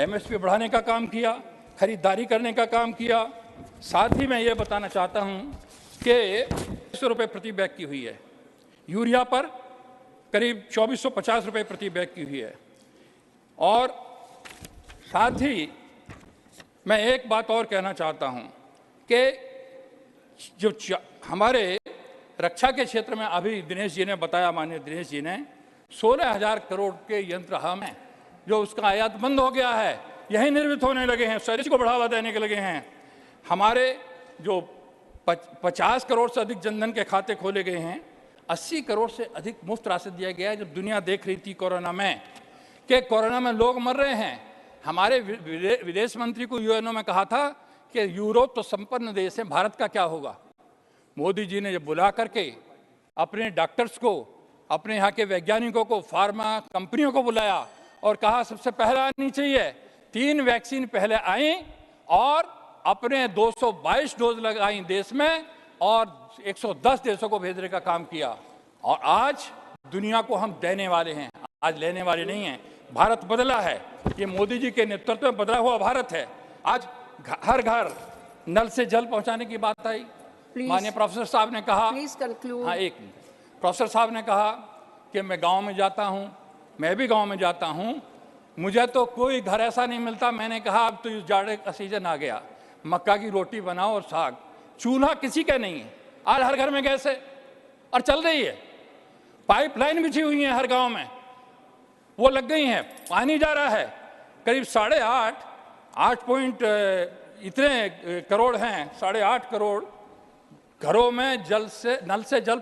MSP बढ़ाने का काम किया, खरीदारी करने का काम किया। साथ ही मैं ये बताना चाहता हूँ कि 100 रुपये प्रति बैग की हुई है, यूरिया पर करीब 2,450 रुपये प्रति बैग की हुई है। और साथ ही मैं एक बात और कहना चाहता हूँ कि जो हमारे रक्षा के क्षेत्र में अभी दिनेश जी ने बताया, माननीय दिनेश जी ने 16,000 करोड़ के यंत्र हम हैं जो उसका आयात बंद हो गया है, यही निर्मित होने लगे हैं, स्वदेश को बढ़ावा देने के लगे हैं। हमारे जो 50 करोड़ से अधिक जनधन के खाते खोले गए हैं, 80 करोड़ से अधिक मुफ्त राशि दिया गया है। जब दुनिया देख रही थी कोरोना में कि कोरोना में लोग मर रहे हैं, हमारे विदेश मंत्री को UNO में कहा था कि यूरोप तो संपन्न देश है, भारत का क्या होगा? मोदी जी ने जब बुला करके अपने डॉक्टर्स को, अपने यहाँ के वैज्ञानिकों को, फार्मा कंपनियों को बुलाया और कहा सबसे पहले आनी चाहिए, 3 वैक्सीन पहले आई और अपने 222 डोज लगाई देश में और 110 देशों को भेजने का काम किया। और आज दुनिया को हम देने वाले हैं, आज लेने वाले नहीं हैं। भारत बदला है, ये मोदी जी के नेतृत्व में बदला हुआ भारत है। आज हर घर नल से जल पहुंचाने की बात आई। माननीय प्रोफेसर साहब ने कहा, हाँ एक मिनट, प्रोफेसर साहब ने कहा कि मैं गांव में जाता हूं, मैं भी गांव में जाता हूं, मुझे तो कोई घर ऐसा नहीं मिलता। मैंने कहा अब तो इस जाड़े का सीजन आ गया, मक्का की रोटी बनाओ और साग, चूल्हा किसी का नहीं है। आज हर घर में गैस है और चल रही है। पाइपलाइन बिछी हुई है हर गांव में, वो लग गई हैं, पानी जा रहा है। करीब 8.5 पॉइंट इतने करोड़ हैं, 8.5 करोड़ घरों में नल से जल